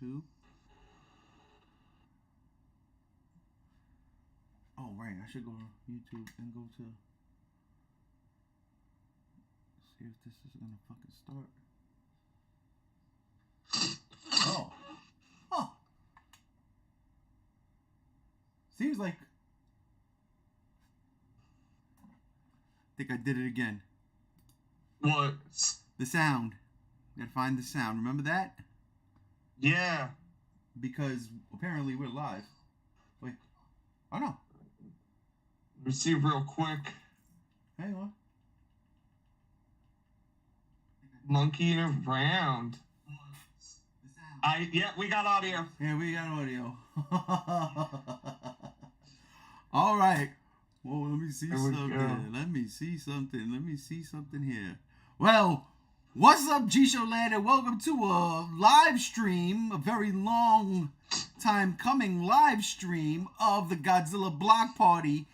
YouTube. Oh, right. I should go to YouTube and go to... See if this is gonna fucking start. Oh. Huh. Seems like... I think I did it again. What? The sound. Gotta find the sound. Remember that? Yeah. Because apparently we're live. Wait. Oh, no. Let me see real quick. Hang on. Monkeying around. Yeah, we got audio. Yeah, we got audio. All right. Well, let me see something. Let me see something here. Well, what's up, GxK Land, and welcome to a live stream, a very long time coming live stream of the Godzilla block party,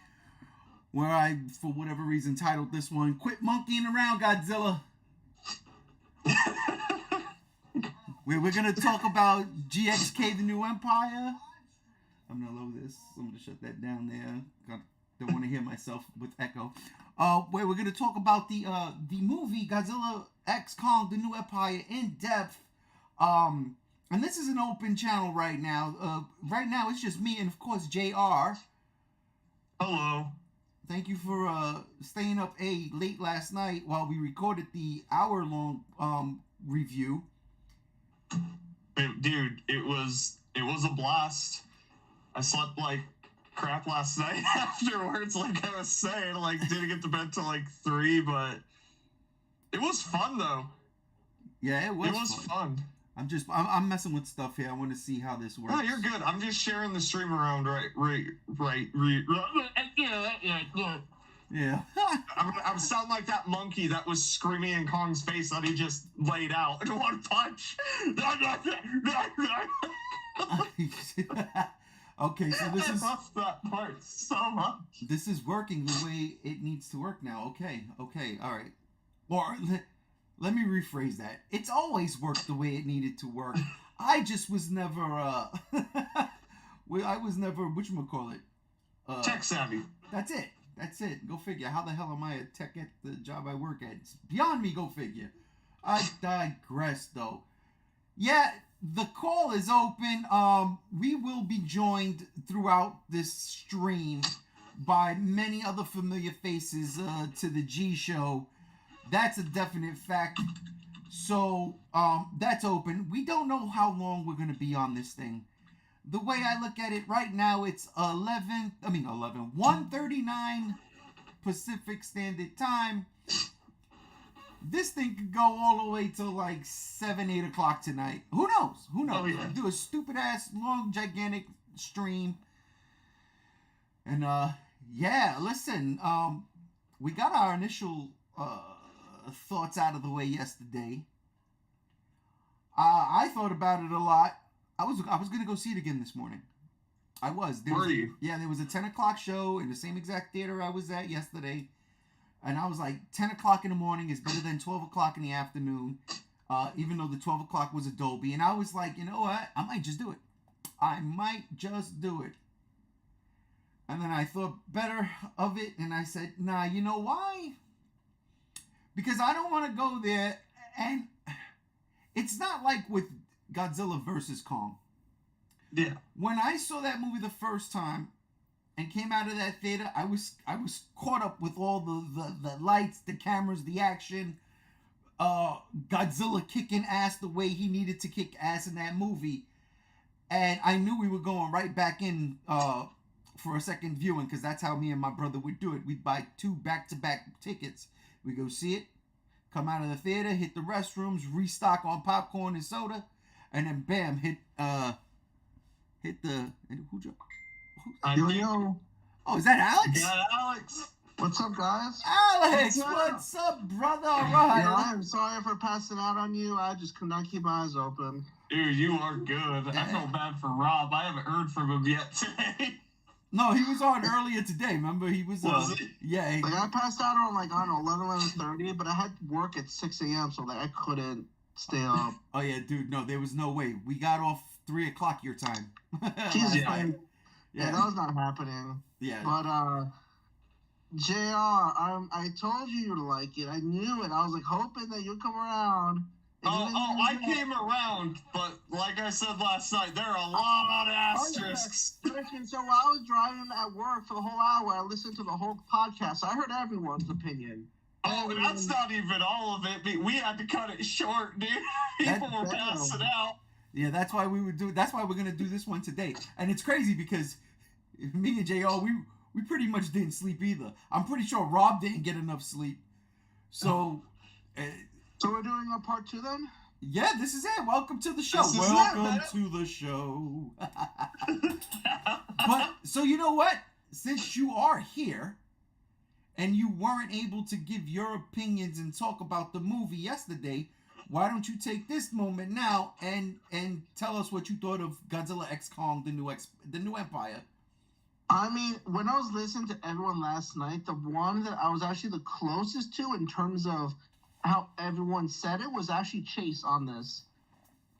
where I, for whatever reason, titled this one, "Quit Monkeying Around, Godzilla." We're going to talk about GxK The New Empire. I'm going to load this. I'm going to shut that down there. Don't want to hear myself with echo. Where we're going to talk about the movie Godzilla X Kong The New Empire in depth. And this is an open channel right now. Right now it's just me and, of course, JR. Hello. Thank you for staying up late last night while we recorded the hour-long review. Dude, it was a blast. I slept like crap last night afterwards, like I was saying. Like, didn't get to bed till like 3, but it was fun though. Yeah, it was. It was fun. I'm messing with stuff here. I want to see how this works. No, you're good. I'm just sharing the stream around, right. Yeah. I'm sounding like that monkey that was screaming in Kong's face that he just laid out in one punch. Okay, so this is... I love that part so much. This is working the way it needs to work now. Okay, all right. Or, let me rephrase that. It's always worked the way it needed to work. I just was never, I was never, whatchamacallit? Tech savvy. That's it. Go figure. How the hell am I a tech at the job I work at? It's beyond me. Go figure. I digress, though. Yeah, the call is open. We will be joined throughout this stream by many other familiar faces to the G Show. That's a definite fact. So, that's open. We don't know how long we're going to be on this thing. The way I look at it right now, it's 1:39 Pacific Standard Time. This thing could go all the way till like 7, 8 o'clock tonight. Who knows? Oh, yeah. Do a stupid ass long gigantic stream. And yeah, listen, we got our initial thoughts out of the way yesterday. I thought about it a lot. I was gonna go see it again this morning. I was. Were you? Yeah, there was a 10 o'clock show in the same exact theater I was at yesterday. And I was like, 10 o'clock in the morning is better than 12 o'clock in the afternoon. Even though the 12 o'clock was a Dolby. And I was like, you know what? I might just do it. And then I thought better of it. And I said, nah, you know why? Because I don't want to go there. And it's not like with Godzilla versus Kong. Yeah. When I saw that movie the first time and came out of that theater, I was caught up with all the lights, the cameras, the action, Godzilla kicking ass the way he needed to kick ass in that movie. And I knew we were going right back in for a second viewing, because that's how me and my brother would do it. We'd buy 2 back-to-back tickets. We go see it, come out of the theater, hit the restrooms, restock on popcorn and soda, and then bam, hit the Yo. Oh, is that Alex? Yeah, Alex. What's up, guys? Alex, what's up, brother? All right. Yeah, I'm sorry for passing out on you. I just could not keep my eyes open. Dude, you are good. I feel bad for Rob. I haven't heard from him yet today. No, he was on earlier today. Remember, he was. Was he? Yeah. Like, I passed out around like, I don't know, 11:30, but I had work at 6 a.m., so like I couldn't stay up. Oh yeah, dude. No, there was no way. We got off 3 o'clock your time. Jesus last Christ. night. Yeah, that was not happening. Yeah. But JR, I told you you'd like it. I knew it. I was like hoping that you'd come around. I came around, but like I said last night, there are a lot of asterisks. So while I was driving at work for the whole hour, I listened to the whole podcast. I heard everyone's opinion. Oh, that's not even all of it. We had to cut it short, dude. People were passing out. Yeah, that's why that's why we're gonna do this one today. And it's crazy because me and JR, we pretty much didn't sleep either. I'm pretty sure Rob didn't get enough sleep. So so we're doing a part 2 then? Yeah, this is it. Welcome to the show. Welcome to the show. But so you know what? Since you are here and you weren't able to give your opinions and talk about the movie yesterday, why don't you take this moment now and tell us what you thought of Godzilla X Kong: The New Empire? I mean, when I was listening to everyone last night, the one that I was actually the closest to in terms of how everyone said it was actually Chase on this.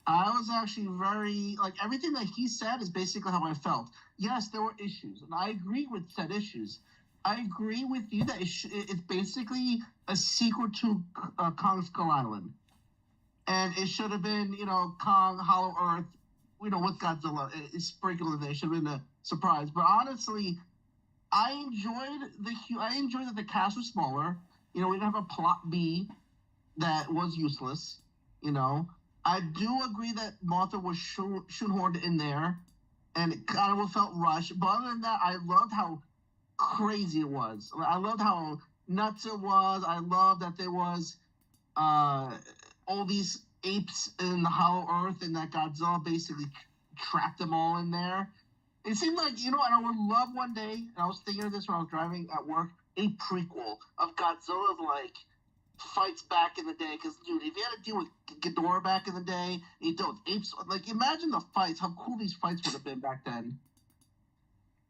I was actually very, like, everything that he said is basically how I felt. Yes, there were issues, and I agree with said issues. I agree with you that it's basically a sequel to Kong Skull Island. And it should have been, Kong, Hollow Earth, with Godzilla. It's sprinkled in there. It should have been a surprise. But honestly, I enjoyed that the cast was smaller. We didn't have a plot B that was useless. I do agree that Martha was shoehorned in there, and it kind of felt rushed. But other than that, I loved how crazy it was. I loved how nuts it was. I loved that there was all these apes in the Hollow Earth, and that Godzilla basically trapped them all in there. It seemed like, and I would love one day, and I was thinking of this when I was driving at work, a prequel of Godzilla's, fights back in the day. Because, dude, if you had to deal with Ghidorah back in the day, you dealt with apes, imagine the fights, how cool these fights would have been back then.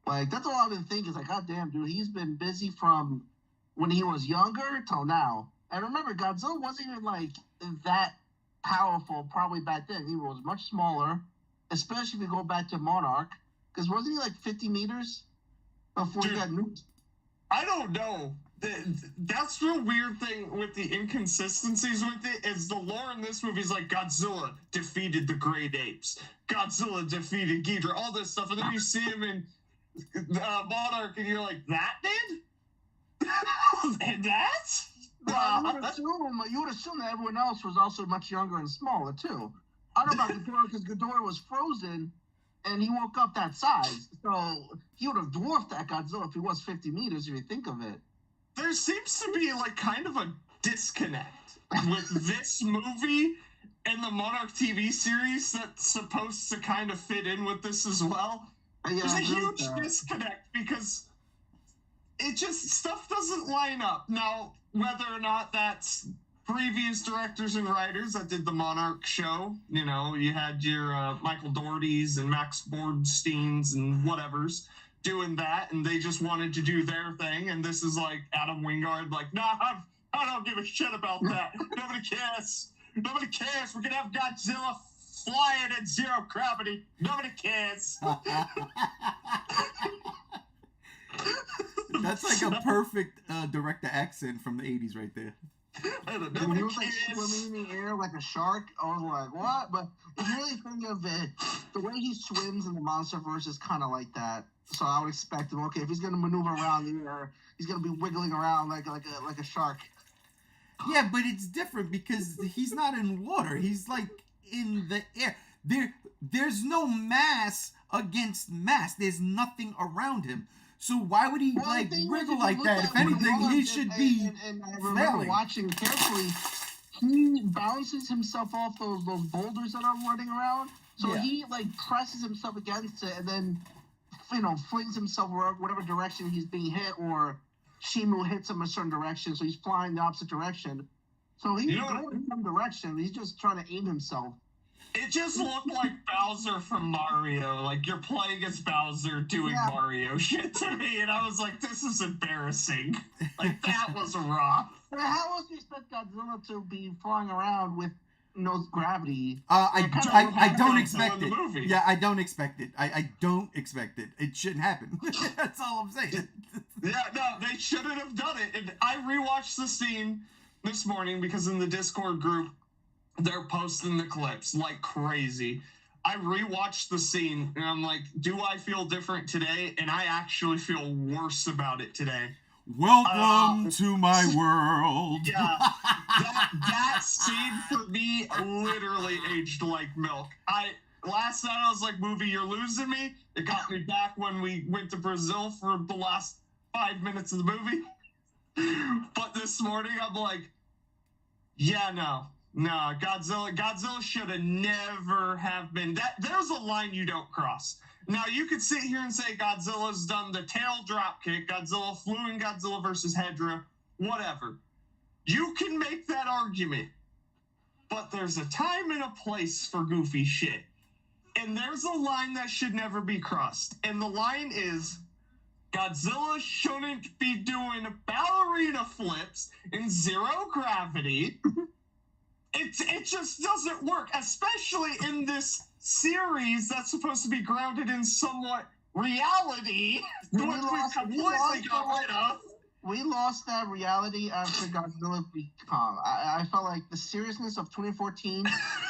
That's all I've been thinking. Is God damn, dude, he's been busy from when he was younger till now. And remember, Godzilla wasn't even, that powerful probably back then. He was much smaller, especially if you go back to Monarch. Because wasn't he 50 meters before he got nuked? I don't know. That's the weird thing with the inconsistencies with it is the lore in this movie is Godzilla defeated the great apes. Godzilla defeated Ghidorah, all this stuff. And then you see him in Monarch and you're like, that did? And that? Well, you would assume that everyone else was also much younger and smaller, too. I don't know about Ghidorah because Ghidorah was frozen and he woke up that size. So he would have dwarfed that Godzilla if he was 50 meters, if you think of it. There seems to be kind of a disconnect with this movie and the Monarch TV series that's supposed to kind of fit in with this as well. Yeah, there's a huge disconnect because it just, stuff doesn't line up. Now, whether or not that's previous directors and writers that did the Monarch show, you had your Michael Dougherty's and Max Bornsteins and whatevers doing that, and they just wanted to do their thing, and this is Adam Wingard, nah, I don't give a shit about that. Nobody cares. Nobody cares. We're gonna have Godzilla flying at zero gravity. Nobody cares. That's a perfect director accent from the 80s right there. And he was swimming in the air like a shark. I was like, what? But if you really think of it, the way he swims in the MonsterVerse is kind of like that. So I would expect him. Okay, if he's gonna maneuver around the air, he's gonna be wiggling around like a shark. Yeah, but it's different because he's not in water. He's in the air. There's no mass against mass. There's nothing around him. So why would he wriggle like that? If anything, he should be and I remember watching carefully. He bounces himself off those boulders that are running around. So he presses himself against it and then flings himself whatever direction he's being hit, or Shimu hits him a certain direction, so he's flying the opposite direction. So he's going in some direction. He's just trying to aim himself. It just looked like Bowser from Mario. You're playing as Bowser doing Mario shit to me, and I was like, this is embarrassing. That was rough. How else do you expect Godzilla to be flying around with knows gravity. I don't Godzilla expect in the it. movie. Yeah, I don't expect it. I don't expect it. It shouldn't happen. That's all I'm saying. Yeah, no, they shouldn't have done it. And I rewatched the scene this morning because in the Discord group, they're posting the clips like crazy. I rewatched the scene and I'm like, do I feel different today? And I actually feel worse about it today. Welcome to my world. Yeah, that scene for me literally aged like milk. Last night I was like, movie, you're losing me. It got me back when we went to Brazil for the last 5 minutes of the movie. But this morning I'm like, yeah, no, Godzilla should have never have been that. There's a line you don't cross. Now you could sit here and say Godzilla's done the tail drop kick, Godzilla flew in Godzilla versus Hedra, whatever. You can make that argument, but there's a time and a place for goofy shit. And there's a line that should never be crossed. And the line is Godzilla shouldn't be doing ballerina flips in zero gravity. It just doesn't work, especially in this series that's supposed to be grounded in somewhat reality, which we completely got rid of. We lost that reality after Godzilla v. Kong. I felt like the seriousness of 2014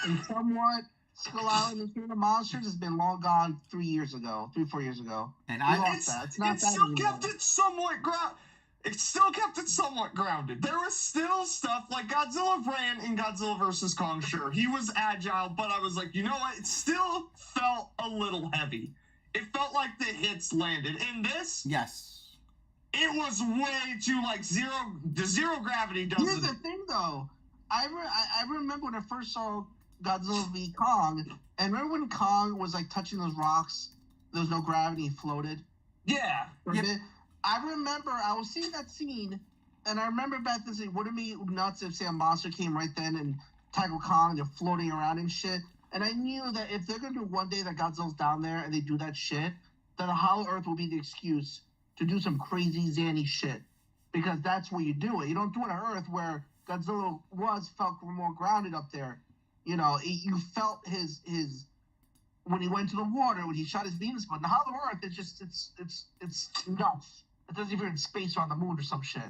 and somewhat Skull Island and King of Monsters has been long gone 4 years ago. And we lost that. It's not it that still anymore. kept it somewhat grounded. There was still stuff like Godzilla ran in Godzilla vs. Kong. Sure, he was agile, but I was like, you know what? It still felt a little heavy. It felt like the hits landed. In this, Yes. it was way too like the zero gravity doesn't. Here's the thing, though. I remember when I first saw Godzilla v. Kong, and remember when Kong was like touching those rocks, there was no gravity, he floated? Yeah. Yep. I remember I was seeing that scene, and I remember back then saying, wouldn't it be nuts if, say, a monster came right then and tackled Kong, they're floating around and shit? And I knew that if they're going to do one day that Godzilla's down there and they do that shit, then the Hollow Earth will be the excuse to do some crazy Zanny shit. Because that's where you do it. You don't do it on Earth where Godzilla felt more grounded up there. You know, you felt his when he went to the water, when he shot his Venus, but in the Hollow Earth, it's nuts. It doesn't even in space or on the moon or some shit.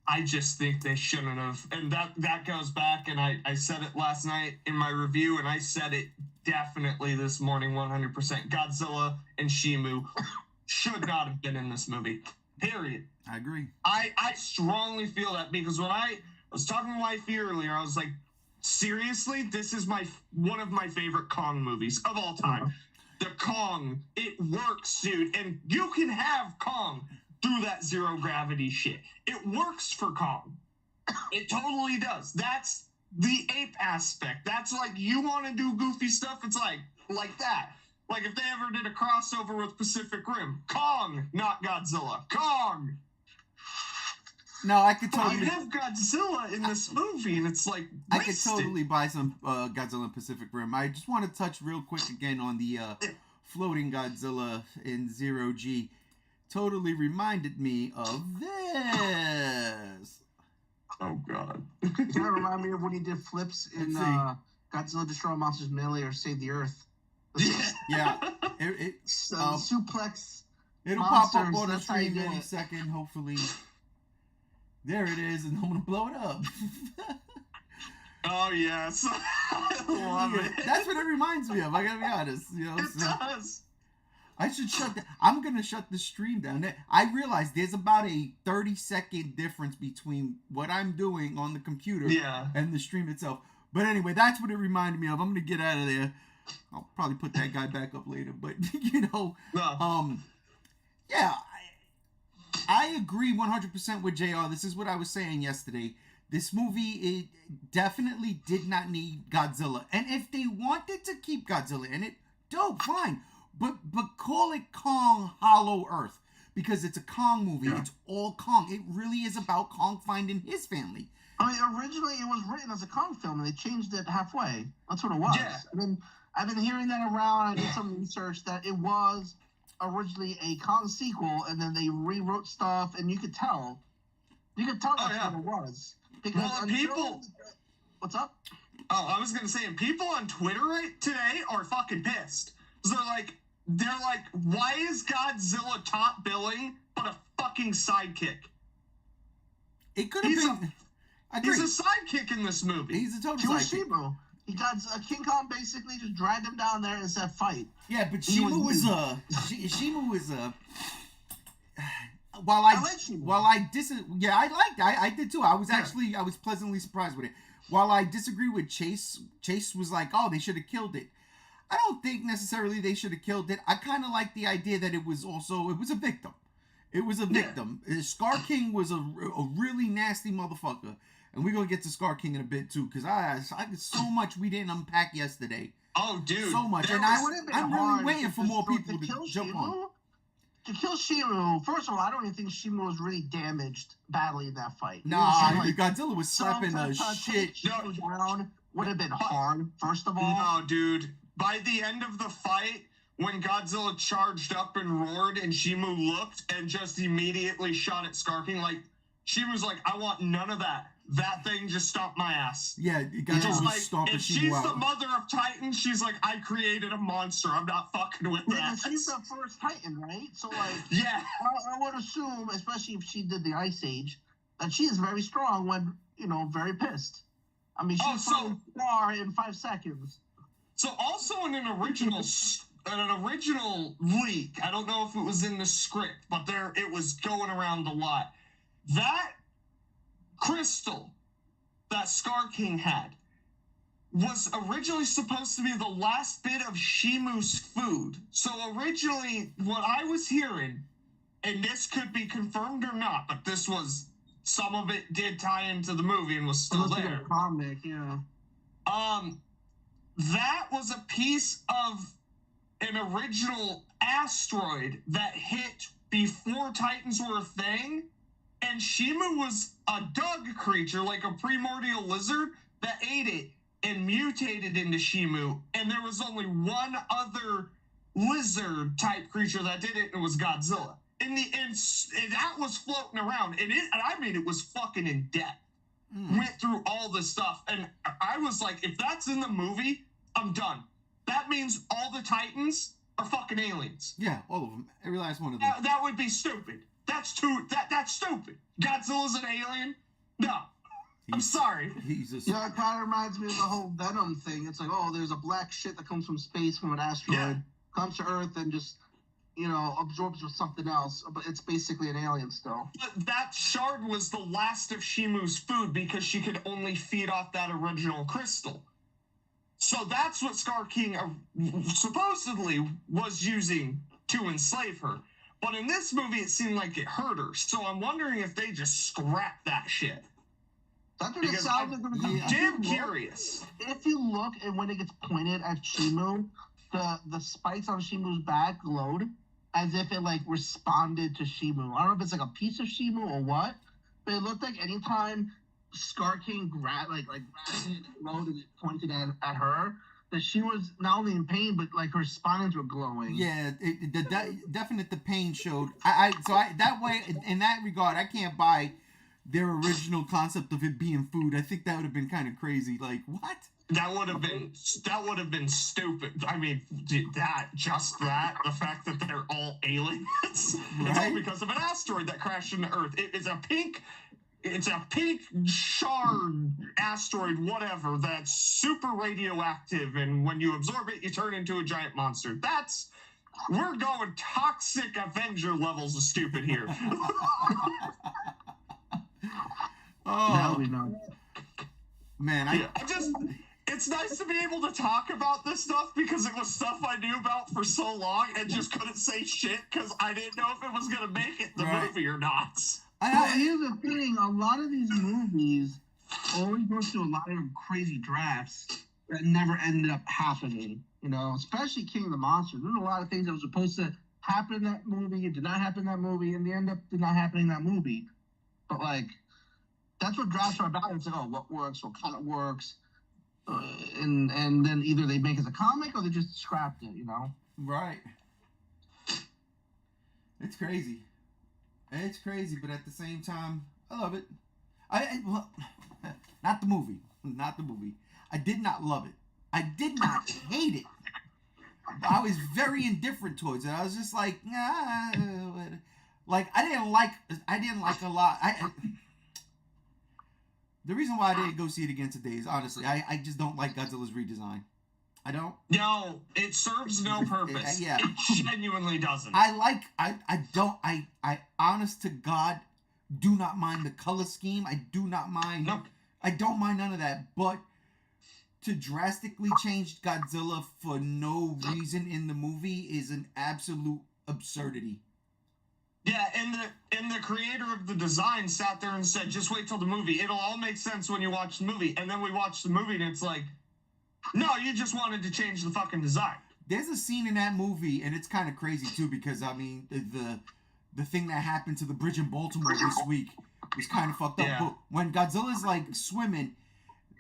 I just think they shouldn't have. And that goes back, and I said it last night in my review, and I said it definitely this morning 100%. Godzilla and Shimu should not have been in this movie. Period. I agree. I strongly feel that because when I was talking to Wifey earlier, I was like, seriously, this is one of my favorite Kong movies of all time. The Kong, it works, dude. And you can have Kong do that zero gravity shit. It works for Kong. It totally does. That's the ape aspect. That's like, you want to do goofy stuff, it's like that. Like if they ever did a crossover with Pacific Rim. Kong, not Godzilla. Kong! No, I could totally. I have Godzilla in this movie, and it's like wasted. I could totally buy some Godzilla Pacific Rim. I just want to touch real quick again on the floating Godzilla in Zero G. Totally reminded me of this. Oh God! Does that remind me of when he did flips in Godzilla Destroy Monsters Melee or Save the Earth? Yeah. Suplex. It'll pop up on the screen any second, hopefully. There it is, and I'm gonna blow it up. Oh yes, I love it. That's what it reminds me of. I gotta be honest. You know, it does. I should I'm gonna shut the stream down. I realize there's about a 30-second difference between what I'm doing on the computer and the stream itself. But anyway, that's what it reminded me of. I'm gonna get out of there. I'll probably put that guy back up later. But you know, yeah. I agree 100% with JR. This is what I was saying yesterday. This movie, it definitely did not need Godzilla. And if they wanted to keep Godzilla in it, dope, fine. But call it Kong Hollow Earth. Because it's a Kong movie. Yeah. It's all Kong. It really is about Kong finding his family. I mean, originally it was written as a Kong film, and they changed it halfway. That's what it was. Yeah. And then I've been hearing that around. I did some research that it was originally a Kong sequel, and then they rewrote stuff, and you could tell. That's what it was. Because people. What's up? Oh, I was gonna say, and people on Twitter today are fucking pissed. So they're like, why is Godzilla top billing but a fucking sidekick? It could have been. I agree. He's a sidekick in this movie. He's a total sidekick. Shimu. He got King Kong basically just dragged him down there and said fight. Yeah, but Shimu is a. While I did too. I was pleasantly surprised with it. While I disagree with Chase was like, oh, they should have killed it. I don't think necessarily they should have killed it. I kind of like the idea that it was a victim. It was a victim. Yeah. Scar King was a really nasty motherfucker. And we're going to get to Scar King in a bit too, because I so much we didn't unpack yesterday. Oh, dude. So much. And I'm really waiting for more people to jump on. To kill Shimu, first of all, I don't even think Shimu was really damaged badly in that fight. Nah, Godzilla was slapping the shit. Down would have been hard, first of all. No, dude. By the end of the fight, when Godzilla charged up and roared and Shimu looked and just immediately shot at Scar King, like, Shimu's like, I want none of that. That thing just stomped my ass. Yeah, Godzilla was stomping Shimu out. If she's the mother of Titans, she's like, I created a monster. I'm not fucking with that. Yeah, she's the first Titan, right? So, like, yeah. I would assume, especially if she did the Ice Age, that she is very strong when, very pissed. I mean, she's far in 5 seconds. So, also in an original leak, I don't know if it was in the script, but it was going around a lot. That crystal that Scar King had was originally supposed to be the last bit of Shimu's food. So originally, what I was hearing, and this could be confirmed or not, but some of it did tie into the movie and was still there. A comic, yeah. That was a piece of an original asteroid that hit before Titans were a thing. And Shimu was a dug creature, like a primordial lizard, that ate it and mutated into Shimu. And there was only one other lizard-type creature that did it, and it was Godzilla. And that was floating around. And it was fucking in depth. Went through all this stuff. And I was like, if that's in the movie, I'm done. That means all the Titans are fucking aliens. Yeah, all of them. Every last one of them. That would be stupid. That's stupid. Godzilla's an alien? No. I'm sorry. Yeah, it kind of reminds me of the whole Venom thing. It's like, oh, there's a black shit that comes from space, from an asteroid, comes to Earth and just, absorbs with something else. But it's basically an alien still. But that shard was the last of Shimu's food because she could only feed off that original crystal. So that's what Scar King supposedly was using to enslave her. But in this movie, it seemed like it hurt her. So I'm wondering if they just scrapped that shit. That's what it sounds like. I'm damn curious. If you look and when it gets pointed at Shimu, the spikes on Shimu's back glowed as if it responded to Shimu. I don't know if it's like a piece of Shimu or what, but it looked like anytime Scar King grabbed it, glowed and it pointed at her, that she was not only in pain, but her spines were glowing. Yeah, the pain showed. That way, in that regard, I can't buy their original concept of it being food. I think that would have been kind of crazy. Like, what? That would have been stupid. I mean, the fact that they're all aliens, it's all because of an asteroid that crashed into Earth. It's a pink shard asteroid, whatever, that's super radioactive, and when you absorb it, you turn into a giant monster. We're going toxic Avenger levels of stupid here. Oh, man, it's nice to be able to talk about this stuff because it was stuff I knew about for so long and just couldn't say shit because I didn't know if it was going to make it the movie or not. Here's the thing, a lot of these movies always go through a lot of crazy drafts that never ended up happening, especially King of the Monsters. There's a lot of things that were supposed to happen in that movie, it did not happen in that movie, and they end up did not happen in that movie. But, that's what drafts are about. It's like, oh, what works, what kind of works, and then either they make it as a comic or they just scrapped it, Right. It's crazy. It's crazy, but at the same time, I love it. Not the movie. I did not love it. I did not hate it. I was very indifferent towards it. I was just like, nah. Like I didn't like a lot. The reason why I didn't go see it again today is honestly, I just don't like Godzilla's redesign. I don't. No, it serves no purpose. Yeah. It genuinely doesn't. I honest to God, do not mind the color scheme. I do not mind. Nope. I don't mind none of that. But to drastically change Godzilla for no reason in the movie is an absolute absurdity. Yeah, and the creator of the design sat there and said, just wait till the movie. It'll all make sense when you watch the movie. And then we watched the movie and it's like, no, you just wanted to change the fucking design. There's a scene in that movie, and it's kind of crazy too, because I mean the thing that happened to the bridge in Baltimore this week was kind of fucked up. Yeah. But when Godzilla's like swimming,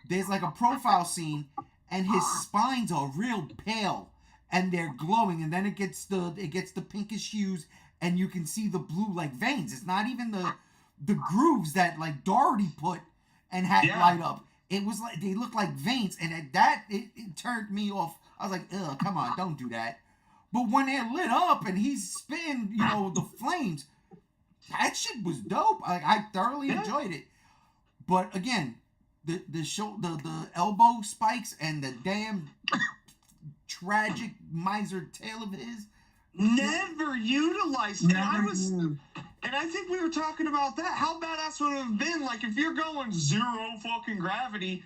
there's like a profile scene, and his spines are real pale, and they're glowing, and then it gets the pinkish hues, and you can see the blue like veins. It's not even the grooves that like Doherty put and had light up. It was like they look like veins, and at that it turned me off. I was like, ugh, come on, don't do that. But when they're lit up and he's spitting, the flames, that shit was dope. Like I thoroughly enjoyed it. But again, the elbow spikes and the damn tragic miser tail of his never utilized. And I think we were talking about that. How badass would it have been, like, if you're going zero fucking gravity,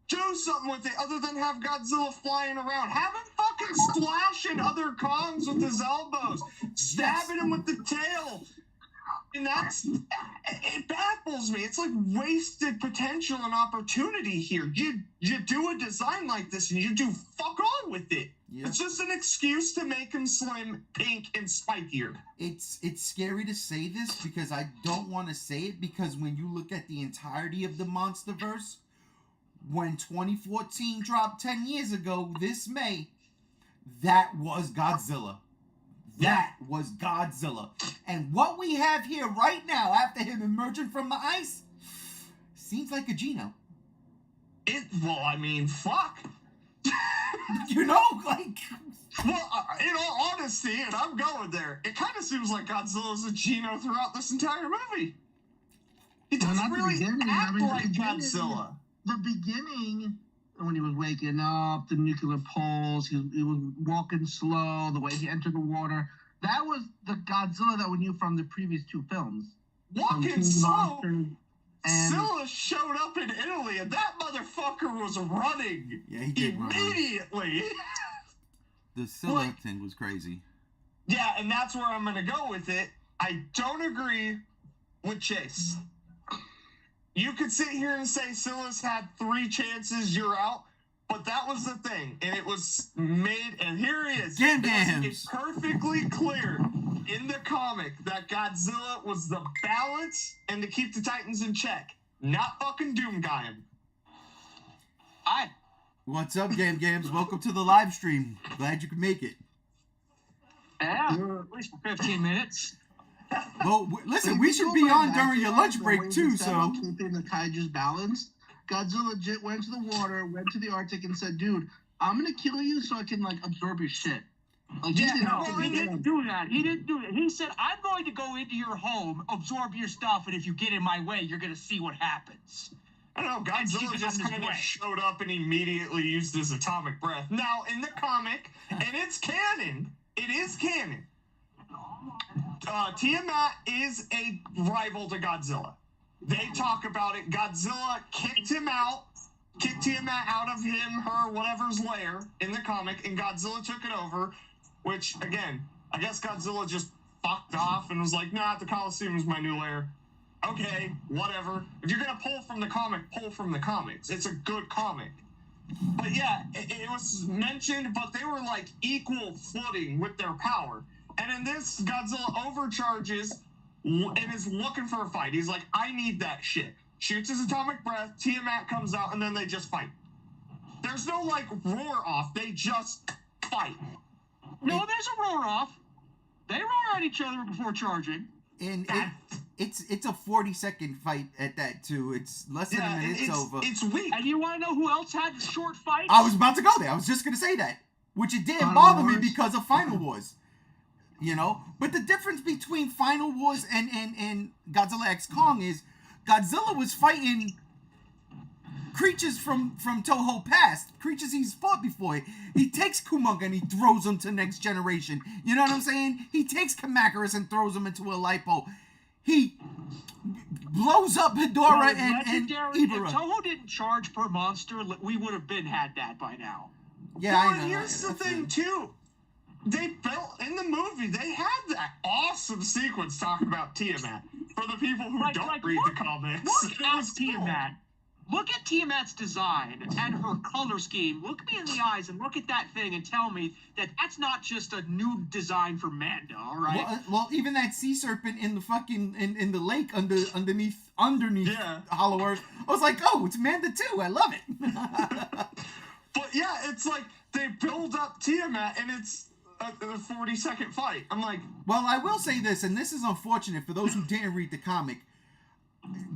do something with it other than have Godzilla flying around. Have him fucking splashing other Kongs with his elbows, stabbing him with the tail. And it baffles me. It's like wasted potential and opportunity here. You do a design like this and you do fuck all with it. Yeah. It's just an excuse to make him slim, pink, and spikier. It's scary to say this because I don't want to say it, because when you look at the entirety of the MonsterVerse, when 2014 dropped 10 years ago this May, that was Godzilla. That was Godzilla. And what we have here right now, after him emerging from the ice, seems like a Geno. Well, I mean, fuck. Like... Well, in all honesty, and I'm going there, it kind of seems like Godzilla's a Geno throughout this entire movie. He doesn't really act like Godzilla. The beginning, when he was waking up, the nuclear pulse, he was walking slow, the way he entered the water, that was the Godzilla that we knew from the previous two films. Walking slow? Scylla showed up in Italy, and that motherfucker was running. Yeah, he did immediately. The Scylla thing was crazy. Yeah, and that's where I'm going to go with it. I don't agree with Chase. You could sit here and say Scylla's had 3 chances, you're out, but that was the thing, and it was made, and here he is. It's perfectly clear in the comic that Godzilla was the balance and to keep the Titans in check, not fucking Doom Guy'em. Hi. What's up, Games? Welcome to the live stream. Glad you could make it. Yeah, at least for 15 minutes. Well, listen, we should be on during your lunch break too, so... Keeping the kaiju's balance, Godzilla went to the water, went to the Arctic, and said, dude, I'm gonna kill you so I can, like, absorb your shit. Like, he didn't do that. He didn't do it. He said, I'm going to go into your home, absorb your stuff, and if you get in my way, you're gonna see what happens. I don't know, Godzilla just kind of showed up and immediately used his atomic breath. Now, in the comic, and it's canon, it is canon, Tiamat is a rival to Godzilla. They talk about it. Godzilla kicked Tiamat out of him, her, whatever's lair in the comic, and Godzilla took it over, which, again, I guess Godzilla just fucked off and was like, nah, the Coliseum is my new lair. Okay, whatever. If you're gonna pull from the comic, pull from the comics. It's a good comic. But yeah, it was mentioned, but they were like equal footing with their power. And in this, Godzilla overcharges and is looking for a fight. He's like, I need that shit. Shoots his atomic breath, Tiamat comes out, and then they just fight. There's no, like, roar off. They just fight. No, there's a roar off. They roar at each other before charging. And it's a 40-second fight at that too. It's less than a minute. It's over. It's weak. And you want to know who else had short fights? I was about to go there. I was just gonna say that, which it didn't Final bother me Wars. because of Final Wars. You know, but the difference between Final Wars and Godzilla X Kong is Godzilla was fighting creatures from Toho past, creatures he's fought before. He takes Kumonga and he throws them to next generation. You know what I'm saying? He takes Kamacuras and throws them into a lipo. He blows up Hedorah and Ibara. If Toho didn't charge per monster, we would have had that by now. Yeah, well, I know. here's the thing too. They built in the movie. They had that awesome sequence talking about Tiamat. For the people who don't read the comics, Look at Tiamat. Look at Tiamat's design and her color scheme. Look me in the eyes and look at that thing and tell me that that's not just a new design for Manda, all right? Well, even that sea serpent in the fucking in the lake underneath Hollow Earth, I was like, oh, it's Manda too. I love it. But yeah, it's like they build up Tiamat and it's a 40-second fight. I'm like, well, I will say this, and this is unfortunate for those who didn't read the comic.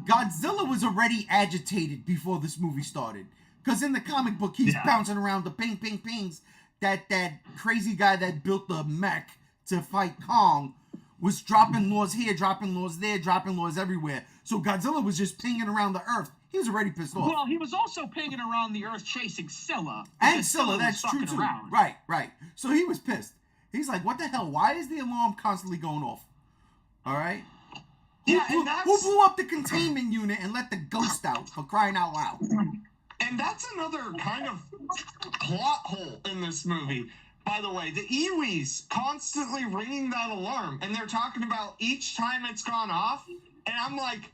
Godzilla was already agitated before this movie started. Because in the comic book, he's bouncing around the pings. That crazy guy that built the mech to fight Kong was dropping laws here, dropping laws there, dropping laws everywhere. So Godzilla was just pinging around the Earth. He was already pissed off. Well, he was also pinging around the Earth chasing Scylla. And Scylla, that's true too. Around. Right. So he was pissed. He's like, what the hell? Why is the alarm constantly going off? All right? Who blew up the containment unit and let the ghost out, for crying out loud? And that's another kind of plot hole in this movie. By the way, the Iwis constantly ringing that alarm, and they're talking about each time it's gone off, and I'm like,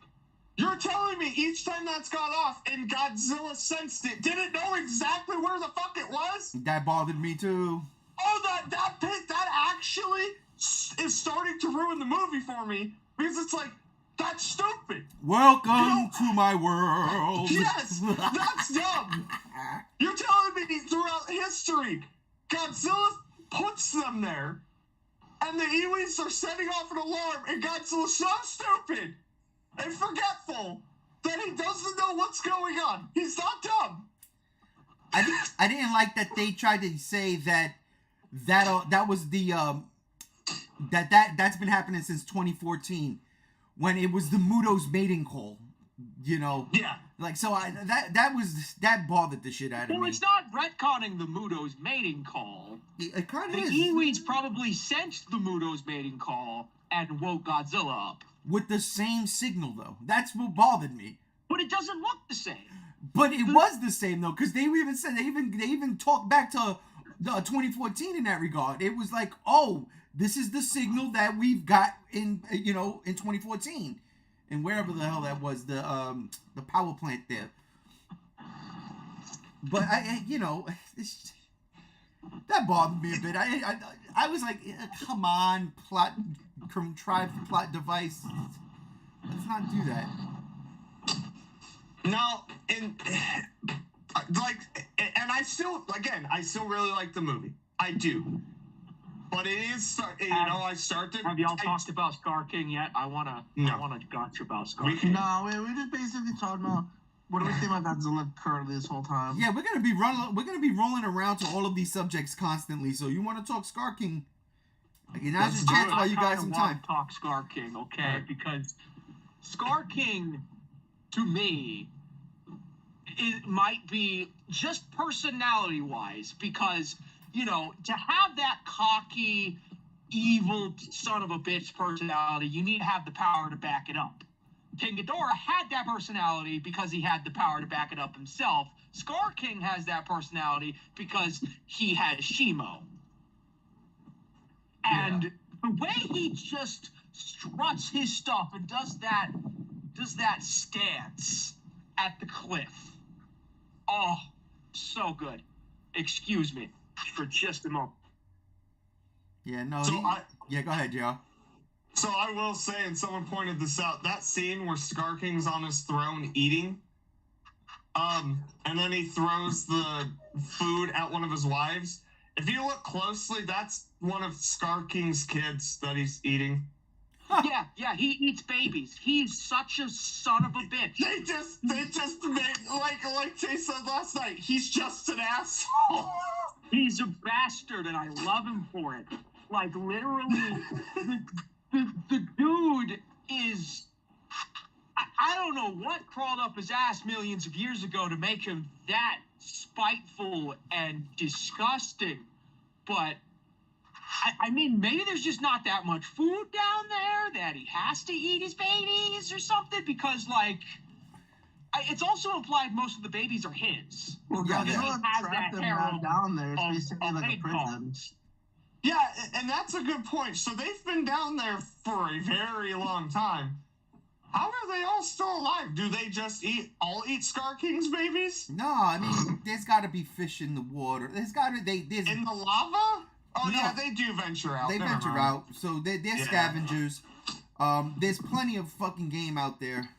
you're telling me each time that's gone off and Godzilla sensed it, didn't know exactly where the fuck it was? That bothered me too. Oh, that actually is starting to ruin the movie for me, because it's like, that's stupid. Welcome to my world. Yes, that's dumb. You're telling me throughout history, Godzilla puts them there, and the Iwis are setting off an alarm, and Godzilla's so stupid and forgetful that he doesn't know what's going on. He's not dumb. I didn't like that they tried to say that was the that's been happening since 2014. When it was the Muto's mating call, you know. Yeah. Like, so that bothered the shit out of me. Well, it's not retconning the Muto's mating call. It kind The of is. Iwis probably sensed the Muto's mating call and woke Godzilla up. With the same signal, though. That's what bothered me. But it doesn't look the same. But it was the same, though, because they even talked back to 2014 in that regard. It was like, oh, this is the signal that we've got in 2014, and wherever the hell that was, the power plant there. But that bothered me a bit. I was like, come on, contrived plot device. Let's not do that. No, and I still really like the movie. I do. But it is, I started. Have y'all talked about Scar King yet? I wanna gotcha about Scar King. No, we just basically talking about what do we think about Godzilla currently this whole time. Yeah, we're gonna be rolling around to all of these subjects constantly. So you want to talk Scar King? Okay, now's your chance while you guys some time. Talk Scar King, okay? Because Scar King, to me, it might be just personality-wise, because, to have that cocky, evil son of a bitch personality, you need to have the power to back it up. King Ghidorah had that personality because he had the power to back it up himself. Scar King has that personality because he has Shimo. And the way he just struts his stuff and does that stance at the cliff. Oh, so good. Excuse me for just a moment. Yeah, no. So go ahead, Joe. So I will say, and someone pointed this out, that scene where Scar King's on his throne eating, and then he throws the food at one of his wives. If you look closely, that's one of Scar King's kids that he's eating. Yeah, he eats babies. He's such a son of a bitch. They just made like Jay said last night. He's just an asshole. He's a bastard, and I love him for it. Like, literally, the dude is... I don't know what crawled up his ass millions of years ago to make him that spiteful and disgusting. But, I mean, maybe there's just not that much food down there that he has to eat his babies or something, because, like... it's also implied most of the babies are his. Well, Yeah, Godzilla trapped them back down there. It's basically like a prison. Yeah, and that's a good point. So they've been down there for a very long time. How are they all still alive? Do they just all eat Scar King's babies? No, I mean, there's got to be fish in the water. There's got to there's in the lava. Oh No. Yeah, they do venture out. They Never venture mind. out, so they're scavengers. There's plenty of fucking game out there.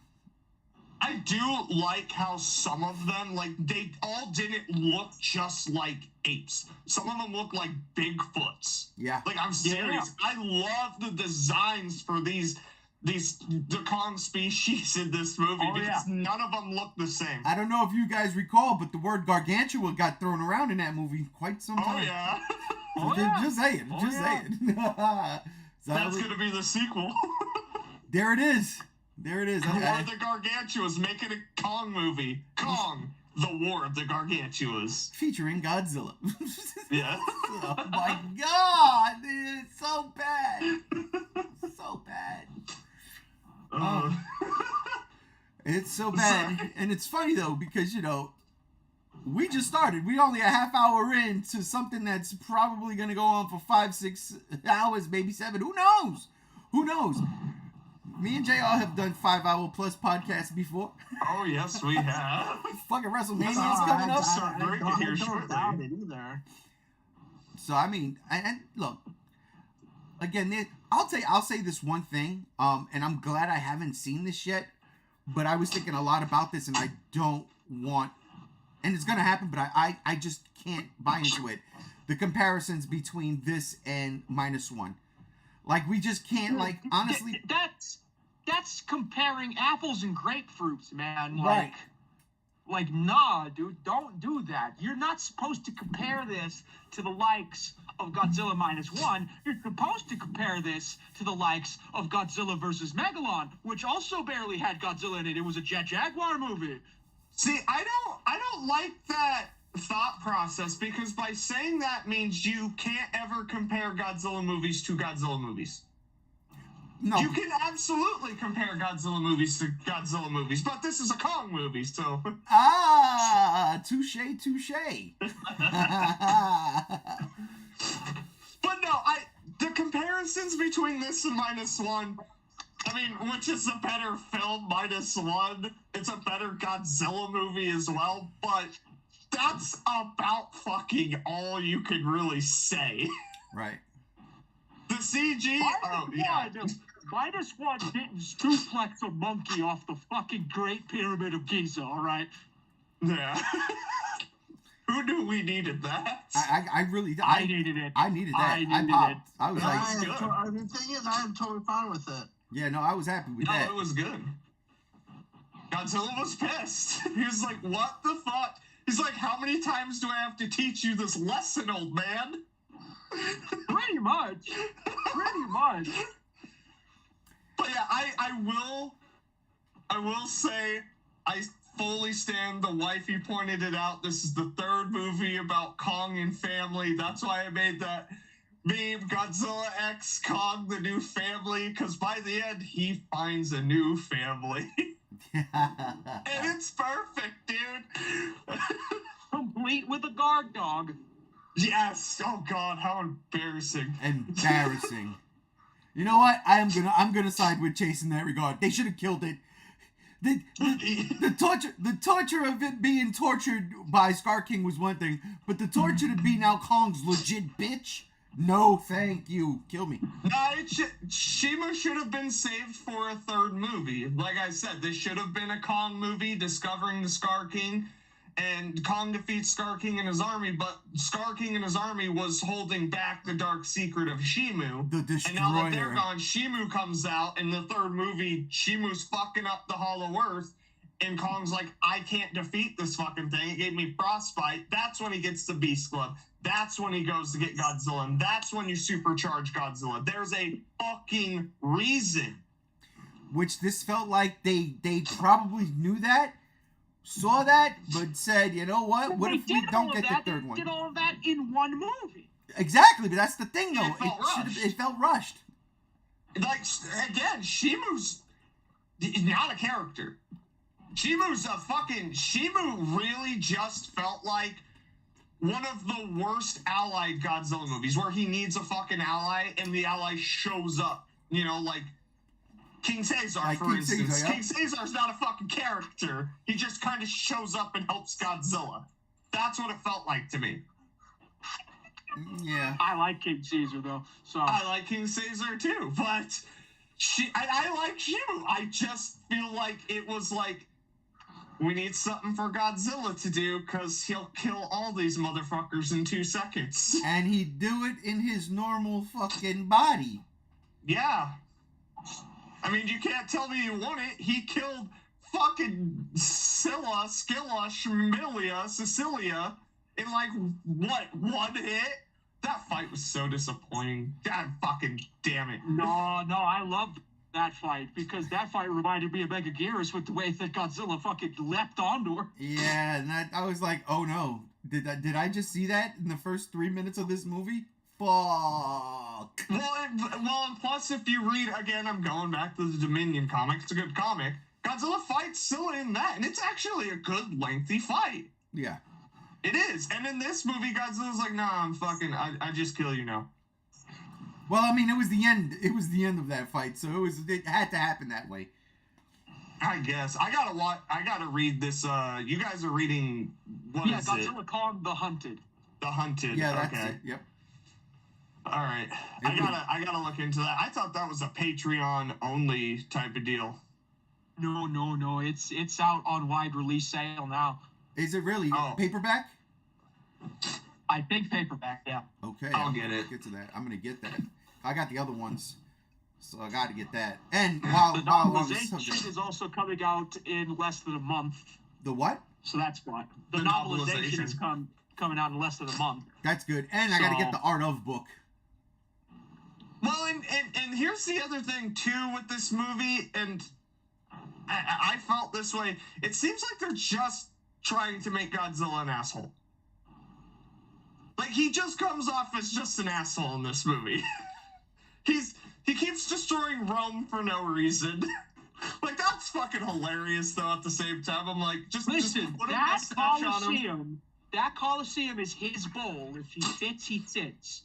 I do like how some of them, like, they all didn't look just like apes. Some of them look like Bigfoots. Yeah. Like, I'm serious. I love the designs for the Kong species in this movie because none of them look the same. I don't know if you guys recall, but the word gargantua got thrown around in that movie quite some time. Oh, yeah. Just saying. Saying. That's going to be the sequel. There it is. War of the Gargantuas, making a Kong movie. Kong, the War of the Gargantuas. Featuring Godzilla. Yeah. Oh my god, dude, it's so bad. So bad. It's so bad. And it's funny though, because we just started. We only a half hour into something that's probably gonna go on for 5-6 hours, maybe 7. Who knows? Me and JR have done 5-hour plus podcasts before. Oh, yes, we have. Fucking WrestleMania's coming up. I don't doubt it either. So, I mean, and look, again, I'll say this one thing, and I'm glad I haven't seen this yet, but I was thinking a lot about this, and I don't want, and it's going to happen, but I just can't buy into it. The comparisons between this and -1. Like, we just can't, like, honestly... That's comparing apples and grapefruits, man. Right. Like, nah, dude, don't do that. You're not supposed to compare this to the likes of Godzilla -1. You're supposed to compare this to the likes of Godzilla vs. Megalon, which also barely had Godzilla in it. It was a Jet Jaguar movie. See, I don't like that thought process, because by saying that means you can't ever compare Godzilla movies to Godzilla movies. No. You can absolutely compare Godzilla movies to Godzilla movies, but this is a Kong movie, so... Touche. But no, the comparisons between this and -1, I mean, which is a better film, -1, it's a better Godzilla movie as well, but that's about fucking all you can really say. Right. The CG... -1 didn't suplex a monkey off the fucking Great Pyramid of Giza, all right? Yeah. Who knew we needed that? I really... I needed it. I needed that. I needed popped. it. I was like... The thing is, I am totally fine with it. Yeah, no, I was happy with that. No, it was good. Godzilla was pissed. He was like, what the fuck? He's like, how many times do I have to teach you this lesson, old man? Pretty much. But yeah, I will say I fully stand the wifey pointed it out. This is the 3rd movie about Kong and family. That's why I made that meme, Godzilla X Kong the new family, because by the end he finds a new family. And it's perfect, dude. Complete with a guard dog. Yes. Oh god, how embarrassing. Embarrassing. You know what? I'm gonna side with Chase in that regard. They should have killed it. The torture of it being tortured by Scar King was one thing, but the torture to be now Kong's legit bitch? No, thank you. Kill me. Shima should have been saved for a 3rd movie. Like I said, this should have been a Kong movie, discovering the Scar King, and Kong defeats Scar King and his army, but Scar King and his army was holding back the dark secret of Shimu. The Destroyer. And now that they're gone, Shimu comes out. In the third movie, Shimu's fucking up the Hollow Earth. And Kong's like, I can't defeat this fucking thing. It gave me frostbite. That's when he gets the Beast Club. That's when he goes to get Godzilla. And that's when you supercharge Godzilla. There's a fucking reason. Which this felt like they probably knew that, saw that, but said, you know what? What if we don't get the third one? They did all of that in one movie. Exactly, but that's the thing, though. It It felt rushed. Like, again, Shimu's not a character. Shimu really just felt like one of the worst allied Godzilla movies where he needs a fucking ally and the ally shows up. You know, like King Caesar, for instance. King Caesar's not a fucking character. He just kind of shows up and helps Godzilla. That's what it felt like to me. Yeah. I like King Caesar, though. So I like King Caesar, too. But I like Shimu. I just feel like it was like, we need something for Godzilla to do because he'll kill all these motherfuckers in 2 seconds. And he'd do it in his normal fucking body. Yeah. I mean, you can't tell me you want it. He killed fucking Scylla, Cecilia in like, what, 1 hit? That fight was so disappointing. God fucking damn it. No, I loved that fight because that fight reminded me of Mega Gears with the way that Godzilla fucking leapt onto her. Yeah, and I was like, oh no, did I just see that in the first 3 minutes of this movie? Fuck. Well, and plus, if you read again, I'm going back to the Dominion comic. It's a good comic. Godzilla fights Scylla in that, and it's actually a good lengthy fight. Yeah. It is. And in this movie, Godzilla's like, nah, I just kill you now. Well, I mean, it was the end. It was the end of that fight, so it had to happen that way. I guess I gotta read this. You guys are reading what is Godzilla it? Kong the Hunted. The Hunted. Yeah, that's okay. it. Yep. All right. I gotta look into that. I thought that was a Patreon only type of deal. No. It's out on wide release sale now. Is it really paperback? I think paperback. Yeah. Okay. I'll get it. Get to that. I'm gonna get that. I got the other ones, so I got to get that. And The while on the novelization subject, is also coming out in less than a month. the what? So that's why the The novelization novelization. is coming out in less than a month. That's good. And I got to get the Art of book. Well, and here's the other thing too with this movie, and I felt this way. It seems like they're just trying to make Godzilla an asshole. Like, he just comes off as just an asshole in this movie. He keeps destroying Rome for no reason. Like, that's fucking hilarious, though, at the same time. I'm like, just Listen, put a that mustache on him. Coliseum is his bowl. If he fits, he sits.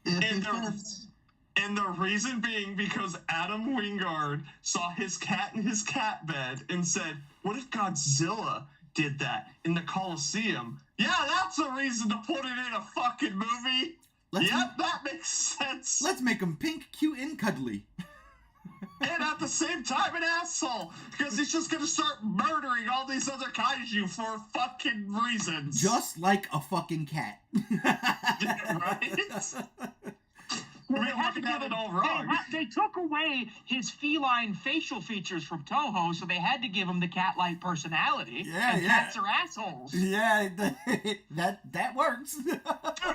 And the reason being because Adam Wingard saw his cat in his cat bed and said, what if Godzilla did that in the Coliseum? Yeah, that's a reason to put it in a fucking movie. That makes sense. Let's make him pink, cute, and cuddly. And at the same time, an asshole. Because he's just going to start murdering all these other kaiju for fucking reasons. Just like a fucking cat. Right? Well, they had to give it all wrong. They took away his feline facial features from Toho, so they had to give him the cat-like personality. Yeah, and yeah. cats are assholes. Yeah, that works. Dude,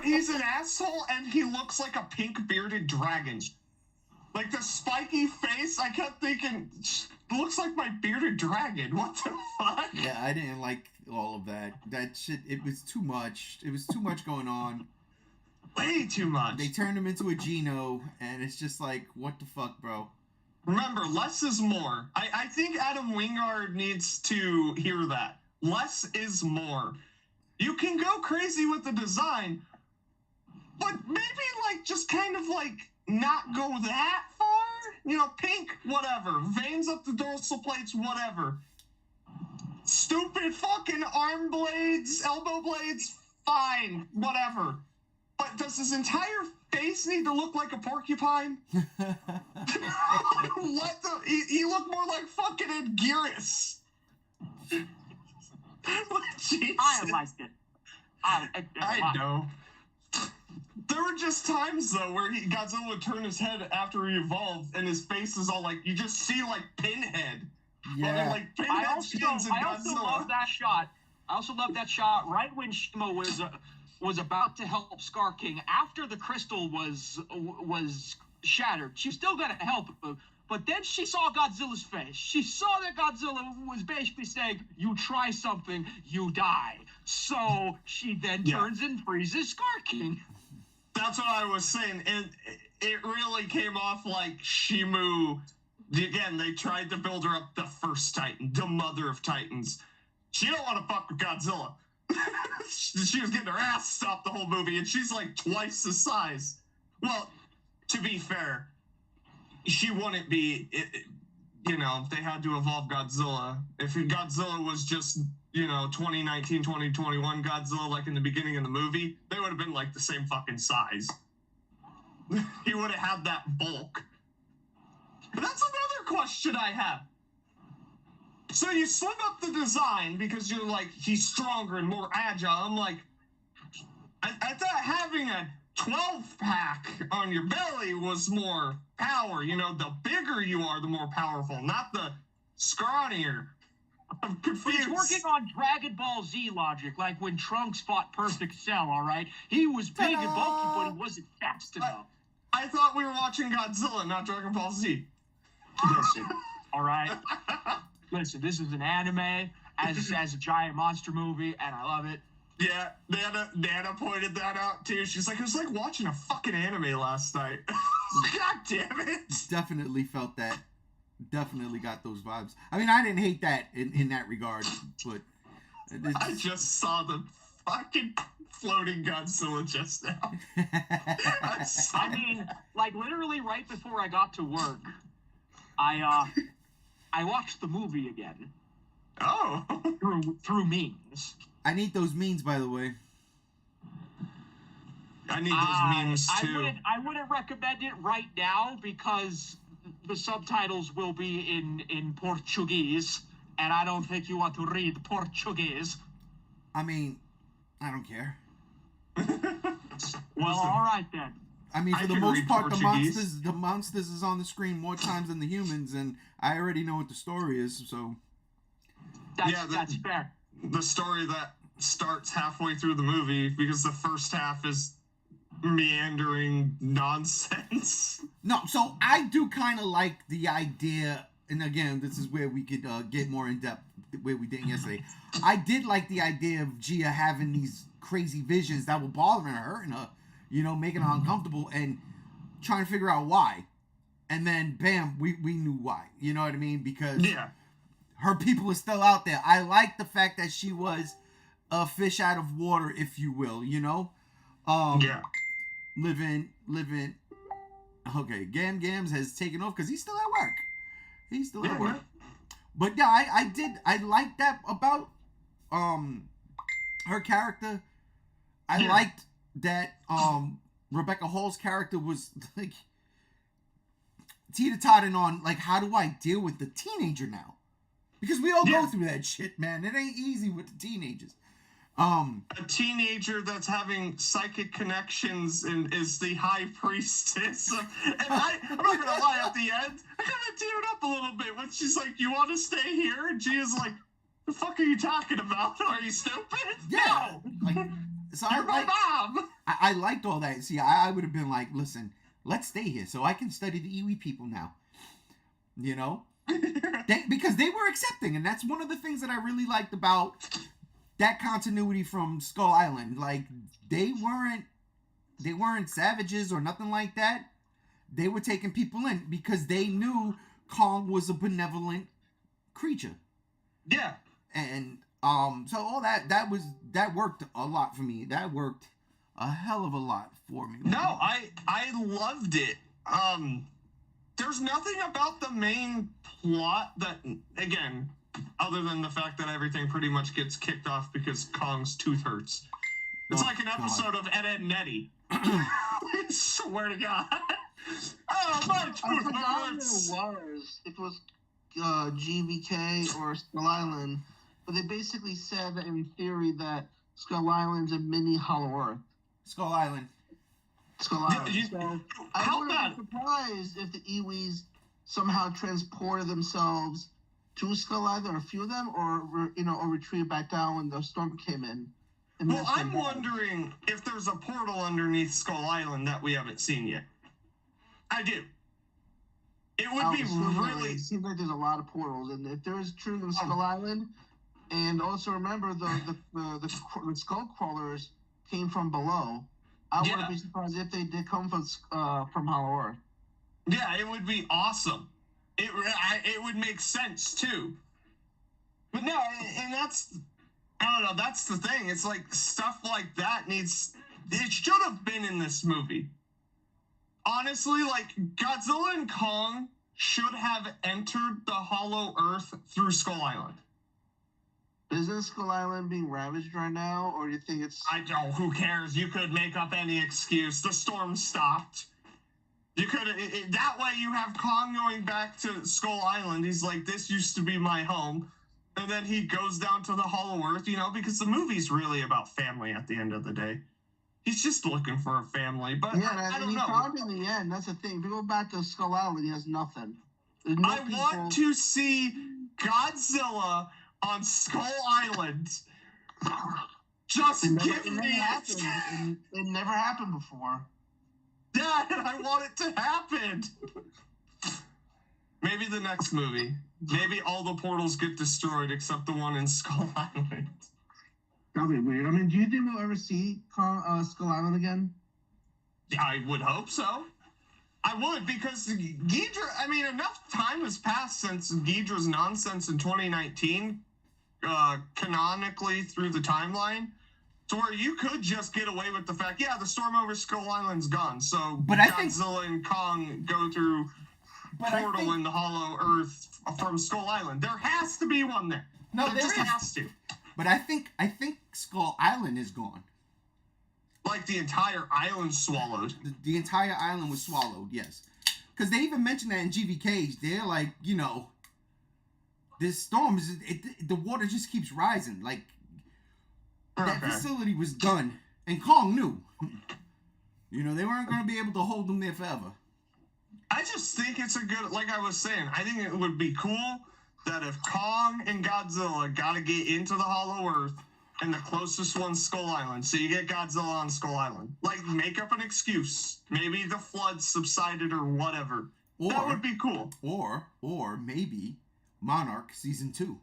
he's an asshole, and he looks like a pink bearded dragon. Like the spiky face, I kept thinking, looks like my bearded dragon. What the fuck? Yeah, I didn't like all of that. That shit, it was too much. It was too much going on. Way too much. They turned him into a Geno, and it's just like, what the fuck, bro? Remember, less is more. I think Adam Wingard needs to hear that. Less is more. You can go crazy with the design, but maybe, like, just kind of, like, not go that far? You know, pink, whatever. Veins up the dorsal plates, whatever. Stupid fucking arm blades, elbow blades, fine, whatever. But does his entire face need to look like a porcupine? What the? He looked more like fucking Anguirus. Jesus. I liked it. I know. There were just times though where Godzilla would turn his head after he evolved, and his face is all like you just see like Pinhead. Yeah. Well, like Pinhead I also love that shot. I also love that shot right when Shima was about to help Scar King after the crystal was shattered. She was still gonna help him, but then she saw Godzilla's face. She saw that Godzilla was basically saying, "You try something, you die." So she then turns and freezes Scar King. That's what I was saying, and it really came off like Shimu. Again, they tried to build her up the first Titan, the mother of Titans. She don't want to fuck with Godzilla. She was getting her ass stopped the whole movie, and she's like twice the size. Well, to be fair, she wouldn't be, if they had to evolve Godzilla. If Godzilla was just, 2019, 2021 Godzilla, like in the beginning of the movie, they would have been like the same fucking size. He would have had that bulk. But that's another question I have. So you slim up the design because you're like, he's stronger and more agile. I'm like, I thought having a 12-pack on your belly was more power. The bigger you are, the more powerful, not the scrawnier. I'm confused. It's working on Dragon Ball Z logic, like when Trunks fought Perfect Cell, all right? He was big and bulky, but he wasn't fast enough. I thought we were watching Godzilla, not Dragon Ball Z. Listen, all right? Listen, this is an anime as a giant monster movie, and I love it. Yeah, Nana pointed that out too. She's like, it was like watching a fucking anime last night. God damn it. Definitely felt that. Definitely got those vibes. I mean, I didn't hate that in that regard, but I just saw the fucking floating Godzilla just now. I mean, like literally right before I got to work, I watched the movie again. Oh. Through memes. I need those memes, by the way. I need those memes too. I wouldn't recommend it right now because the subtitles will be in Portuguese, and I don't think you want to read Portuguese. I mean, I don't care. Well, all right then. I mean, for the most part, the monsters is on the screen more times than the humans, and I already know what the story is, so. That's fair. The story that starts halfway through the movie, because the first half is meandering nonsense. No, so I do kind of like the idea, and again, this is where we could get more in depth, where we didn't yesterday. I did like the idea of Gia having these crazy visions that were bothering her, hurting her, making her uncomfortable, and trying to figure out why. And then, bam, we knew why. You know what I mean? Because her people are still out there. I like the fact that she was a fish out of water, if you will, living. Okay, Gams has taken off because he's still at work. He's still at work. But yeah, I like that about her character. I liked that Rebecca Hall's character was like teeter-totting on like, how do I deal with the teenager now? Because we all go through that shit, man. It ain't easy with the teenagers. A teenager that's having psychic connections and is the high priestess. And I'm not gonna lie, at the end, I kind of teared up a little bit when she's like, "You want to stay here?" And Gia's like, "The fuck are you talking about? Are you stupid?" Yeah. No. So You're my mom. I liked all that. See, I would have been like, listen, let's stay here so I can study the Iwi people now. Because they were accepting, and that's one of the things that I really liked about that continuity from Skull Island. Like, they weren't savages or nothing like that. They were taking people in because they knew Kong was a benevolent creature. Yeah. And so all that worked a lot for me. That worked a hell of a lot for me. No, I loved it. There's nothing about the main plot that, again, other than the fact that everything pretty much gets kicked off because Kong's tooth hurts. It's like an episode of Ed, Ed and Eddie. I swear to God. Oh, my tooth hurts. It was GxK or Skull Island. but they basically said that in theory that Skull Island's a mini Hollow Earth. Skull Island. Skull Yeah, Island. So I how wouldn't bad? be surprised if the Iwis somehow transported themselves to Skull Island, or a few of them, or retreated back down when the storm came in. And Well, messed them I'm down. wondering if there's a portal underneath Skull Island that we haven't seen yet. I do. It would be really. It seems like there's a lot of portals, and if there is truth in Skull Island, and also remember the skull crawlers came from below. I wouldn't be surprised if they did come from Hollow Earth. Yeah, it would be awesome. It would make sense too. But no, and that's, I don't know. That's the thing. It's like stuff like that needs. It should have been in this movie. Honestly, like Godzilla and Kong should have entered the Hollow Earth through Skull Island. Isn't Skull Island being ravaged right now, or do you think it's? I don't. Who cares? You could make up any excuse. The storm stopped. You could. That way, you have Kong going back to Skull Island. He's like, "This used to be my home," and then he goes down to the Hollow Earth. Because the movie's really about family at the end of the day. He's just looking for a family, but Yeah, I don't he know. found in the end. That's the thing. If you go back to Skull Island, he has nothing. There's no I want to see Godzilla on Skull Island. Just give me it. It never happened before. Dad, I want it to happen. Maybe the next movie. Maybe all the portals get destroyed except the one in Skull Island. That'd be weird. I mean, do you think we'll ever see Skull Island again? I would hope so. I would, because Ghidra, enough time has passed since Ghidra's nonsense in 2019, canonically through the timeline, to where you could just get away with the fact, the storm over Skull Island's gone, so But I think Godzilla and Kong go through portal in the Hollow Earth from Skull Island. There has to be one there. No, there just is. has to. But I think Skull Island is gone. Like the entire island swallowed. The entire island was swallowed, yes. Because they even mentioned that in GxK. They're like, this storm the water just keeps rising. Like, that facility was done. And Kong knew. They weren't going to be able to hold them there forever. I just think it's a good, like I was saying, I think it would be cool that if Kong and Godzilla gotta get into the Hollow Earth, and the closest one's Skull Island, so you get Godzilla on Skull Island. Like, make up an excuse. Maybe the flood subsided or whatever. That would be cool. Or maybe Monarch Season 2.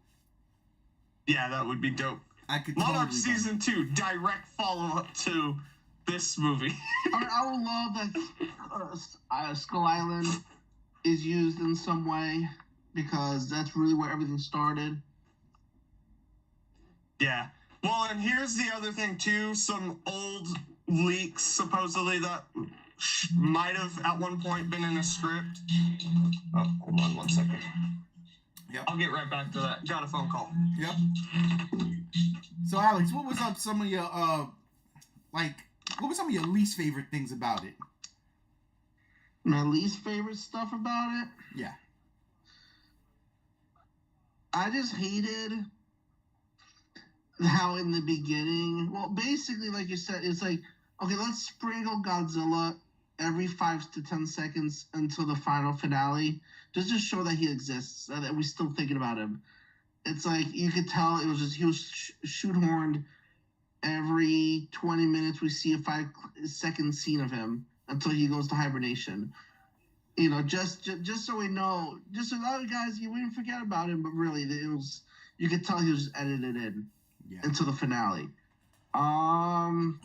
Yeah, that would be dope. I could Monarch totally Season 2, direct follow-up to this movie. I would love that Skull Island is used in some way, because that's really where everything started. Yeah. Well, and here's the other thing, too. Some old leaks, supposedly, that might have, at one point, been in a script. Oh, hold on 1 second. Yep. I'll get right back to that. Got a phone call. Yep. So, Alex, what was up some of your, what were some of your least favorite things about it? My least favorite stuff about it? Yeah. I just hated how in the beginning, well, basically, like you said, it's like, okay, let's sprinkle Godzilla every 5 to 10 seconds until the final finale, just to show that he exists, that we're still thinking about him. It's like, you could tell he was shoehorned every 20 minutes. We see a 5-second scene of him until he goes to hibernation. Just so we know, just so guys, we didn't forget about him, but really, you could tell he was just edited in until the finale. Mothra,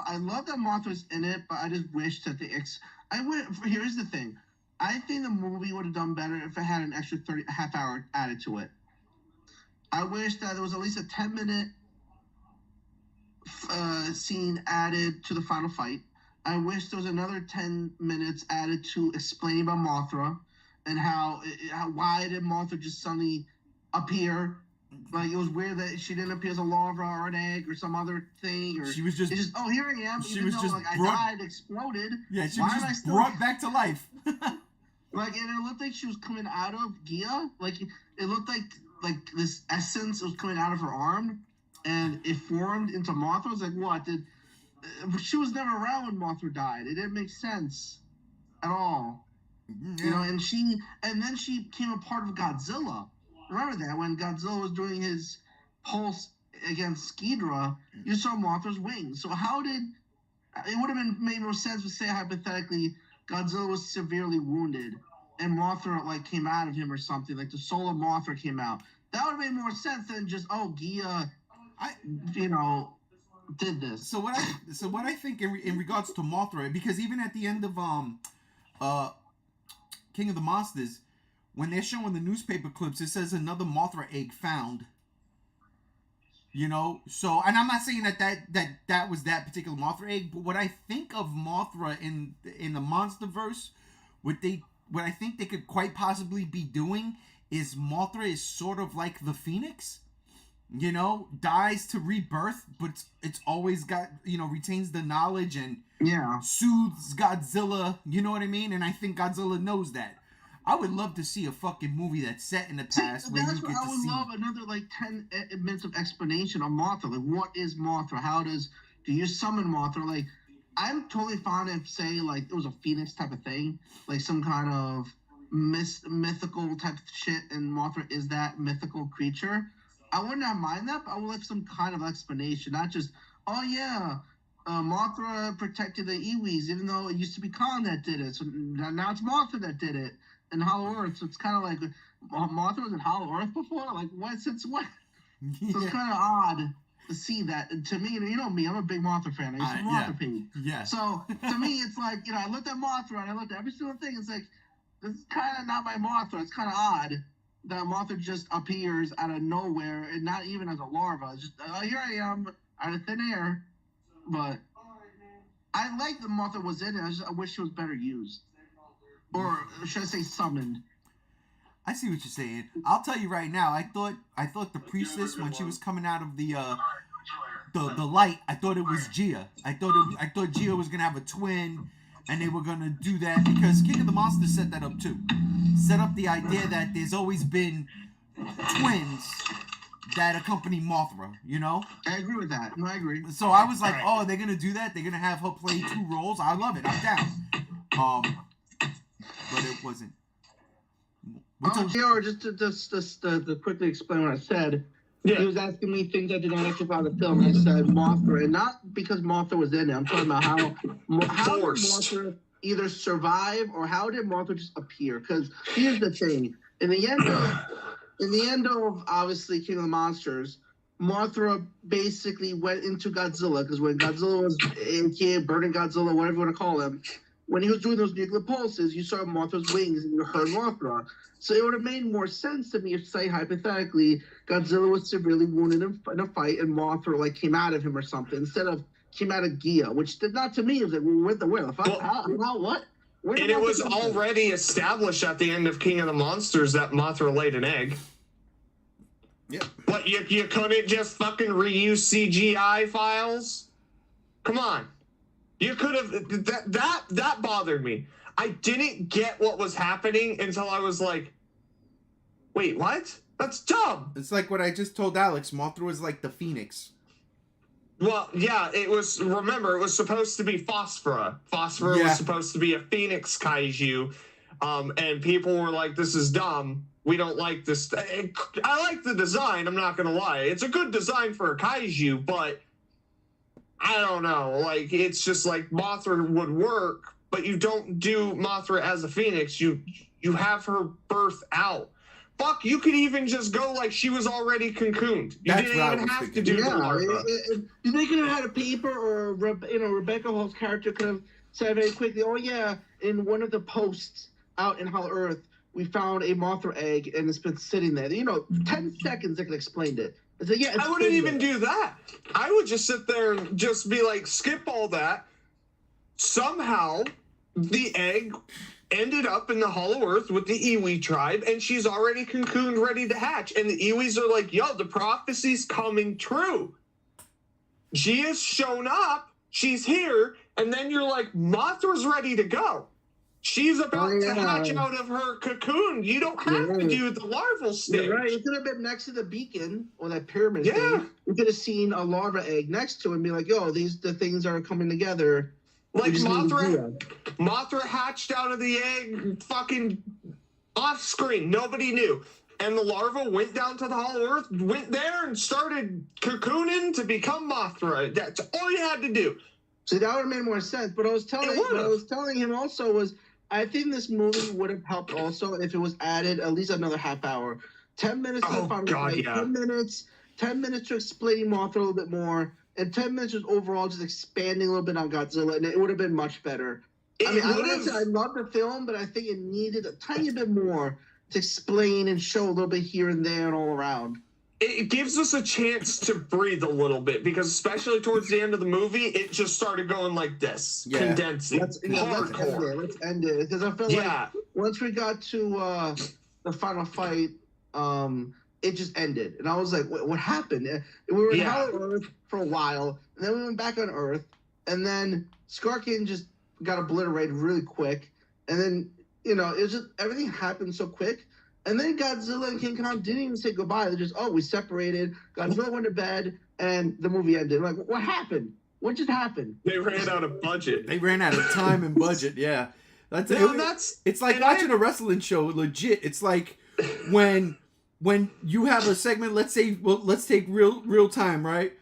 I love that Mothra's in it, but I just wish that here's the thing. I think the movie would have done better if it had an extra half hour added to it. I wish that there was at least a 10-minute scene added to the final fight. I wish there was another 10 minutes added to explaining about Mothra and why did Mothra just suddenly appear. Like, it was weird that she didn't appear as a larva or an egg or some other thing. Or she was just, here I am. She was just I died, exploded. Yeah, she was just brought back to life. And it looked like she was coming out of Gia. Like, it looked like like this essence was coming out of her arm, and it formed into Mothra. I was like, what? She was never around when Mothra died. It didn't make sense at all. Yeah. You know, and then she became a part of Godzilla. Remember that when Godzilla was doing his pulse against Ghidorah, you saw Mothra's wings. So how did it would have made more sense to say hypothetically Godzilla was severely wounded and Mothra like came out of him or something, like the soul of Mothra came out. That would have made more sense than just Gia, did this. So what I think in regards to Mothra, because even at the end of King of the Monsters, when they're showing the newspaper clips, it says another Mothra egg found. You know, so, and I'm not saying that was that particular Mothra egg, but what I think of Mothra in the MonsterVerse, what I think they could quite possibly be doing is Mothra is sort of like the Phoenix, you know, dies to rebirth, but it's always got, you know, retains the knowledge and soothes Godzilla, you know what I mean? And I think Godzilla knows that. I would love to see a fucking movie that's set in the past where you get to see. I would love another like 10 minutes of explanation on Mothra. Like, what is Mothra? Do you summon Mothra? Like, I'm totally fine if say like it was a Phoenix type of thing, like some kind of mythical type of shit, and Mothra is that mythical creature. I would not mind that, but I would like some kind of explanation, not just Mothra protected the Iwis, even though it used to be Khan that did it. So now it's Mothra that did it. In Hollow Earth, so it's kind of like Mothra was in Hollow Earth before. Like, what? Since when? Yeah. So it's kind of odd to see that. And to me, you know me, I'm a big Mothra fan. I used to Mothra page. Yeah. So to me, it's like, you know, I looked at Mothra and I looked at every single thing. It's like, this is kind of not my Mothra. It's kind of odd that Mothra just appears out of nowhere and not even as a larva. It's just, here I am out of thin air. But I like that Mothra was in it. I wish she was better used. Or should I say summoned? I see what you're saying. I'll tell you right now. I thought the priestess, when she was coming out of the light, I thought it was Gia. I thought Gia was gonna have a twin, and they were gonna do that because King of the Monsters set that up too. Set up the idea that there's always been twins that accompany Mothra. You know. I agree with that. No, I agree. So I was like, oh, they're gonna do that. They're gonna have her play two roles. I love it. I'm down. But it wasn't. Or just to quickly explain what I said. Yeah. He was asking me things I did not actually find the film. I said Mothra, and not because Mothra was in it. I'm talking about how did Mothra either survive or how did Mothra just appear? Because here's the thing: in the end of obviously King of the Monsters, Mothra basically went into Godzilla because when Godzilla was aka burning Godzilla, whatever you want to call him. When he was doing those nuclear pulses, you saw Mothra's wings and you heard Mothra. So it would have made more sense to me if, say, hypothetically, Godzilla was severely wounded in a fight and Mothra like came out of him or something instead of came out of Gia, which did not to me. It was like, well, where the fuck? How what? And it was already established at the end of King of the Monsters that Mothra laid an egg. Yep. What, you couldn't just fucking reuse CGI files? Come on. You could have that bothered me. I didn't get what was happening until I was like, wait, what? That's dumb. It's like what I just told Alex. Mothra was like the Phoenix. Well, yeah, it was supposed to be Phosphora. Phosphora was supposed to be a Phoenix kaiju. And people were like, this is dumb. We don't like this. I like the design, I'm not going to lie. It's a good design for a kaiju, but I don't know, like, it's just like Mothra would work, but you don't do Mothra as a Phoenix. You have her birth out. Fuck, you could even just go like she was already cocooned. You didn't even have to do the larva. They could have had a paper or, Rebecca Hall's character could have said very quickly, oh yeah, in one of the posts out in Hollow Earth, we found a Mothra egg and it's been sitting there. 10 seconds they could explain it. So, yeah, I wouldn't even do that. I would just sit there and just be like, skip all that. Somehow, the egg ended up in the Hollow Earth with the Iwi tribe, and she's already cocooned, ready to hatch. And the Iwis are like, yo, the prophecy's coming true. Gia's shown up, she's here, and then you're like, Mothra's ready to go. She's about to yeah. hatch out of her cocoon. You don't have to do the larval stage. You're right. It could have been next to the beacon or that pyramid Yeah. thing. You could have seen a larva egg next to it and be like, yo, the things are coming together. Like We just need to do Mothra hatched out of the egg fucking off screen. Nobody knew. And the larva went down to the Hollow Earth, went there and started cocooning to become Mothra. That's all you had to do. See, that would have made more sense. But what I was telling him also was, I think this movie would have helped also if it was added at least another half hour. 10 minutes to the final fight, 10 minutes to explaining Mothra a little bit more, and 10 minutes just overall just expanding a little bit on Godzilla, and it would have been much better. I love the film, but I think it needed a tiny bit more to explain and show a little bit here and there and all around. It gives us a chance to breathe a little bit, because especially towards the end of the movie, it just started going like this, condensing. Let's end it. Because I feel like once we got to the final fight, it just ended. And I was like, what happened? We were in Hollow Earth for a while, and then we went back on Earth, and then Scar King just got obliterated really quick. And then, it was just, everything happened so quick. And then Godzilla and King Kong didn't even say goodbye. They just, we separated. Godzilla went to bed, and the movie ended. Like, what happened? What just happened? They ran out of budget. They ran out of time and budget. Yeah, it's like watching a wrestling show. Legit, it's like when you have a segment. Let's take real time, right?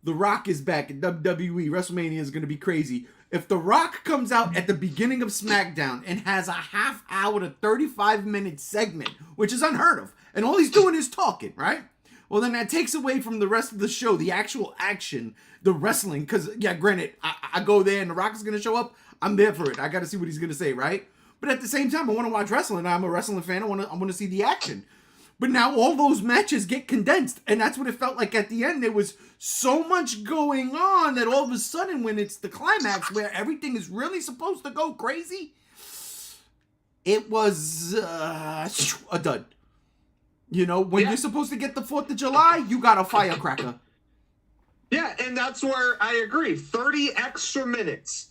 The Rock is back in WWE. WrestleMania is going to be crazy. If The Rock comes out at the beginning of SmackDown and has a half hour to 35-minute segment, which is unheard of, and all he's doing is talking, right? Well, then that takes away from the rest of the show, the actual action, the wrestling. Because, granted, I go there and The Rock is going to show up. I'm there for it. I got to see what he's going to say, right? But at the same time, I want to watch wrestling. I'm a wrestling fan. I want to see the action. But now all those matches get condensed. And that's what it felt like at the end. There was so much going on that all of a sudden, when it's the climax where everything is really supposed to go crazy, it was a dud. When you're supposed to get the 4th of July, you got a firecracker. Yeah, and that's where I agree. 30 extra minutes.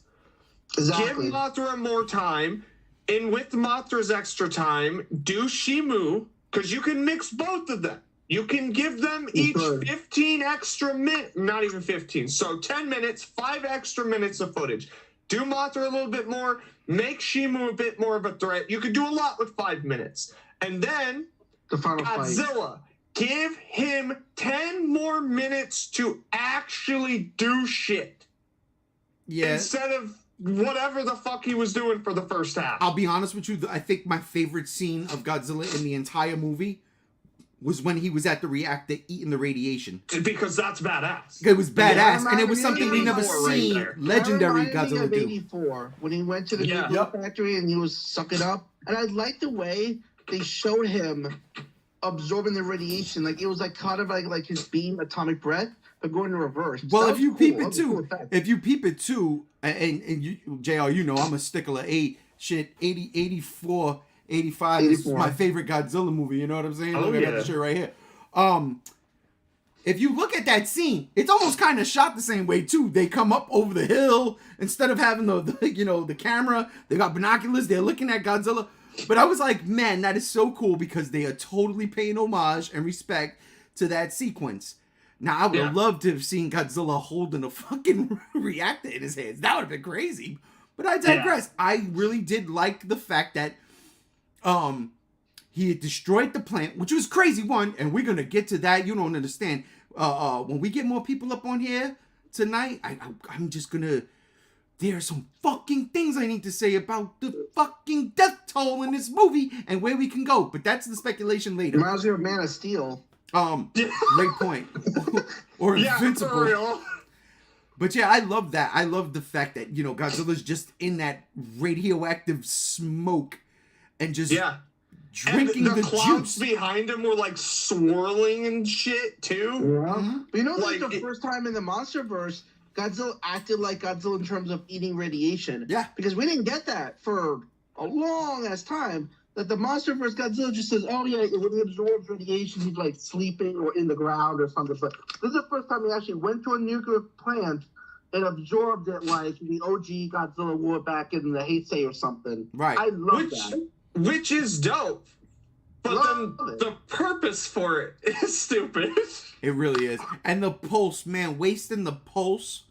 Exactly. Give Mothra more time. And with Mothra's extra time, do Shimu, because you can mix both of them. You can give them each 15 extra minutes. Not even 15. So 10 minutes, 5 extra minutes of footage. Do Mothra a little bit more. Make Shimu a bit more of a threat. You could do a lot with 5 minutes. And then the final Godzilla. Fight. Give him 10 more minutes to actually do shit. Yeah. Instead of whatever the fuck he was doing for the first half. I'll be honest with you. I think my favorite scene of Godzilla in the entire movie was when he was at the reactor eating the radiation. Because that's badass. It was badass, and it was something we never seen legendary Godzilla do. 84, when he went to the nuclear factory and he was sucking up. And I like the way they showed him absorbing the radiation. Like, it was like kind of like his beam atomic breath, but going in reverse. Well, if you peep it too, and you, JR, I'm a stickler. 84, 85 is my favorite Godzilla movie. You know what I'm saying? Look at that shit right here. If you look at that scene, it's almost kind of shot the same way too. They come up over the hill instead of having the camera. They got binoculars. They're looking at Godzilla. But I was like, man, that is so cool because they are totally paying homage and respect to that sequence. Now, I would have loved to have seen Godzilla holding a fucking reactor in his hands. That would have been crazy. But I digress. Yeah. I really did like the fact that he had destroyed the plant, which was crazy one, and we're going to get to that. You don't understand. When we get more people up on here tonight, I'm just going to... There are some fucking things I need to say about the fucking death toll in this movie and where we can go. But that's the speculation later. Reminds me of Man of Steel. Great point. Or Invincible. For real. But yeah, I love that. I love the fact that, Godzilla's just in that radioactive smoke and just drinking and the clouds juice. Behind him were like swirling and shit too. Yeah. But the first time in the MonsterVerse, Godzilla acted like Godzilla in terms of eating radiation. Yeah. Because we didn't get that for a long ass time. That the MonsterVerse Godzilla just says, when he absorbs radiation, he's like sleeping or in the ground or something. But this is the first time he actually went to a nuclear plant, and absorbed it like the OG Godzilla wore back in the Heisei or something. Right. I love that. Which is dope. But Love then it. the purpose for it is stupid. It really is. And the pulse, man, wasting the pulse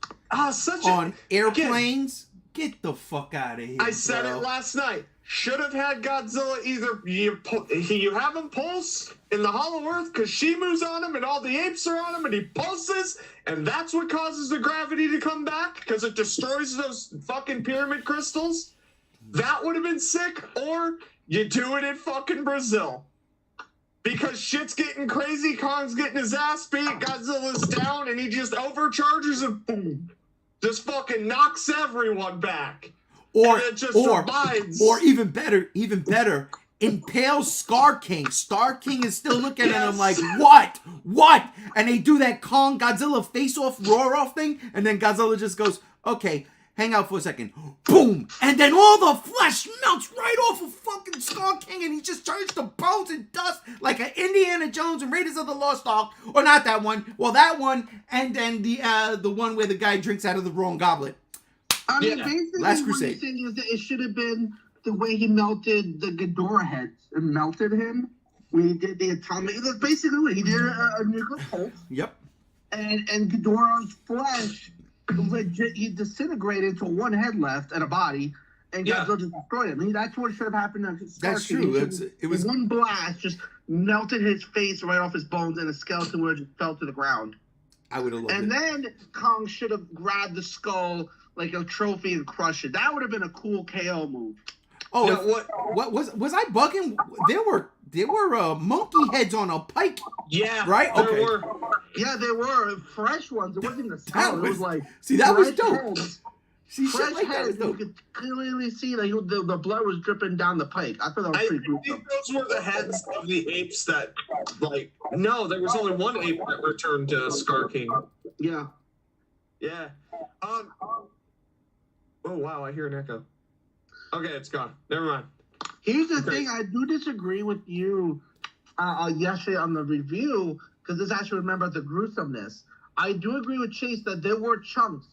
Such on airplanes. Get the fuck out of here. I said bro. it last night. Should have had Godzilla either you have him pulse in the Hollow Earth because Shimu's on him and all the apes are on him and he pulses and that's what causes the gravity to come back because it destroys those fucking pyramid crystals. That would have been sick. Or you do it in fucking Brazil. Because shit's getting crazy, Kong's getting his ass beat, Godzilla's down, and he just overcharges and boom. Just fucking knocks everyone back. Or and it just survives. Or even better, impales Scar King. Scar King is still looking at him like, what? And they do that Kong Godzilla face-off, roar-off thing, and then Godzilla just goes, okay, hang out for a second. Boom! And then all the flesh melts right off of fucking Scar King, and he just turns to bones and dust like an Indiana Jones and Raiders of the Lost Ark. Or not that one. Well, that one, and then the one where the guy drinks out of the wrong goblet. I mean, basically, Last what Crusade. he's saying is that it should have been the way he melted the Ghidorah heads and melted him. When he did the atomic, that's basically what he did a nuclear pulse. Yep. And Ghidorah's flesh, legit, he disintegrated to one head left and a body, and Godzilla just destroyed him. That's what should have happened to Scar That's King. true. It was one blast, just melted his face right off his bones, and his skeleton would have just fell to the ground. I would have loved And it. then Kong should have grabbed the skull like a trophy and crushed it. That would have been a cool KO move. Oh, Now, what was I bugging? There were monkey heads on a pike. Yeah. Right? There Okay. were. Yeah, they were fresh ones. It wasn't even a skull. It was like that was fresh dope. heads. See, shit Fresh like that is heads. You dope. could clearly see like the blood was dripping down the pike. I thought that was I pretty think gruesome. those were the heads of the apes that, like, no, there was only one ape that returned to Scar King. Yeah. Yeah. Oh, wow, I hear an echo. Okay, it's gone. Never mind. Here's the Okay. thing. I do disagree with you yesterday on the review because this actually remembered the gruesomeness. I do agree with Chase that there were chunks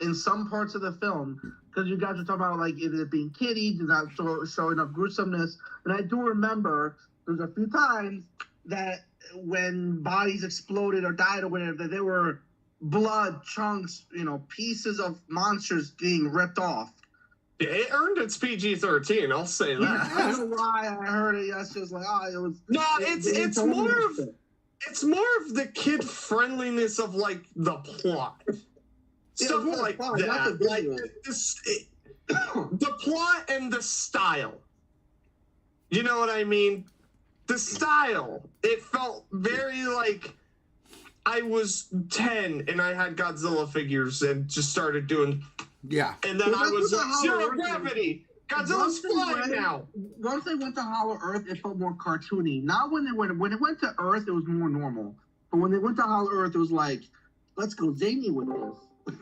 in some parts of the film because you guys were talking about like it being kitty, did not show enough gruesomeness. And I do remember there's a few times that when bodies exploded or died or whatever, that there were blood chunks, pieces of monsters being ripped off. It earned its PG-13, I'll say that. I don't know why I heard it yesterday. It was like, it was. No, it's more of the kid friendliness of like the plot. Stuff yeah, like plot, not that. the Like visual. the plot and the style. You know what I mean? The style. It felt very like I was 10 and I had Godzilla figures and just started doing. Yeah. And then Well, I was that's like, how zero it works. gravity. Godzilla's flying now. Once they went to Hollow Earth, it felt more cartoony. Not when it went to Earth, it was more normal. But when they went to Hollow Earth, it was like, let's go zany with this.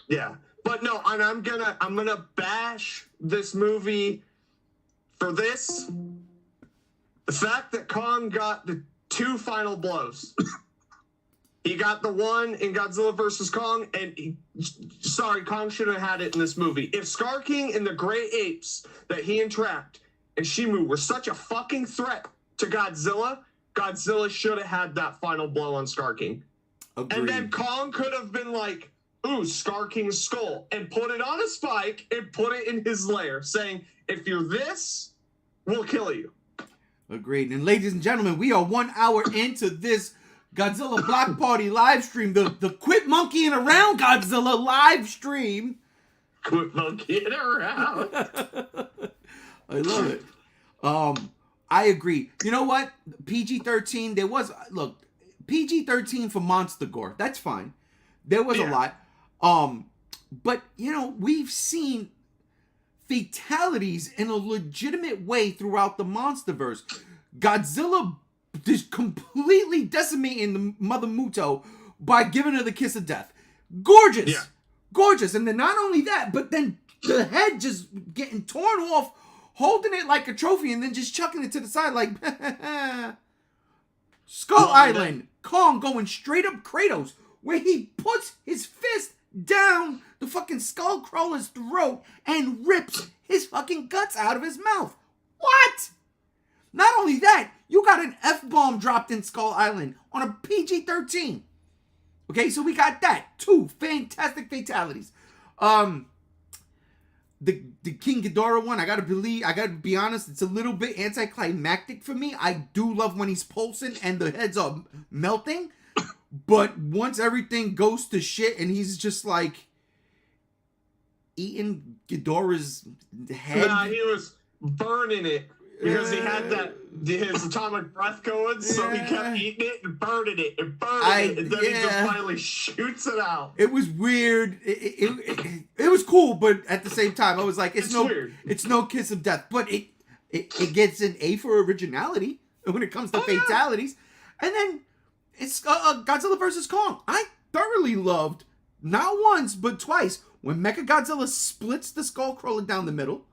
Yeah. But no, and I'm gonna bash this movie for this. The fact that Kong got the 2 final blows. He got the one in Godzilla vs. Kong, and Kong should have had it in this movie. If Scar King and the Great Apes that he entrapped and Shimu were such a fucking threat to Godzilla, Godzilla should have had that final blow on Scar King. Agreed. And then Kong could have been like, ooh, Scar King's skull, and put it on a spike and put it in his lair, saying, if you're this, we'll kill you. Agreed. And ladies and gentlemen, we are 1 hour into this Godzilla Block Party live stream. The quit monkeying around Godzilla live stream. Quit monkeying around. I love it. I agree. You know what? PG-13, PG-13 for monster gore. That's fine. There was a lot. But, we've seen fatalities in a legitimate way throughout the Monsterverse. Godzilla just completely decimating the Mother Muto by giving her the kiss of death. Gorgeous. Yeah. Gorgeous. And then not only that, but then the head just getting torn off, holding it like a trophy, and then just chucking it to the side like Skull Island. Kong going straight up Kratos, where he puts his fist down the fucking skull crawler's throat and rips his fucking guts out of his mouth. What? Not only that, you got an F-bomb dropped in Skull Island on a PG-13. Okay, so we got that. 2 fantastic fatalities. The King Ghidorah one, I gotta be honest, it's a little bit anticlimactic for me. I do love when he's pulsing and the heads are melting, but once everything goes to shit and he's just like eating Ghidorah's head. Nah, he was burning it because he had his atomic breath going, so he kept eating it and burning it and burning it, and then he just finally shoots it out. It was weird. It was cool, but at the same time, I was like, it's no kiss of death. But it gets an A for originality when it comes to fatalities. And then it's Godzilla vs. Kong. I thoroughly loved, not once, but twice, when Mechagodzilla splits the Skullcrawler down the middle.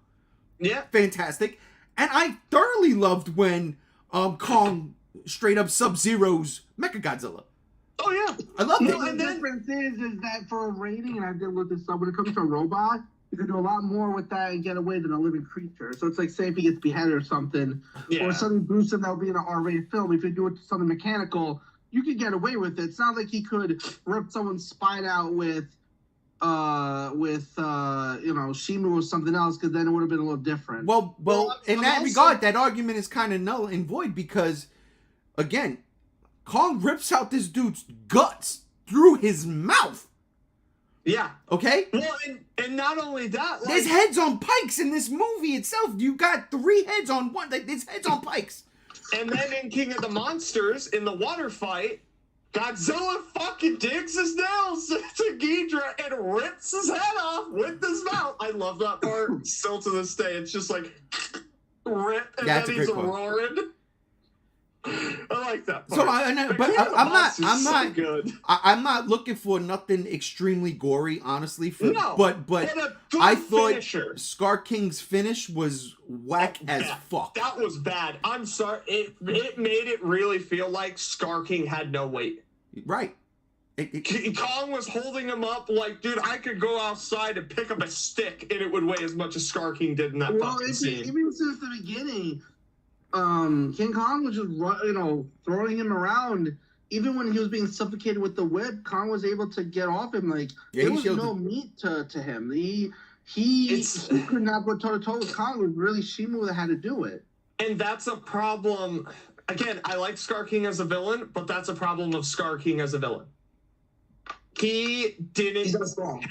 Yeah. Fantastic. And I thoroughly loved when Kong straight up Sub-Zero's Mechagodzilla. Oh, yeah. I loved it. The difference is that for a rating, and I did look this up, when it comes to a robot, you can do a lot more with that and get away than a living creature. So it's like, say if he gets beheaded or something, or something gruesome that would be in an R-rated film, if you do it to something mechanical, you could get away with it. It's not like he could rip someone's spine out with Shimu or something else, because then it would have been a little different. Well, in that regard, that argument is kind of null and void because, again, Kong rips out this dude's guts through his mouth. Yeah. Okay? Well, and not only that, like, there's heads on pikes in this movie itself. You got 3 heads on one. There's heads on pikes. And then in King of the Monsters, in the water fight, Godzilla fucking digs his nails to Ghidra and rips his head off with his mouth. I love that part. Still to this day, it's just like rip, and then he's roaring. I like that part. So I'm not good. I'm not looking for nothing extremely gory, honestly. But I thought Scar King's finish was whack as fuck. That was bad. I'm sorry. It made it really feel like Scar King had no weight. Right. Kong was holding him up like, dude, I could go outside and pick up a stick and it would weigh as much as Scar King did in that fucking scene. Even since the beginning, King Kong was just, throwing him around. Even when he was being suffocated with the whip, Kong was able to get off him. Like, there was no meat to him. He could not go toe-to-toe with Kong. It was really Shimu that had to do it. And that's a problem. Again, I like Scar King as a villain, but that's a problem of Scar King as a villain. He didn't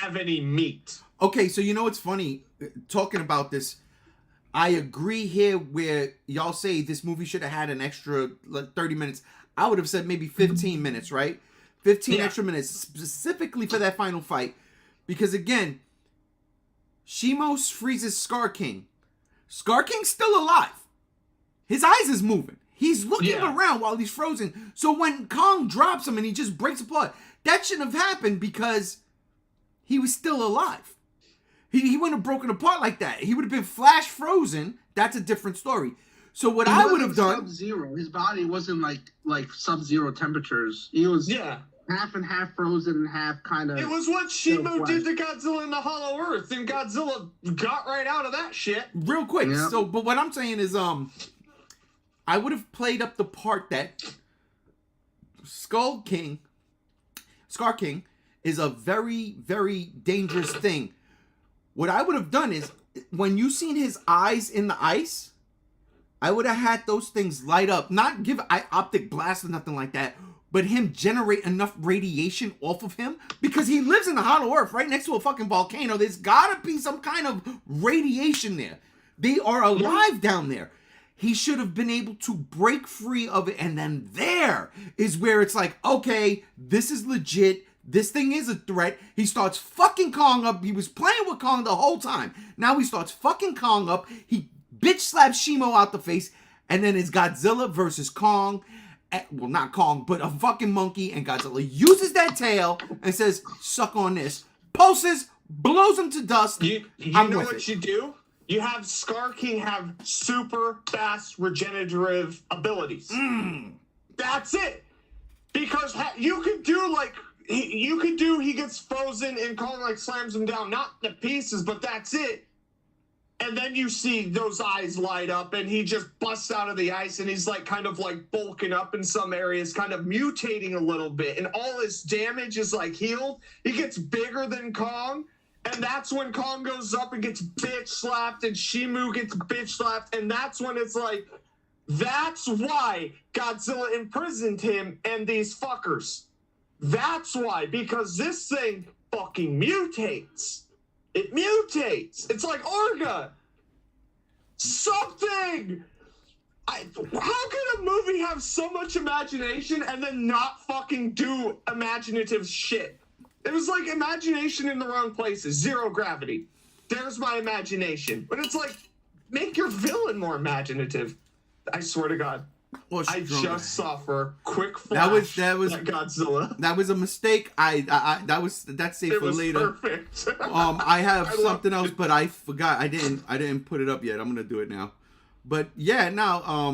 have any meat. Okay, so you know what's funny? Talking about this, I agree here where y'all say this movie should have had an extra 30 minutes. I would have said maybe 15 minutes, right? 15 extra minutes specifically for that final fight. Because again, Shimos freezes Scar King. Scar King's still alive. His eyes is moving. He's looking around while he's frozen. So when Kong drops him and he just breaks apart, that shouldn't have happened because he was still alive. He wouldn't have broken apart like that. He would have been flash frozen. That's a different story. So what I would have done... Sub-Zero. His body wasn't like Sub-Zero temperatures. He was half and half frozen and half kind of... It was what Shimu did to Godzilla in the Hollow Earth, and Godzilla got right out of that shit. Real quick. Yeah. So, but what I'm saying is, I would have played up the part that Scar King is a very, very dangerous thing. What I would have done is, when you seen his eyes in the ice, I would have had those things light up. Not give optic blast or nothing like that, but him generate enough radiation off of him. Because he lives in the Hollow Earth, right next to a fucking volcano. There's gotta be some kind of radiation there. They are alive down there. He should have been able to break free of it. And then there is where it's like, okay, this is legit. This thing is a threat. He starts fucking Kong up. He was playing with Kong the whole time. Now he starts fucking Kong up. He bitch slaps Shimo out the face. And then it's Godzilla versus Kong. Well, not Kong, but a fucking monkey. And Godzilla uses that tail and says, suck on this. Pulses, blows him to dust. You know what you do? You have Scar King have super fast regenerative abilities. That's it. Because you could do like he gets frozen and Kong like slams him down, not the pieces, but that's it. And then you see those eyes light up and he just busts out of the ice and he's like kind of like bulking up in some areas, kind of mutating a little bit, and all his damage is like healed. He gets bigger than Kong, and that's when Kong goes up and gets bitch slapped and Shimu gets bitch slapped, and that's when it's like, that's why Godzilla imprisoned him and these fuckers. That's why, because this thing fucking mutates. It mutates. It's like Orga. Something. How can a movie have so much imagination and then not fucking do imaginative shit? It was like imagination in the wrong places. Zero gravity. There's my imagination. But it's like, make your villain more imaginative. I swear to God. Well, I just saw for a quick flash that was Godzilla. That was a mistake. That's safe for later. Perfect. I have something else, but I forgot. I didn't put it up yet. I'm gonna do it now. But yeah, now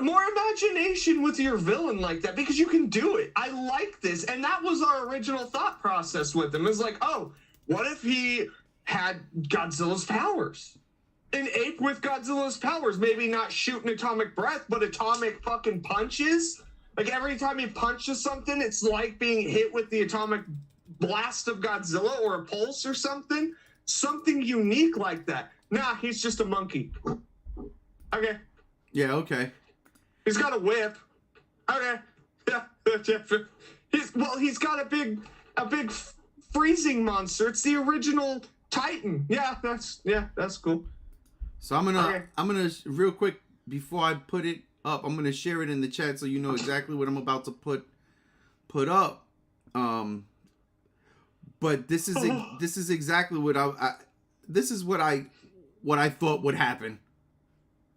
more imagination with your villain like that, because you can do it. I like this, and that was our original thought process with him. It was like, oh, what if he had Godzilla's powers? An ape with Godzilla's powers, maybe not shooting atomic breath, but atomic fucking punches. Like every time he punches something, it's like being hit with the atomic blast of Godzilla or a pulse or something. Something unique like that. Nah, he's just a monkey. Okay. Yeah, okay. He's got a whip. Okay. Yeah. He's got a big freezing monster. It's the original Titan. Yeah, that's cool. So I'm gonna real quick before I put it up, I'm gonna share it in the chat so you know exactly what I'm about to put up. But this is exactly what this is what I thought would happen.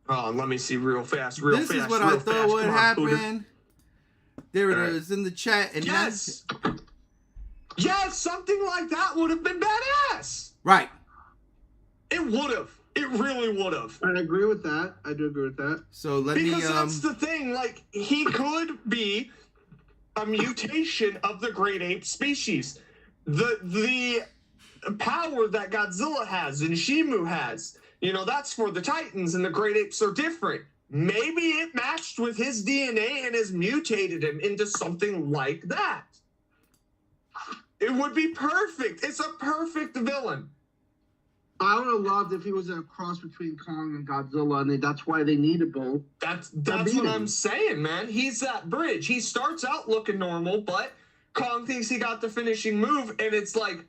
Oh, let me see real fast. This is what I thought would happen. There it is in the chat, and yes, something like that would have been badass. Right. It would have. It really would have. I agree with that. I do agree with that. So because that's the thing. Like, he could be a mutation of the great ape species. The power that Godzilla has and Shimu has, that's for the Titans, and the great apes are different. Maybe it matched with his DNA and has mutated him into something like that. It would be perfect. It's a perfect villain. I would have loved if he was a cross between Kong and Godzilla, and that's why they needed both. That's what I'm saying, man. He's that bridge. He starts out looking normal, but Kong thinks he got the finishing move, and it's like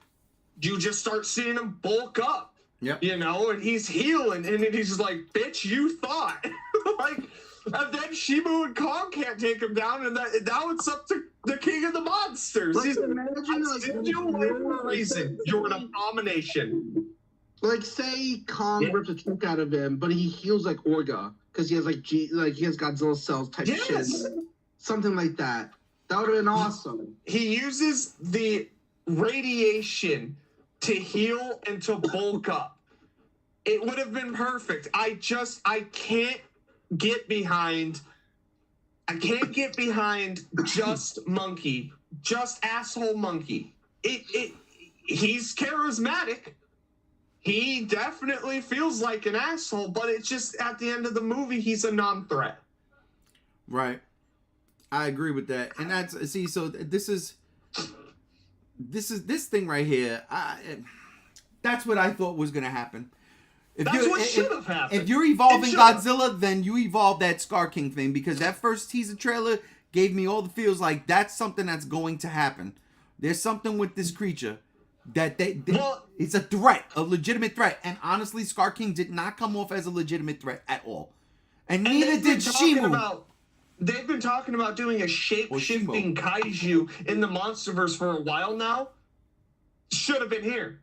you just start seeing him bulk up. Yep. And he's healing, and then he's just like, bitch, you thought. And then Shimu and Kong can't take him down, and now it's up to the king of the monsters. Like, imagine, for a reason. You're an abomination. Like, say Kong rips a chunk out of him, but he heals like Orga because he has he has Godzilla cells type shit, something like that. That would have been awesome. He uses the radiation to heal and to bulk up. It would have been perfect. I can't get behind. I can't get behind just monkey, just asshole monkey. He's charismatic. He definitely feels like an asshole, but it's just at the end of the movie, he's a non-threat. Right. I agree with that. And so this thing right here. That's what I thought was going to happen. That's what should have happened. If you're evolving Godzilla, then you evolve that Scar King thing, because that first teaser trailer gave me all the feels like that's something that's going to happen. There's something with this creature. It's a threat, a legitimate threat. And honestly, Scar King did not come off as a legitimate threat at all. And neither did Shimu. They've been talking about doing a shape-shifting kaiju in the MonsterVerse for a while now. Should have been here.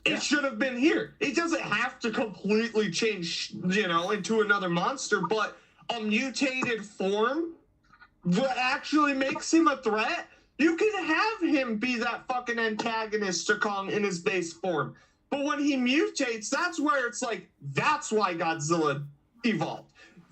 It should have been here. It doesn't have to completely change, into another monster, but a mutated form that actually makes him a threat. You can have him be that fucking antagonist to Kong in his base form. But when he mutates, that's where it's like, that's why Godzilla evolved.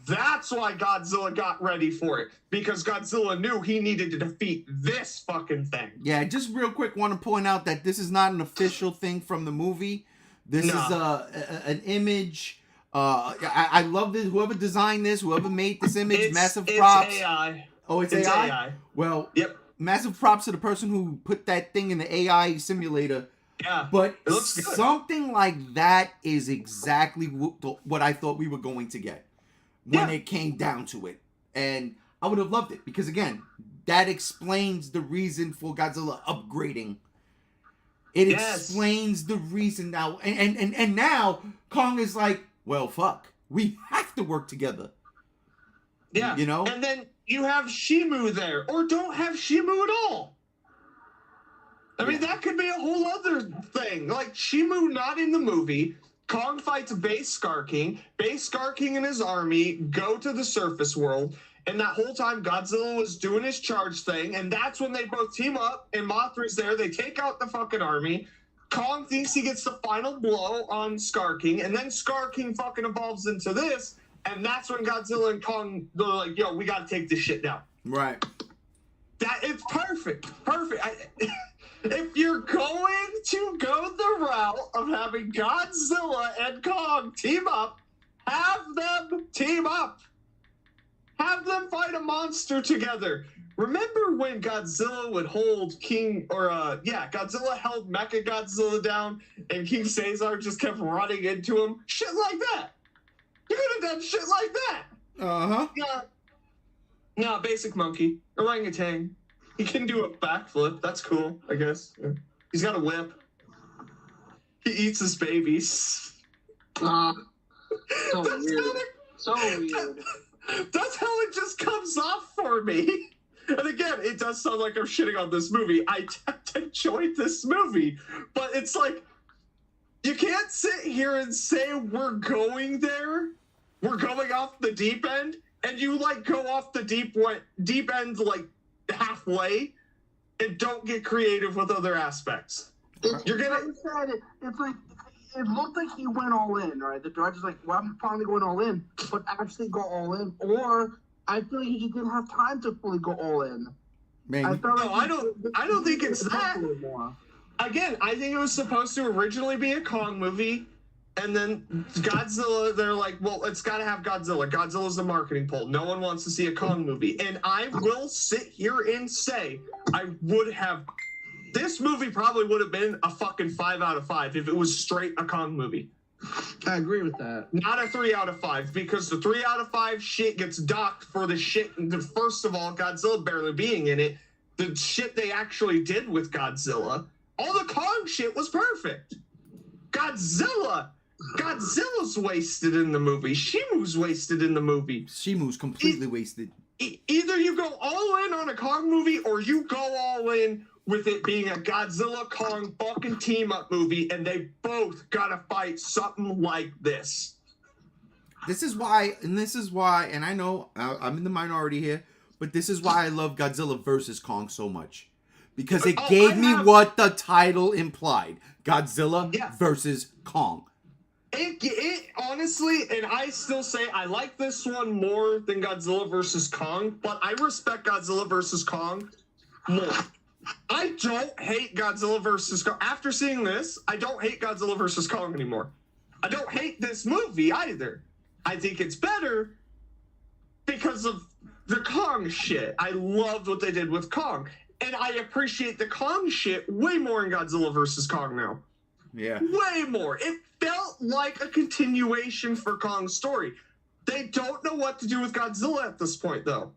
That's why Godzilla got ready for it, because Godzilla knew he needed to defeat this fucking thing. Yeah, just real quick, want to point out that this is not an official thing from the movie. This is an image. I love this. Whoever designed this, whoever made this image, massive props. It's AI. Oh, it's AI? Well, yep. Massive props to the person who put that thing in the AI simulator. Yeah, but it looks good. Something like that is exactly what I thought we were going to get when it came down to it. And I would have loved it because, again, that explains the reason for Godzilla upgrading. It explains the reason now. And now Kong is like, well, fuck. We have to work together. Yeah. You know? And then you have Shimu there, or don't have Shimu at all. I mean, that could be a whole other thing. Like, Shimu not in the movie. Kong fights Base Scar King. Base Scar King and his army go to the surface world. And that whole time, Godzilla was doing his charge thing. And that's when they both team up. And Mothra's there. They take out the fucking army. Kong thinks he gets the final blow on Scar King. And then Scar King fucking evolves into this. And that's when Godzilla and Kong, they're like, yo, we got to take this shit down. Right. It's perfect. Perfect. If you're going to go the route of having Godzilla and Kong team up, have them team up. Have them fight a monster together. Remember when Godzilla would hold Godzilla held Mechagodzilla down and King Caesar just kept running into him? Shit like that. You could have done shit like that. Uh-huh. Yeah. No, basic monkey. Orangutan. He can do a backflip. That's cool, I guess. Yeah. He's got a whip. He eats his babies. So weird. So weird. That's how it just comes off for me. And again, it does sound like I'm shitting on this movie. I enjoyed this movie. But it's like, you can't sit here and say we're going there. We're going off the deep end. And you, like, go off the deep end, like, halfway and don't get creative with other aspects. You're gonna. It's like it looked like he went all in, right? The director's like, "Well, I'm finally going all in," but actually go all in, or I feel like he didn't have time to fully go all in. Maybe. I don't think it's that. Again, I think it was supposed to originally be a Kong movie. And then Godzilla, they're like, well, it's got to have Godzilla. Godzilla's the marketing pull. No one wants to see a Kong movie. And I will sit here and say, this movie probably would have been a fucking 5 out of 5 if it was straight a Kong movie. I agree with that. Not a 3 out of 5, because the 3 out of 5 shit gets docked for the shit. First of all, Godzilla barely being in it. The shit they actually did with Godzilla. All the Kong shit was perfect. Godzilla's wasted in the movie. Shimu's wasted in the movie. Shimu's completely wasted. Either you go all in on a Kong movie or you go all in with it being a Godzilla Kong fucking team up movie, and they both gotta fight something like this. This is why, and I know I'm in the minority here, but this is why I love Godzilla versus Kong so much. Because it gave me what the title implied. Godzilla versus Kong. It honestly, and I still say I like this one more than Godzilla versus Kong, but I respect Godzilla versus Kong more. I don't hate Godzilla versus Kong. After seeing this, I don't hate Godzilla versus Kong anymore. I don't hate this movie either. I think it's better because of the Kong shit. I loved what they did with Kong. And I appreciate the Kong shit way more in Godzilla versus Kong now. Yeah. Way more. It felt like a continuation for Kong's story. They don't know what to do with Godzilla at this point, though.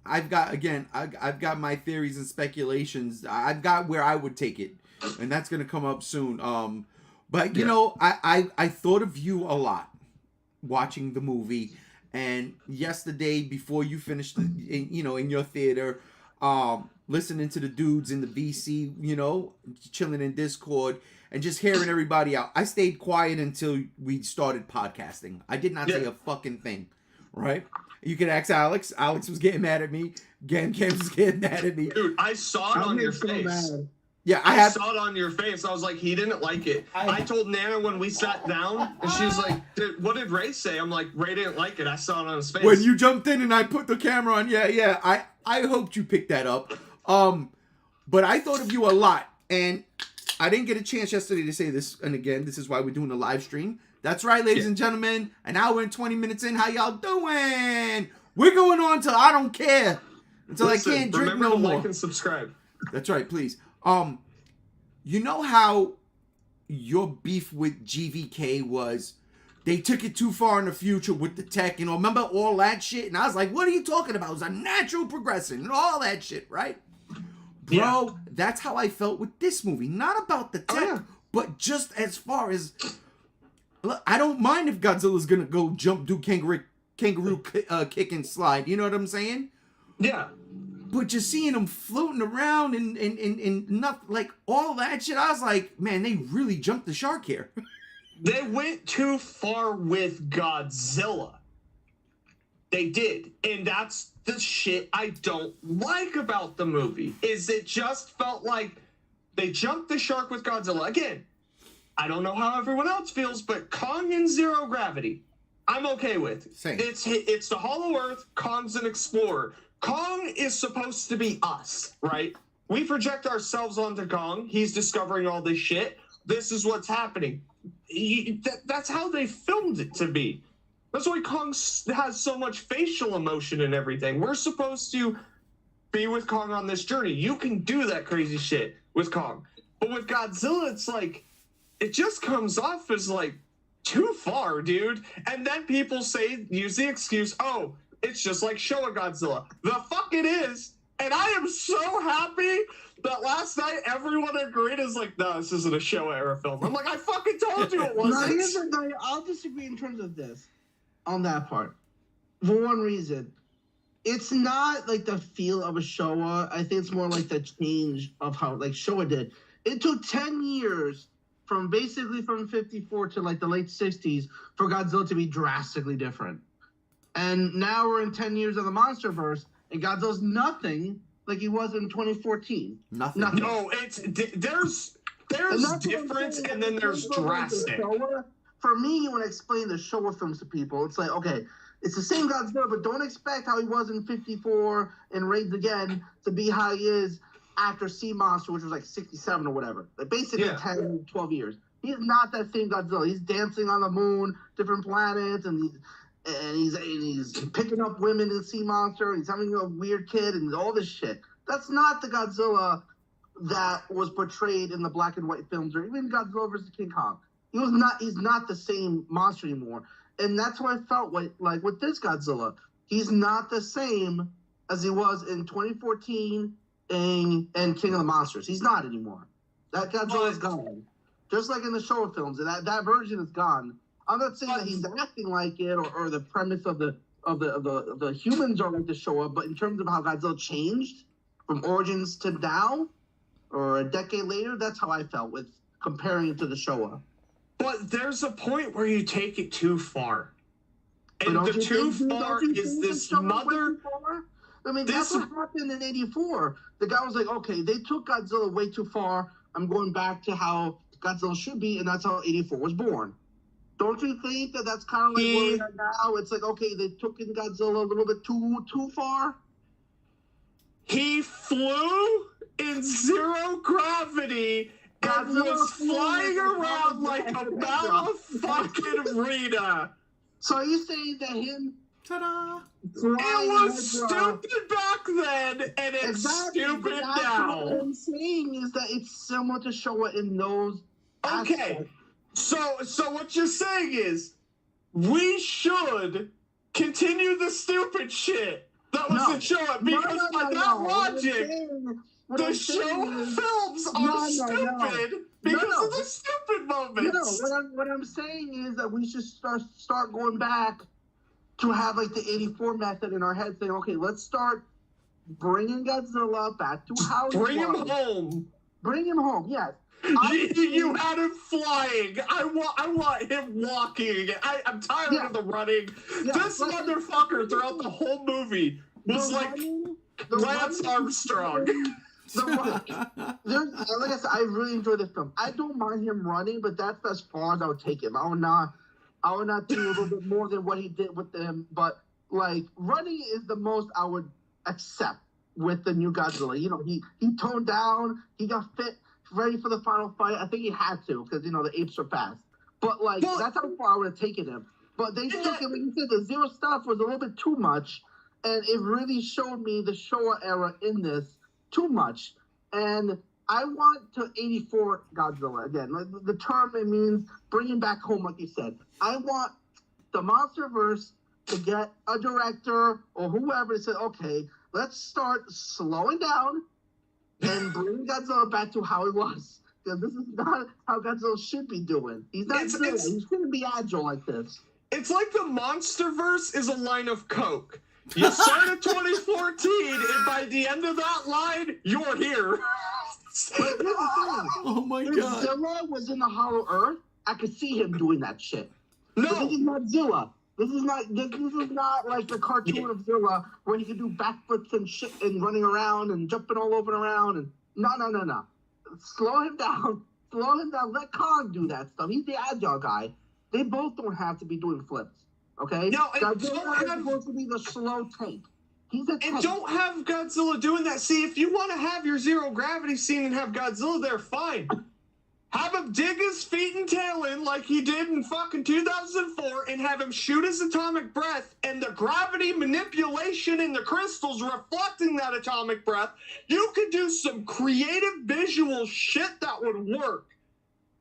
I've got my theories and speculations. I've got where I would take it, and that's gonna come up soon. But you know, I thought of you a lot watching the movie, and yesterday before you finished, in your theater, listening to the dudes in the VC, chilling in Discord. And just hearing everybody out. I stayed quiet until we started podcasting. I did not say a fucking thing, right? You can ask Alex. Alex was getting mad at me. Cam was getting mad at me. Dude, I saw it on your face. Yeah, I saw it on your face. I was like, he didn't like it. I- I told Nana when we sat down, and she was like, what did Ray say? I'm like, Ray didn't like it. I saw it on his face. When you jumped in and I put the camera on, yeah, I hoped you picked that up. But I thought of you a lot, and I didn't get a chance yesterday to say this. And again, this is why we're doing a live stream. That's right, ladies and gentlemen. An hour and 20 minutes in. How y'all doing? We're going on till I don't care. Until I can't drink remember no to more. like and subscribe. That's right, please. You know how your beef with GvK was? They took it too far in the future with the tech, you know. Remember all that shit? And I was like, what are you talking about? It was a natural progression and all that shit, right? Bro, that's how I felt with this movie. Not about the tech, but just as far as... Look, I don't mind if Godzilla's gonna go jump, do kangaroo kick and slide. You know what I'm saying? Yeah. But just seeing them floating around and not like all that shit, I was like, man, they really jumped the shark here. They went too far with Godzilla. They did. And that's the shit I don't like about the movie. Is it just felt like they jumped the shark with Godzilla. Again, I don't know how everyone else feels, but Kong in zero gravity, I'm okay with. Same. It's the Hollow Earth. Kong's an explorer. Kong is supposed to be us, right? We project ourselves onto Kong. He's discovering all this shit. This is what's happening. That's how they filmed it to be. That's why Kong has so much facial emotion and everything. We're supposed to be with Kong on this journey. You can do that crazy shit with Kong. But with Godzilla, it's like, it just comes off as like too far, dude. And then people use the excuse, oh, it's just like Showa Godzilla. The fuck it is. And I am so happy that last night everyone agreed is like, no, this isn't a Showa era film. I'm like, I fucking told you it wasn't. I'll disagree in terms of this, on that part. For one reason, it's not like the feel of a Showa. I think it's more like the change of how like Showa did. It took 10 years from 54 to like the late 60s for Godzilla to be drastically different. And now we're in 10 years of the MonsterVerse, and Godzilla's nothing like he was in 2014. Nothing. No, there's difference, and then there's drastic. For me, when I explain the Showa films to people, it's like, okay, it's the same Godzilla, but don't expect how he was in 54 and Raids Again to be how he is after Sea Monster, which was like 67 or whatever. Like basically 10, 12 years. He's not that same Godzilla. He's dancing on the moon, different planets, and he's picking up women in Sea Monster, and he's having a weird kid, and all this shit. That's not the Godzilla that was portrayed in the black and white films, or even Godzilla vs. King Kong. He's not the same monster anymore. And that's what I felt like with this Godzilla. He's not the same as he was in 2014 and King of the Monsters. He's not anymore. That Godzilla is gone. Just like in the Showa films, that version is gone. I'm not saying that he's acting like it or the premise of the humans are like the Showa, but in terms of how Godzilla changed from Origins to now, or a decade later, that's how I felt with comparing it to the Showa. But there's a point where you take it too far. And the too far is this mother... I mean, that's what happened in 84. The guy was like, okay, they took Godzilla way too far. I'm going back to how Godzilla should be, and that's how 84 was born. Don't you think that that's kind of like where we are now? It's like, okay, they took in Godzilla a little bit too far? He flew in zero gravity and was flying around like a fucking Rita. So are you saying that him... Ta-da! It was stupid back then, and it's stupid now. What I'm saying is that it's similar to Showa in those aspects. So what you're saying is we should continue the stupid shit that was in Showa, because by that logic, the Showa films are stupid because of the stupid moments. No, what I'm saying is that we should start going back to have like the 84 method in our head, saying, okay, let's start bringing Godzilla back to how he was. Bring him home. Bring him home, yes. You had him flying. I want him walking. I'm tired of the running. This motherfucker throughout the whole movie was like Lance Armstrong. Like I said, I really enjoy this film. I don't mind him running, but that's as far as I would take him. I would not do a little bit more than what he did with them. But like running is the most I would accept with the new Godzilla. You know, he toned down, he got fit, ready for the final fight. I think he had to because you know the apes are fast. But like that's how far I would have taken him. But they took him, like you said, the Zero stuff was a little bit too much, and it really showed me the Showa era in this too much. And I want to 84 Godzilla again. Like the term it means bringing back home, like you said. I want the MonsterVerse to get a director or whoever to say, okay, let's start slowing down and bring Godzilla back to how it was. Because this is not how Godzilla should be doing. He's not good. He shouldn't be agile like this. It's like the MonsterVerse is a line of coke. You start at 2014, and by the end of that line, you're here. Oh my God! If Zilla was in the Hollow Earth, I could see him doing that shit. No, but this is not Zilla. This is not like the cartoon of Zilla where he can do backflips and shit and running around and jumping all over and around and no. Slow him down. Let Kong do that stuff. He's the agile guy. They both don't have to be doing flips. Okay? No, Godzilla is supposed to be the slow tank. He's a tank. And don't have Godzilla doing that. See, if you want to have your zero gravity scene and have Godzilla there, fine. Have him dig his feet and tail in like he did in fucking 2004 and have him shoot his atomic breath and the gravity manipulation in the crystals reflecting that atomic breath. You could do some creative visual shit that would work.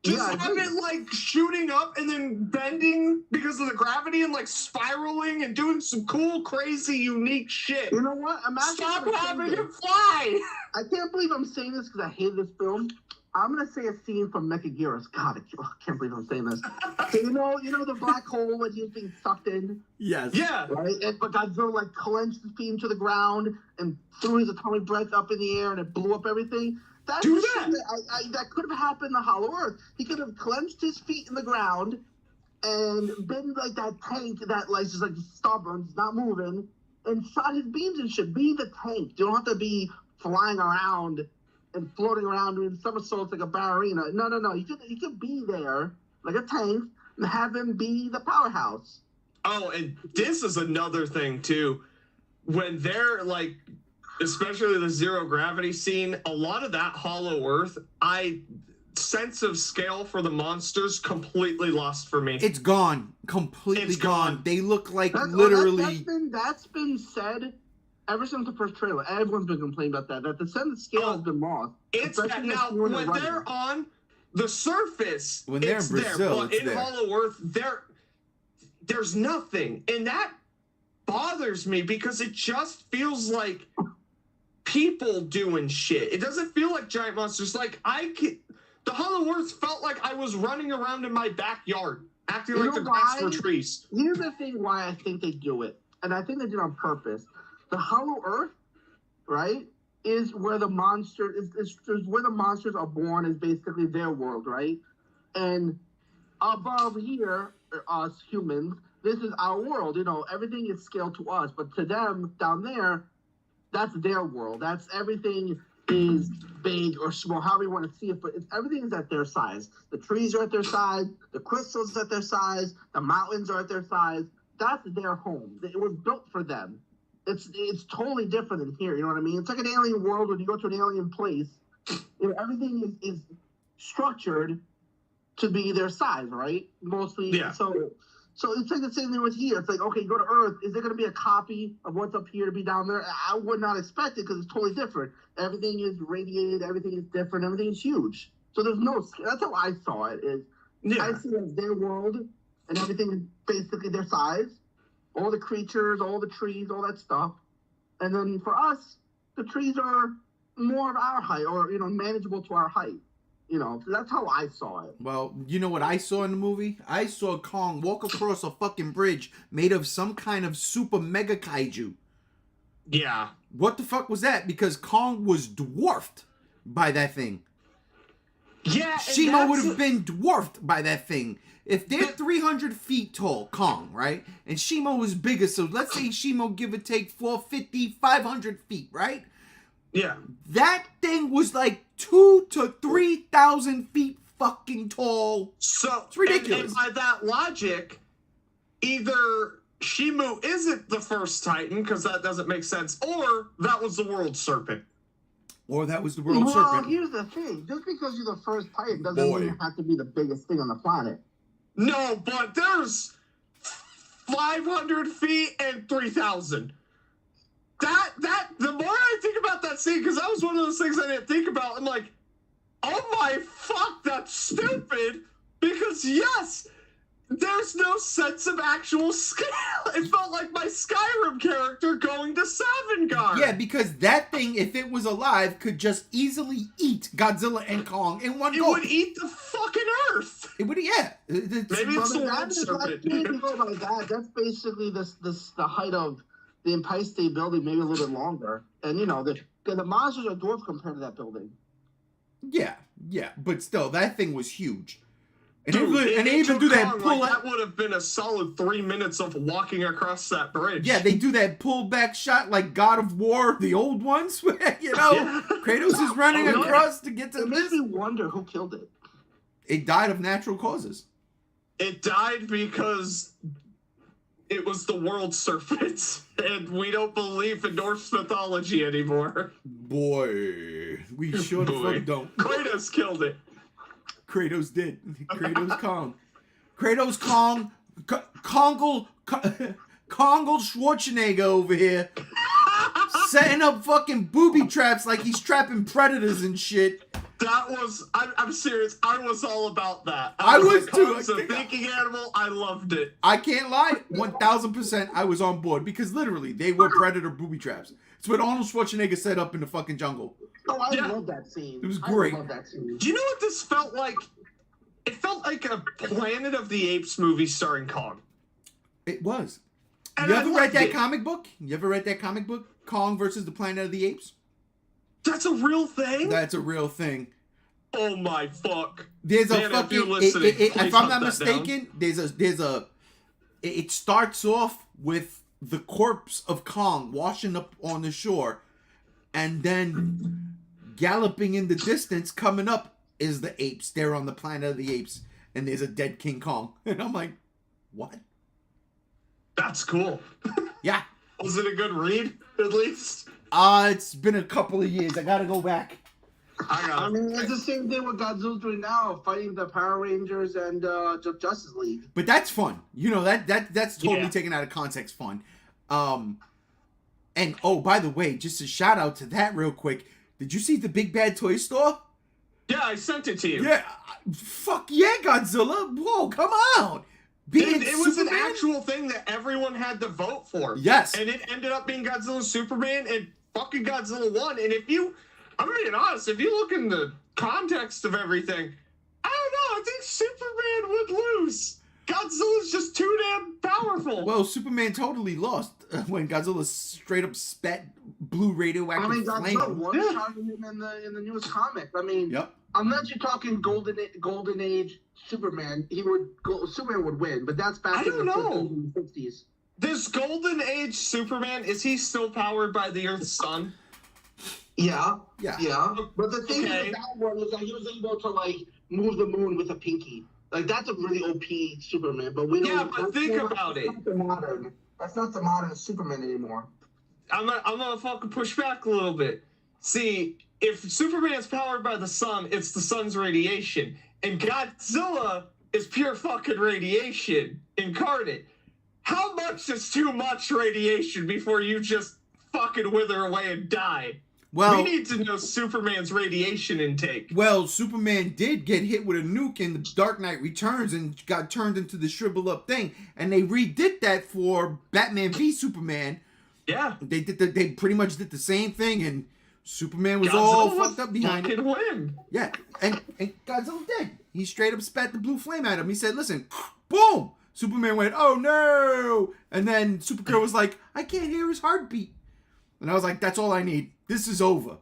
Just have it like shooting up and then bending because of the gravity and like spiraling and doing some cool, crazy, unique shit. You know what? Stop having him fly! I can't believe I'm saying this because I hate this film. I'm gonna say a scene from Mechagodzilla. God, I can't believe I'm saying this. So you know the black hole when he was being sucked in. Yes. Yeah. Right. But Godzilla like clenched his feet into the ground and threw his atomic breath up in the air and it blew up everything. That's that could have happened in the Hollow Earth. He could have clenched his feet in the ground and been like that tank that like just like stubborn, just not moving, and shot his beams and shit. Be the tank. You don't have to be flying around and floating around doing somersaults like a ballerina. No. He could be there like a tank and have him be the powerhouse. Oh, and this is another thing too. When they're like, especially the zero gravity scene, a lot of that Hollow Earth, sense of scale for the monsters completely lost for me. It's gone. Completely gone. They look like literally. That's been said ever since the first trailer. Everyone's been complaining about that. That the sense of scale has been lost. It's that now when they're on the surface, when they're in Brazil, but in Hollow Earth, there's nothing, and that bothers me because it just feels like people doing shit. It doesn't feel like giant monsters. Like the Hollow Earth felt like I was running around in my backyard, acting like the grass were trees. Here's the thing why I think they do it, and I think they did it on purpose. The Hollow Earth, right, is where the monster is where the monsters are born. Is basically their world, right? And above here, us humans, this is our world. You know, everything is scaled to us, but to them down there, that's their world. That's everything is big or small, however you want to see it, but everything is at their size. The trees are at their size, the crystals are at their size, the mountains are at their size. That's their home. It was built for them. It's totally different than here. You know what I mean? It's like an alien world when you go to an alien place. You know, everything is structured to be their size, right? Mostly. Yeah. So it's like the same thing with here. It's like, okay, go to Earth. Is there going to be a copy of what's up here to be down there? I would not expect it because it's totally different. Everything is radiated. Everything is different. Everything is huge. So there's no. That's how I saw it. I see it as their world, and everything is basically their size. All the creatures, all the trees, all that stuff. And then for us, the trees are more of our height or, manageable to our height. So that's how I saw it. Well, you know what I saw in the movie? I saw Kong walk across a fucking bridge made of some kind of super mega kaiju. Yeah. What the fuck was that? Because Kong was dwarfed by that thing. Yeah. Shimo would have been dwarfed by that thing. If they're 300 feet tall, Kong, right? And Shimo is bigger, so let's say Shimo give or take 450, 500 feet, right? Yeah. That thing was like 2,000 to 3,000 feet fucking tall. So It's ridiculous. And by that logic, either Shimu isn't the first Titan, because that doesn't make sense, or that was the World Serpent. Or that was the World Well, Serpent. here's the thing. Just because you're the first Titan doesn't Boy. mean you have to be the biggest thing on the planet. No, but there's 500 feet and 3,000. The more I think about that scene, because that was one of those things I didn't think about, I'm like, oh my fuck, that's stupid. Because yes, there's no sense of actual scale. It felt like my Skyrim character going to Savangard. Yeah, because that thing, if it was alive, could just easily eat Godzilla and Kong in one It go. would eat the fucking earth. It would, yeah. Maybe it's the World Serpent. If you go by that, that's basically the height of the Empire State Building, maybe a little bit longer. And you know, the monsters are dwarf compared to that building. Yeah, but still, that thing was huge. And Dude, they even do that Kong, pull like, out. that would have been a solid 3 minutes of walking across that bridge. Yeah, they do that pull back shot like God of War, the old ones, where, you know, Yeah. Kratos is running Oh, yeah. across to get to It makes this. me wonder who killed it. It died of natural causes. It died because it was the World Serpent, and we don't believe in Norse mythology anymore. Boy, we sure the Boy. fuck don't. Kratos killed it. Kratos did. Kratos Kong. Kratos Kong. Kongle Schwarzenegger over here. Setting up fucking booby traps like he's trapping predators and shit. That was, I'm serious, I was all about that. I was like, too. Kong's a thinking animal, I loved it. I can't lie, 1,000% I was on board because literally they were predator booby traps. It's what Arnold Schwarzenegger set up in the fucking jungle. Oh, I Yeah. love that scene. It was great. I love that scene. Do you know what this felt like? It felt like a Planet of the Apes movie starring Kong. It was. And You I ever read loved that it. comic book? You ever read that comic book? Kong versus the Planet of the Apes? That's a real thing? That's a real thing. Oh my fuck. There's a Dan, if fucking. you're listening, please If I'm hunt not that down. mistaken, there's a. It starts off with the corpse of Kong washing up on the shore, and then galloping in the distance, coming up is the apes. They're on the Planet of the Apes, and there's a dead King Kong, and I'm like, what? That's cool. Yeah. Was it a good read, at least? It's been a couple of years. I gotta go back. I mean, it's the same thing what Godzilla's doing now, fighting the Power Rangers and Justice League. But that's fun. You know, that's totally Yeah. taken out of context fun. And oh, by the way, just a shout out to that real quick. Did you see the Big Bad Toy Store? Yeah, I sent it to you. Yeah. Fuck yeah, Godzilla. Whoa, come on. Being It was an Superman? actual thing that everyone had to vote for. Yes. And it ended up being Godzilla Superman, and fucking Godzilla won. And I'm being honest, if you look in the context of everything, I don't know, I think Superman would lose. Godzilla's just too damn powerful. Well, Superman totally lost when Godzilla straight up spat blue radioactive I mean, flame. Godzilla one-shot him in the newest comic. I mean, Yep. unless you're talking Golden Age Superman, Superman would win. But that's back I in the don't know. 50s and 60s. This Golden Age Superman, is he still powered by the Earth's sun? Yeah, Yeah. yeah. But the thing Okay. with that one was that he was able to like move the moon with a pinky. Like that's a really OP Superman. But we don't. Yeah, but think that's about it. Not the modern. That's not the modern Superman anymore. I'm gonna fucking push back a little bit. See, if Superman's powered by the sun, it's the sun's radiation. And Godzilla is pure fucking radiation incarnate. How much is too much radiation before you just fucking wither away and die? Well, We need to know Superman's radiation intake. well, Superman did get hit with a nuke in the Dark Knight Returns and got turned into the shrivel up thing, and they redid that for Batman v Superman. Yeah. They pretty much did the same thing, and Superman was Godzilla all would fucked up behind it. fucking win. Yeah, and Godzilla did. He straight up spat the blue flame at him. He said, "Listen, boom." Superman went, "Oh no!" And then Supergirl was like, "I can't hear his heartbeat." And I was like, "That's all I need. This is over.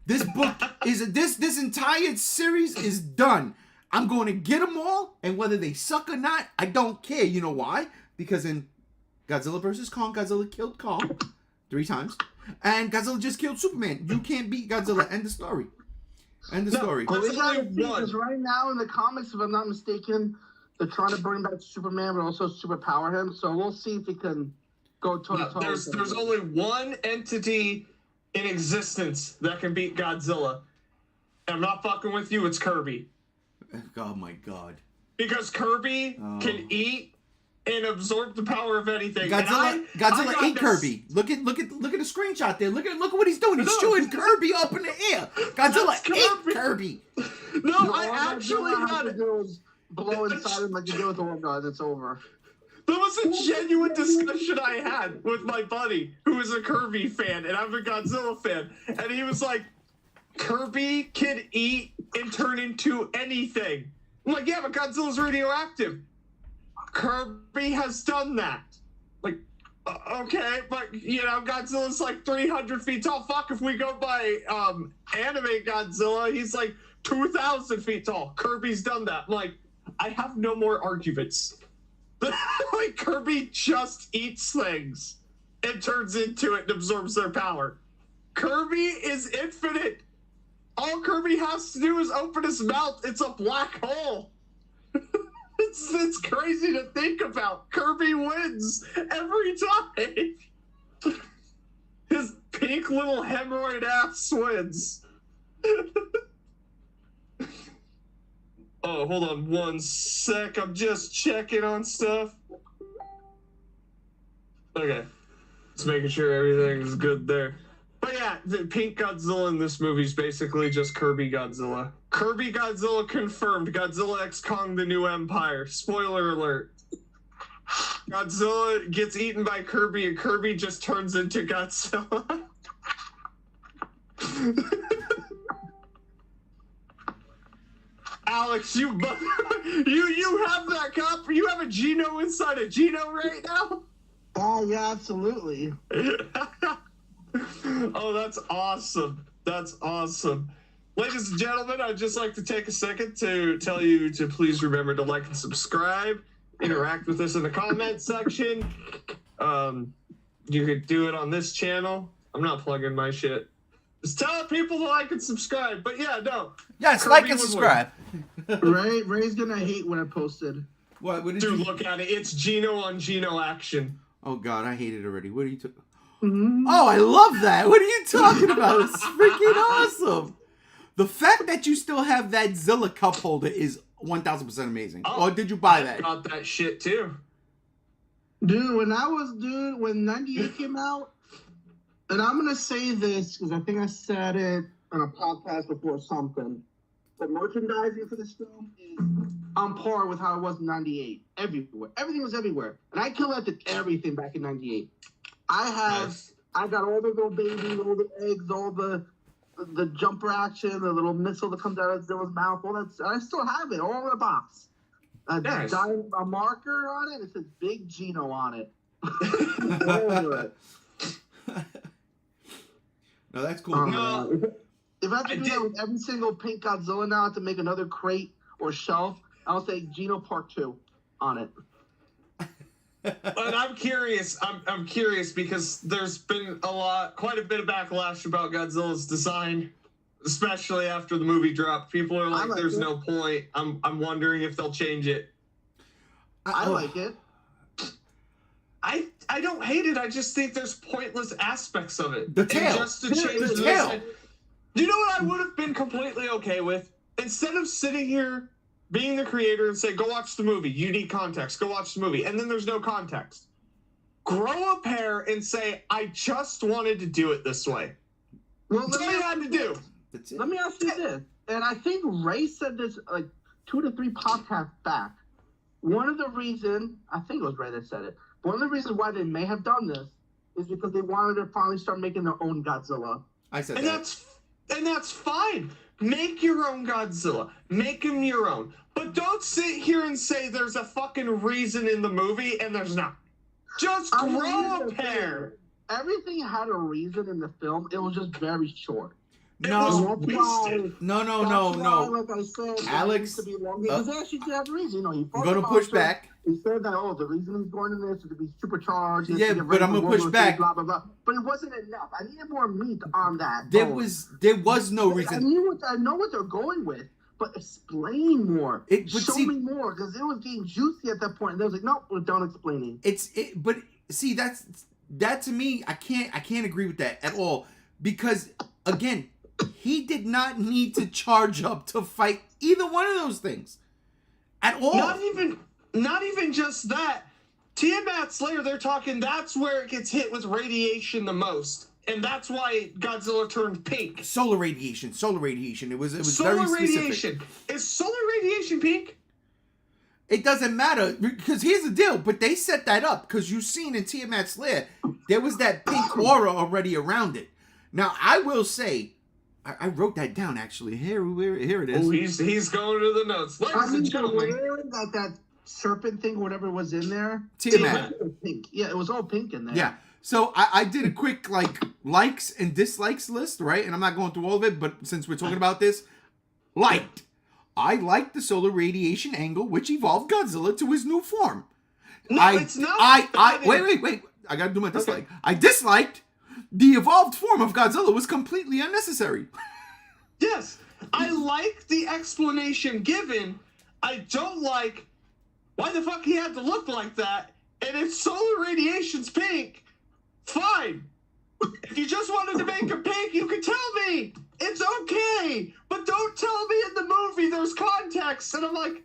This book is this entire series is done. I'm going to get them all, and whether they suck or not, I don't care. You know why? Because in Godzilla vs. Kong, Godzilla killed Kong. 3 times. And Godzilla just killed Superman. You can't beat Godzilla. End the story. End the story. Well, we There's gotta only see, one. because right now in the comics, if I'm not mistaken, they're trying to bring back Superman, but also superpower him. So we'll see if we can go toe to toe. There's only one entity in existence that can beat Godzilla. And I'm not fucking with you, it's Kirby. Oh my god. Because Kirby can eat and absorb the power of anything. Godzilla ate Kirby. Look at the screenshot there. Look at what he's doing. He's shooting Kirby up in the air. Godzilla ate Kirby. No, I actually had it. Blow inside him like you do with the one guy. It's over. That was a genuine discussion I had with my buddy, who is a Kirby fan, and I'm a Godzilla fan. And he was like, Kirby can eat and turn into anything. I'm like, yeah, but Godzilla's radioactive. Kirby has done that. Like, okay, but, you know, Godzilla's like 300 feet tall. Fuck, if we go by anime Godzilla, he's like 2,000 feet tall. Kirby's done that. I'm like, I have no more arguments. Like, Kirby just eats things and turns into it and absorbs their power. Kirby is infinite. All Kirby has to do is open his mouth. It's a black hole. It's crazy to think about. Kirby wins every time. His pink little hemorrhoid ass wins. Oh, hold on one sec. I'm just checking on stuff. Okay. Just making sure everything's good there. But yeah, the pink Godzilla in this movie is basically just Kirby Godzilla. Kirby Godzilla confirmed. Godzilla X Kong the New Empire. Spoiler alert. Godzilla gets eaten by Kirby and Kirby just turns into Godzilla. Alex, you have that copy. You have a Geno inside a Geno right now? Oh, yeah, absolutely. Oh, that's awesome. That's awesome. Ladies and gentlemen, I'd just like to take a second to tell you to please remember to like and subscribe. Interact with us in the comment section. You could do it on this channel. I'm not plugging my shit. Just tell people to like and subscribe. But yeah, no. Yes, Kirby like and would subscribe. Ray's gonna hate when I posted. What did Dude, you... look at it. It's Geno on Geno action. Oh god, I hate it already. What are you talking? Mm-hmm. Oh, I love that. What are you talking about? It's freaking awesome. The fact that you still have that Zilla cup holder is 1,000% amazing. Oh, or did you buy I that? got that shit too. Dude, when 98 came out, and I'm gonna say this because I think I said it on a podcast before or something. The merchandising for this film is on par with how it was in 98. Everywhere. Everything was everywhere. And I collected everything back in 98. I got all the little babies, all the eggs, all the jumper action, the little missile that comes out of Zilla's mouth, all that. I still have it, all in a box. Nice. A marker on it. It says Big Geno on it. All over it. No, that's cool. No. If I have to do that with every single pink Godzilla now to make another crate or shelf, I'll say Geno Part 2 on it. But I'm curious. I'm curious because there's been quite a bit of backlash about Godzilla's design, especially after the movie dropped. People are like, "There's no point." I'm wondering if they'll change it. I like it. I don't hate it. I just think there's pointless aspects of it. The tail. And just to change The the tail. design. You know what I would have been completely okay with? Instead of sitting here being the creator and say, go watch the movie, you need context, go watch the movie, and then there's no context. Grow a pair and say, I just wanted to do it this way. Well, That's all you had to do. That's it. let me ask you this, and I think Ray said this like 2 to 3 podcasts back. One of the reasons, I think it was Ray that said it, one of the reasons why they may have done this is because they wanted to finally start making their own Godzilla. I said And that. that's fine. Make your own Godzilla. Make him your own. But don't sit here and say there's a fucking reason in the movie and there's not. Just grow a pair. Everything had a reason in the film. It was just very short. No, And that's why. no, That's why, like I said, that Alex, needs to be long because they actually have a reason. You know, he I'm fought gonna the push monster. back. He said that the reason he's going to this is to be supercharged. Yeah, but I'm gonna push back. Blah blah blah. But it wasn't enough. I needed more meat on that. There was no reason. I know what they're going with, but explain more. Show me more because it was getting juicy at that point. And they was like, nope, we're done explaining. But see, that to me, I can't agree with that at all because again, he did not need to charge up to fight either one of those things at all. Not even just that. Tiamat Slayer, they're talking that's where it gets hit with radiation the most. And that's why Godzilla turned pink. Solar radiation. It was solar very specific. radiation. Is solar radiation pink? It doesn't matter because here's the deal. But they set that up because you've seen in Tiamat Slayer there was that pink aura already around it. Now I will say, I wrote that down actually. Here it is. Oh, he's going to the notes, ladies and gentlemen. That serpent thing, whatever was in there. Tiamat. Pink. Yeah, it was all pink in there. Yeah. So I did a quick likes and dislikes list, right? And I'm not going through all of it, but since we're talking about this, liked. I liked the solar radiation angle, which evolved Godzilla to his new form. No, it's not. Wait. I gotta do my dislike. Okay. I disliked the evolved form of Godzilla was completely unnecessary. Yes. I like the explanation given. I don't like why the fuck he had to look like that. And if solar radiation's pink, fine. If you just wanted to make him pink, you could tell me. It's okay. But don't tell me in the movie there's context. And I'm like,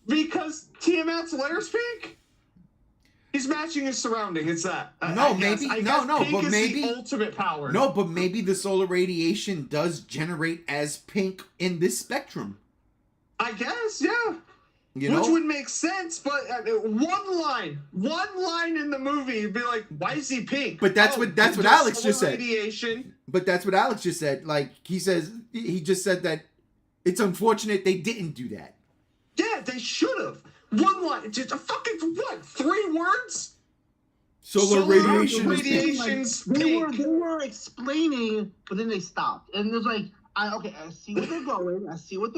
because Tiamat's Lair's pink? He's matching his surrounding. It's that. No, I guess but maybe the ultimate power. No, but maybe the solar radiation does generate as pink in this spectrum. I guess, yeah. You know? Which would make sense, but one line in the movie, you'd be like, "Why is he pink?" But that's what Alex just said. Radiation. But that's what Alex just said. Like he just said that it's unfortunate they didn't do that. Yeah, they should have. One line, just a fucking what? 3 words? Solar radiation. Radiation's pink. They were explaining, but then they stopped, and there's like, I see what they're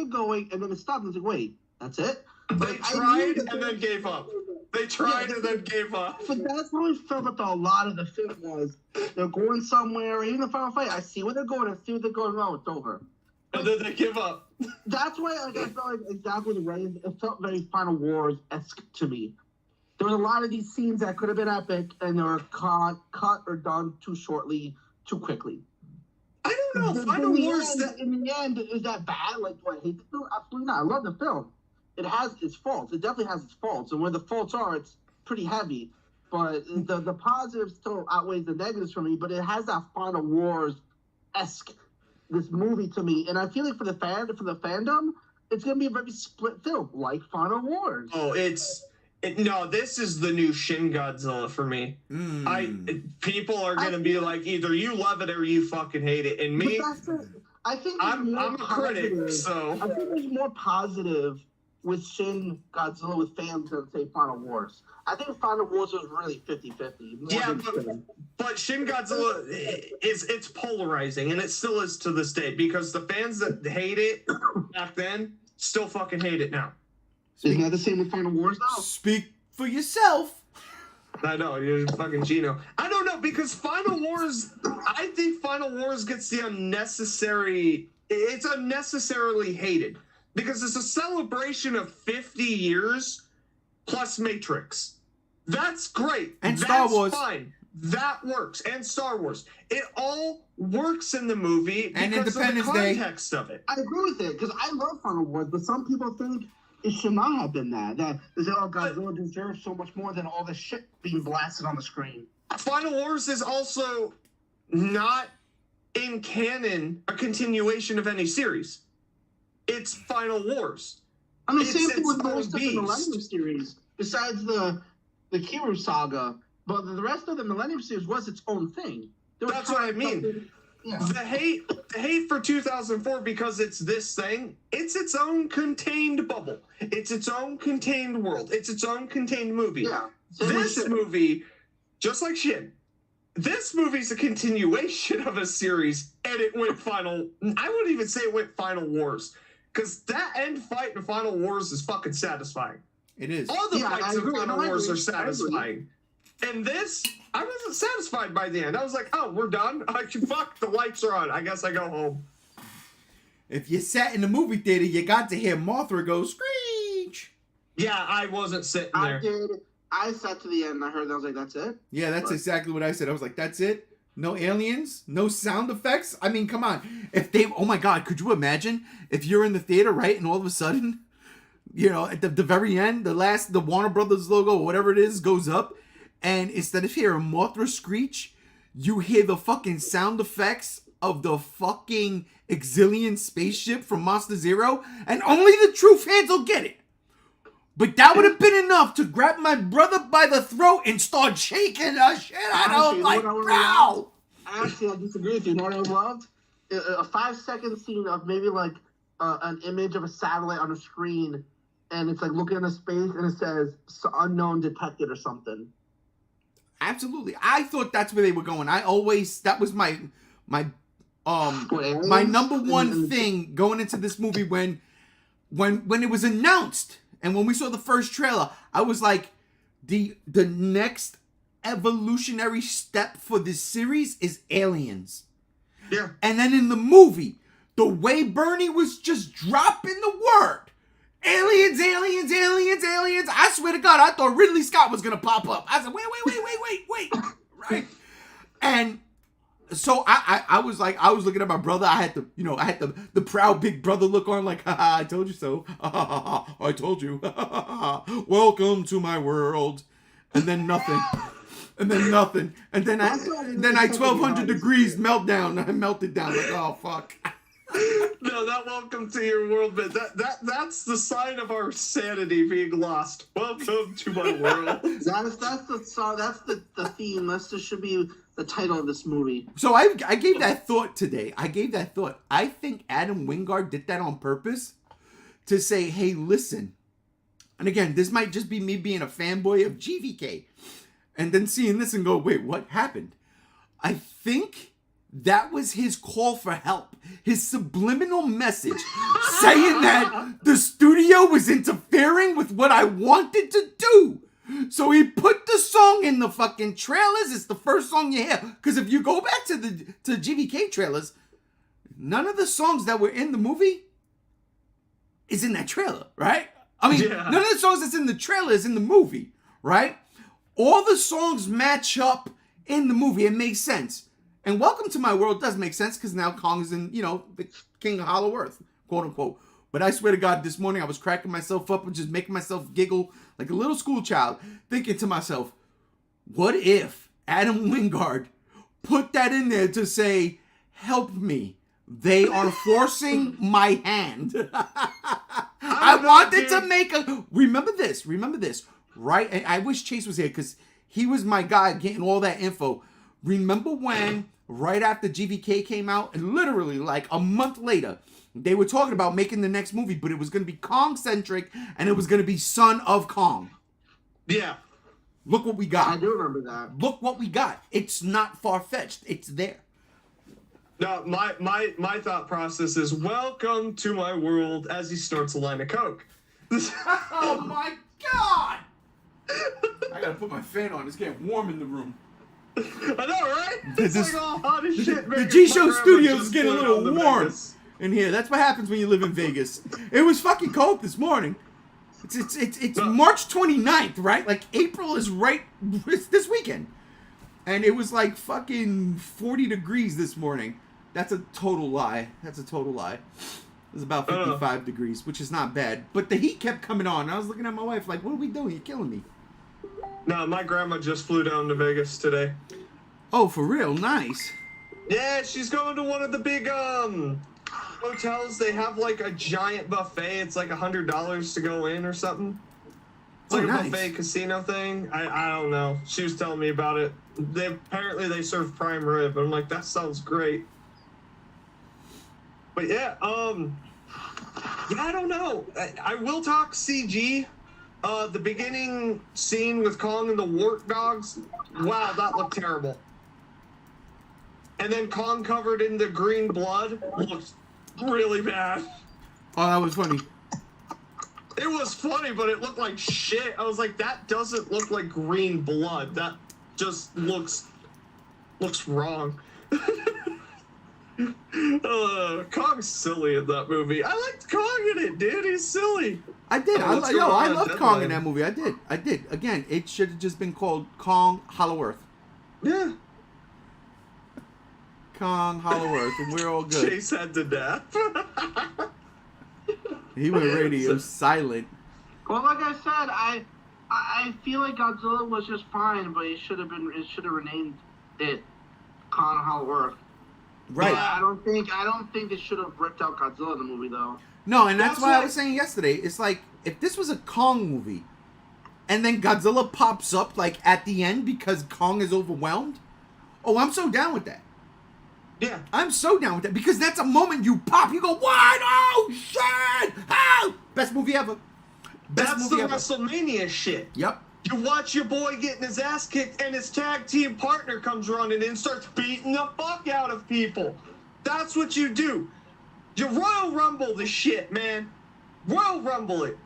going, and then it stopped. And it's like, wait, that's it. They tried and then gave up. They tried and then gave up. But that's how I felt about a lot of the film was. They're going somewhere, even the final fight. I see where they're going. No, it's over. And then they give up. That's why I felt like exactly the way it felt very Final Wars-esque to me. There was a lot of these scenes that could have been epic, and they were cut or done too shortly, too quickly. I don't know. Final Wars. In the end, is that bad? Like, do I hate the film? Absolutely not. I love the film. It has its faults. It definitely has its faults, and where the faults are, it's pretty heavy. But the positives still outweighs the negatives for me. But it has that Final Wars-esque this movie to me, and I feel like for the fandom, it's gonna be a very split film, like Final Wars. Oh, no, this is the new Shin Godzilla for me. People are gonna be like, either you love it or you fucking hate it, and me, I think I'm a critic, so I think there's more positive with Shin Godzilla with fans than say Final Wars. I think Final Wars was really 50-50. Yeah, but Shin Godzilla it's polarizing, and it still is to this day, because the fans that hate it back then still fucking hate it now. Isn't that the same with Final Wars though? Speak for yourself. I know, you're fucking Gino. I don't know, because Final Wars, I think Final Wars gets the it's unnecessarily hated. Because it's a celebration of 50 years plus Matrix. That's great. And That's Star Wars. Fine. That works. And Star Wars. It all works in the movie and because of the Independence Day. context of it. I agree with it, because I love Final Wars, but some people think it should not have been that. That they say, oh, Godzilla deserves so much more than all the shit being blasted on the screen. Final Wars is also not in canon a continuation of any series. It's Final Wars. I mean, same thing with most of the Millennium series, besides the Kiru saga. But the rest of the Millennium series was its own thing. That's what I mean. Yeah. The hate for 2004 because it's this thing. It's its own contained bubble. It's its own contained world. It's its own contained movie. Yeah. This movie, just like Shin, this movie's a continuation of a series, and it went final. I wouldn't even say it went Final Wars, because that end fight in Final Wars is fucking satisfying. It is. All the Yeah, I fights in agree. Final No, I Wars agree. are satisfying. And this, I wasn't satisfied by the end. I was like, oh, we're done? Fuck, the lights are on. I guess I go home. If you sat in the movie theater, you got to hear Mothra go screech. Yeah, I wasn't sitting I there. did. I sat to the end and I heard that. I was like, that's it? Yeah, that's But- exactly what I said. I was like, that's it? No aliens? No sound effects? I mean, come on. If they, oh my God, could you imagine if you're in the theater, right? And all of a sudden, you know, at the very end, the Warner Brothers logo, whatever it is, goes up. And instead of hearing Mothra screech, you hear the fucking sound effects of the fucking Exilian spaceship from Monster Zero. And only the true fans will get it. But that would have been enough to grab my brother by the throat and start shaking the shit out of him like, wow. Actually, I disagree with you. You know what I loved? A 5-second scene of maybe like an image of a satellite on a screen, and it's like looking into space, and it says unknown detected or something. Absolutely. I thought that's where they were going. That was my What, my number aliens? one And- thing going into this movie when it was announced and when we saw the first trailer, I was like, the next evolutionary step for this series is aliens. Yeah. And then in the movie, the way Bernie was just dropping the word, aliens, aliens, aliens, aliens. I swear to God, I thought Ridley Scott was gonna pop up. I said, wait, right? And so I was like, I was looking at my brother. I had the proud big brother look on, like, haha, I told you so. I told you. Welcome to my world. And then nothing. And then nothing. And then I 1200 degrees meltdown. I melted down. Like, oh fuck. No, that welcome to your world, but that's the sign of our sanity being lost. Welcome to my world. That's the song. That's the theme. This should be the title of this movie. So I gave that thought today. I think Adam Wingard did that on purpose to say, hey, listen. And again, this might just be me being a fanboy of GVK. And then seeing this and go, wait, what happened? I think that was his call for help. His subliminal message saying that the studio was interfering with what I wanted to do. So he put the song in the fucking trailers. It's the first song you hear. Because if you go back to the GVK trailers, none of the songs that were in the movie is in that trailer, right? I mean, Yeah. none of the songs that's in the trailer is in the movie, right? All the songs match up in the movie. It makes sense. And Welcome to My World does make sense because now Kong is in, the King of Hollow Earth, quote unquote. But I swear to God, this morning I was cracking myself up and just making myself giggle like a little school child, thinking to myself, what if Adam Wingard put that in there to say, help me? They are forcing my hand. I wanted to make remember this, right? And I wish Chase was here because he was my guy getting all that info. Remember when, right after GVK came out, and literally like a month later, they were talking about making the next movie, but it was going to be Kong-centric, and it was going to be Son of Kong. Yeah. Look what we I got. do remember that. Look what we got. It's not far-fetched. It's there. No, my thought process is welcome to my world as he snorts a line of coke. Oh my God! I gotta put my fan on. It's getting warm in the room. I know, right? This- It's like all hot as shit. The G-Show studio is getting a little warm in here. That's what happens when you live in Vegas. It was fucking cold this morning. It's March 29th, right? Like April is right this weekend. And it was like fucking 40 degrees this morning. That's a total lie. It was about 55 degrees, which is not bad. But the heat kept coming on. I was looking at my wife like, what are we doing? You're killing me. No, my grandma just flew down to Vegas today. Oh, for real? Nice. Yeah, she's going to one of the big hotels. They have like a giant buffet. It's like $100 to go in or something. It's like a nice. buffet casino thing. I don't know. She was telling me about it. They serve prime rib. I'm like, that sounds great. But yeah, I don't know. I will talk CG. The beginning scene with Kong and the wart dogs. Wow, that looked terrible. and then Kong covered in the green blood looked really bad. Oh, that was funny. It was funny, but it looked like shit. I was like, that doesn't look like green blood. That just looks wrong. Kong's silly in that movie. I liked Kong in it, dude. He's silly. I did. I loved Kong in that movie. I did. Again, it should have just been called Kong Hollow Earth. Yeah. Kong Hollow Earth, and we're all good. Chase had to death. He went radio silent. Well, like I said, I feel like Godzilla was just fine, but it should have renamed it Kong Hollow Earth. Right. Yeah, I don't think they should have ripped out Godzilla in the movie though. No, and that's why I was saying yesterday. It's like if this was a Kong movie, and then Godzilla pops up like at the end because Kong is overwhelmed. Oh, I'm so down with that. Yeah. I'm so down with that because that's a moment you pop. You go, what? Oh shit! Oh, best movie ever. That's the WrestleMania shit. Yep. You watch your boy getting his ass kicked, and his tag team partner comes running in and starts beating the fuck out of people. That's what you do. You Royal Rumble the shit, man. Royal Rumble it.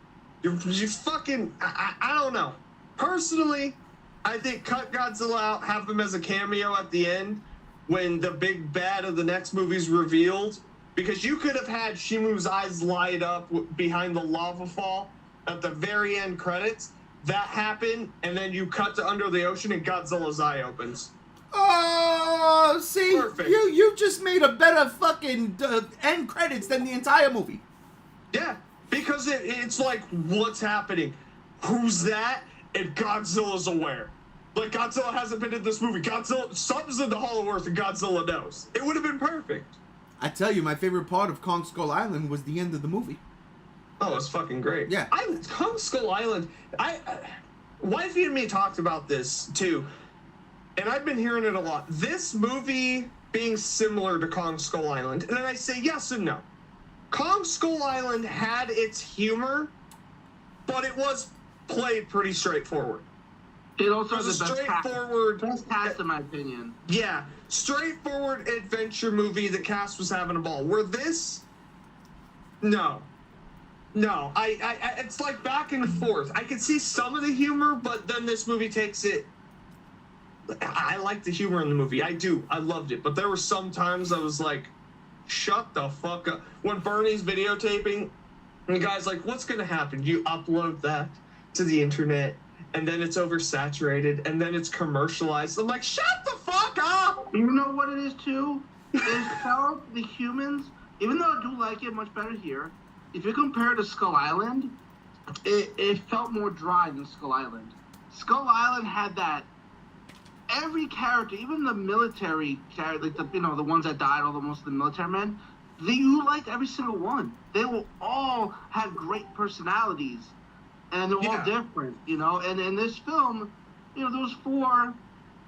You fucking... I don't know. Personally, I think cut Godzilla out, have him as a cameo at the end when the big bad of the next movie's revealed. Because you could have had Shimu's eyes light up behind the lava fall at the very end credits. That happened, and then you cut to under the ocean, and Godzilla's eye opens. Oh, see, Perfect. you just made a better fucking end credits than the entire movie. Yeah, because it's like, what's happening? Who's that? And Godzilla's aware. Like, Godzilla hasn't been in this movie. Godzilla, something's in the Hollow Earth, and Godzilla knows. It would have been perfect. I tell you, my favorite part of Kong Skull Island was the end of the movie. Oh, it's fucking great. Yeah. Kong Skull Island, Wifey and me talked about this, too. And I've been hearing it a lot. This movie being similar to Kong Skull Island. And then I say yes and no. Kong Skull Island had its humor, but it was played pretty straightforward. It also has was the a best straightforward cast in my opinion. Yeah, straightforward adventure movie. The cast was having a ball. Where this, no, it's like back and forth. I can see some of the humor, but then this movie takes it. I like the humor in the movie. I do. I loved it. But there were some times I was like, shut the fuck up. When Bernie's videotaping, and the guy's like, what's going to happen? You upload that to the internet, and then it's oversaturated, and then it's commercialized. I'm like, shut the fuck up! You know what it is, too? It felt the humans, even though I do like it much better here, if you compare it to Skull Island, it felt more dry than Skull Island. Skull Island had that. Every character, even the military character, like the ones that died, most of the military men, you liked every single one. They will all have great personalities, and they're all different, And in this film, there was 4,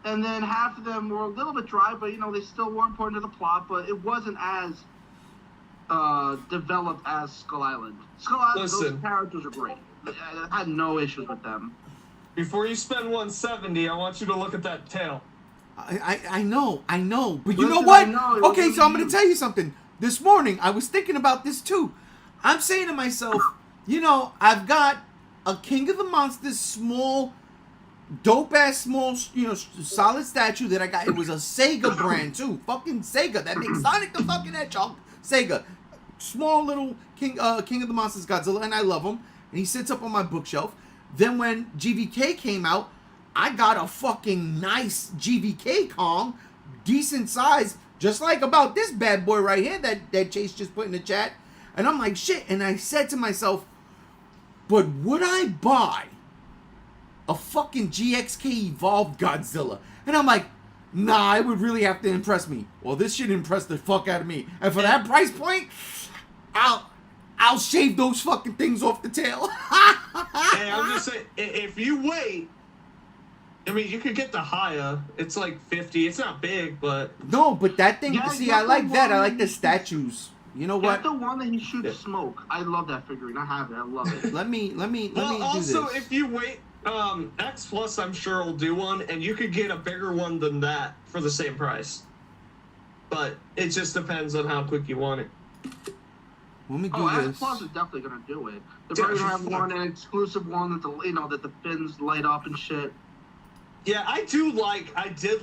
and then half of them were a little bit dry, but they still were important to the plot. But it wasn't as developed as Skull Island. Skull Island, those characters are great. I had no issues with them. Before you spend 170, I want you to look at that tail. I know, but you know what? Okay, so I'm going to tell you something. This morning, I was thinking about this too. I'm saying to myself, I've got a King of the Monsters small, dope-ass small, solid statue that I got. It was a Sega brand too. Fucking Sega. That makes Sonic the fucking Hedgehog. Sega. Small little King of the Monsters Godzilla, and I love him. And he sits up on my bookshelf. Then when GxK came out, I got a fucking nice GxK Kong, decent size, just like about this bad boy right here that Chase just put in the chat. And I'm like, shit. And I said to myself, but would I buy a fucking GxK Evolved Godzilla? And I'm like, nah, it would really have to impress me. Well, this should impress the fuck out of me. And for that price point, I'll shave those fucking things off the tail. Hey, I'm just saying, if you wait, I mean, you could get the Haya. It's like 50. It's not big, but... No, but that thing, see, I like that. I like the statues. You know what? Get the one that he shoots smoke. I love that figurine. I have it. I love it. Let me do this. Also, if you wait, X Plus, I'm sure will do one, and you could get a bigger one than that for the same price. but it just depends on how quick you want it. Let me do Ask this. Plus is definitely gonna do it. They're probably gonna have an exclusive one that the fins light up and shit. Yeah, I did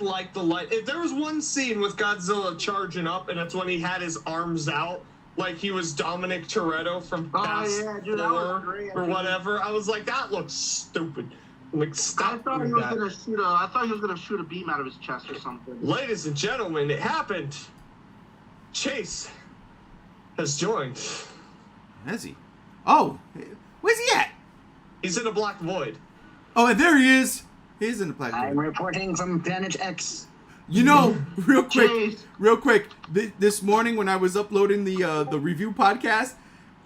like the light. If there was one scene with Godzilla charging up, and that's when he had his arms out, like he was Dominic Toretto from Fast Dude, that was 4 great. or whatever, I was like, that looks stupid. Like, stop I thought doing he was that. gonna shoot a beam out of his chest or something. Ladies and gentlemen, it happened. Chase has joined. Has he? Oh, where's he at? He's in a black void. Oh, and there he is. He's in the black I'm void. reporting from Planet X. You know, real quick, Chase. this morning when I was uploading the review podcast,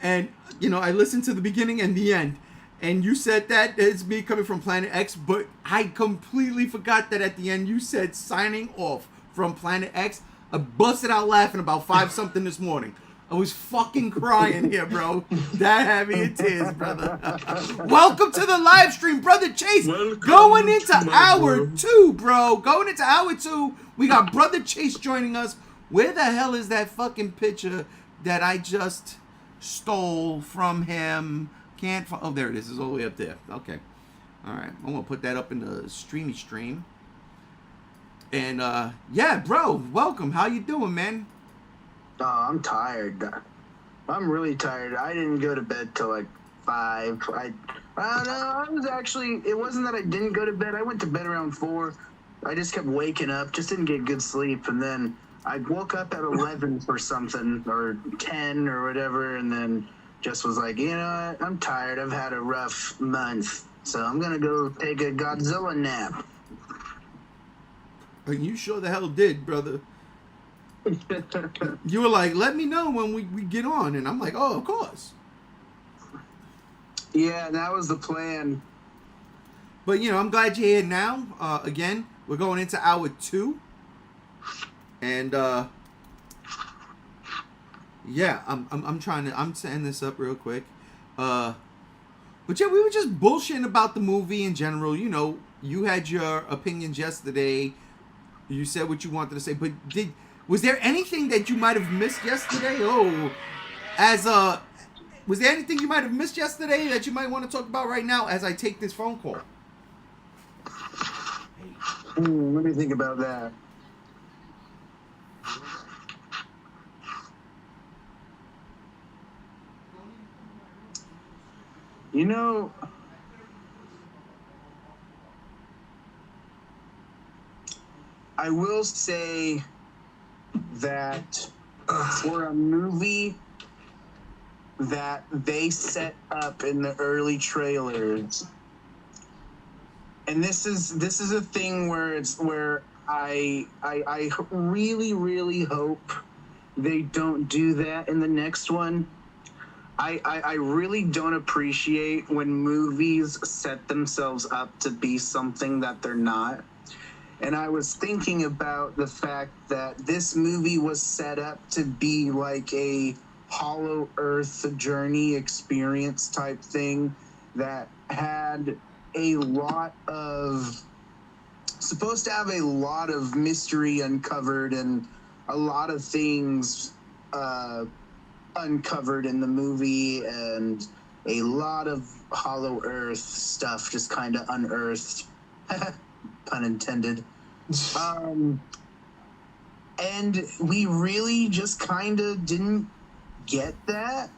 and I listened to the beginning and the end, and you said that it's me coming from Planet X, but I completely forgot that at the end you said signing off from Planet X. I busted out laughing about 5 something this morning. I was fucking crying here, bro. That had me in tears, brother. Welcome to the live stream, brother Chase. Going into hour 2, bro. Going into hour 2, we got brother Chase joining us. Where the hell is that fucking picture that I just stole from him? Oh, there it is. It's all the way up there. Okay. All right. I'm going to put that up in the streamy stream. And, yeah, bro, welcome. How you doing, man? Oh, I'm tired. I'm really tired. I didn't go to bed till like 5. I don't know. It wasn't that I didn't go to bed. I went to bed around 4. I just kept waking up, just didn't get good sleep. And then I woke up at 11 for something, or 10 or whatever. And then just was like, you know what? I'm tired. I've had a rough month. So I'm going to go take a Godzilla nap. And you sure the hell did, brother. You were like, let me know when we get on. And I'm like, oh, of course. Yeah, that was the plan. But, I'm glad you're here now. Again, we're going into hour 2. And, yeah, I'm setting this up real quick. But, yeah, we were just bullshitting about the movie in general. You had your opinions yesterday. You said what you wanted to say. But was there anything that you might have missed yesterday? Was there anything you might have missed yesterday that you might want to talk about right now as I take this phone call? Let me think about that. I will say that for a movie that they set up in the early trailers, and this is a thing where I really, really hope they don't do that in the next one. I really don't appreciate when movies set themselves up to be something that they're not. And I was thinking about the fact that this movie was set up to be like a Hollow Earth journey experience type thing that had supposed to have a lot of mystery uncovered and a lot of things uncovered in the movie, and a lot of Hollow Earth stuff just kind of unearthed. Pun intended. And we really just kind of didn't get that,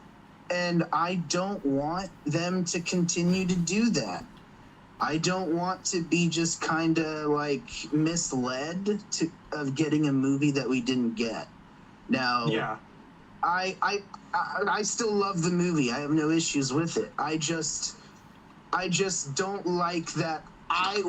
and I don't want them to continue to do that. I don't want to be just kind of like misled of getting a movie that we didn't get. Now, Yeah. I still love the movie. I have no issues with it. I just don't like that. I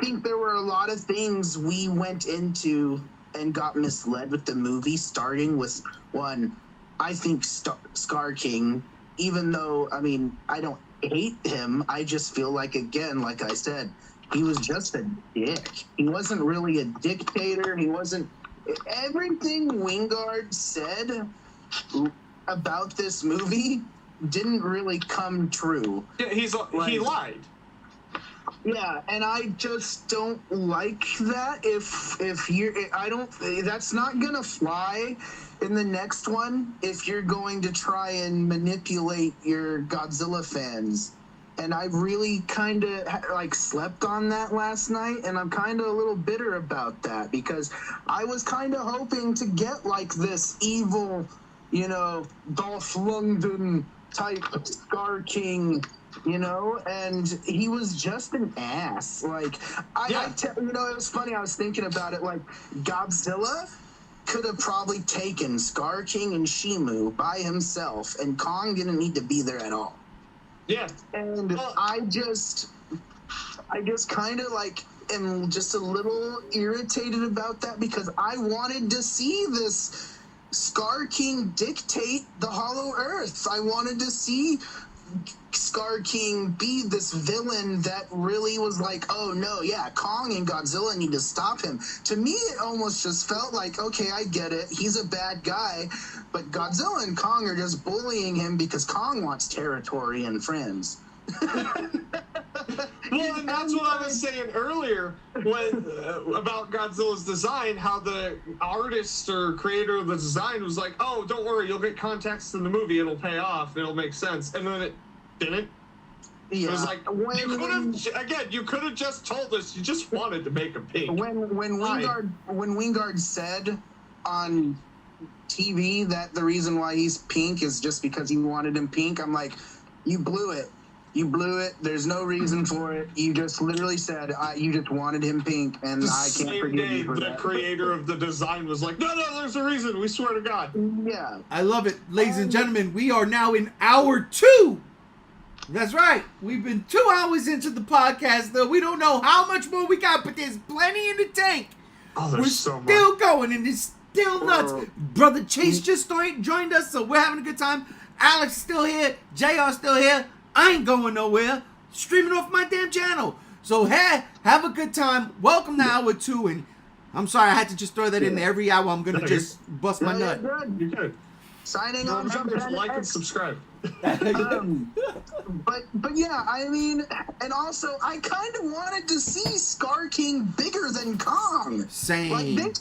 think there were a lot of things we went into and got misled with the movie, starting with one. I think Scar King, even though, I mean, I don't hate him, I just feel like, again, like I said, he was just a dick. He wasn't really a dictator. He wasn't. Everything Wingard said about this movie didn't really come true. Yeah, he lied. Yeah, and I just don't like that. If you're, I don't. That's not gonna fly in the next one if you're going to try and manipulate your Godzilla fans. And I really kind of like slept on that last night, and I'm kind of a little bitter about that because I was kind of hoping to get like this evil, Dolph Lundgren type Scar King. And he was just an ass. Like, it was funny. I was thinking about it. Like, Godzilla could have probably taken Scar King and Shimu by himself, and Kong didn't need to be there at all. Yeah. And I just kind of like am just a little irritated about that because I wanted to see this Scar King dictate the Hollow Earth. I wanted to see Scar King be this villain that really was like, oh no, yeah, Kong and Godzilla need to stop him. To me, it almost just felt like, okay, I get it. He's a bad guy, but Godzilla and Kong are just bullying him because Kong wants territory and friends. Well, and that's what I was saying earlier when about Godzilla's design, how the artist or creator of the design was like, oh, don't worry, you'll get context in the movie, it'll pay off, it'll make sense. And then it didn't. Yeah. It was like, you could have just told us you just wanted to make him pink. When Wingard said on TV that the reason why he's pink is just because he wanted him pink, I'm like, you blew it. You blew it. There's no reason for it. You just literally said you just wanted him pink, and I can't forgive you for that. The creator of the design was like, no, there's a reason. We swear to God. Yeah. I love it. Ladies and gentlemen, we are now in hour 2. That's right. We've been 2 hours into the podcast, though. We don't know how much more we got, but there's plenty in the tank. Oh, we're so still much. going, and it's still nuts. Brother Chase just joined us, so we're having a good time. Alex is still here. JR still here. I ain't going nowhere. Streaming off my damn channel. So, hey, have a good time. Welcome to hour 2. And I'm sorry I had to just throw that in there. Every hour I'm going to just bust my nut. You good. Signing on from Remember to like and subscribe. but yeah, I mean, and also I kind of wanted to see Scar King bigger than Kong. Same. Like they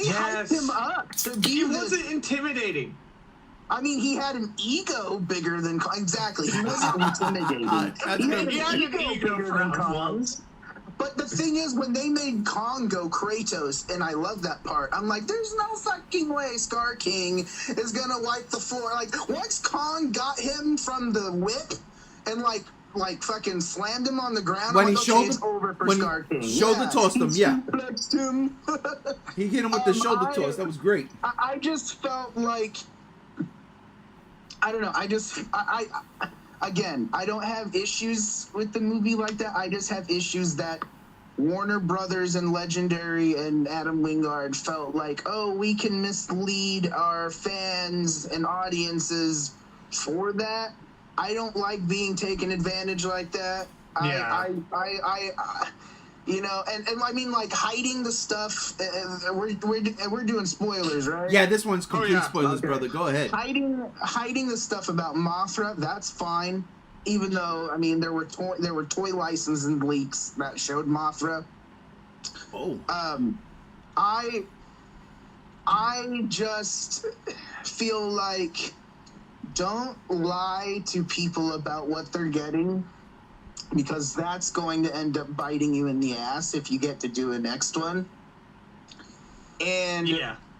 hyped him up to be. He wasn't intimidating. I mean, he had an ego bigger than Kong. Exactly, he wasn't intimidating. He had an ego bigger than Kong's. But the thing is, when they made Kong go Kratos, and I love that part, I'm like, there's no fucking way Scar King is gonna wipe the floor. Like, once Kong got him from the whip and like fucking slammed him on the ground, when he shoulder tossed him, yeah. Him. He hit him with the shoulder toss. That was great. I just felt like, I don't know. Again, I don't have issues with the movie like that. I just have issues that Warner Brothers and Legendary and Adam Wingard felt like, oh, we can mislead our fans and audiences for that. I don't like being taken advantage like that. Yeah. And I mean, like, hiding the stuff. We're doing spoilers, right? Yeah, this one's complete spoilers, okay. brother. Go ahead. Hiding the stuff about Mothra, that's fine. Even though, I mean, there were toy licensing leaks that showed Mothra. Oh. I just feel like, don't lie to people about what they're getting, because that's going to end up biting you in the ass if you get to do a next one. And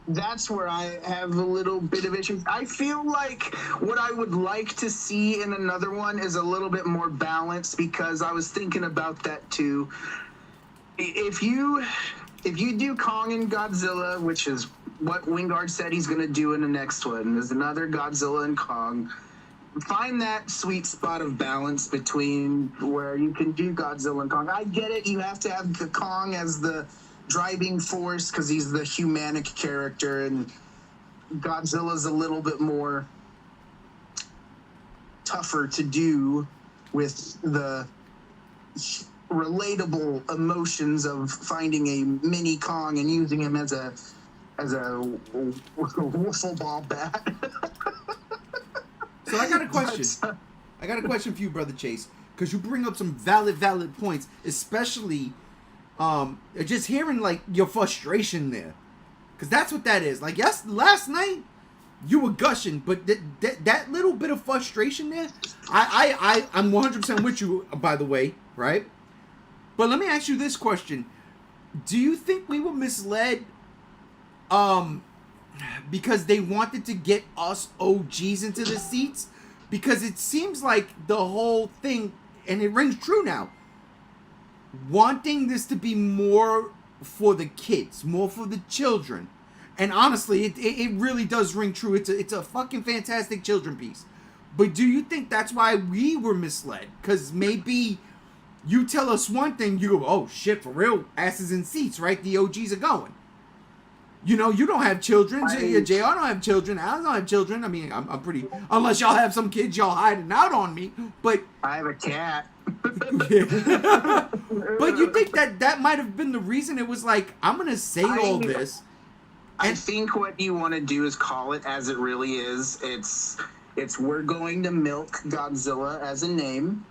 that's where I have a little bit of issues. I feel like what I would like to see in another one is a little bit more balance, because I was thinking about that too. If you do Kong and Godzilla, which is what Wingard said he's going to do in the next one, is another Godzilla and Kong, find that sweet spot of balance between where you can do Godzilla and Kong. I get it. You have to have Kong as the driving force because he's the humanic character, and Godzilla's a little bit more tougher to do with the relatable emotions of finding a mini Kong and using him as a wiffle ball bat. So I got a question. I got a question for you, Brother Chase. because you bring up some valid points, especially just hearing like your frustration there, because that's what that is. Like, yes, last night you were gushing, but that little bit of frustration there, I'm 100% with you, by the way, right? But let me ask you this question: do you think we were misled? Because they wanted to get us OGs into the seats? Because it seems like the whole thing, and it rings true now, wanting this to be more for the kids, more for the children. And honestly, it really does ring true. It's a fucking fantastic children piece. But do you think that's why we were misled? Because maybe you tell us one thing, you go, oh shit, for real, asses in seats, right? The OGs are going. You know, you don't have children. JR don't have children. I don't have children. I mean, I'm pretty... Unless y'all have some kids y'all hiding out on me. But... I have a cat. But you think that might have been the reason? It was like, I'm going to say all this. I think what you want to do is call it as it really is. It's we're going to milk Godzilla as a name.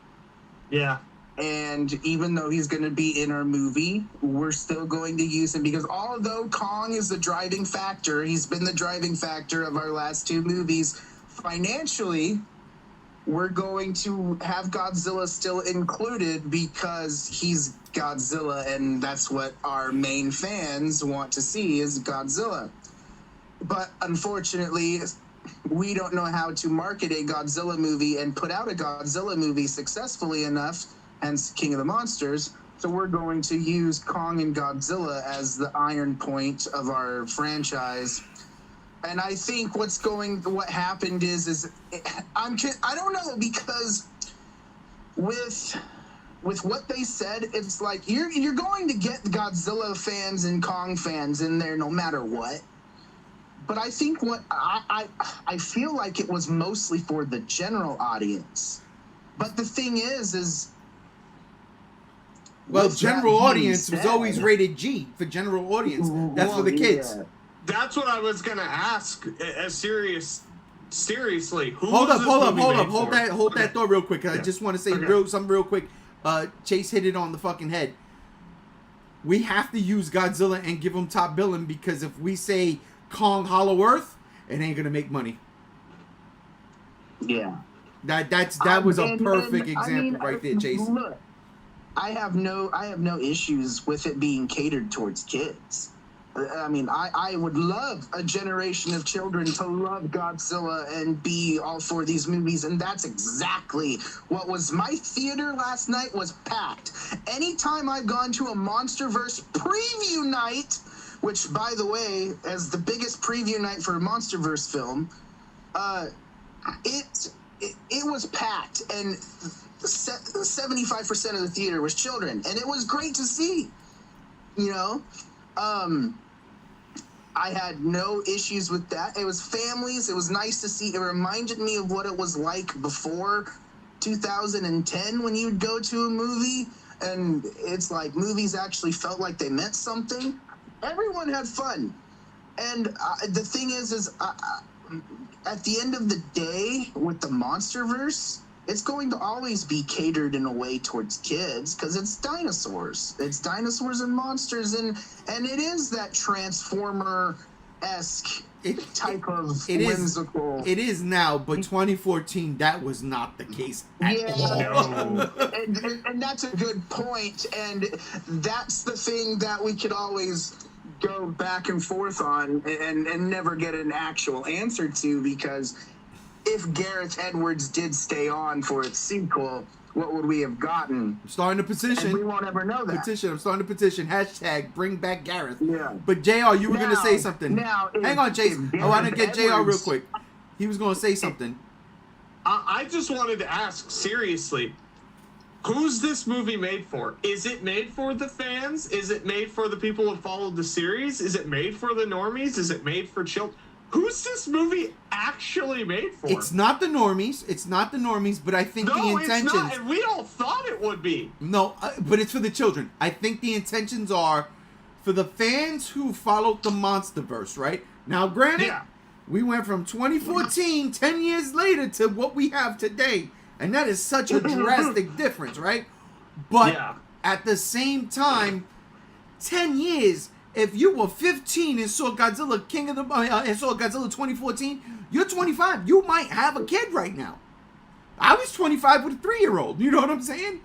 Yeah. And even though he's going to be in our movie, we're still going to use him because although Kong is the driving factor, he's been the driving factor of our last two movies, financially, we're going to have Godzilla still included because he's Godzilla, and that's what our main fans want to see is Godzilla. But unfortunately, we don't know how to market a Godzilla movie and put out a Godzilla movie successfully enough, hence King of the Monsters. So we're going to use Kong and Godzilla as the iron point of our franchise. And I think what happened is I don't know, because with what they said, it's like you're going to get Godzilla fans and Kong fans in there no matter what. But I think what I feel like it was mostly for the general audience. But the thing is well, general audience was always rated G for general audience. That's for the kids. Yeah. That's what I was gonna ask. Seriously, hold up. Hold that thought real quick. I just want to say something real quick. Chase hit it on the fucking head. We have to use Godzilla and give him top billing, because if we say Kong Hollow Earth, it ain't gonna make money. Yeah. That was a perfect example right there, Chase. Look, I have no issues with it being catered towards kids. I mean, I would love a generation of children to love Godzilla and be all for these movies, and that's exactly what was. My theater last night was packed. Anytime I've gone to a MonsterVerse preview night, which, by the way, as the biggest preview night for a MonsterVerse film, it was packed, and 75% of the theater was children, and it was great to see. You know, I had no issues with that. It was families. It was nice to see. It reminded me of what it was like before 2010 when you'd go to a movie, and it's like movies actually felt like they meant something. Everyone had fun. And the thing is at the end of the day, with the MonsterVerse, it's going to always be catered in a way towards kids because it's dinosaurs. It's dinosaurs and monsters, and it is that Transformer-esque type of whimsical. It is now, but 2014, that was not the case at all. And that's a good point, and that's the thing that we could always go back and forth on and never get an actual answer to, because if Gareth Edwards did stay on for its sequel, what would we have gotten? I'm starting a petition. And we won't ever know that. I'm starting a petition. # bring back Gareth. Yeah. But JR, you were going to say something. Hang on, Chase. I want to get JR real quick. He was going to say something. I just wanted to ask, seriously, who's this movie made for? Is it made for the fans? Is it made for the people who followed the series? Is it made for the normies? Is it made for children? Who's this movie actually made for? It's not the normies. But I think the intentions... No, it's not, and we all thought it would be. No, but it's for the children. I think the intentions are for the fans who followed the MonsterVerse, right? Now, granted, we went from 2014, 10 years later, to what we have today. And that is such a drastic difference, right? But Yeah. at the same time, 10 years, if you were 15 and saw Godzilla and saw Godzilla 2014, you're 25. You might have a kid right now. I was 25 with a 3-year-old. You know what I'm saying?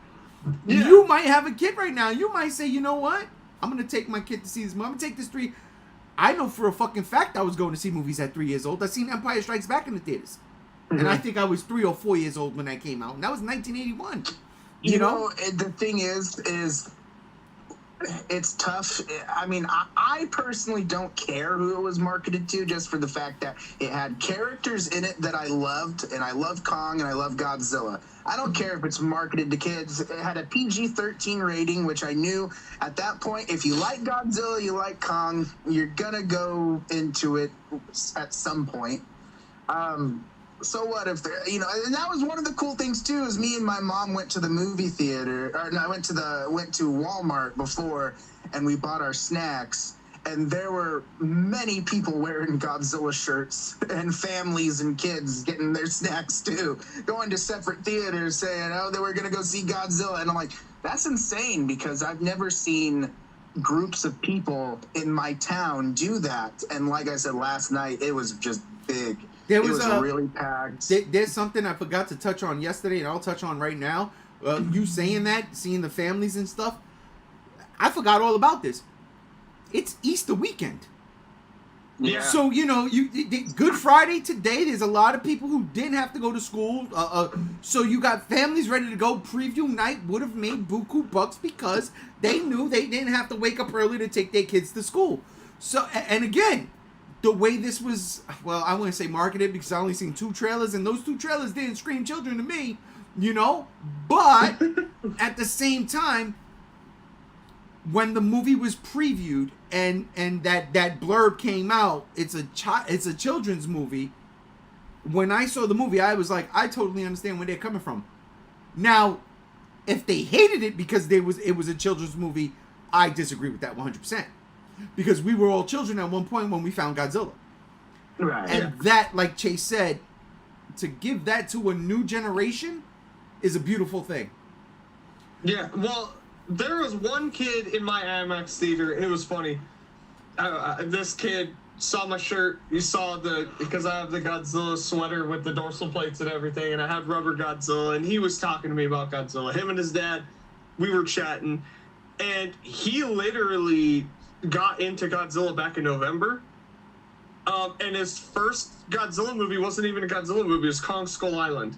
Yeah. You might have a kid right now. You might say, you know what? I'm going to take my kid to see this movie. I'm going to take this 3. I know for a fucking fact I was going to see movies at 3 years old. I seen Empire Strikes Back in the theaters. And I think I was 3 or 4 years old when that came out. And that was 1981. You know? The thing is it's tough. I mean, I personally don't care who it was marketed to, just for the fact that it had characters in it that I loved, and I love Kong and I love Godzilla. I don't care if it's marketed to kids. It had a PG-13 rating, which I knew at that point, if you like Godzilla, you like Kong, you're gonna go into it at some point. So what if there, you know, and that was one of the cool things too, is me and my mom went to the movie theater, or no, I went to Walmart before, and we bought our snacks, and there were many people wearing Godzilla shirts, and families and kids getting their snacks too, going to separate theaters saying, oh, they were gonna go see Godzilla, and I'm like, that's insane, because I've never seen groups of people in my town do that, and like I said last night, it was just big. It was really packed. There's something I forgot to touch on yesterday, and I'll touch on right now. You saying that, seeing the families and stuff, I forgot all about this. It's Easter weekend. Yeah. So, you know, Good Friday today, there's a lot of people who didn't have to go to school. So you got families ready to go. Preview night would have made buku bucks because they knew they didn't have to wake up early to take their kids to school. So, and again, the way this was, well, I wouldn't say marketed because I only seen 2 trailers, and those 2 trailers didn't scream children to me, you know? But at the same time, when the movie was previewed and that blurb came out, it's a children's movie. When I saw the movie, I was like, I totally understand where they're coming from. Now, if they hated it because it was a children's movie, I disagree with that 100%. Because we were all children at one point when we found Godzilla. Right. And that, like Chase said, to give that to a new generation is a beautiful thing. Yeah, well, there was one kid in my IMAX theater, and it was funny. This kid saw my shirt. He saw because I have the Godzilla sweater with the dorsal plates and everything, and I had rubber Godzilla, and he was talking to me about Godzilla. Him and his dad, we were chatting, and he literally got into Godzilla back in November. And his first Godzilla movie wasn't even a Godzilla movie, it was Kong Skull Island.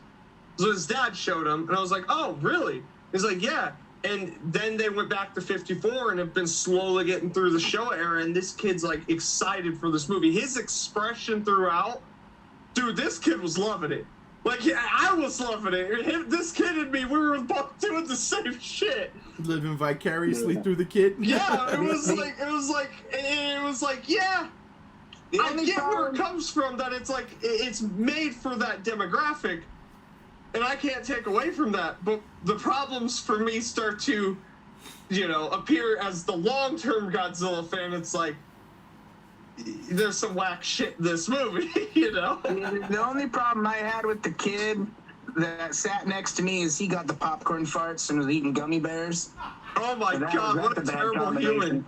So his dad showed him, and I was like, oh, really? He's like, yeah. And then they went back to 54 and have been slowly getting through the show era, and this kid's like excited for this movie. His expression throughout, dude, this kid was loving it. Like, yeah, I was loving it. This kid and me, we were both doing the same shit. Living vicariously through the kid. Yeah, it was like, yeah. I get where it comes from, that it's like, it's made for that demographic, and I can't take away from that, but the problems for me start to, you know, appear as the long-term Godzilla fan. It's like, there's some whack shit in this movie, you know? The only problem I had with the kid that sat next to me is he got the popcorn farts and was eating gummy bears. Oh my God, what a terrible human.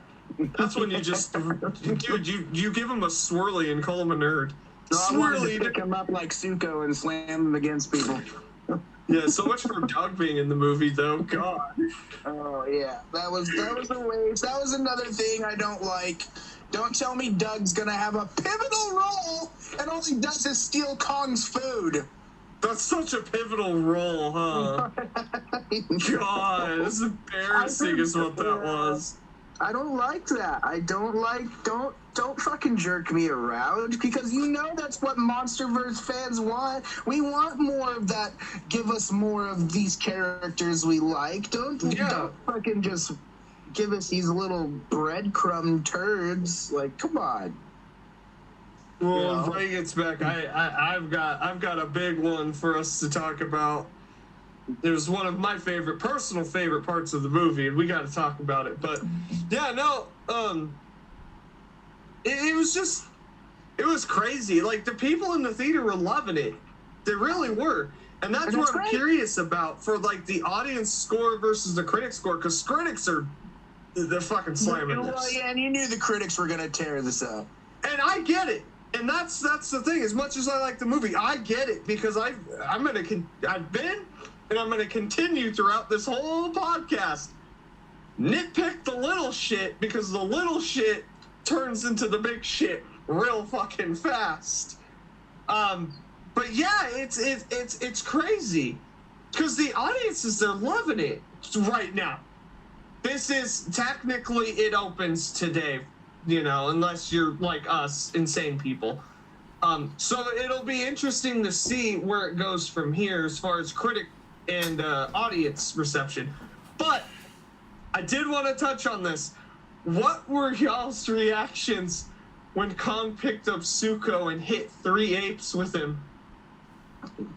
That's when you just, dude, you give him a swirly and call him a nerd. So I wanted Swirly. to pick him up like Suko and slam him against people. Yeah, so much for Doug being in the movie, though. God. Oh yeah, that was a waste. That was another thing I don't like. Don't tell me Doug's gonna have a pivotal role and all he does is steal Kong's food. That's such a pivotal role, huh? God, it's embarrassing is what that was. I don't like that. I don't like, don't fucking jerk me around, because you know that's what MonsterVerse fans want. We want more of that. Give us more of these characters we like. Don't fucking just give us these little breadcrumb turds. Like, come on. Well, if Ray gets back, I've got a big one for us to talk about. It was one of my personal favorite parts of the movie, and we got to talk about it. But yeah, no, it was crazy. Like, the people in the theater were loving it. They really were. And that's what I'm curious about for like the audience score versus the critic score, because critics are they're fucking slamming this. Well, yeah, and you knew the critics were gonna tear this up. And I get it. And that's the thing. As much as I like the movie, I get it because I've been and I'm gonna continue throughout this whole podcast nitpick the little shit because the little shit turns into the big shit real fucking fast. But yeah, it's crazy because the audiences, they're loving it right now. This is technically, it opens today, unless you're like us, insane people. So it'll be interesting to see where it goes from here as far as critic and audience reception. But I did want to touch on this. What were y'all's reactions when Kong picked up Zuko and hit 3 apes with him? I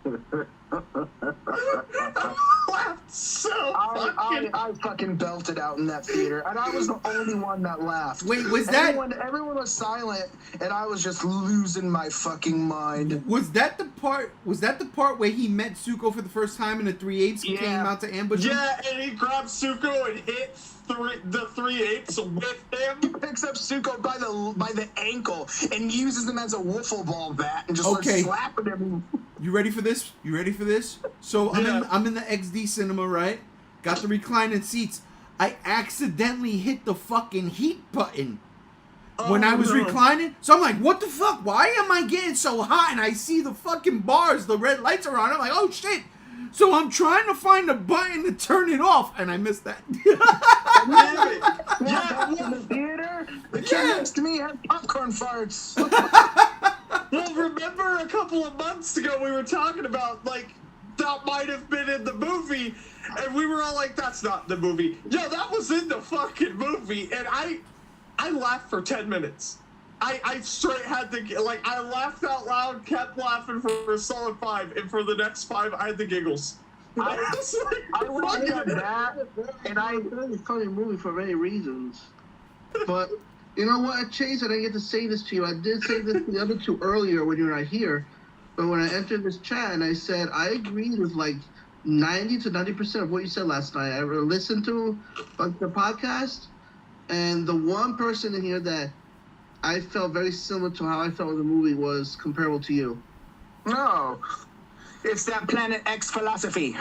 laughed so fucking. I fucking belted out in that theater, and I was the only one that laughed. Wait, was everyone was silent, and I was just losing my fucking mind. Was that the part where he met Zuko for the first time and the 3 apes came out to ambush him? Yeah, and he grabbed Zuko and hit the 3 apes with him. He picks up Zuko by the ankle and uses him as a wiffle ball bat and just starts slapping him. You ready for this? So I'm in the XD cinema, right? Got the reclining seats. I accidentally hit the fucking heat button when I was reclining. So I'm like, what the fuck? Why am I getting so hot? And I see the fucking bars, the red lights are on. I'm like, oh shit. So I'm trying to find a button to turn it off, and I missed that. In the theater, the kid next to me had popcorn farts. Well, remember a couple of months ago we were talking about, like, that might have been in the movie, and we were all like, that's not the movie. Yo, that was in the fucking movie, and I laughed for 10 minutes. I straight had to, like, I laughed out loud, kept laughing for a solid 5, and for the next 5, I had the giggles. I was like, I watched that, and I thought it's a funny movie for many reasons. But you know what, Chase? I didn't get to say this to you. I did say this to the other two earlier when you were not here. But when I entered this chat and I said I agree with like 90 to 90% of what you said last night. I listened to the podcast, and the one person in here that I felt very similar to how I felt with the movie was comparable to you. No. It's that Planet X philosophy.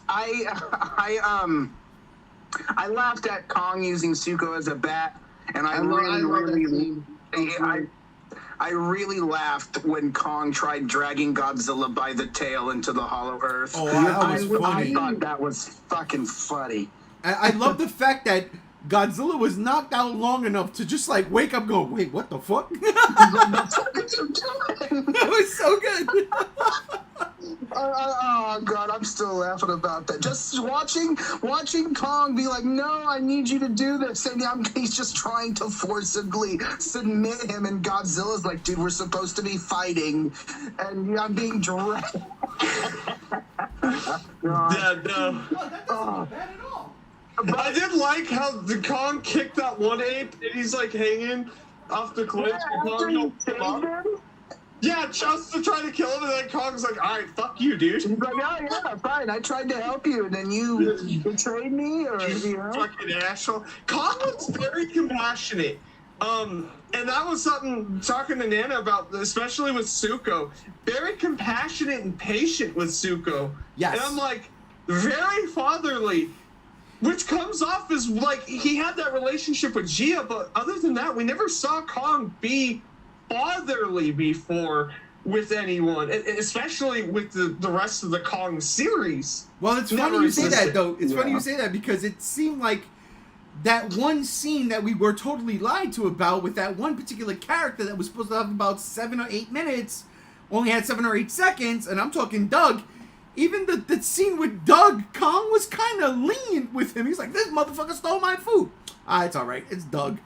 I laughed at Kong using Zuko as a bat, and I really laughed when Kong tried dragging Godzilla by the tail into the Hollow Earth. Oh, that was funny. I thought that was fucking funny. I love the fact that Godzilla was knocked out long enough to just like wake up and go, wait, what the fuck? That was so good. Oh God, I'm still laughing about that. Just watching Kong be like, no, I need you to do this, and he's just trying to forcibly submit him, and Godzilla's like, dude, we're supposed to be fighting, and I'm being dragged. Yeah, no. That doesn't look bad at all. I did like how the Kong kicked that one ape, and he's like hanging off the cliff. Yeah, just to try to kill him, and then Kong's like, all right, fuck you, dude. He's like, yeah, fine, I tried to help you, and then you betrayed me, or, Fucking asshole. Kong was very compassionate. And that was something, talking to Nana about, especially with Zuko, very compassionate and patient with Zuko. Yes. And I'm like, very fatherly, which comes off as, like, he had that relationship with Gia, but other than that, we never saw Kong be fatherly before with anyone, especially with the rest of the Kong series. Well, it's funny you say that, though. It's funny you say that because it seemed like that one scene that we were totally lied to about with that one particular character that was supposed to have about 7 or 8 minutes only had 7 or 8 seconds, and I'm talking Doug. Even the scene with Doug, Kong was kind of lenient with him. He's like, this motherfucker stole my food. It's all right. It's Doug.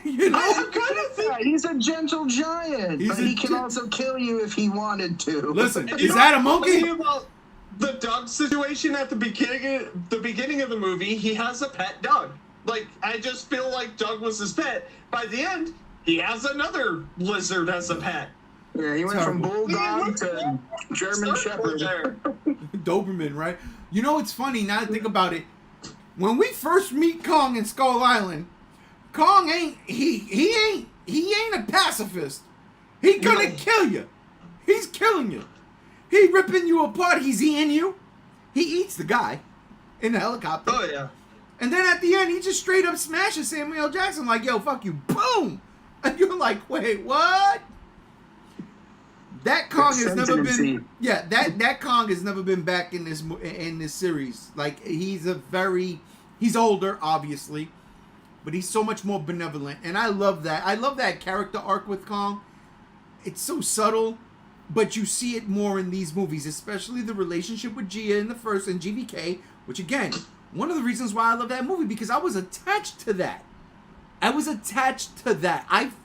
You know? I kind of think he's a gentle giant, but he can also kill you if he wanted to. Listen, is that a monkey? About the Doug situation at the beginning of the movie, he has a pet dog. Like, I just feel like Doug was his pet. By the end, he has another lizard as a pet. Yeah, he went from Terrible. bulldog to German Shepherd. Doberman, right? You know, it's funny now to think about it. When we first meet Kong in Skull Island, Kong ain't a pacifist. He gonna kill you. He's killing you. He ripping you apart. He's eating you. He eats the guy in the helicopter. Oh yeah. And then at the end, he just straight up smashes Samuel L. Jackson like, yo, fuck you. Boom. And you're like, wait, what? That Kong has never been. Yeah, that Kong has never been back in this series. Like he's older, obviously, but he's so much more benevolent, and I love that. I love that character arc with Kong. It's so subtle, but you see it more in these movies, especially the relationship with Gia in the first and GvK, which again, one of the reasons why I love that movie because I was attached to that. I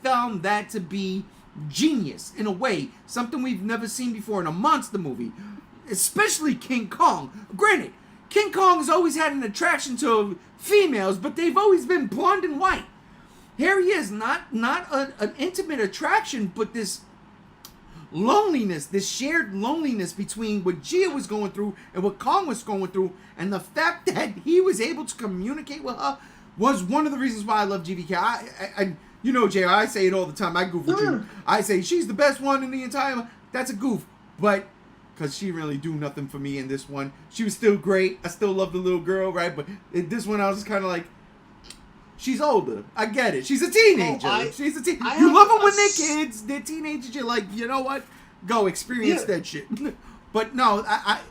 found that to be genius in a way, something we've never seen before in a monster movie, especially King Kong. Granted, King Kong has always had an attraction to females, but they've always been blonde and white. Here he is, not an intimate attraction, but this loneliness, this shared loneliness between what Gia was going through and what Kong was going through, and the fact that he was able to communicate with her was one of the reasons why I love GvK. I you know, Jay, I say it all the time. I goof with you. I say she's the best one in the entire. That's a goof, but because she really do nothing for me in this one. She was still great. I still love the little girl, right? But in this one, I was just kind of like, she's older. I get it. She's a teenager. She's a teen. You love them when they're kids. They're teenagers. You're like, you know what? Go experience that shit. But no, I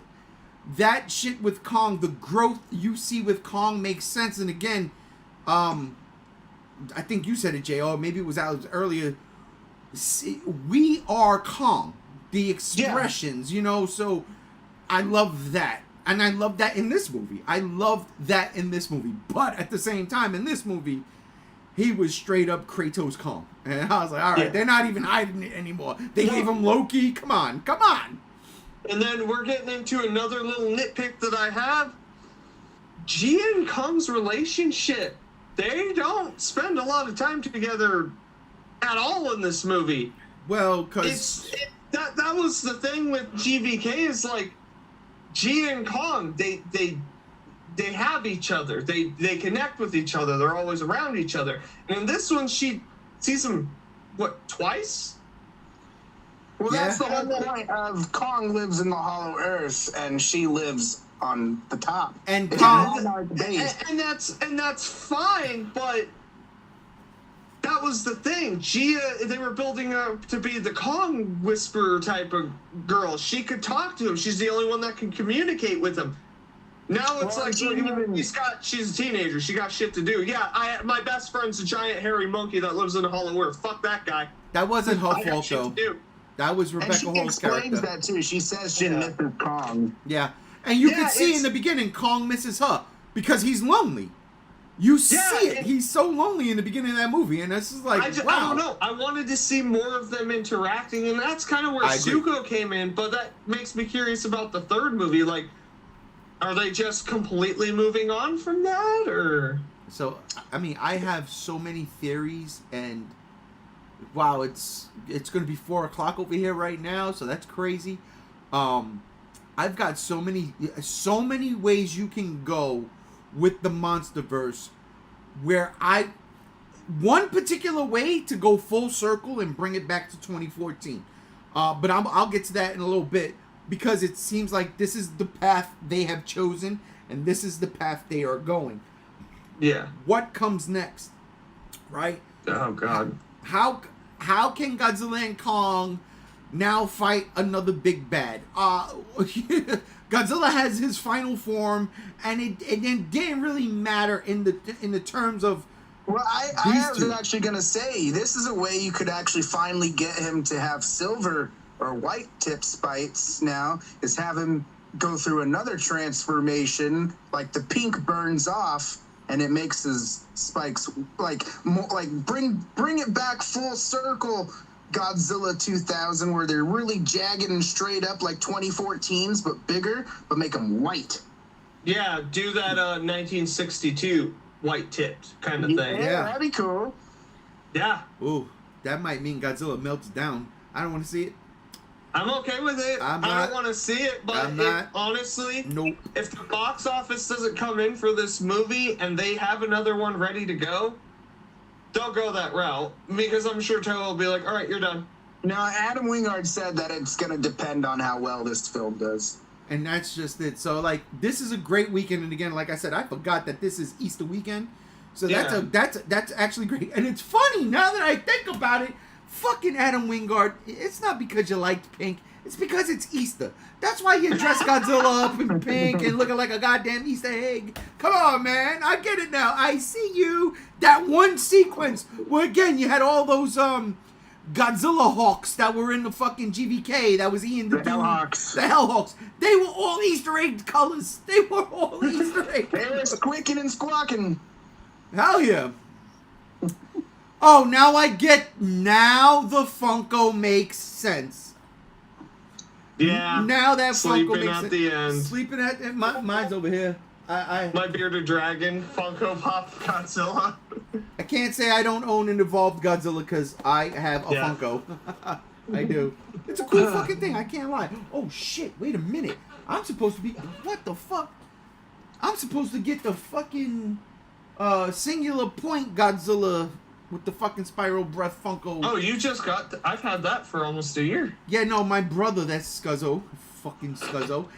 that shit with Kong, the growth you see with Kong makes sense. And again, I think you said it, Jay, or maybe it was Alex earlier. See, we are Kong. The expressions, you know, so I love that. And I love that in this movie. But at the same time, in this movie, he was straight up Kratos Kong. And I was like, all right, they're not even hiding it anymore. They gave him Loki. Come on. And then we're getting into another little nitpick that I have. Gia and Kong's relationship. They don't spend a lot of time together at all in this movie. Well, because that was the thing with GvK is like Gia and Kong, they have each other. They connect with each other. They're always around each other. And in this one, she sees him, what, twice? Well, that's the whole point of Kong lives in the Hollow Earth, and she lives on the top. And Kong, and that's fine, but that was the thing. Gia, they were building her to be the Kong whisperer type of girl. She could talk to him. She's the only one that can communicate with him. Now it's she's a teenager. She got shit to do. Yeah, my best friend's a giant hairy monkey that lives in the Hollow Earth. Fuck that guy. That wasn't her fault, though. That was Rebecca Hall's character. And she explains that, too. She says she misses Kong. Yeah. And you can see in the beginning, Kong misses her because he's lonely. You see it. He's so lonely in the beginning of that movie, and this is like, wow. I don't know. I wanted to see more of them interacting, and that's kind of where Zuko came in, but that makes me curious about the third movie. Like, are they just completely moving on from that, or? So, I mean, I have so many theories, and wow, it's going to be 4 o'clock over here right now, so that's crazy. I've got so many ways you can go with the Monsterverse, where one particular way to go full circle and bring it back to 2014. But I'll get to that in a little bit because it seems like this is the path they have chosen and this is the path they are going. Yeah. What comes next, right? Oh God. How can Godzilla and Kong now fight another big bad? Godzilla has his final form, and it didn't really matter in the terms of. Well, I was actually gonna say this is a way you could actually finally get him to have silver or white tip spikes. Now is have him go through another transformation, like the pink burns off, and it makes his spikes like bring it back full circle. Godzilla 2000, where they're really jagged and straight up like 2014s, but bigger, but make them white. Yeah, do that 1962 white tipped kind of thing. Yeah, that'd be cool. Yeah. Ooh, that might mean Godzilla melts down. I don't want to see it. I'm okay with it. I don't want to see it, but honestly, nope. If the box office doesn't come in for this movie and they have another one ready to go, don't go that route, because I'm sure Toho will be like, all right, you're done. No, Adam Wingard said that it's going to depend on how well this film does. And that's just it. So, like, this is a great weekend. And again, like I said, I forgot that this is Easter weekend. So that's actually great. And it's funny, now that I think about it, fucking Adam Wingard, it's not because you liked pink. It's because it's Easter. That's why you dress Godzilla up in pink and looking like a goddamn Easter egg. Come on, man. I get it now. I see you. That one sequence where, again, you had all those Godzilla Hawks that were in the fucking GxK. That was Ian the Hellhawks. The Hellhawks. They were all Easter egg colors. They were all Easter egg. They were squeaking and squawking. Hell yeah. Oh, now I get. Now the Funko makes sense. Yeah. Now that Sleeping Funko makes at sense. the end. Sleeping at the end. Mine's over here. My bearded dragon, Funko Pop Godzilla. I can't say I don't own an evolved Godzilla because I have a Funko. I do. It's a cool fucking thing. I can't lie. Oh shit! Wait a minute. I'm supposed to be. What the fuck? I'm supposed to get the fucking singular point Godzilla with the fucking spiral breath Funko. Oh, you just got... I've had that for almost a year. Yeah, no, my brother, that's Scuzzo. Fucking Scuzzo.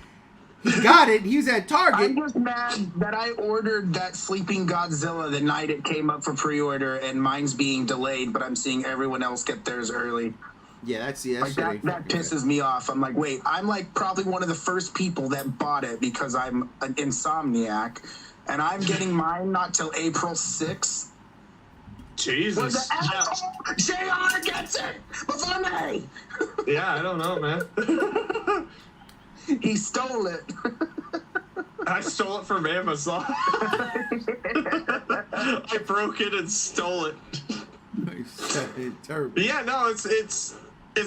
He got it. He was at Target. I'm just mad that I ordered that Sleeping Godzilla the night it came up for pre-order, and mine's being delayed, but I'm seeing everyone else get theirs early. Yeah, that's like that pisses me off. I'm like, wait, I'm like probably one of the first people that bought it because I'm an insomniac, and I'm getting mine not till April 6th. Jesus. JR gets it before me. Yeah, I don't know, man. He stole it. I stole it from Amazon. I broke it and stole it. Terrible. Yeah, no, it's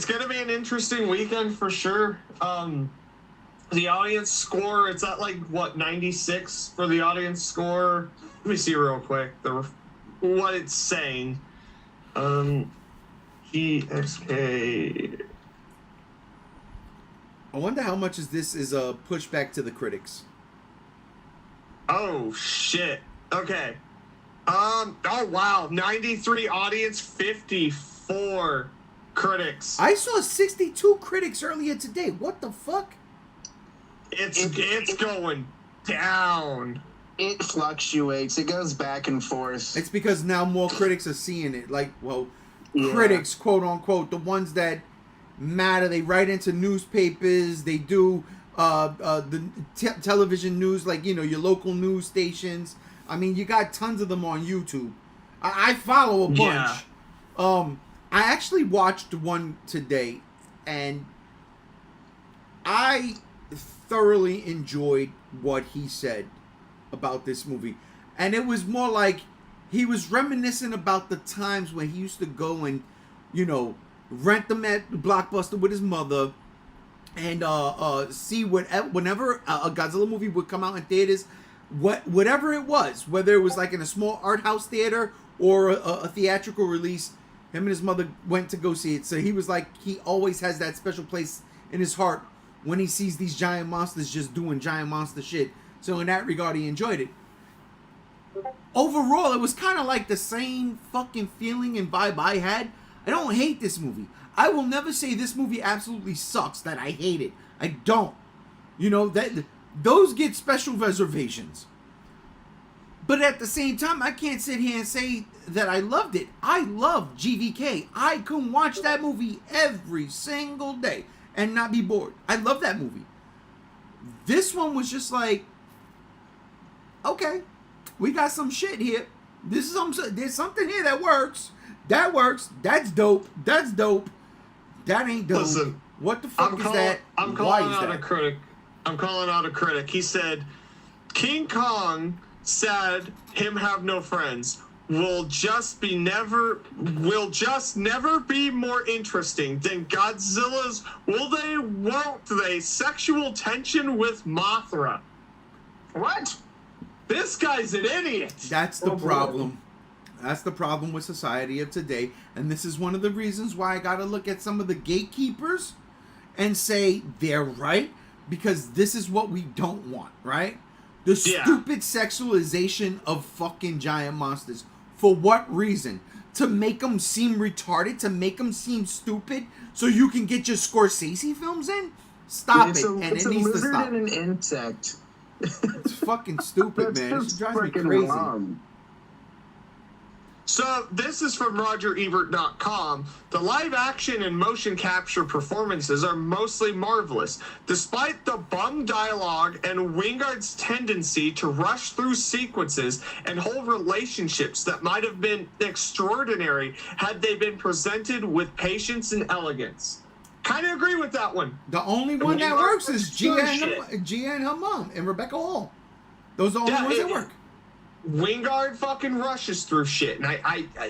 gonna be an interesting weekend for sure. The audience score, it's at like what, 96 for the audience score. Let me see real quick what it's saying. GxK. I wonder how much this is a pushback to the critics. Oh shit. Okay. Oh wow. 93 audience, 54 critics. I saw 62 critics earlier today. What the fuck? It's going down. It fluctuates. It goes back and forth. It's because now more critics are seeing it. Like, well, critics, quote unquote, the ones that matter. They write into newspapers. They do the television news, like, you know, your local news stations. I mean, you got tons of them on YouTube. I follow a bunch. Yeah. I actually watched one today, and I thoroughly enjoyed what he said about this movie. And it was more like he was reminiscent about the times when he used to go and, you know, rent them at Blockbuster with his mother and see whenever a Godzilla movie would come out in theaters, whatever it was, whether it was like in a small art house theater or a theatrical release, him and his mother went to go see it. So he was like, he always has that special place in his heart when he sees these giant monsters just doing giant monster shit. So in that regard, he enjoyed it. Overall, it was kind of like the same fucking feeling and vibe I had. I don't hate this movie. I will never say this movie absolutely sucks, that I hate it. I don't. You know, that those get special reservations. But at the same time, I can't sit here and say that I loved it. I love GxK. I can watch that movie every single day and not be bored. I love that movie. This one was just like, okay, we got some shit here. There's something here that works. That works. That's dope. That's dope. That ain't dope. Listen, what the fuck is that? I'm calling out a critic. I'm calling out a critic. He said, King Kong said him have no friends. Will just never be more interesting than Godzilla's won't they sexual tension with Mothra. What? This guy's an idiot. That's the problem. That's the problem with society of today. And this is one of the reasons why I got to look at some of the gatekeepers and say they're right, because this is what we don't want, right? The stupid sexualization of fucking giant monsters. For what reason? To make them seem retarded? To make them seem stupid? So you can get your Scorsese films in? Stop it. And it needs to stop. It's a lizard and an insect. It's fucking stupid, man. It just drives me freaking crazy. wrong. So this is from RogerEbert.com. The live action and motion capture performances are mostly marvelous. Despite the bum dialogue and Wingard's tendency to rush through sequences and hold relationships that might have been extraordinary had they been presented with patience and elegance. Kind of agree with that one. The only one that works is Gia and her mom and Rebecca Hall. Those are the only ones that work. Wingard fucking rushes through shit, and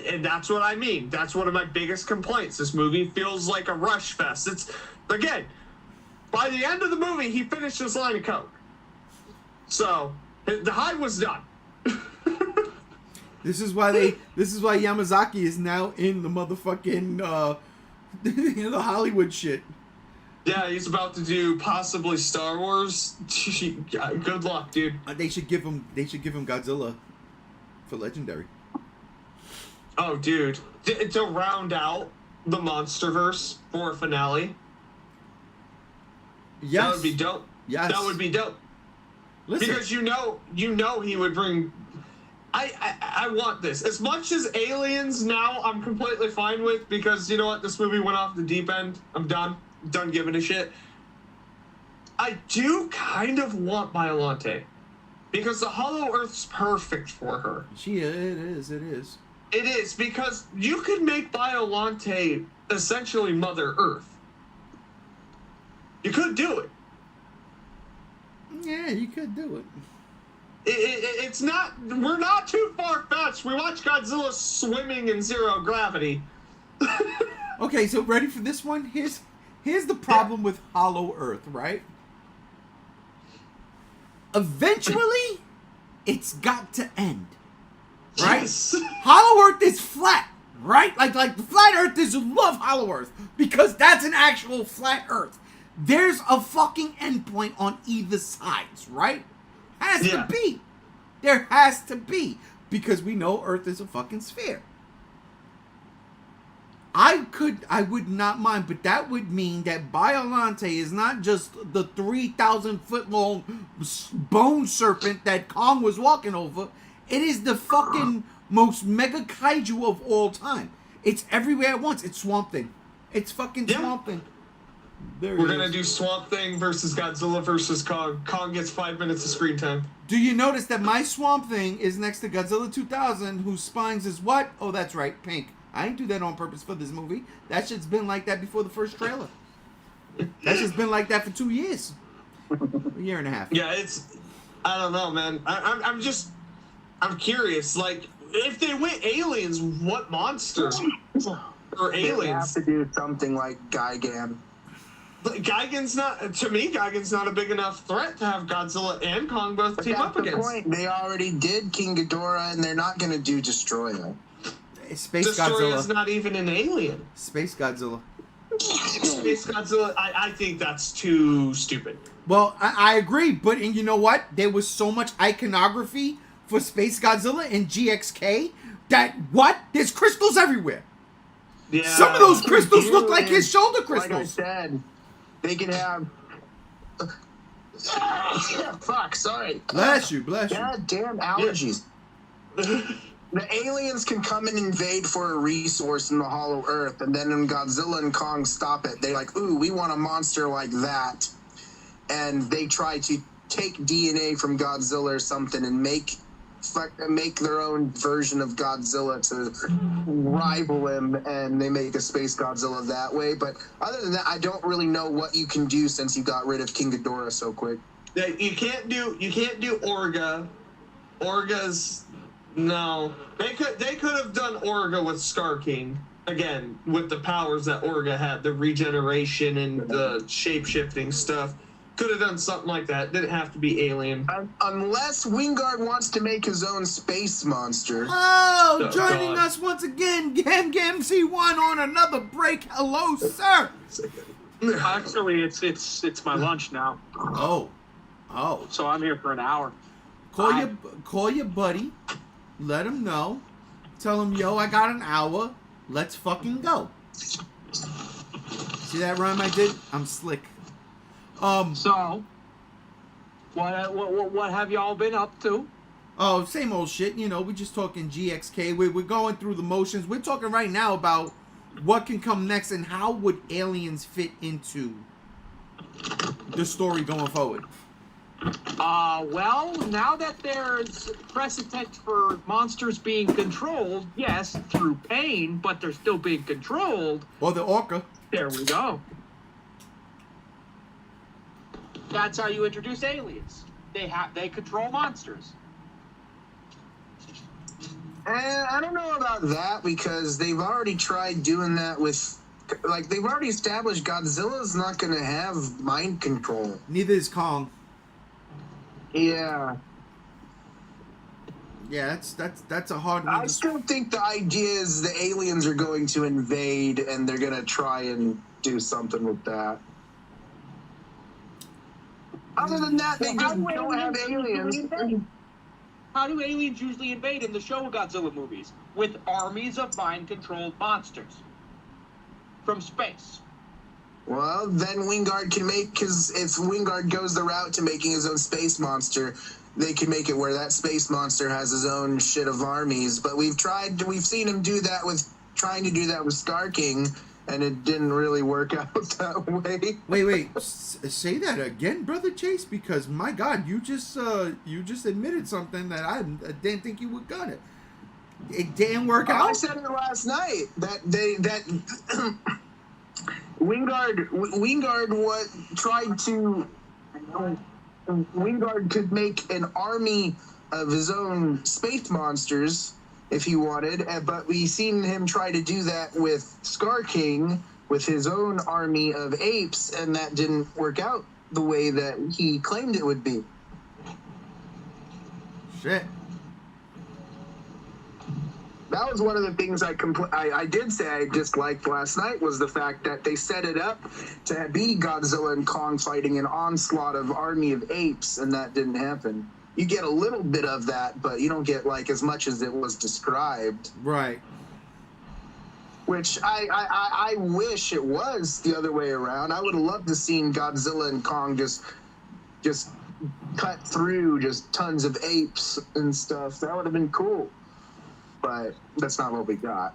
and that's what I mean. That's one of my biggest complaints. This movie feels like a rush fest. It's, again, by the end of the movie, he finished his line of coke. So the high was done. This is why Yamazaki is now in the motherfucking the Hollywood shit. Yeah, he's about to do possibly Star Wars. Good luck, dude. They should give him Godzilla for Legendary. Oh, dude, to round out the MonsterVerse for a finale. Yes, that would be dope. Yes, that would be dope. Listen. Because you know he would bring. I want this as much as Aliens. Now I'm completely fine with, because you know what, this movie went off the deep end. I'm done giving a shit. I do kind of want Biollante, because the Hollow Earth's perfect for her. It is. It is, because you could make Biollante essentially Mother Earth. You could do it. Yeah, you could do it. It's not. We're not too far fetched. We watch Godzilla swimming in zero gravity. Okay, so ready for this one? Here's the problem with Hollow Earth, right? Eventually, it's got to end, right? Yes. Hollow Earth is flat, right? Like the flat Earthers love Hollow Earth because that's an actual flat Earth. There's a fucking endpoint on either sides, right? Has to be. There has to be, because we know Earth is a fucking sphere. I would not mind, but that would mean that Biollante is not just the 3,000 foot long bone serpent that Kong was walking over. It is the fucking most mega kaiju of all time. It's everywhere at once. It's Swamp Thing. It's fucking Swamp Thing. We're gonna do Swamp Thing versus Godzilla versus Kong. Kong gets 5 minutes of screen time. Do you notice that my Swamp Thing is next to Godzilla 2000, whose spines is what? Oh, that's right, pink. I ain't do that on purpose for this movie. That shit's been like that before the first trailer. That shit's been like that for 2 years. A year and a half. Yeah, it's... I don't know, man. I'm curious. Like, if they went aliens, what monster? Or aliens? They have to do something like Gigan. But Gigan's not... To me, Gigan's not a big enough threat to have Godzilla and Kong both team up against. That's the point. They already did King Ghidorah, and they're not going to do Destroyer. Space Destroyer's Godzilla. not even an alien. Space Godzilla. Space Godzilla, I think that's too stupid. Well, I agree, but and you know what? There was so much iconography for Space Godzilla in GxK that there's crystals everywhere. Yeah. Some of those crystals look like his shoulder crystals. Like I said, they can have. Fuck, sorry. Bless you. God damn allergies. The aliens can come and invade for a resource in the Hollow Earth, and then when Godzilla and Kong stop it, they're like, ooh, we want a monster like that. And they try to take DNA from Godzilla or something and make their own version of Godzilla to rival him, and they make a Space Godzilla that way. But other than that, I don't really know what you can do since you got rid of King Ghidorah so quick. Yeah, you can't do Orga. Orga's... No, they could have done Orga with Scar King again, with the powers that Orga had, the regeneration and the shape shifting stuff. could have done something like that. Didn't have to be alien. Unless Wingard wants to make his own space monster. Oh, Oh, joining God. us once again, GamC1 on another break. Hello, sir. Actually, it's my lunch now, Oh, so I'm here for an hour. call your buddy. Let him know. Tell him, yo, I got an hour. Let's fucking go. See that rhyme I did? I'm slick. So, what have y'all been up to? Oh, same old shit. You know, we're just talking GxK. We're going through the motions. We're talking right now about what can come next and how would aliens fit into the story going forward. Well, now that there's precedent for monsters being controlled, yes, through pain, but they're still being controlled. Or the orca. There we go. That's how you introduce aliens. They control monsters. I don't know about that because they've already tried doing that with, like, they've already established Godzilla's not going to have mind control. Neither is Kong. Yeah. Yeah, that's a hard one. I still think the idea is the aliens are going to invade and they're going to try and do something with that. Other than that, they just don't have aliens. How do aliens usually invade in the Showa Godzilla movies? With armies of mind-controlled monsters. From space. Well, then Wingard can make his, if Wingard goes the route to making his own space monster, they can make it where that space monster has his own shit of armies. But we've seen him do that trying to do that with Scar King, and it didn't really work out that way. Wait. Say that again, Brother Chase, because my God, you just admitted something that I didn't think you were gonna. It didn't work out. I said it last night that Wingard could make an army of his own space monsters if he wanted, but we seen him try to do that with Scar King with his own army of apes, and that didn't work out the way that he claimed it would be. Shit. That was one of the things I did say I disliked last night was the fact that they set it up to be Godzilla and Kong fighting an onslaught of army of apes, and that didn't happen. You get a little bit of that, but you don't get like as much as it was described. Right. Which I wish it was the other way around. I would have loved to seen Godzilla and Kong just cut through just tons of apes and stuff. That would have been cool. But that's not what we got.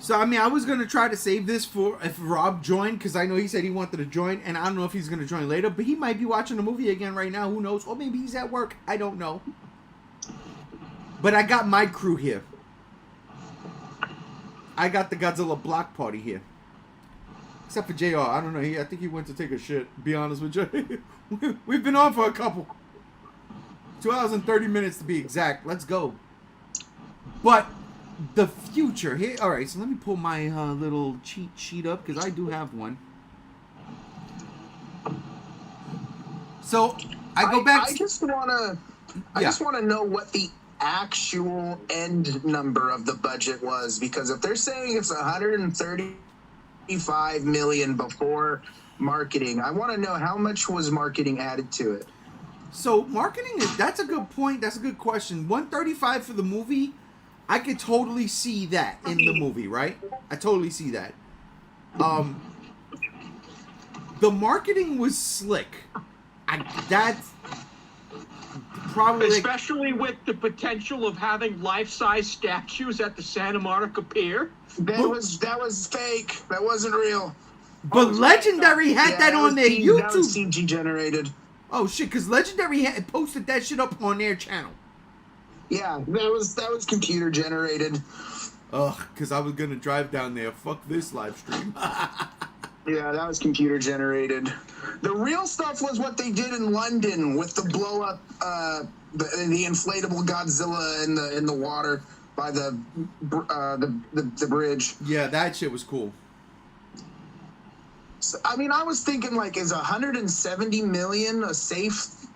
So, I mean, I was going to try to save this for if Rob joined, because I know he said he wanted to join, and I don't know if he's going to join later, but he might be watching the movie again right now. Who knows? Or maybe he's at work. I don't know. But I got my crew here. I got the Godzilla block party here. Except for JR. I don't know. I think he went to take a shit, to be honest with you. We've been on for a couple. 2 hours and 30 minutes to be exact. Let's go. But the future here. All right, so let me pull my little cheat sheet up because I do have one. So I go back. I just wanna know what the actual end number of the budget was, because if they're saying it's 135 million before marketing, I want to know how much was marketing added to it. So marketing that's a good point. That's a good question. 135 for the movie. I could totally see that in the movie, right? I totally see that. The marketing was slick. That's probably Especially with the potential of having life-size statues at the Santa Monica Pier. That was fake. That wasn't real. But Legendary had that on their YouTube. That was CG generated. Oh shit! Because Legendary had posted that shit up on their channel. Yeah, that was computer generated. Ugh, because I was gonna drive down there. Fuck this live stream. Yeah, that was computer generated. The real stuff was what they did in London with the blow up, the inflatable Godzilla in the water by the bridge. Yeah, that shit was cool. I mean, I was thinking like, is 170 million a safe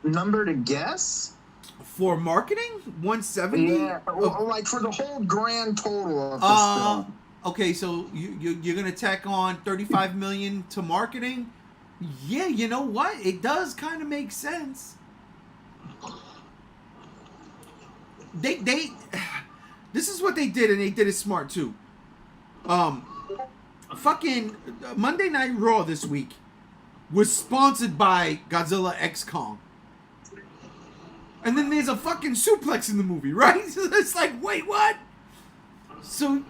number to guess? For marketing, 170. Yeah, or like for the whole grand total of this film. Okay, so you're gonna tack on 35 million to marketing. Yeah, you know what? It does kind of make sense. They this is what they did, and they did it smart too. Fucking Monday Night Raw this week was sponsored by Godzilla X Kong. And then there's a fucking suplex in the movie, right? It's like, wait, what? So,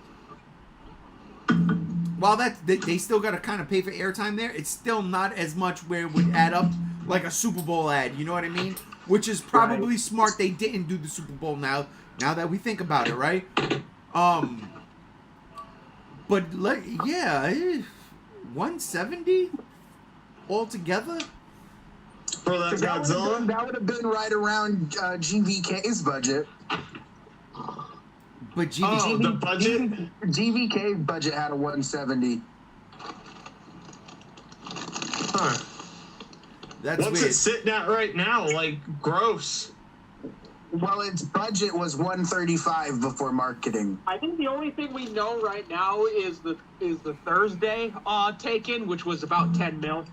while they still got to kind of pay for airtime there, it's still not as much where it would add up like a Super Bowl ad. You know what I mean? Which is probably smart. They didn't do the Super Bowl now that we think about it, right? But yeah, 170 altogether. For that Godzilla? That would have been right around GVK's budget. But the budget? GVK budget had a 170. Huh. That's What's weird. it sitting at right now? Like, gross. Well, its budget was 135 before marketing. I think the only thing we know right now is the Thursday take-in, which was about 10 mil.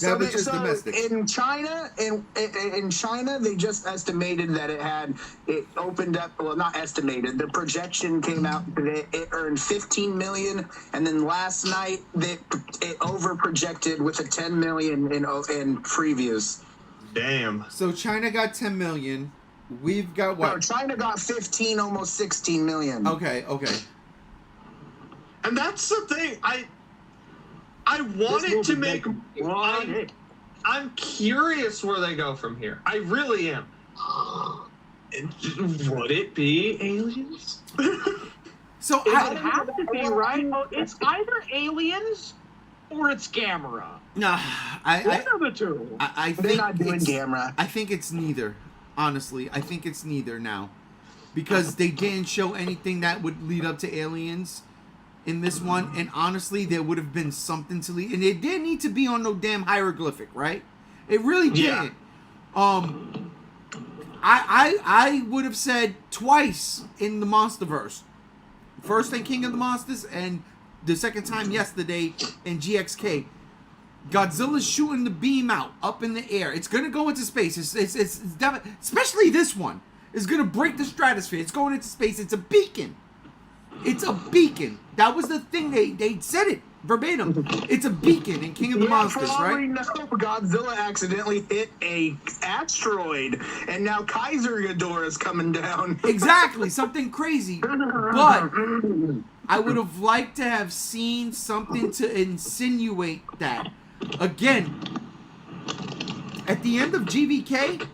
That was just domestic. In China, in China, they just estimated that it opened up. Well, not estimated. The projection came out that it earned 15 million, and then last night it over projected with a 10 million in previews. Damn. So China got 10 million. We've got what? No, China got 15, almost 16 million. Okay. And that's the thing. I want it to make. I'm curious where they go from here. I really am. Would it be aliens? So It would have to be, right? Oh, it's either aliens or it's Gamera. Nah, One of the two. I They're think not doing it's, Gamera. I think it's neither. Honestly, I think it's neither now, because they didn't show anything that would lead up to aliens in this one, and honestly, there would have been something to lead, and it didn't need to be on no damn hieroglyphic, right? It really didn't. I would have said twice in the MonsterVerse. First in King of the Monsters, and the second time yesterday in GxK. Godzilla's shooting the beam out up in the air. It's gonna go into space. It's especially this one. It's gonna break the stratosphere. It's going into space. It's a beacon. It's a beacon. That was the thing they said it verbatim. It's a beacon in King of the Monsters, right? Godzilla accidentally hit a asteroid, and now Kaiser Ghidorah is coming down. Exactly, something crazy. But I would have liked to have seen something to insinuate that. Again, at the end of GVK,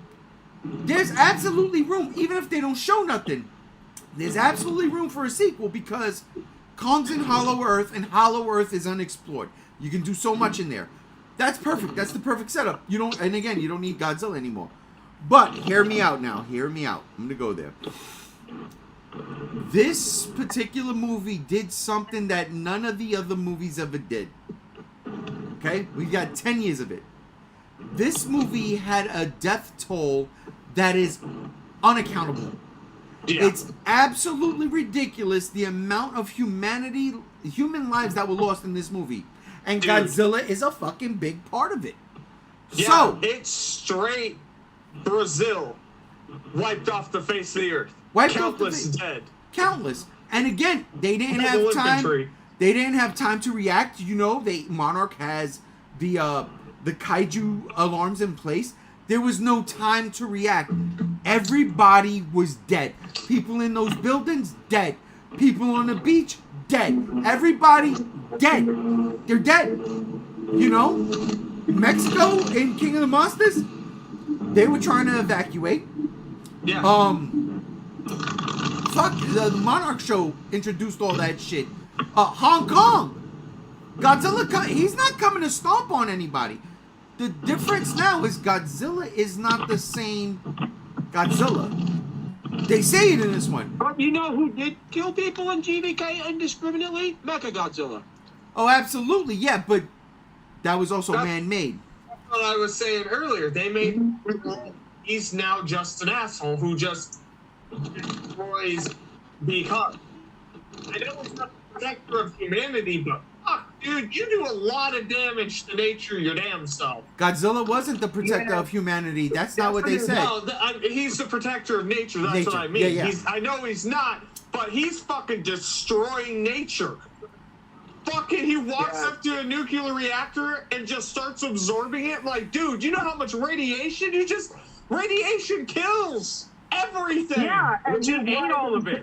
there's absolutely room, even if they don't show nothing, there's absolutely room for a sequel, because Kong's in Hollow Earth, and Hollow Earth is unexplored. You can do so much in there. That's perfect. That's the perfect setup. You don't need Godzilla anymore. But hear me out now. Hear me out. I'm gonna go there. This particular movie did something that none of the other movies ever did. Okay? We got 10 years of it. This movie had a death toll that is unaccountable. Yeah. It's absolutely ridiculous the amount of human lives that were lost in this movie. And Dude. Godzilla is a fucking big part of it. Yeah, So, it's straight Brazil wiped off the face of the earth. Wiped off the Countless face. dead. countless. And again, they didn't have Mobile time. infantry. They didn't have time to react. You know, Monarch has the kaiju alarms in place. There was no time to react. Everybody was dead. People in those buildings, dead. People on the beach, dead. Everybody, dead. They're dead. You know? Mexico in King of the Monsters, they were trying to evacuate. Yeah. Fuck, the Monarch show introduced all that shit. Hong Kong. Godzilla, he's not coming to stomp on anybody. The difference now is Godzilla is not the same Godzilla. They say it in this one. But you know who did kill people in GVK indiscriminately? Mechagodzilla. Oh, absolutely, yeah, but that was also That's- man-made. That's what I was saying earlier. They made he's now just an asshole who just destroys because. I know it's not the protector of humanity, but fuck, dude, you do a lot of damage to nature your damn self. Godzilla wasn't the protector of humanity. That's not what they said. No, he's the protector of nature. That's what I mean. Yeah, yeah. I know he's not, but he's fucking destroying nature. Fucking, he walks up to a nuclear reactor and just starts absorbing it. Like, dude, you know how much radiation radiation kills everything. Yeah, and you ate all of it.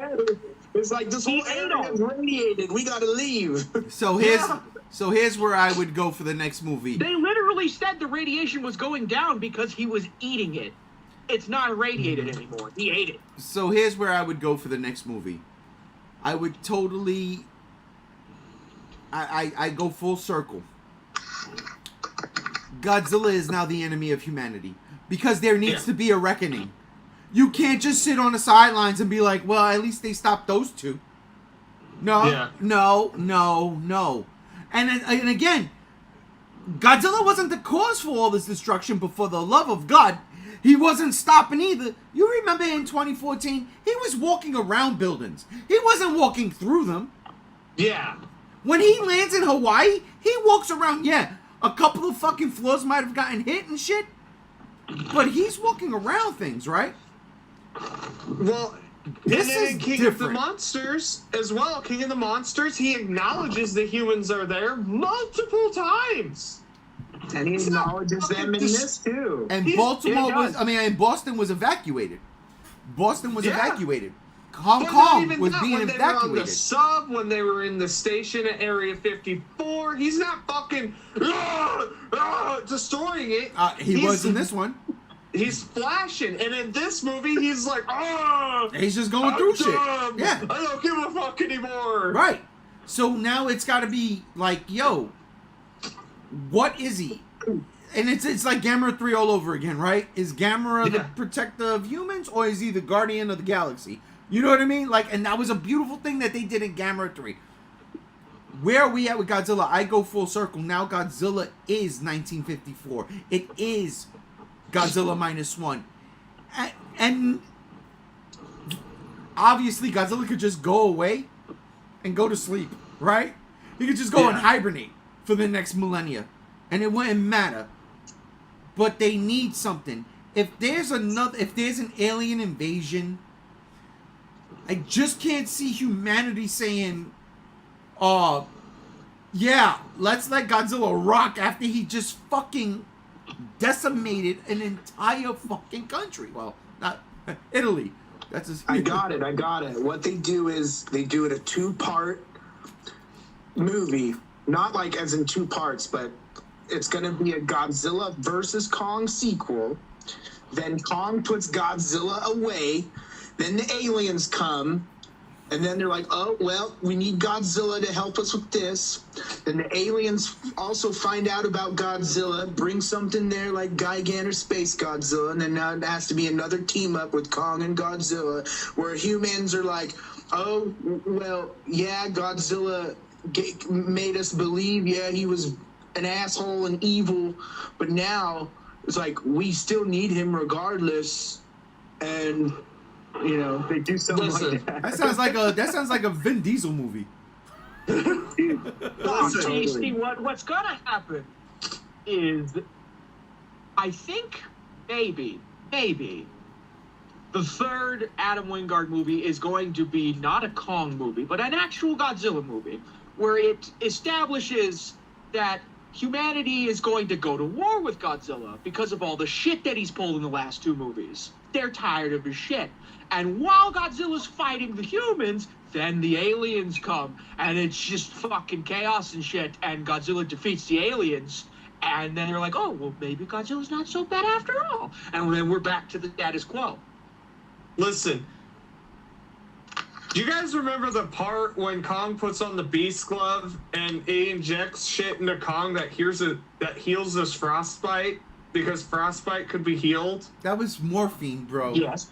It's like this whole area is radiated. We gotta leave. So here's where I would go for the next movie. They literally said the radiation was going down because he was eating it. It's not irradiated anymore. He ate it. So here's where I would go for the next movie. I would totally... I go full circle. Godzilla is now the enemy of humanity. Because there needs to be a reckoning. You can't just sit on the sidelines and be like, well, at least they stopped those two. No, no. And again, Godzilla wasn't the cause for all this destruction, but for the love of God, he wasn't stopping either. You remember in 2014, he was walking around buildings. He wasn't walking through them. Yeah. When he lands in Hawaii, he walks around. Yeah, a couple of fucking floors might have gotten hit and shit, but he's walking around things, right? Well, This and then is in King different. of the Monsters as well. King of the Monsters, he acknowledges the humans are there multiple times. And he acknowledges them in this too. And He's- Baltimore yeah, was, guys. I mean, and Boston was evacuated. Boston was Yeah. evacuated. Hong But not Kong even was that, being when they were on the evacuated. sub, when they were in the station at Area 54, he's not fucking destroying it. He He's- was in this one. He's flashing, and in this movie, he's like, oh, He's just going I'm through shit. dumb. Yeah. I don't give a fuck anymore. Right. So now it's got to be like, yo, what is he? And it's like Gamera 3 all over again, right? Is Gamera the Yeah. protector of humans, or is he the guardian of the galaxy? You know what I mean? Like, and that was a beautiful thing that they did in Gamera 3. Where are we at with Godzilla? I go full circle. Now Godzilla is 1954. It is Godzilla -1. And obviously Godzilla could just go away and go to sleep, right? He could just go and hibernate for the next millennia, and it wouldn't matter. But they need something. If there's an alien invasion, I just can't see humanity saying, yeah, let's let Godzilla rock after he just fucking decimated an entire fucking country. Well, not Italy. That's his. I got it. What they do is they do it a 2-part movie. Not like as in 2 parts, but it's going to be a Godzilla versus Kong sequel. Then Kong puts Godzilla away. Then the aliens come. And then they're like, oh, well, we need Godzilla to help us with this. Then the aliens also find out about Godzilla, bring something there like Gigan or Space Godzilla, and then now it has to be another team up with Kong and Godzilla, where humans are like, oh, well, yeah, Godzilla made us believe, yeah, he was an asshole and evil, but now it's like, we still need him regardless, and... You know, they do something like that. That sounds like a Vin Diesel movie. Dude, See, Steve, what's gonna happen is, I think maybe the third Adam Wingard movie is going to be not a Kong movie, but an actual Godzilla movie, where it establishes that humanity is going to go to war with Godzilla because of all the shit that he's pulled in the last 2 movies. They're tired of his shit. And while Godzilla's fighting the humans, then the aliens come, and it's just fucking chaos and shit, and Godzilla defeats the aliens, and then they're like, oh, well, maybe Godzilla's not so bad after all. And then we're back to the status quo. Listen, do you guys remember the part when Kong puts on the Beast Glove and he injects shit into Kong that heals this frostbite? Because frostbite could be healed? That was morphine, bro. Yes.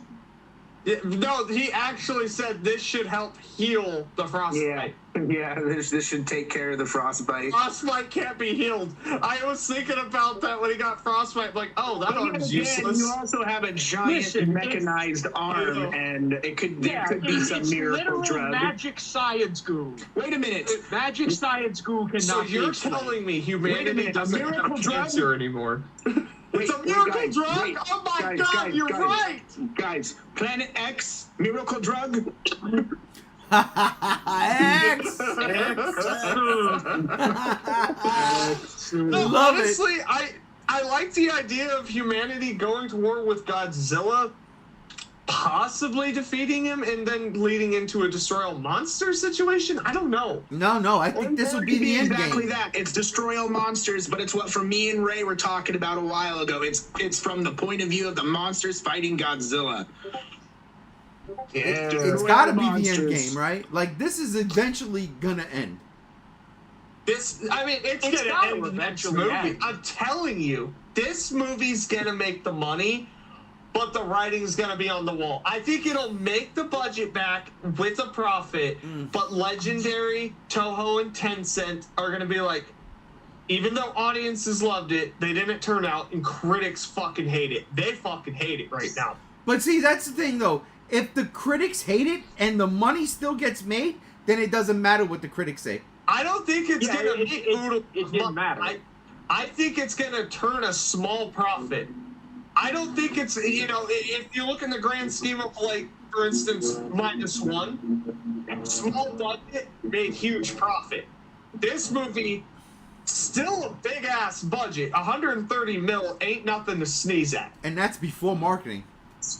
No, he actually said this should help heal the frostbite. Yeah, this should take care of the frostbite. Frostbite can't be healed. I was thinking about that when he got frostbite. Like, oh, that arm's useless. You also have a giant mechanized arm, and it could be some miracle drug. Magic science goo. Wait a minute. Magic science goo cannot So be you're explained. telling me humanity doesn't have cancer anymore? It's a miracle drug? Oh my god, you're right! Guys, Planet X, miracle drug? X! No, Love honestly, I like the idea of humanity going to war with Godzilla, possibly defeating him, and then leading into a destroy all monsters situation. I don't know. No, I think this will be the end exactly game. that. It's destroy all monsters, but it's what from me and Ray were talking about a while ago. It's from the point of view of the monsters fighting Godzilla. Yeah. It's got to be the end game, right? Like, this is eventually gonna end. It's gonna end the next movie. I'm telling you, this movie's gonna make the money, but the writing's gonna be on the wall. I think it'll make the budget back with a profit, but Legendary, Toho, and Tencent are gonna be like, even though audiences loved it, they didn't turn out, and critics fucking hate it. They fucking hate it right now. But see, that's the thing, though. If the critics hate it and the money still gets made, then it doesn't matter what the critics say. I don't think it's gonna make it didn't matter. I think it's gonna turn a small profit. I don't think it's, if you look in the grand scheme of, like, for instance, -1, small budget made huge profit. This movie, still a big ass budget, 130 mil ain't nothing to sneeze at. And that's before marketing.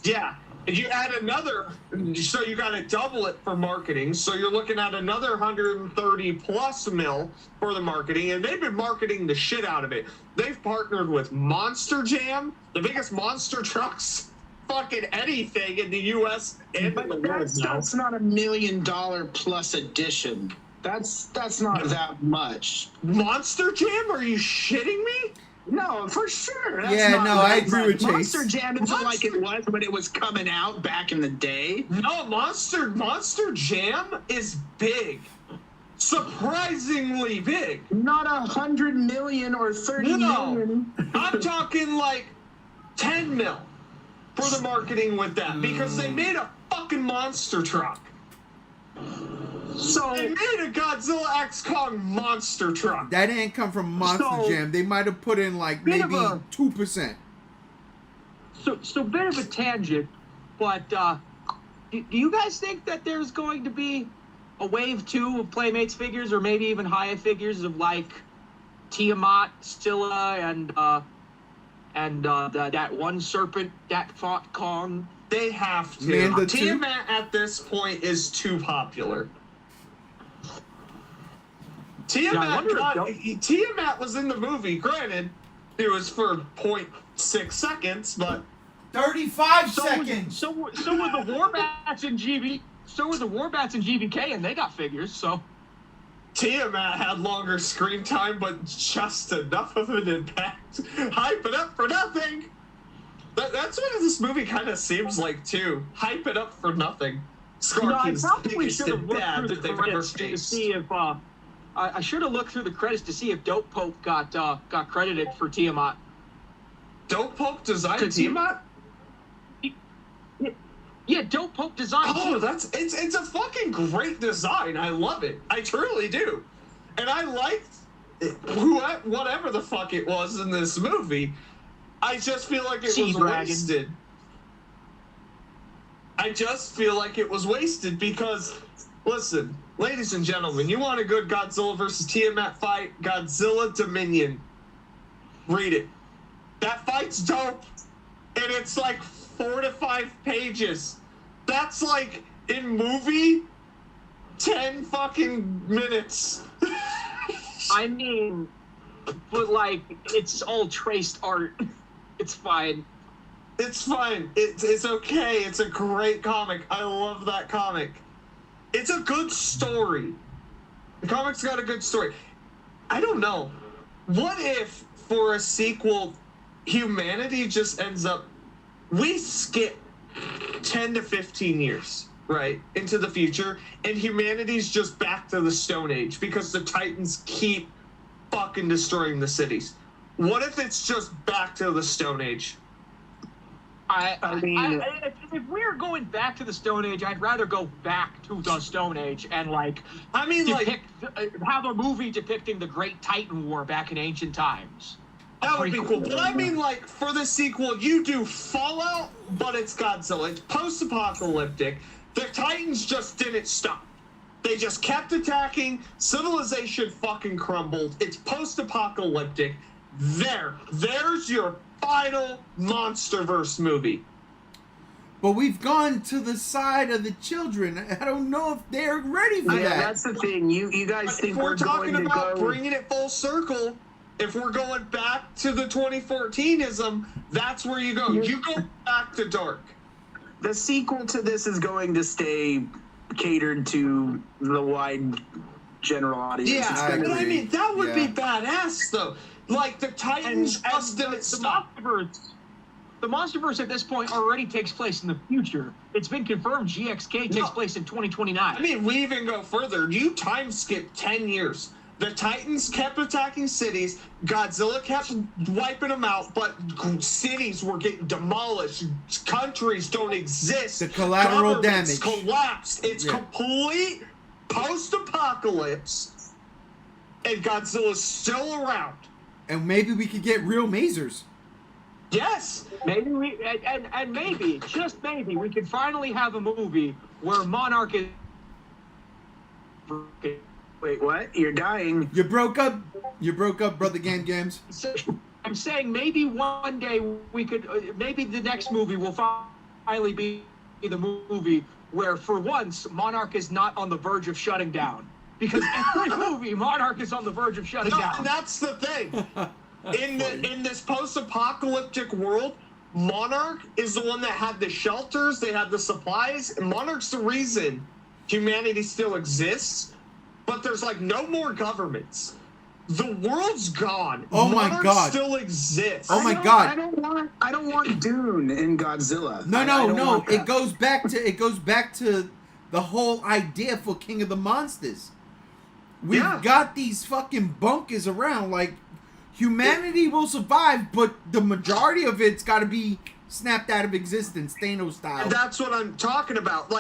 Yeah. And you add another, so you got to double it for marketing. So you're looking at another 130 plus mil for the marketing, and they've been marketing the shit out of it. They've partnered with Monster Jam, the biggest monster trucks, fucking anything in the U.S. and in the world now. That's not $1 million plus edition. That's not that much. Monster Jam? Are you shitting me? No, for sure. That's Yeah, not no, that I agree much. with Chase. Monster Jam isn't like it was when it was coming out back in the day. No, Monster Jam is big. Surprisingly big. Not 100 million or 30 million. I'm talking like 10 mil for the marketing with that because they made a fucking monster truck. So they made a Godzilla X Kong monster truck. That didn't come from Monster Jam. They might have put in like maybe 2%. So bit of a tangent, but do you guys think that there's going to be a wave 2 of Playmates figures, or maybe even higher figures of like Tiamat, Scylla, and that one serpent that fought Kong? They have to. Tiamat at this point is too popular. Tiamat was in the movie. Granted, it was for 0.6 seconds, but 35 seconds. So were the Warbats in GB. So were the Warbats in GBK, and they got figures. So Tiamat had longer screen time, but just enough of an impact. Hype it up for nothing. That's what this movie kind of seems like too. Hype it up for nothing. Scorpion's biggest and bad that they've ever faced. To see if I should have looked through the credits to see if Dope Poke got credited for Tiamat. Dope Poke designed Tiamat? Yeah, Dope Poke designed. Oh, it's a fucking great design. I love it. I truly do. And I liked whatever the fuck it was in this movie. I just feel like it was wasted. I just feel like it was wasted because, listen, ladies and gentlemen, you want a good Godzilla versus Tiamat fight? Godzilla Dominion. Read it. That fight's dope. And it's like 4 to 5 pages. That's like, in movie, 10 fucking minutes. I mean, but like, it's all traced art. It's fine. It's fine. It's okay. It's a great comic. I love that comic. It's a good story. The comic's got a good story. I don't know. What if, for a sequel, humanity just ends up... We skip 10 10 to 15 years, right, into the future, and humanity's just back to the Stone Age because the Titans keep fucking destroying the cities. What if it's just back to the Stone Age? If we're going back to the Stone Age, I'd rather go back to the Stone Age and have a movie depicting the Great Titan War back in ancient times. That would be cool. But I mean, for the sequel, you do Fallout, but it's Godzilla. It's post-apocalyptic. The Titans just didn't stop. They just kept attacking. Civilization fucking crumbled. It's post-apocalyptic. There's your final MonsterVerse movie. But we've gone to the side of the children. I don't know if they're ready for that. That's the thing. You guys think we're talking going about to go... bringing it full circle. If we're going back to the 2014ism, that's where you go. You go back to dark. The sequel to this is going to stay catered to the wide general audience. Yeah, but I mean, that would be badass, though. Like, the Titans just didn't stop. The MonsterVerse at this point already takes place in the future. It's been confirmed GxK takes place in 2029. I mean, we even go further. You time skip 10 years. The Titans kept attacking cities. Godzilla kept wiping them out, but cities were getting demolished. Countries don't exist. The collateral damage collapsed. It's complete post-apocalypse, and Godzilla's still around. And maybe we could get real masers. Yes. Maybe maybe, just maybe, we could finally have a movie where Monarch is... Wait, what? You're dying. You broke up, Brother Games. I'm saying maybe one day we could, maybe the next movie will finally be the movie where, for once, Monarch is not on the verge of shutting down. Because every movie, Monarch is on the verge of shutting down. And that's the thing. In this post-apocalyptic world, Monarch is the one that had the shelters, they had the supplies, and Monarch's the reason humanity still exists. But there's no more governments. The world's gone. Oh my Monarch God. still exists. Oh my God. I don't want Dune in Godzilla. No. It goes back to the whole idea for King of the Monsters. We've got these fucking bunkers around. Humanity will survive, but the majority of it's got to be snapped out of existence, Thanos style. And that's what I'm talking about.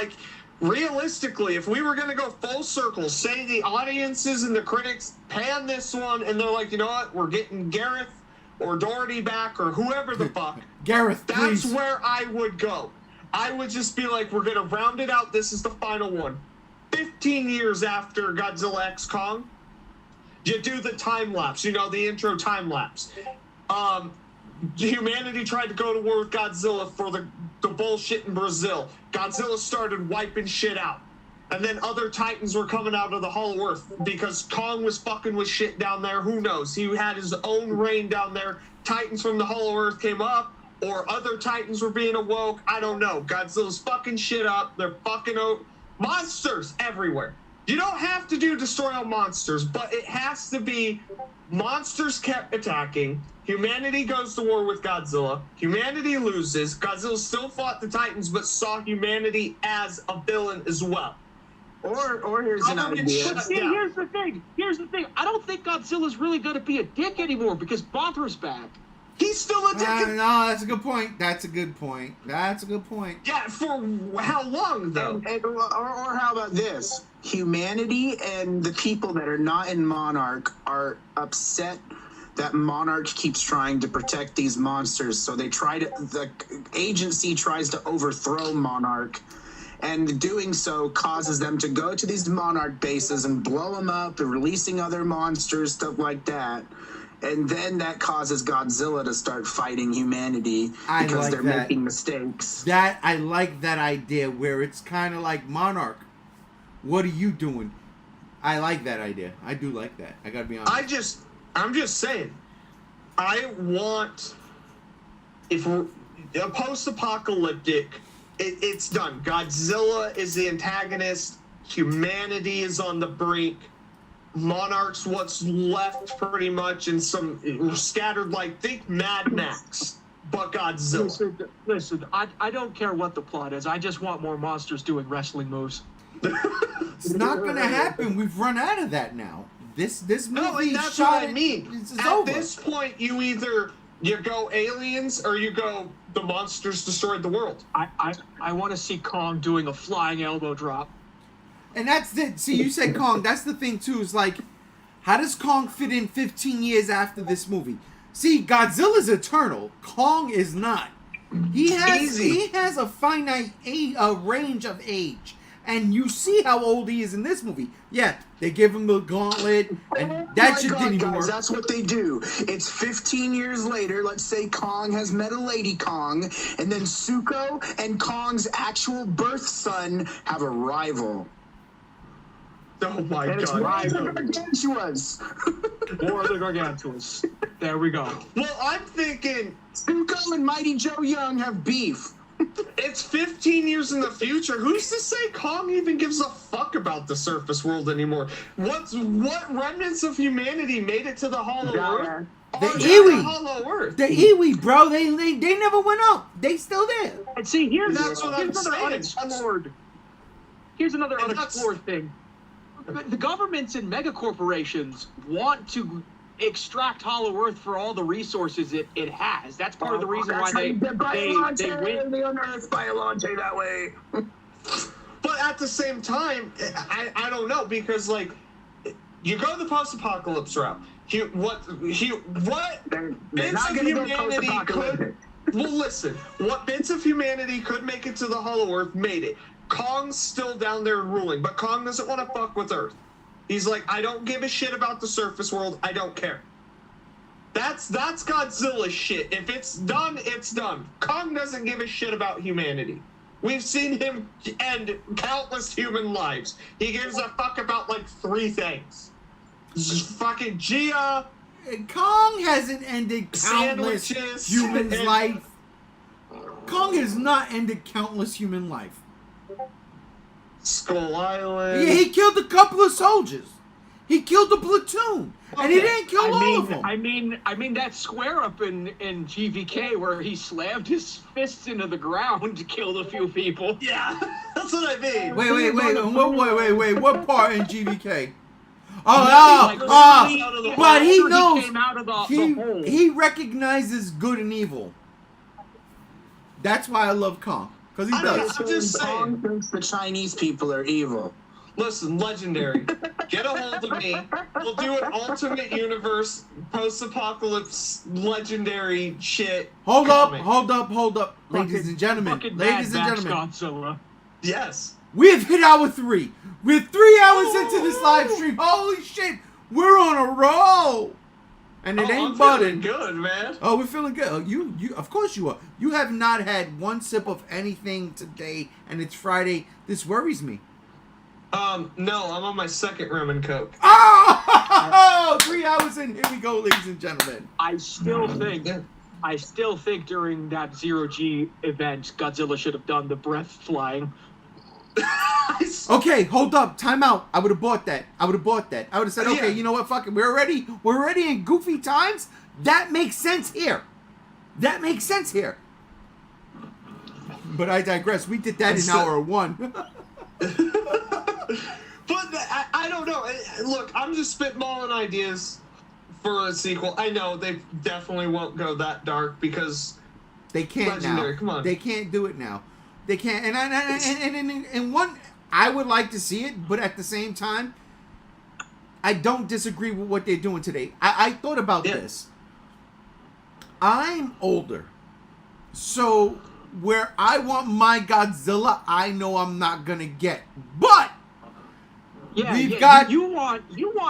Realistically, if we were going to go full circle, say the audiences and the critics pan this one, and they're like, you know what, we're getting Gareth or Doherty back or whoever the fuck. Gareth, that's please. where I would go. I would just be like, we're going to round it out. This is the final one. 15 years after Godzilla X Kong, you do the time lapse, the intro time lapse. Humanity tried to go to war with Godzilla for the bullshit in Brazil. Godzilla started wiping shit out. And then other Titans were coming out of the Hollow Earth because Kong was fucking with shit down there. Who knows? He had his own reign down there. Titans from the Hollow Earth came up, or other Titans were being awoke. I don't know. Godzilla's fucking shit up. They're fucking monsters everywhere. You don't have to destroy all monsters, but it has to be monsters kept attacking. Humanity goes to war with Godzilla. Humanity loses. Godzilla still fought the Titans, but saw humanity as a villain as well. Or here's an idea. But see, here's the thing. I don't think Godzilla's really going to be a dick anymore because Mothra's back. He's still a dick. No, that's a good point. Yeah, for how long, though? Or how about this? Humanity and the people that are not in Monarch are upset that Monarch keeps trying to protect these monsters. So the agency tries to overthrow Monarch. And doing so causes them to go to these Monarch bases and blow them up and releasing other monsters, stuff like that. And then that causes Godzilla to start fighting humanity because they're making mistakes. I like that idea where it's kind of like Monarch. What are you doing? I like that idea. I do like that. I gotta be honest. I'm just saying. I want, if we're a post-apocalyptic, it's done. Godzilla is the antagonist. Humanity is on the brink. Monarch's what's left, pretty much, and some scattered. Think Mad Max. but Godzilla. Listen, I don't care what the plot is. I just want more monsters doing wrestling moves. It's not gonna happen. We've run out of that now. This No, movie and that's shot what I it- mean. It's At over. this point, you go aliens or you go the monsters destroyed the world. I want to see Kong doing a flying elbow drop. And that's it. See, you said Kong. That's the thing too. Is like, how does Kong fit in 15 years after this movie? See, Godzilla's eternal. Kong is not. He has a finite range of age, and you see how old he is in this movie. Yeah, they give him the gauntlet, and that shit didn't even guys, work. that's what they do. It's 15 years later. Let's say Kong has met a lady Kong, and then Zuko and Kong's actual birth son have a rival. Oh my And it's god. War of the Gargantuas. War of the Gargantuas. There we go. Well, I'm thinking Zuko and Mighty Joe Young have beef. it's 15 years in the future. Who's to say Kong even gives a fuck about the surface world anymore? What remnants of humanity made it to the Hollow Earth? The Are Iwi. the Hollow Earth. The Iwi, bro, they never went up. They still there. And see, here's That's what I'm another saying. unexplored. Here's another And that's- unexplored thing. The governments and megacorporations want to extract Hollow Earth for all the resources it has. That's part of the reason why they win. They unearth Biolante that way. But at the same time, I don't know, because like you go the post-apocalypse route. What They're bits not of going to go humanity post-apocalyptic. well listen, what bits of humanity could make it to the Hollow Earth made it. Kong's still down there ruling, but Kong doesn't want to fuck with Earth. He's like, I don't give a shit about the surface world. I don't care. That's Godzilla shit. If it's done, it's done. Kong doesn't give a shit about humanity. We've seen him end countless human lives. He gives a fuck about like 3 things. Fucking Gia, Kong hasn't ended countless sandwiches, humans' and- life. Kong has not ended countless human life. Skull Island. Yeah, he killed a couple of soldiers. He killed a platoon, and he Okay. didn't kill all of them. I mean that square up in GVK where he slammed his fists into the ground killed a few people. Yeah, that's what I mean. Wait. What part in GVK? Like, But he after knows. came out of the hole. He recognizes good and evil. That's why I love Kong, because he I don't does. know. I'm just Kong saying. thinks the Chinese people are evil. Listen, Legendary, get a hold of me. We'll do an alternate universe, post-apocalypse, Legendary shit. Hold comic. up, ladies and gentlemen, Fucking ladies and Mad Max gentlemen. Godzilla. Yes. We have hit hour 3. We're 3 hours into this live stream. Holy shit, we're on a roll, and it I'm ain't feeling budding. good, man. Oh, we're feeling good. Oh, you, of course you are. You have not had one sip of anything today, and it's Friday. This worries me. No, I'm on my second rum and coke. Oh, 3 hours in. Here we go, ladies and gentlemen. I still think during that Zero G event, Godzilla should have done the breath flying. Okay, hold up. Time out. I would have bought that. I would have said, okay, Yeah. you know what? Fuck it. We're already in goofy times. That makes sense here. But I digress. We did that in hour 1. But I don't know. Look, I'm just spitballing ideas for a sequel. I know they definitely won't go that dark because They can't Legendary, now. come on. They can't do it now. They can't. And one, I would like to see it, but at the same time, I don't disagree with what they're doing today. I thought about this. I'm older, so where I want my Godzilla, I know I'm not gonna get. But Yeah, We've yeah, got- you want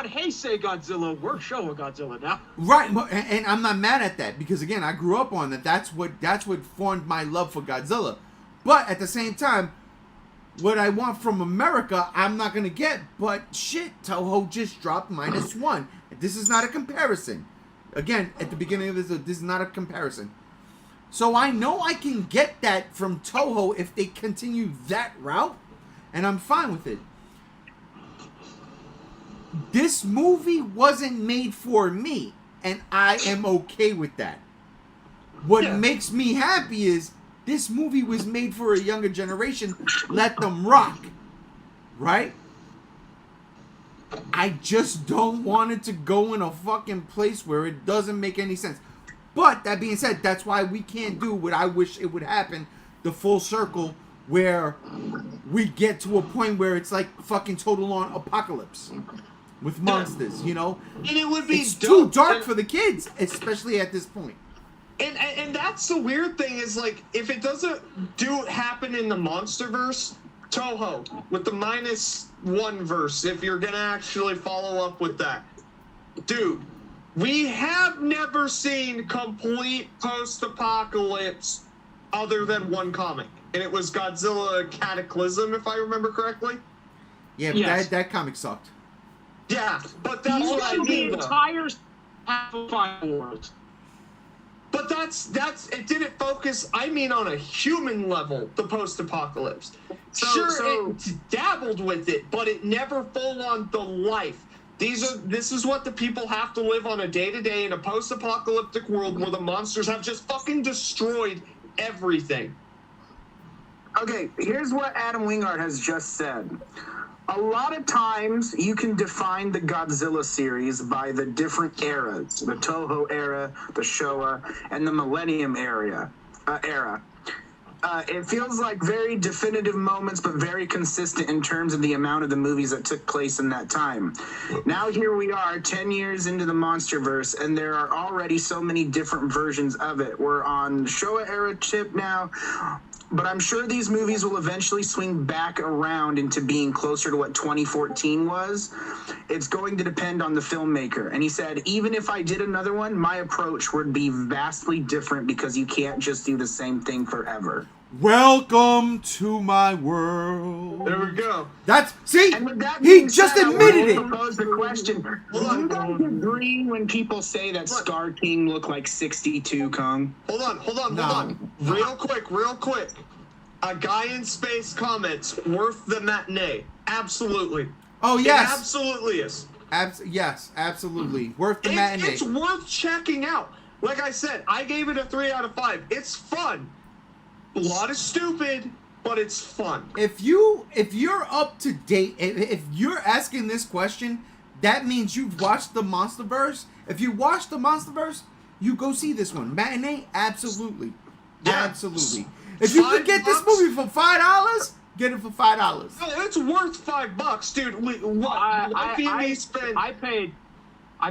Heisei Godzilla. We're Showa Godzilla now. right, and I'm not mad at that because again, I grew up on that. That's what formed my love for Godzilla. But at the same time, what I want from America, I'm not gonna get. But shit, Toho just dropped -1. This is not a comparison. Again, at the beginning of this is not a comparison. So I know I can get that from Toho if they continue that route, and I'm fine with it. This movie wasn't made for me, and I am okay with that. What Yeah. makes me happy is this movie was made for a younger generation. Let them rock. Right? I just don't want it to go in a fucking place where it doesn't make any sense. But that being said, that's why we can't do what I wish it would happen, the full circle, where we get to a point where it's like fucking total on apocalypse with monsters, you know? And it would be It's dope. too dark And- for the kids, especially at this point. And that's the weird thing is, like, if it doesn't happen in the MonsterVerse, Toho with the -1 verse, if you're gonna actually follow up with that, dude, we have never seen complete post-apocalypse other than one comic, and it was Godzilla Cataclysm, if I remember correctly. Yeah, but Yes. that comic sucked. Yeah, but that's what I Also, the mean, though. entire half of Final Wars. But that's it didn't focus, I mean, on a human level, the post-apocalypse. So- It dabbled with it, but it never full on the life. This is what the people have to live on a day-to-day in a post-apocalyptic world where the monsters have just fucking destroyed everything. Okay, here's what Adam Wingard has just said. A lot of times you can define the Godzilla series by the different eras, the Toho era, the Showa, and the Millennium era. It feels like very definitive moments, but very consistent in terms of the amount of the movies that took place in that time. Now here we are, 10 years into the MonsterVerse, and there are already so many different versions of it. We're on Showa era tip now, but I'm sure these movies will eventually swing back around into being closer to what 2014 was. It's going to depend on the filmmaker. And he said, even if I did another one, my approach would be vastly different because you can't just do the same thing forever. Welcome to my world. There we go. That's, see, And with that he being just said, I admitted want it. to pose the question. Do you guys agree when people say that Look. Scar King looked like 62 Kong? Hold on. No. Real quick. A guy in space comments, worth the matinee. Absolutely. Oh, It yes. absolutely is. Yes, absolutely. Worth the matinee. It's worth checking out. Like I said, I gave it a 3 out of 5. It's fun. A lot of stupid, but it's fun. If you're up to date, if you're asking this question, that means you've watched the MonsterVerse. If you watched the MonsterVerse, you go see this one. Matinee, absolutely. Yeah. Absolutely. If you could get this movie for $5, get it for $5. No, it's worth $5, dude. I spent. I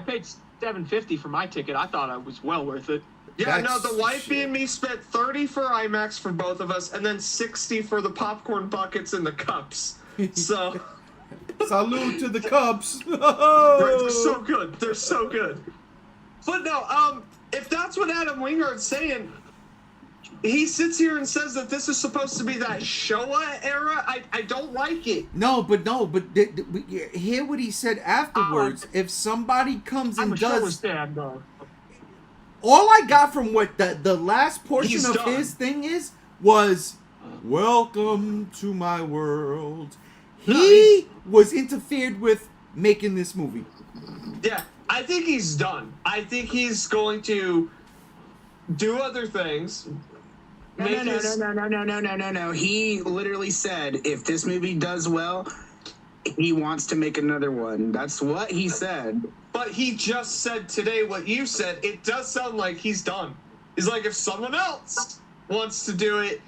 paid $7.50 for my ticket. I thought it was well worth it. Yeah, That's no, the wifey shit. and me spent $30 for IMAX for both of us, and then $60 for the popcorn buckets and the cups. So Salute to the Cubs. they're so good. They're so good. But no, if that's what Adam Wingard's saying, he sits here and says that this is supposed to be that Showa era. I don't like it. No, but hear what he said afterwards. If somebody comes I'm and a Showa does, fan, though. all I got from what the last portion He's of done. his thing was, welcome to my world. He was interfered with making this movie. Yeah, I think he's done. I think he's going to do other things. No. He literally said if this movie does well, he wants to make another one. That's what he said. But he just said today what you said. It does sound like he's done. He's like, if someone else wants to do it,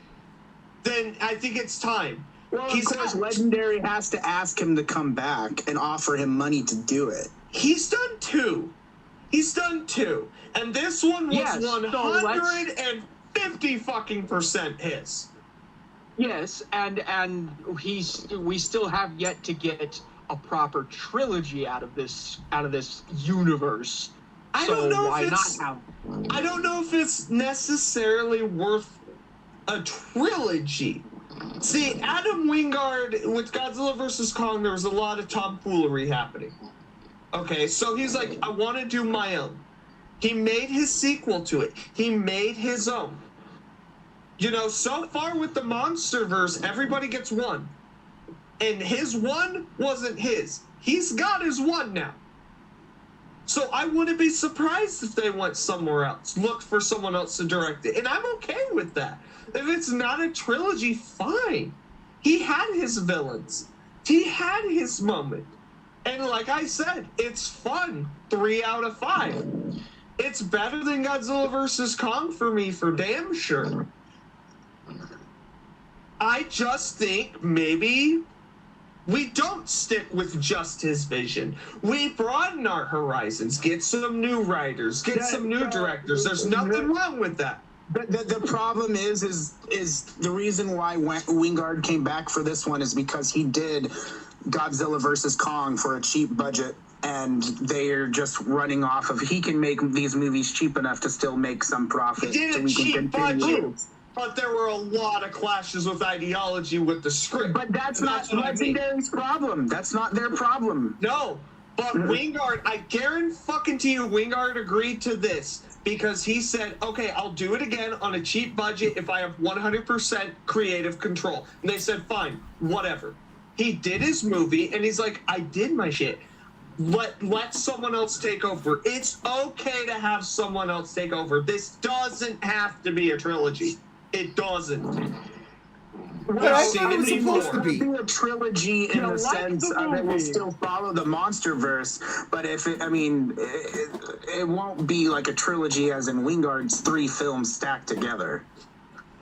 then I think it's time. Well, of He's course, out. Legendary has to ask him to come back and offer him money to do it. He's done two. And this one was Yes, so let's- 150% his. Yes, and we still have yet to get a proper trilogy out of this universe. I So don't know why if not it's have? I don't know if it's necessarily worth a trilogy. See, Adam Wingard with Godzilla vs. Kong, there was a lot of tomfoolery happening. Okay, so he's like, I want to do my own. He made his sequel to it. He made his own. You know, so far with the MonsterVerse, everybody gets one. And his one wasn't his. He's got his one now. So I wouldn't be surprised if they went somewhere else, looked for someone else to direct it. And I'm okay with that. If it's not a trilogy, fine. He had his villains. He had his moment. And like I said, it's fun. 3 out of 5. It's better than Godzilla vs. Kong for me, for damn sure. I just think maybe we don't stick with just his vision. We broaden our horizons, get some new writers, get some new directors. There's nothing wrong with that. The problem is the reason why Wingard came back for this one is because he did Godzilla vs. Kong for a cheap budget, and they're just running off of, he can make these movies cheap enough to still make some profit. He did so a we can cheap continue. budget, but there were a lot of clashes with ideology with the script. But that's not Legendary's problem. That's not their problem. No, but Wingard, I guarantee you, Wingard agreed to this because he said, okay, I'll do it again on a cheap budget if I have 100% creative control. And they said, fine, whatever. He did his movie, and he's like, I did my shit. Let someone else take over. It's okay to have someone else take over. This doesn't have to be a trilogy. It doesn't. But I thought it was supposed to be a trilogy in the sense that it will still follow the MonsterVerse, but if it, I mean, it won't be like a trilogy as in Wingard's 3 films stacked together.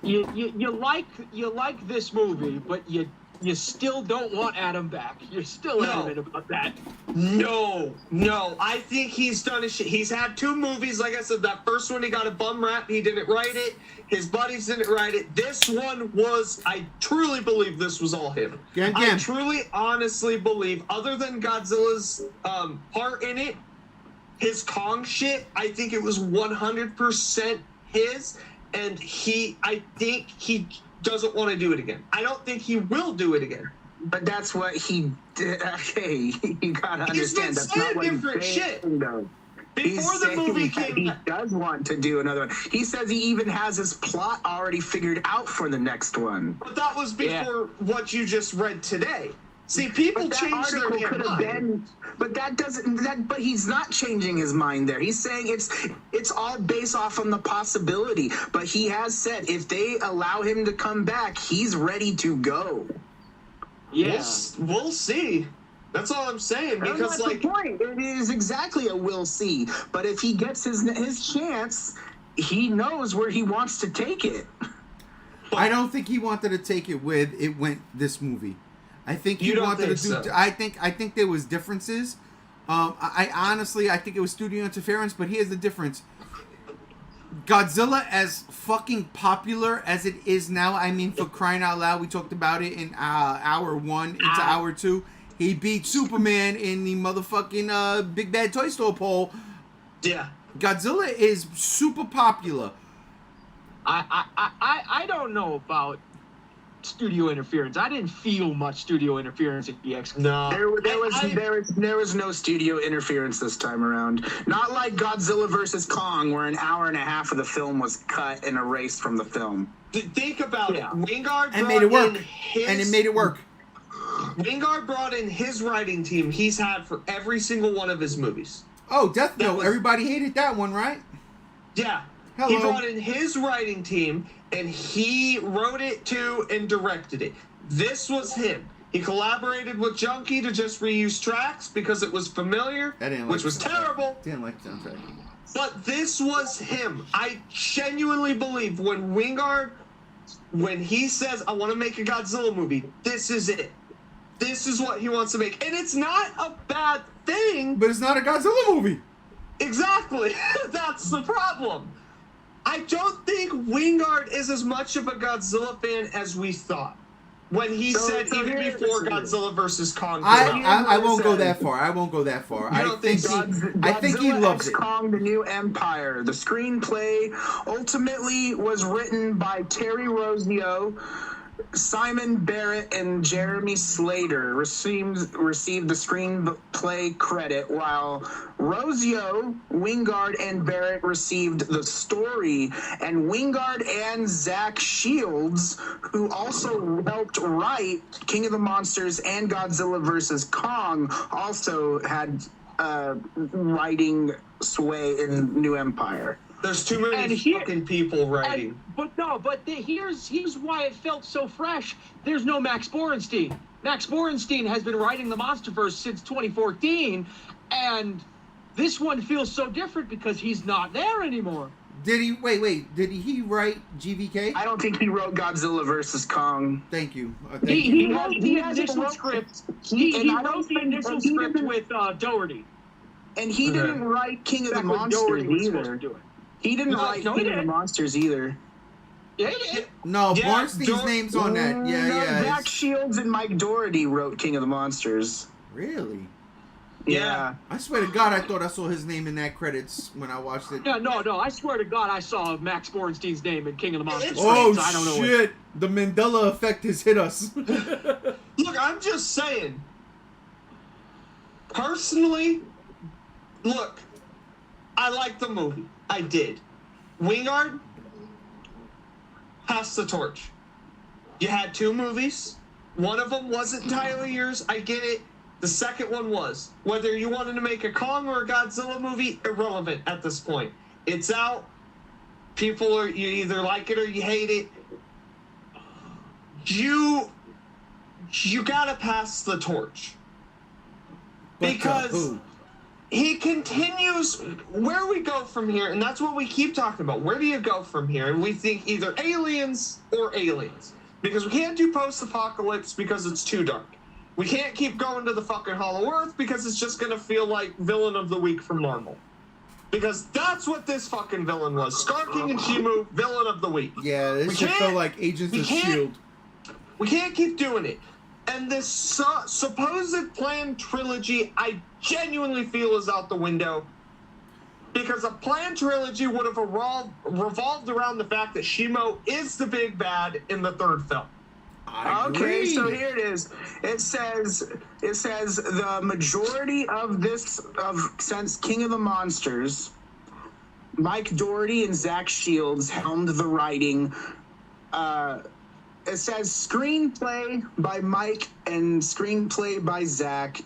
You like this movie, but you still don't want Adam back. You're still adamant about that. No. I think he's done his shit. He's had 2 movies. Like I said, that first one, he got a bum rap. He didn't write it. His buddies didn't write it. This one was, I truly believe this was all him. I truly, honestly believe, other than Godzilla's part in it, his Kong shit, I think it was 100% his. And I think he doesn't want to do it again. I don't think he will do it again. But that's what he did. Okay, you gotta understand. That's not what different he's shit. saying, though. Before the movie came, he does want to do another one. He says he even has his plot already figured out for the next one. But that was before what you just read today. See, people change their mind. But that doesn't. But he's not changing his mind there. He's saying it's all based off on the possibility. But he has said if they allow him to come back, he's ready to go. Yeah, we'll see. That's all I'm saying. Because that's the point. It is exactly a we'll see. But if he gets his chance, he knows where he wants to take it. I don't think he wanted to take it with it went this movie. I think he wanted to do. So? I think there was differences. I honestly think it was studio interference. But here's the difference. Godzilla, as fucking popular as it is now, I mean, for crying out loud, we talked about it in hour 1 into hour 2. He beat Superman in the motherfucking Big Bad Toy Store poll. Yeah. Godzilla is super popular. I don't know about studio interference. I didn't feel much studio interference at GxK. No. There was no studio interference this time around. Not like Godzilla vs. Kong, where an hour and a half of the film was cut and erased from the film. Think about it. Wingard and made it work. And it made it work. Wingard brought in his writing team he's had for every single one of his movies. Oh, Death Note. Everybody hated that one, right? Yeah. Hello. He brought in his writing team, and he wrote it too and directed it. This was him. He collaborated with Junkie to just reuse tracks because it was familiar, which was terrible. Didn't like the soundtrack. But this was him. I genuinely believe when Wingard, when he says, I want to make a Godzilla movie, this is it. This is what he wants to make. And it's not a bad thing. But it's not a Godzilla movie. Exactly. That's the problem. I don't think Wingard is as much of a Godzilla fan as we thought. When he said even before Godzilla vs. Kong. I won't go that far. I won't go that far. I think he loves it. Kong the New Empire. The screenplay ultimately was written by Terry Rossio. Simon Barrett and Jeremy Slater received the screenplay credit, while Rossio, Wingard, and Barrett received the story, and Wingard and Zach Shields, who also helped write King of the Monsters and Godzilla vs. Kong, also had writing sway in New Empire. There's too many And here- fucking people writing. Here's why it felt so fresh. There's no Max Borenstein. Max Borenstein has been writing the MonsterVerse since 2014, and this one feels so different because he's not there anymore. Did he did he write GVK? I don't think he wrote Godzilla versus Kong. Thank you. He wrote the has initial wrote- script. he- He and I wrote don't the think- initial and he script didn't- with Doherty. And he didn't write King of the Back when Monsters Doherty was supposed to either. do it. He didn't No, write no, he King of the didn't. Monsters either. Yeah, he did. No, Yeah, Bornstein's name's on that. Yeah, No, yeah. Zach Shields and Mike Doherty wrote King of the Monsters. Really? Yeah. I swear to God, I thought I saw his name in that credits when I watched it. Yeah, no. I swear to God, I saw Max Borenstein's name in King of the Monsters. Oh so I don't know what- shit! The Mandela effect has hit us. Look, I'm just saying. Personally, look, I like the movie. I did. Wingard, pass the torch. You had 2 movies. One of them wasn't entirely yours. I get it. The second one was. Whether you wanted to make a Kong or a Godzilla movie, irrelevant at this point. It's out. You either like it or you hate it. You gotta pass the torch. Because who? he continues where we go from here, and that's what we keep talking about. Where do you go from here? And we think either aliens or aliens. Because we can't do post-apocalypse because it's too dark. We can't keep going to the fucking Hollow Earth because it's just gonna feel like Villain of the Week from Marvel. Because that's what this fucking villain was. Scar King and Shimu, Villain of the Week. Yeah, We this shit can't- felt like Agents we of can't- S.H.I.E.L.D. We can't keep doing it. And this supposed planned trilogy, I genuinely feel is out the window. Because a planned trilogy would have revolved around the fact that Shimo is the big bad in the 3rd film. I Okay, agree. so here it is. It says the majority of since King of the Monsters, Mike Doherty and Zach Shields helmed the writing. It says screenplay by Mike and screenplay by Zach.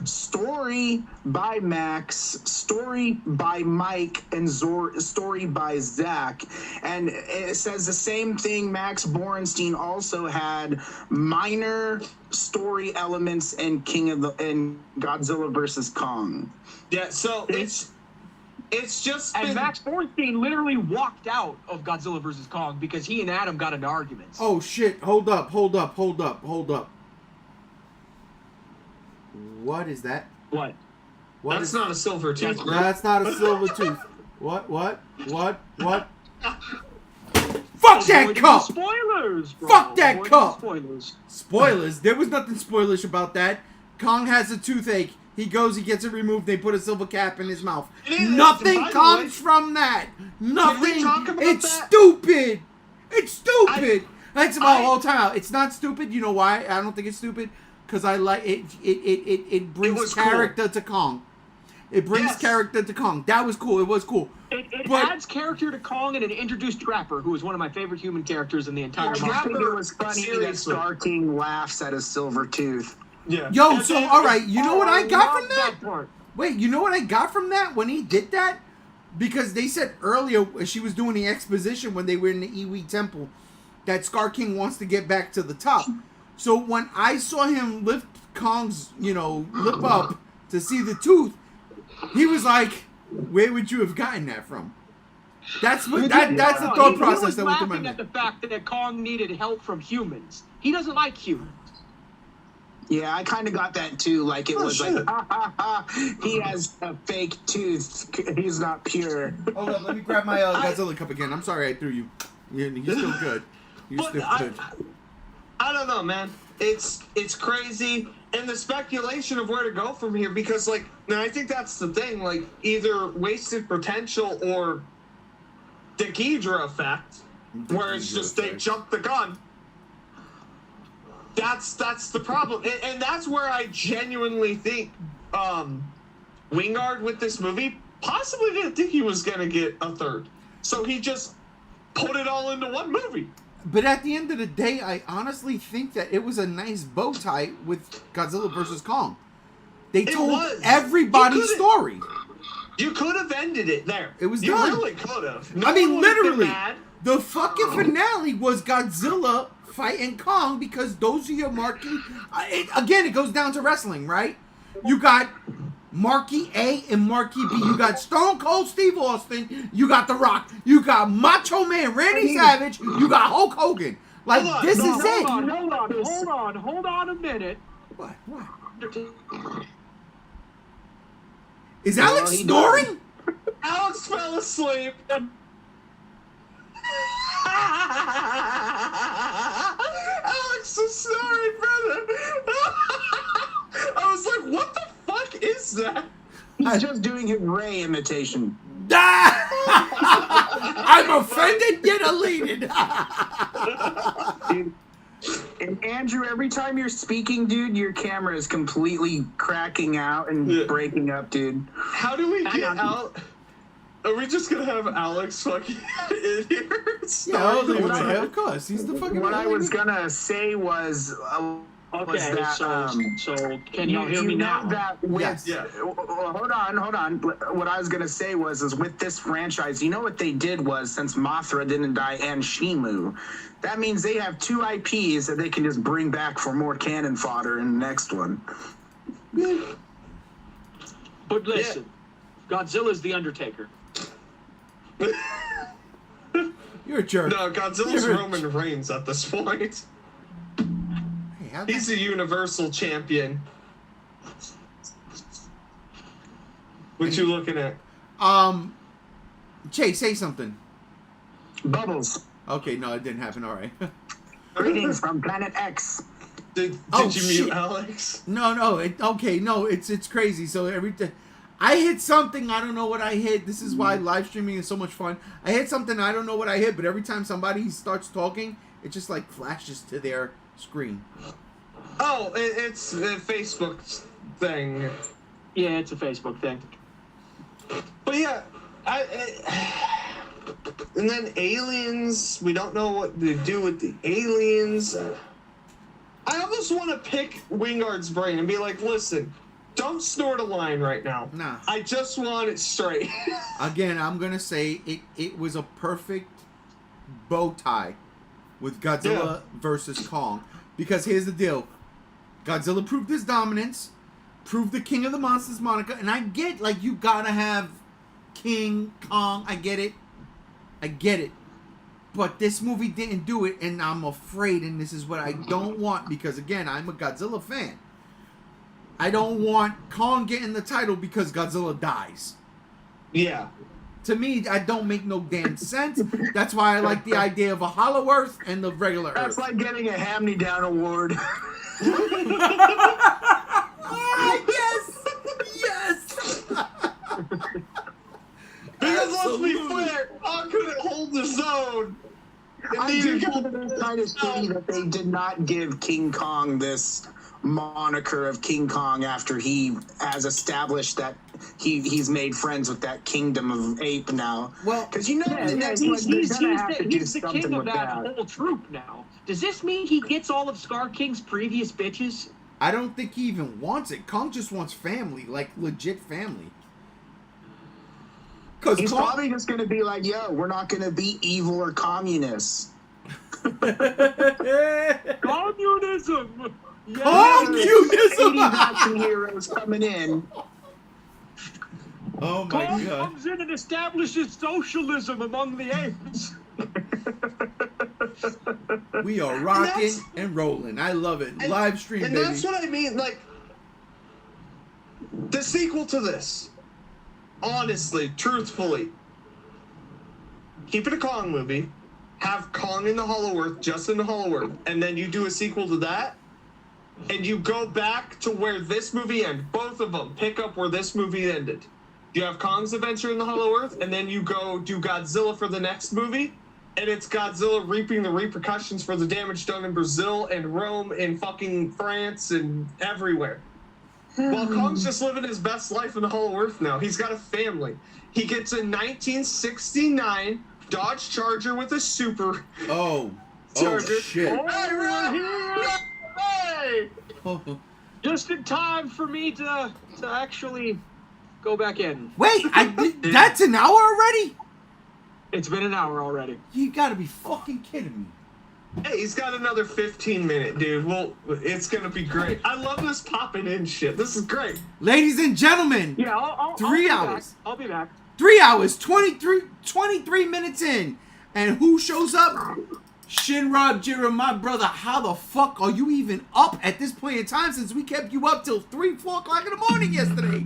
Story by Max, story by Mike, and story by Zach. And it says the same thing. Max Borenstein also had minor story elements in Godzilla versus Kong. Yeah, so it's just And been... Max Borenstein literally walked out of Godzilla vs. Kong because he and Adam got into arguments. Oh shit! Hold up! What is that? What? What That's is- not a silver tooth, bro. That's not a silver tooth. What? Fuck that Avoiding cup! the spoilers, bro. Fuck that Avoiding cup! the Spoilers. Spoilers. There was nothing spoilish about that. Kong has a toothache. He goes, he gets it removed. They put a silver cap in his mouth. It is- Nothing by the comes way- from that. Nothing. talk about It's that? stupid. It's stupid. That's about I- whole time out. It's not stupid. You know why? I don't think it's stupid. Because I like it. It brings was cool. character to Kong. It brings Yes. character to Kong. That was cool. It was cool. It But- adds character to Kong, and it introduced Trapper, who is one of my favorite human characters in the entire I Marvel. think it was funny that Seriously. Star King laughs at his silver tooth. Yeah. Yo, And so then- all right. You know what I got from love that? part. Wait, you know what I got from that when he did that? Because they said earlier she was doing the exposition when they were in the Iwi temple that Scar King wants to get back to the top. So when I saw him lift Kong's, lip up to see the tooth, he was like, "Where would you have gotten that from?" That's what that's the No, thought he process was that went through my laughing at mind. the fact that Kong needed help from humans. He doesn't like humans. Yeah, I kind of got that too. Like it Oh, was shit. like, ha, ha, ha, he has a fake tooth. He's not pure. Hold on, let me grab my Godzilla cup again. I'm sorry I threw you. You're still good. You're But still good. I don't know, man. It's crazy, and the speculation of where to go from here, because now I think that's the thing. Either wasted potential or the Ghidra effect, where it's just they jump the gun. That's the problem, and that's where I genuinely think Wingard with this movie possibly didn't think he was gonna get a 3rd, so he just put it all into one movie. But at the end of the day, I honestly think that it was a nice bow tie with Godzilla vs. Kong. They It told was. everybody's You could've- story. You could have ended it there. It was you done. You really could have. I mean, literally. Mad. The fucking finale was Godzilla fighting Kong because those are your marquee. Again, it goes down to wrestling, right? You got Marquee A and Marquee B. You got Stone Cold Steve Austin. You got The Rock. You got Macho Man Randy Savage. You got Hulk Hogan. Like, Hold on, this no, is hold it. Hold on a minute. What? Is Alex he snoring? Alex fell asleep. Alex is snoring, brother. I was like, what the fuck is that? He's just doing his Ray imitation. I'm offended yet elated. Dude. And Andrew, every time you're speaking, dude, your camera is completely cracking out and breaking up, dude. How do we get out? Are we just gonna have Alex fucking in here? Yeah, I'll leave him there, of course. He's the fucking. What I was gonna say was Okay, that, so can y'all hear me now? That with, Yes. Yeah. Hold on. What I was gonna say is with this franchise, you know what they did was, since Mothra didn't die and Shimu, that means they have 2 IPs that they can just bring back for more cannon fodder in the next one. But listen, Godzilla's the Undertaker. You're a jerk. No, Godzilla's You're a Roman Reigns at this point. Hey, how'd He's that- a Universal Champion. What you looking at? Jay, say something. Bubbles. Okay, no, it didn't happen. All right. Greetings from Planet X. Did Oh, you shit. mute Alex? No. It's crazy. So I hit something. I don't know what I hit. This is why live streaming is so much fun. I hit something. I don't know what I hit, but every time somebody starts talking, it just like flashes to their screen. Oh, it's a Facebook thing. Yeah, it's a Facebook thing. But yeah, and then aliens. We don't know what to do with the aliens. I almost want to pick Wingard's brain and be like, listen, don't snort a line right now. Nah. I just want it straight. Again, I'm gonna say it was a perfect bow tie with Godzilla versus Kong. Because here's the deal. Godzilla proved his dominance, proved the king of the monsters moniker, and I get, like, you gotta have King Kong. I get it. But this movie didn't do it, and I'm afraid, and this is what I don't want, because, again, I'm a Godzilla fan. I don't want Kong getting the title because Godzilla dies. Yeah. To me, that don't make no damn sense. That's why I like the idea of a Hollow Earth and the regular Earth. That's like getting a hand-me-down award. Yes! Because let's be Absolutely. fair, Kong couldn't hold the zone. I do think it is kind of shitty that they did not give King Kong this moniker of King Kong after he has established that he's made friends with that kingdom of ape now. Well, Because you know the next He's, one, they're he's, gonna he's have to the, do he's the something king of with that that. whole troop now. Does this mean he gets all of Scar King's previous bitches? I don't think he even wants it. Kong just wants family, like legit family. Because He's probably just gonna be like, "Yo, we're not gonna be evil or communists." Communism! Communism! 80s action heroes coming in. Oh my Kong god. comes in and establishes socialism among the apes. We are rocking that's- and rolling. I love it. And- Live stream, And baby. that's what I mean, like, the sequel to this, honestly, truthfully, keep it a Kong movie, have Kong in the Hollow Earth, just in the Hollow Earth, and then you do a sequel to that, and you go back to where this movie ended. Both of them pick up where this movie ended. You have Kong's adventure in the Hollow Earth, and then you go do Godzilla for the next movie, and it's Godzilla reaping the repercussions for the damage done in Brazil and Rome and fucking France and everywhere. While Kong's just living his best life in the Hollow Earth now. He's got a family. He gets a 1969 Dodge Charger with a super Oh. Oh, Charger. shit. Hey, Rob! Hey! Oh, Just in time for me to actually go back in. Wait, that's an hour already? It's been an hour already. You gotta be fucking kidding me. Hey, he's got another 15-minute, dude. Well, it's gonna be great. I love this popping in shit. This is great. Ladies and gentlemen, Yeah, I'll 3 be hours. back. I'll be back. 3 hours, 23 minutes in. And who shows up? Shinra Jira, my brother. How the fuck are you even up at this point in time since we kept you up till 3, 4 o'clock in the morning yesterday?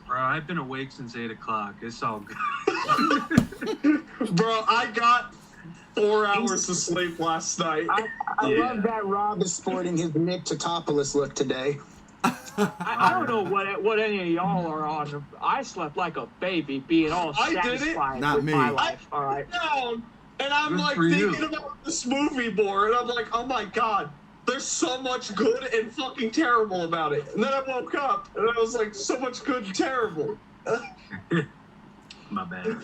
Bro, I've been awake since 8 o'clock. It's all good. Bro, I got 4 hours of sleep last night. I love that Rob is sporting his Nick Totopoulos look today. I don't know what any of y'all are on. I slept like a baby, being all I did it. satisfied Not with me. my life. All right. Down, and I'm Good like for you. thinking about this movie more, and I'm like, oh my god, there's so much good and fucking terrible about it. And then I woke up, and I was like, so much good and terrible. My bad.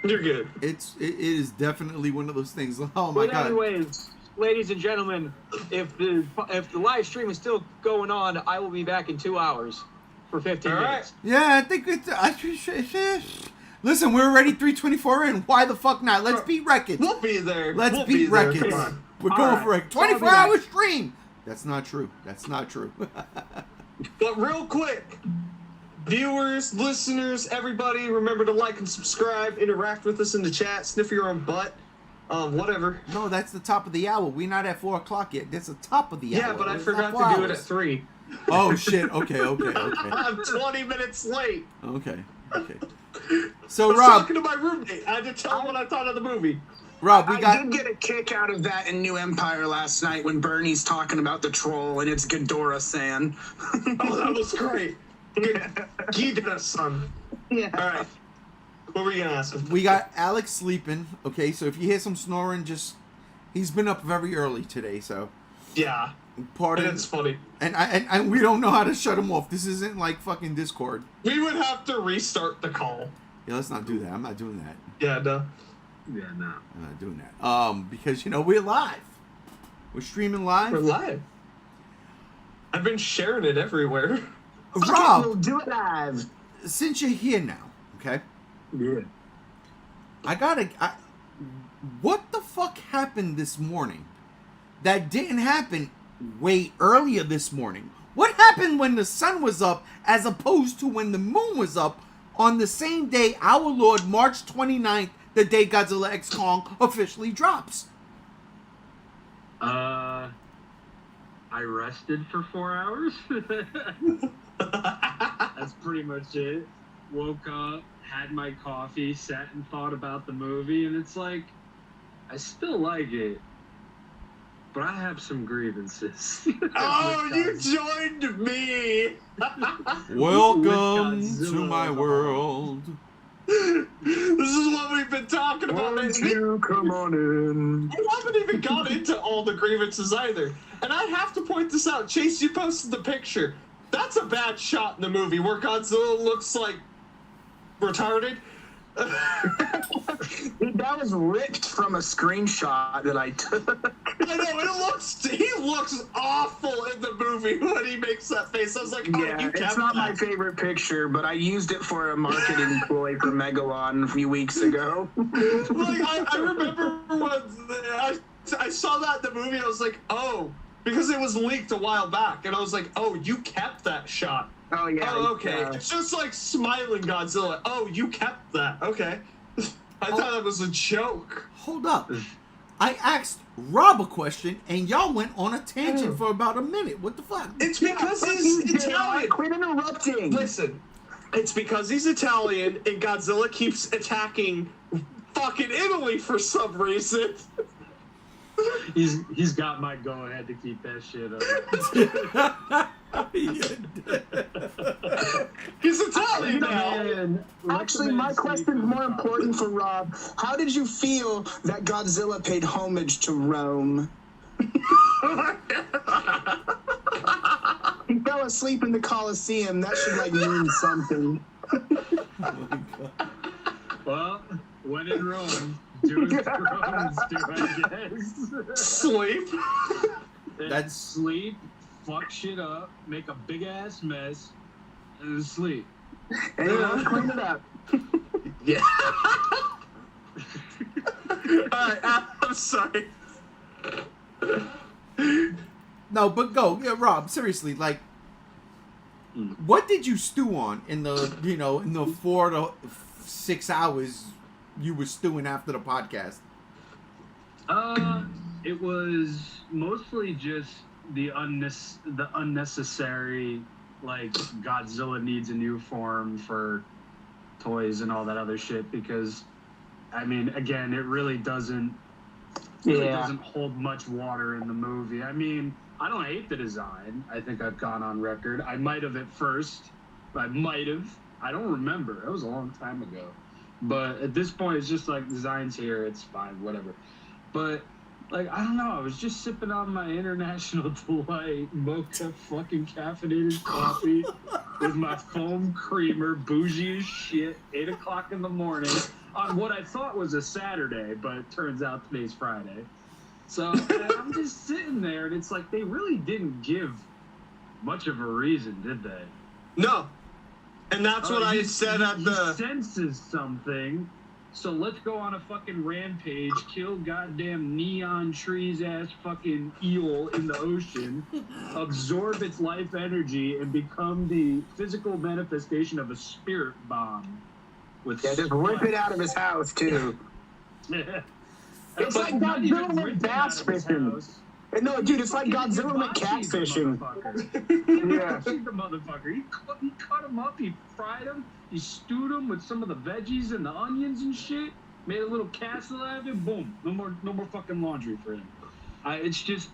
You're good. It is definitely one of those things. Oh my But god. anyways, ladies and gentlemen, if the live stream is still going on, I will be back in 2 hours for 15 All right. minutes. Yeah, I think it's. Listen, we're already 3:24 in. Why the fuck not? Let's beat records. We'll be there. Let's we'll beat be there. records. Come on. We're All going right. for a So I'll be 24-hour back. stream. That's not true. That's not true. But real quick, viewers, listeners, everybody, remember to like and subscribe, interact with us in the chat, sniff your own butt, whatever. No, that's the top of the hour. We're not at 4 o'clock yet. That's the top of the hour. Yeah, but I It's forgot not to 4 do it at hours. 3. Oh shit. Okay. I'm 20 minutes late. Okay. So I was Rob, talking to my roommate. I had to tell him what I thought of the movie. we I got. did get a kick out of that in New Empire last night when Bernie's talking about the troll and it's Ghidorah-san. Oh, that was great. Ghidorah-san. Yeah. All right. What were you going to ask him? We got Alex sleeping. Okay, so if you hear some snoring, he's been up very early today. So Yeah. pardon. It's funny. And we don't know how to shut him off. This isn't like fucking Discord. We would have to restart the call. Yeah, let's not do that. I'm not doing that. Yeah, no. Yeah, no. I'm not doing that. Because we're live. We're streaming live. We're live. I've been sharing it everywhere. Rob, We'll do it live. since you're here now, okay? Yeah. What the fuck happened this morning that didn't happen way earlier this morning? What happened when the sun was up as opposed to when the moon was up on the same day, our Lord, March 29th, the day Godzilla X Kong officially drops? I rested for 4 hours. That's pretty much it. Woke up, had my coffee, sat and thought about the movie, and it's like, I still like it, but I have some grievances. Oh, you joined me! Welcome With to Godzilla my as a world. This is what we've been talking about. Won't you come on in? We haven't even got into all the grievances either. And I have to point this out. Chase, you posted the picture. That's a bad shot in the movie where Godzilla looks like retarded. That was ripped from a screenshot that I took. I know, he looks awful in the movie when he makes that face. I was like, oh, Yeah, you it's kept not my that. favorite picture, but I used it for a marketing ploy for Megalon a few weeks ago. Like, I remember when I saw that in the movie, I was like, oh, because it was leaked a while back, and I was like, oh, you kept that shot. Oh, yeah. Oh, okay. yeah. It's just like smiling Godzilla. Oh, you kept that. Okay. I thought that was a joke. Hold up. I asked Rob a question, and y'all went on a tangent for about a minute. What the fuck? It's because he's Italian. Quit interrupting. Listen, it's because he's Italian, and Godzilla keeps attacking fucking Italy for some reason. He's got my go ahead to keep that shit up. He's Italian now. Man, Actually, my question's more important for Rob. How did you feel that Godzilla paid homage to Rome? He fell asleep in the Colosseum. That should, mean something. Well, when in Rome, do as the Romans do, I guess. Sleep. That's- Sleep, fuck shit up, make a big ass mess, and then sleep. And you know, clean it up. Yeah. Alright, I'm sorry. No, but go. Yeah, Rob, seriously, like, what did you stew on in the, you know, in the 4 to 6 hours you were stewing after the podcast? It was mostly just the unnecessary, like, Godzilla needs a new form for toys and all that other shit, because, I mean, again, it really doesn't hold much water in the movie. I mean, I don't hate the design. I think I've gone on record. I might have at first. I might have. I don't remember. It was a long time ago. But at this point, it's just like, design's here. It's fine. Whatever. But, like, I don't know. I was just sipping on my International Delight mocha fucking caffeinated coffee with my foam creamer, bougie as shit, 8 o'clock in the morning, on what I thought was a Saturday, but it turns out today's Friday. So I'm just sitting there, and it's like, they really didn't give much of a reason, did they? No. And that's what I said at the... He senses something, so let's go on a fucking rampage, kill goddamn neon trees ass fucking eel in the ocean, absorb its life energy, and become the physical manifestation of a spirit bomb. With Yeah, just rip it out of his house, too. It's like Godzilla went bass fishing. No, dude, it's like Godzilla went catfishing. Yeah. The motherfucker. He cut him up, he fried him, he stewed him with some of the veggies and the onions and shit, made a little castle out of it, boom. No more fucking laundry for him. It's just,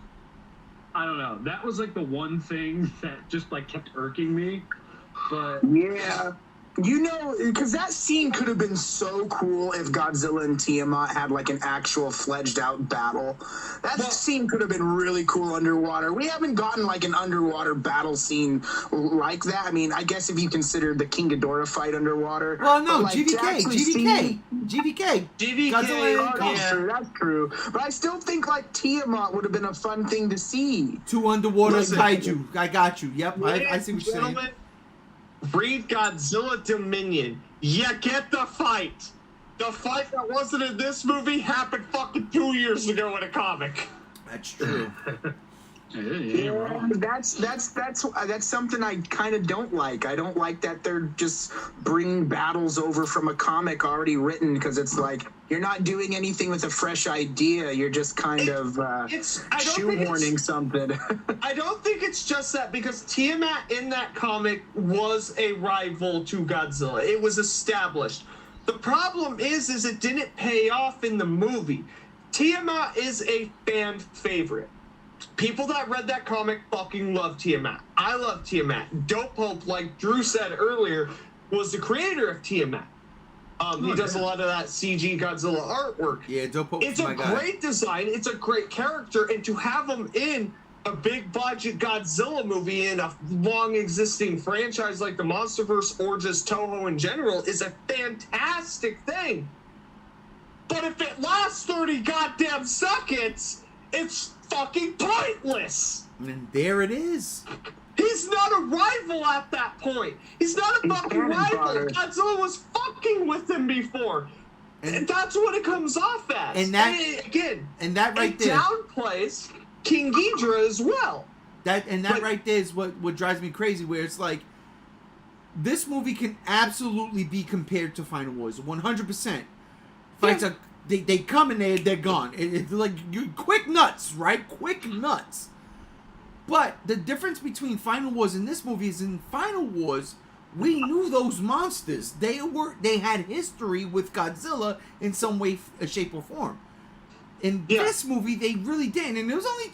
I don't know. That was like the one thing that just like kept irking me. But yeah. You know, because that scene could have been so cool if Godzilla and Tiamat had like an actual fledged out battle. That scene could have been really cool underwater. We haven't gotten like an underwater battle scene like that. I mean, I guess if you consider the King Ghidorah fight underwater. Well, no, like, GxK. Godzilla, that's true. But I still think like Tiamat would have been a fun thing to see. 2 underwater kaiju. I got you. Yep, I see what you're saying. Read Godzilla Dominion. You get the fight. The fight that wasn't in this movie happened fucking 2 years ago in a comic. That's true. Yeah, that's something I kind of don't like. I don't like that they're just bringing battles over from a comic already written, because it's like you're not doing anything with a fresh idea. You're just kind of shoehorning something. I don't think it's just that, because Tiamat in that comic was a rival to Godzilla. It was established. The problem is it didn't pay off in the movie. Tiamat is a fan favorite. People that read that comic fucking love Tiamat. I love Tiamat. Dope Hope, like Drew said earlier, was the creator of Tiamat. He does a lot of that CG Godzilla artwork. Yeah, Dope Hope. It's a great design. It's a great character, and to have him in a big budget Godzilla movie in a long existing franchise like the MonsterVerse or just Toho in general is a fantastic thing. But if it lasts 30 goddamn seconds, it's fucking pointless. And there it is. He's not a rival at that point. He's not a fucking rival. Godzilla was fucking with him before. And that's what it comes off as. And that right there downplays King Ghidorah as well. That right there is what drives me crazy, where it's like, this movie can absolutely be compared to Final Wars, 100%. Fights are they come and they're gone. It's like quick nuts, right? Quick nuts. But the difference between Final Wars and this movie is, in Final Wars, we knew those monsters. They had history with Godzilla in some way, shape, or form. In this movie, they really didn't, and it was only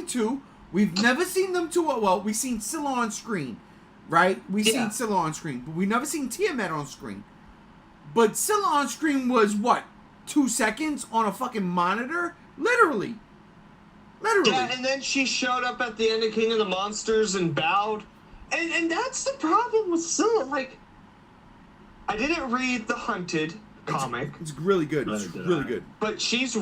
two. We've never seen them two. Well, we've seen Scylla on screen, right? We've seen Scylla on screen, but we've never seen Tiamat on screen. But Scylla on screen was what? 2 seconds on a fucking monitor? Literally. Yeah, and then she showed up at the end of King of the Monsters and bowed. And that's the problem with Scylla. Like, I didn't read the Hunted comic. It's really good. It's really good. But she's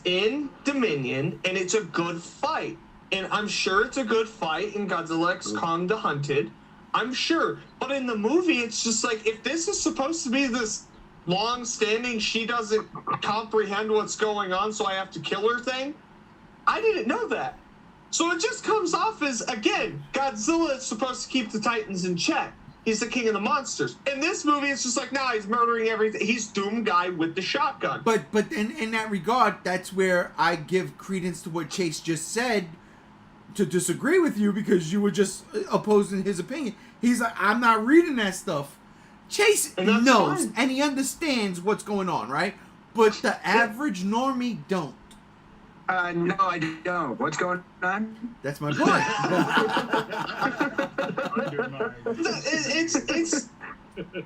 in Dominion, and it's a good fight. and I'm sure it's a good fight in Godzilla X Kong the Hunted. I'm sure. But in the movie, it's just like, if this is supposed to be this long-standing, she doesn't comprehend what's going on, so I have to kill her thing, I didn't know that. So it just comes off as, again, Godzilla is supposed to keep the Titans in check. He's the king of the monsters. In this movie, it's just like, nah, he's murdering everything. He's Doom Guy with the shotgun. But in that regard, that's where I give credence to what Chase just said, to disagree with you, because you were just opposing his opinion. He's like, I'm not reading that stuff. Chase knows, fine. and he understands what's going on, right? But the average normie don't. No, I don't. What's going on? That's my point.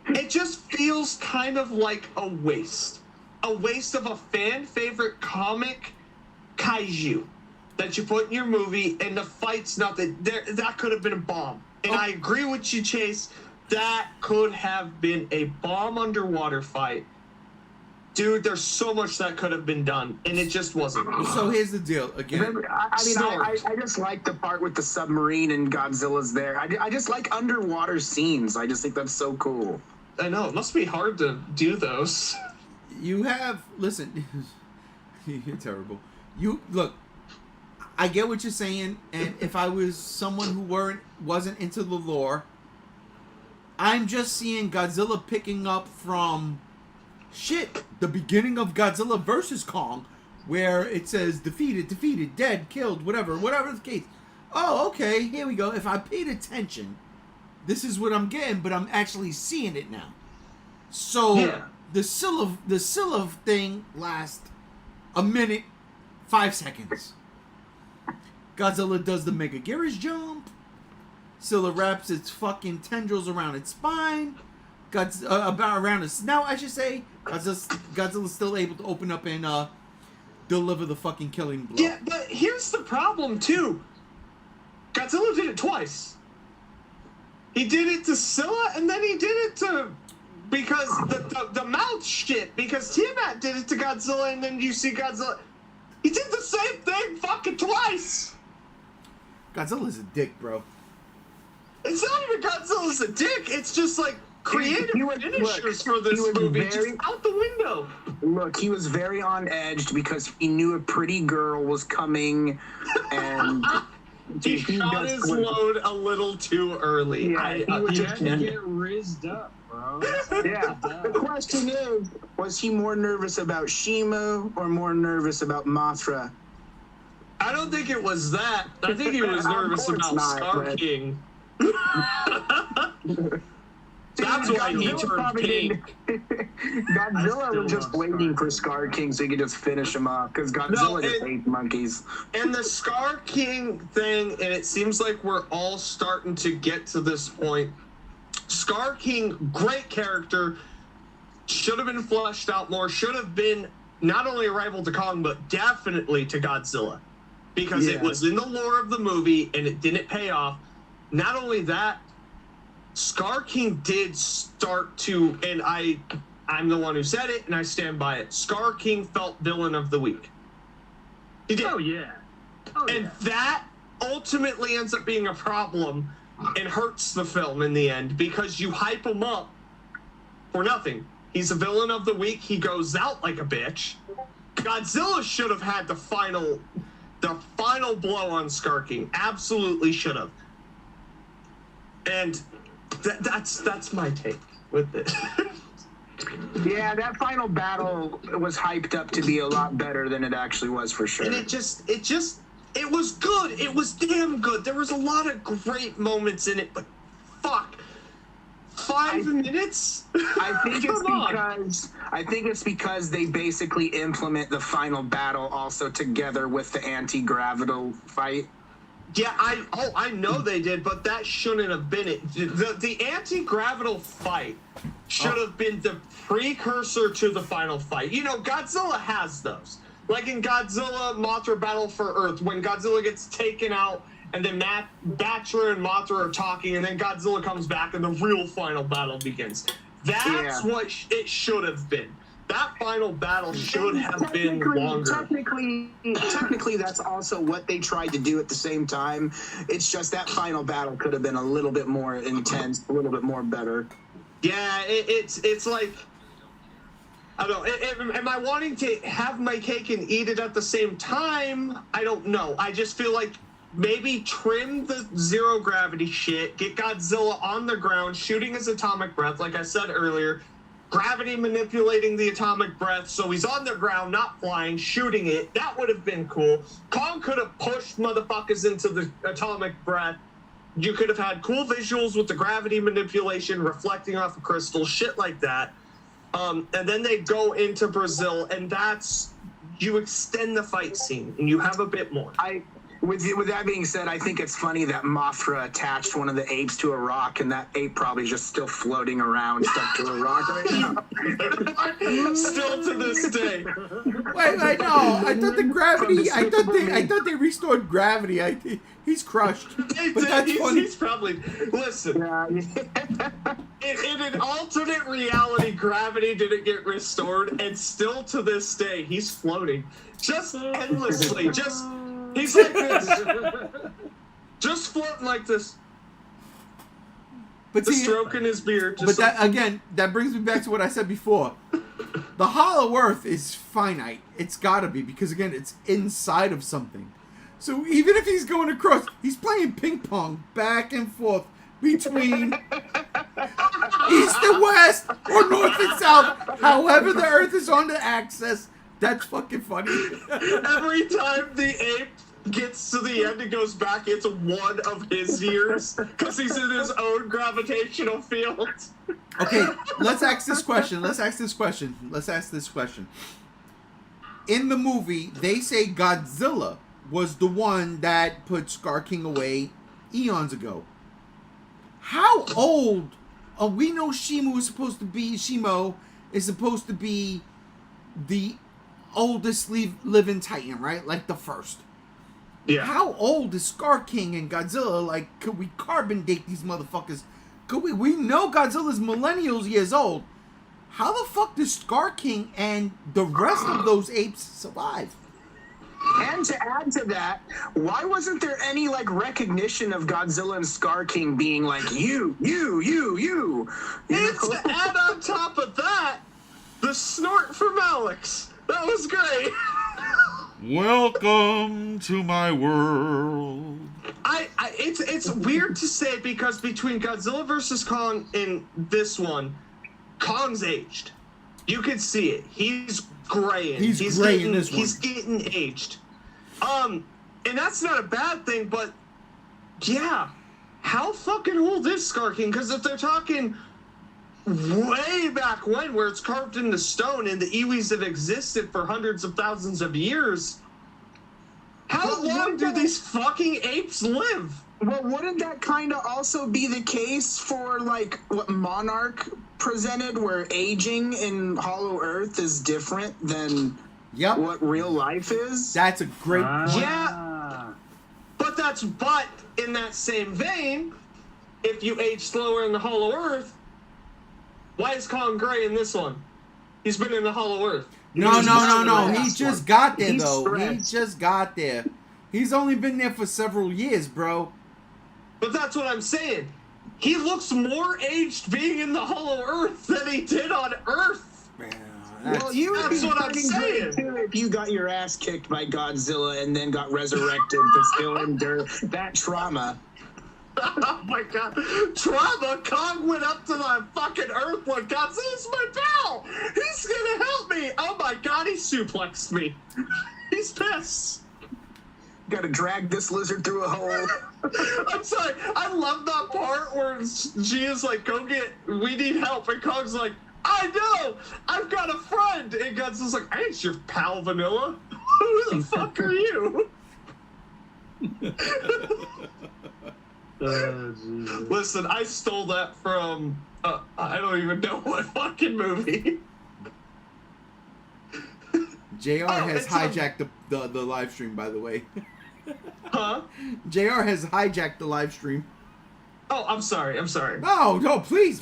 It just feels kind of like a waste of a fan favorite comic kaiju that you put in your movie, and the fight's not that could have been a bomb. And I agree with you, Chase. That could have been a bomb underwater fight. Dude, there's so much that could have been done, and it just wasn't. So here's the deal. Again, I just like the part with the submarine and Godzilla's there. I just like underwater scenes. I just think that's so cool. I know, it must be hard to do those. you have, listen, you're terrible. Look, I get what you're saying, and if I was someone who wasn't into the lore, I'm just seeing Godzilla picking up from the beginning of Godzilla versus Kong, where it says defeated, dead, killed, whatever the case. Oh, okay, here we go. If I paid attention, this is what I'm getting, but I'm actually seeing it now. So Yeah. the Scylla thing lasts a minute, 5 seconds. Godzilla does the Mega Garage jump. Scylla wraps its fucking tendrils around its spine. Around its snout, I should say. Godzilla's still able to open up and deliver the fucking killing blow. Yeah, but here's the problem, too. Godzilla did it twice. He did it to Scylla, and then he did it to... Because the mouth shit. Because Tiamat did it to Godzilla, and then you see Godzilla... He did the same thing fucking twice! Godzilla's a dick, bro. It's not even Godzilla's a dick, it's just like... creative finishers for this was movie very- just out the window. Look, he was very on edge because he knew a pretty girl was coming, and He shot his load a little too early. Yeah, He had to get rizzed up, bro. Yeah. The question is, was he more nervous about Shimo or more nervous about Mothra? I don't think it was that. I think he was Of nervous course about not, Scar Brett. King. That's why he turned pink. Godzilla was just waiting for Scar King so he could just finish him off, because Godzilla just hates monkeys. And the Scar King thing, and it seems like we're all starting to get to this point. Scar King, great character, should have been fleshed out more, should have been not only a rival to Kong, but definitely to Godzilla. Because it was in the lore of the movie, and it didn't pay off. Not only that, Scar King did start to, and I'm the one who said it, and I stand by it. Scar King felt villain of the week. He did. Oh, yeah. And that ultimately ends up being a problem and hurts the film in the end, because you hype him up for nothing. He's a villain of the week. He goes out like a bitch. Godzilla should have had the final blow on Scar King. Absolutely should have. And that's my take with it. Yeah, that final battle was hyped up to be a lot better than it actually was, for sure. And it was good. It was damn good. There was a lot of great moments in it, but fuck. 5 minutes? I think it's because they basically implement the final battle also together with the anti-gravital fight. Yeah, I know they did, but that shouldn't have been it. The anti-gravital fight should have been the precursor to the final fight. You know, Godzilla has those. Like in Godzilla Mothra Battle for Earth, when Godzilla gets taken out, and then Batra and Mothra are talking, and then Godzilla comes back, and the real final battle begins. That's what it should have been. that final battle should have been longer. Technically, that's also what they tried to do at the same time. It's just that final battle could have been a little bit more intense, a little bit more better. Yeah, it's like, I don't know. Am I wanting to have my cake and eat it at the same time? I don't know. I just feel like maybe trim the zero gravity shit, get Godzilla on the ground, shooting his atomic breath, like I said earlier, gravity manipulating the atomic breath, so he's on the ground, not flying, shooting it. That would have been cool. Kong could have pushed motherfuckers into the atomic breath. You could have had cool visuals with the gravity manipulation reflecting off of crystals, shit like that. And then they go into Brazil, and that's, you extend the fight scene, and you have a bit more. With that being said, I think it's funny that Mothra attached one of the apes to a rock, and that ape probably just still floating around stuck to a rock right now. Still to this day. Wait, no. I thought the gravity. I thought they restored gravity. He's crushed. But that's funny. He's probably, listen. In an alternate reality, gravity didn't get restored, and still to this day, he's floating, just endlessly. He's like this, just floating like this. But see, stroking his beard. But that again, that brings me back to what I said before. The Hollow Earth is finite. It's got to be, because again, it's inside of something. So even if he's going across, he's playing ping pong back and forth between east and west or north and south. However the Earth is on the axis. That's fucking funny. Every time the ape gets to the end and goes back, it's one of his years because he's in his own gravitational field. Okay, let's ask this question. In the movie, they say Godzilla was the one that put Scar King away eons ago. How old? We know Shimo is supposed to be the oldest living Titan, right? Like the first. Yeah. How old is Scar King and Godzilla? Like, could we carbon date these motherfuckers? Could we? We know Godzilla's millennials years old. How the fuck does Scar King and the rest of those apes survive? And to add to that, why wasn't there any like recognition of Godzilla and Scar King being like you? And to add on top of that, the snort from Alex. That was great. Welcome to my world. It's weird to say because between Godzilla vs. Kong and this one, Kong's aged. You can see it. He's graying. He's gray in this one. He's getting aged. And that's not a bad thing, but yeah, how fucking old is Scar King? Because if they're talking way back when, where it's carved into stone and the Iwis have existed for hundreds of thousands of years, how long do these fucking apes live? Well, wouldn't that kind of also be the case for like what Monarch presented, where aging in Hollow Earth is different than what real life is? That's a great point. Yeah, but in that same vein, if you age slower in the Hollow Earth, why is Kong gray in this one? He's been in the Hollow Earth. No. He just got there, though. He just got there. He's only been there for several years, bro. But that's what I'm saying. He looks more aged being in the Hollow Earth than he did on Earth. Man, that's what I'm saying. Too, if you got your ass kicked by Godzilla and then got resurrected to still endure that trauma. Oh my god. Trauma? Kong went up to the fucking Earth like, Godzilla's my pal! He's gonna help me! Oh my god, he suplexed me. He's pissed. Gotta drag this lizard through a hole. I'm sorry, I love that part where she is like, we need help, and Kong's like, I know! I've got a friend! And Godzilla's like, I ain't your pal, Vanilla. Who the fuck are you? Listen, I stole that from, I don't even know what fucking movie. JR has hijacked the live stream, by the way. Huh? JR has hijacked the live stream. Oh, I'm sorry. No, please,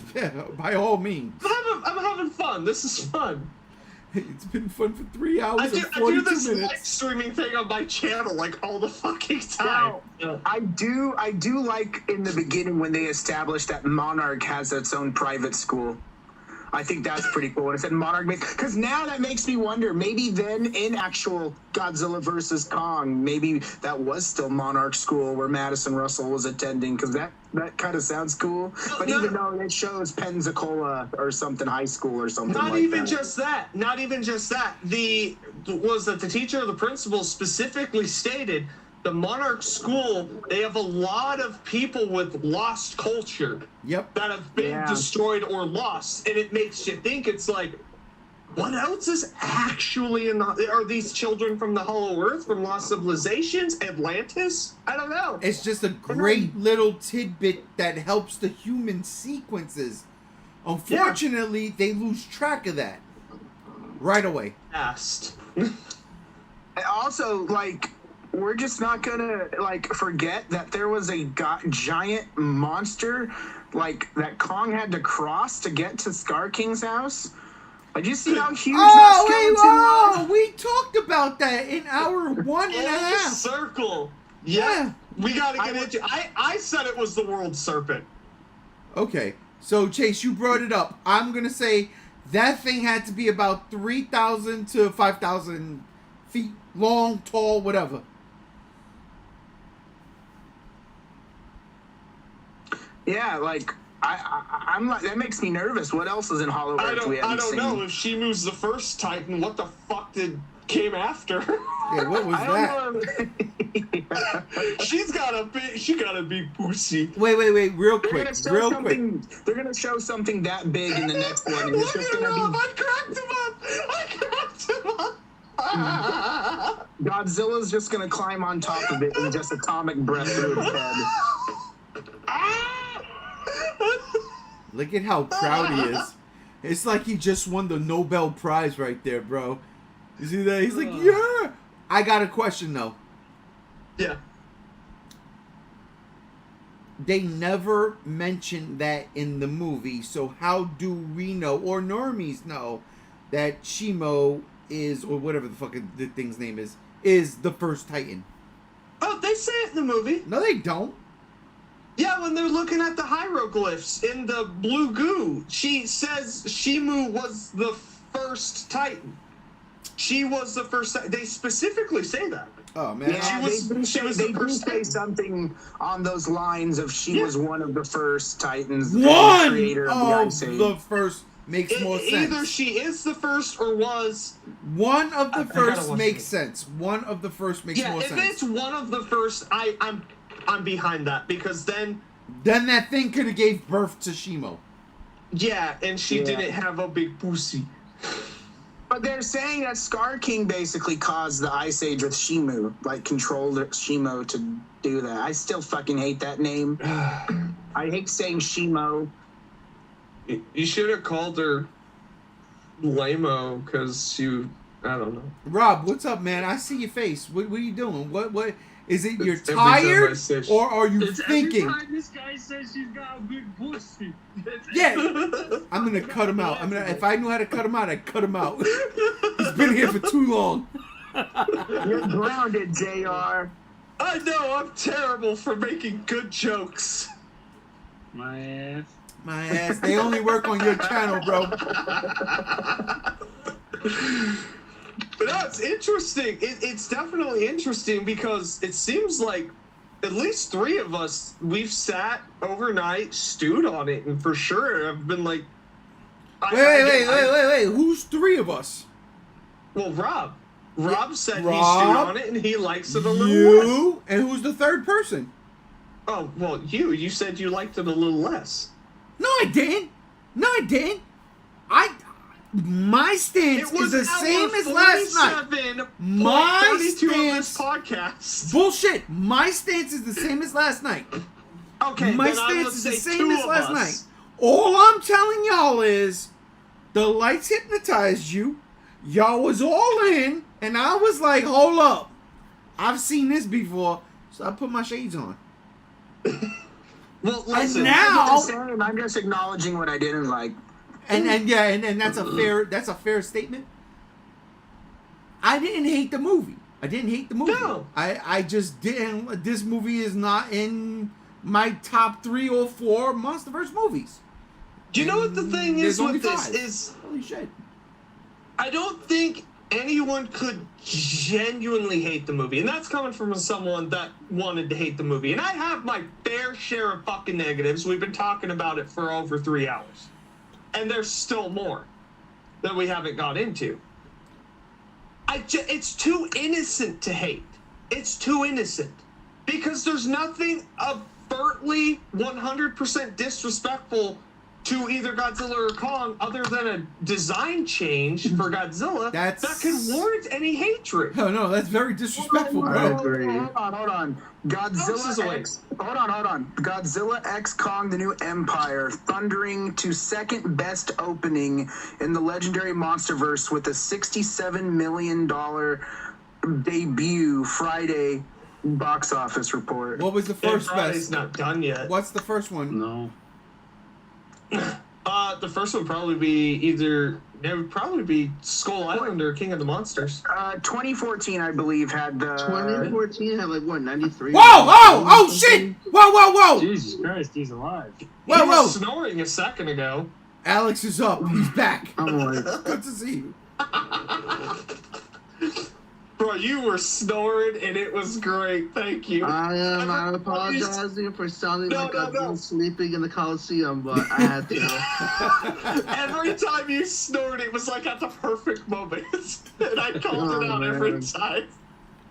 by all means. I'm having fun. This is fun. It's been fun for 3 hours I and do 42 this live minutes. streaming thing on my channel like all the fucking time. Now, I do like in the beginning when they established that Monarch has its own private school. I think that's pretty cool. When it said Monarch, because now that makes me wonder, maybe then in actual Godzilla versus Kong, maybe that was still Monarch School where Madison Russell was attending, because that kind of sounds cool. But even though it shows Pensacola or something high school or something Not like even that. just that. Not even just that. The teacher or the principal specifically stated the Monarch School, they have a lot of people with lost culture. Yep. That have been destroyed or lost, and it makes you think. It's like, what else is actually in the? Are these children from the Hollow Earth, from lost civilizations, Atlantis? I don't know. It's just a great little tidbit that helps the human sequences. Unfortunately, they lose track of that right away. Fast. Also, like, we're just not gonna forget that there was a giant monster that Kong had to cross to get to Scar King's house. Did you see how huge that skeleton was? We talked about that in our 1.5. Circle. Yeah. We gotta get into. I said it was the world serpent. Okay, so Chase, you brought it up. I'm gonna say that thing had to be about 3,000 to 5,000 feet long, tall, whatever. Yeah, I'm like, that makes me nervous. What else is in Hollow Earth we haven't I don't seen? know. If Shimu's the first Titan, what the fuck came after? Yeah, what was that? She got a big pussy. Wait, real quick. They're gonna show something that big in the next one. And it's just gonna be. I cracked him up. Godzilla's just gonna climb on top of it and just atomic breath through its head. Look at how proud he is. It's like he just won the Nobel Prize right there, bro. You see that? He's like, yeah. I got a question, though. Yeah. They never mentioned that in the movie, so how do we know, or normies know, that Shimo is, or whatever the fuck the thing's name is the first Titan? Oh, they say it in the movie. No, they don't. Yeah, when they're looking at the hieroglyphs in the blue goo, she says Shimu was the first Titan. She was the first. They specifically say that. Oh man, yeah, they do say something on those lines of she was one of the first Titans. One creator of the first makes more sense. Either she is the first or was one of the first makes sense. One of the first makes more sense. Yeah, if it's one of the first, I'm behind that, because then that thing could have gave birth to Shimo. Yeah, and she didn't have a big pussy. But they're saying that Scar King basically caused the Ice Age with Shimu, controlled Shimo to do that. I still fucking hate that name. I hate saying Shimo. You should have called her Lamo, because I don't know. Rob, what's up, man? I see your face. What are you doing? What is it? You're tired, or are you thinking? Every time this guy says she's got a big pussy. Yeah, I'm gonna cut him out. If I knew how to cut him out, I'd cut him out. He's been here for too long. You're grounded, JR. I know, I'm terrible for making good jokes. My ass. My ass. They only work on your channel, bro. But no, it's interesting. It's definitely interesting, because it seems like at least 3 of us, we've sat overnight, stewed on it, and for sure I've been like... Wait. Who's 3 of us? Well, Rob. Rob said he stewed on it, and he likes it a little less. You? And who's the third person? Oh, well, you said you liked it a little less. No, I didn't. My stance is the same as last night. My stance. Podcast. Bullshit. My stance is the same as last night. Okay, my stance is the same as last night. All I'm telling y'all is, the lights hypnotized you. Y'all was all in, and I was like, hold up. I've seen this before, so I put my shades on. Well, listen. And now I'm just acknowledging what I didn't like. And that's a fair statement. I didn't hate the movie. I didn't hate the movie. No. I just didn't. This movie is not in my top 3 or 4 MonsterVerse movies. Do you know what the thing There's is only with this 5. is? Holy shit. I don't think anyone could genuinely hate the movie. And that's coming from someone that wanted to hate the movie. And I have my fair share of fucking negatives. We've been talking about it for over 3 hours. And there's still more that we haven't got into. It's too innocent to hate. It's too innocent. Because there's nothing overtly 100% disrespectful to either Godzilla or Kong other than a design change for Godzilla that could warrant any hatred. No, that's very disrespectful, I bro. agree. Hold on. Godzilla X. Hold on. Godzilla X Kong: The New Empire, thundering to second best opening in the legendary MonsterVerse with a $67 million debut Friday box office report. What was the first Friday's best? not done yet. What's the first one? No. The first one would probably be Skull Island or King of the Monsters. 2014, I believe, had the. 2014 had like what 93. Whoa! Oh shit! Whoa! Jesus Christ, he's alive. He Whoa! was snoring a second ago. Alex is up. He's back. I'm like, Good to see you. Bro, you were snoring and it was great. Thank you. I'm apologizing for sounding like I've been sleeping in the Coliseum, but I had to. Every time you snored, it was like at the perfect moment. And I called it out every time.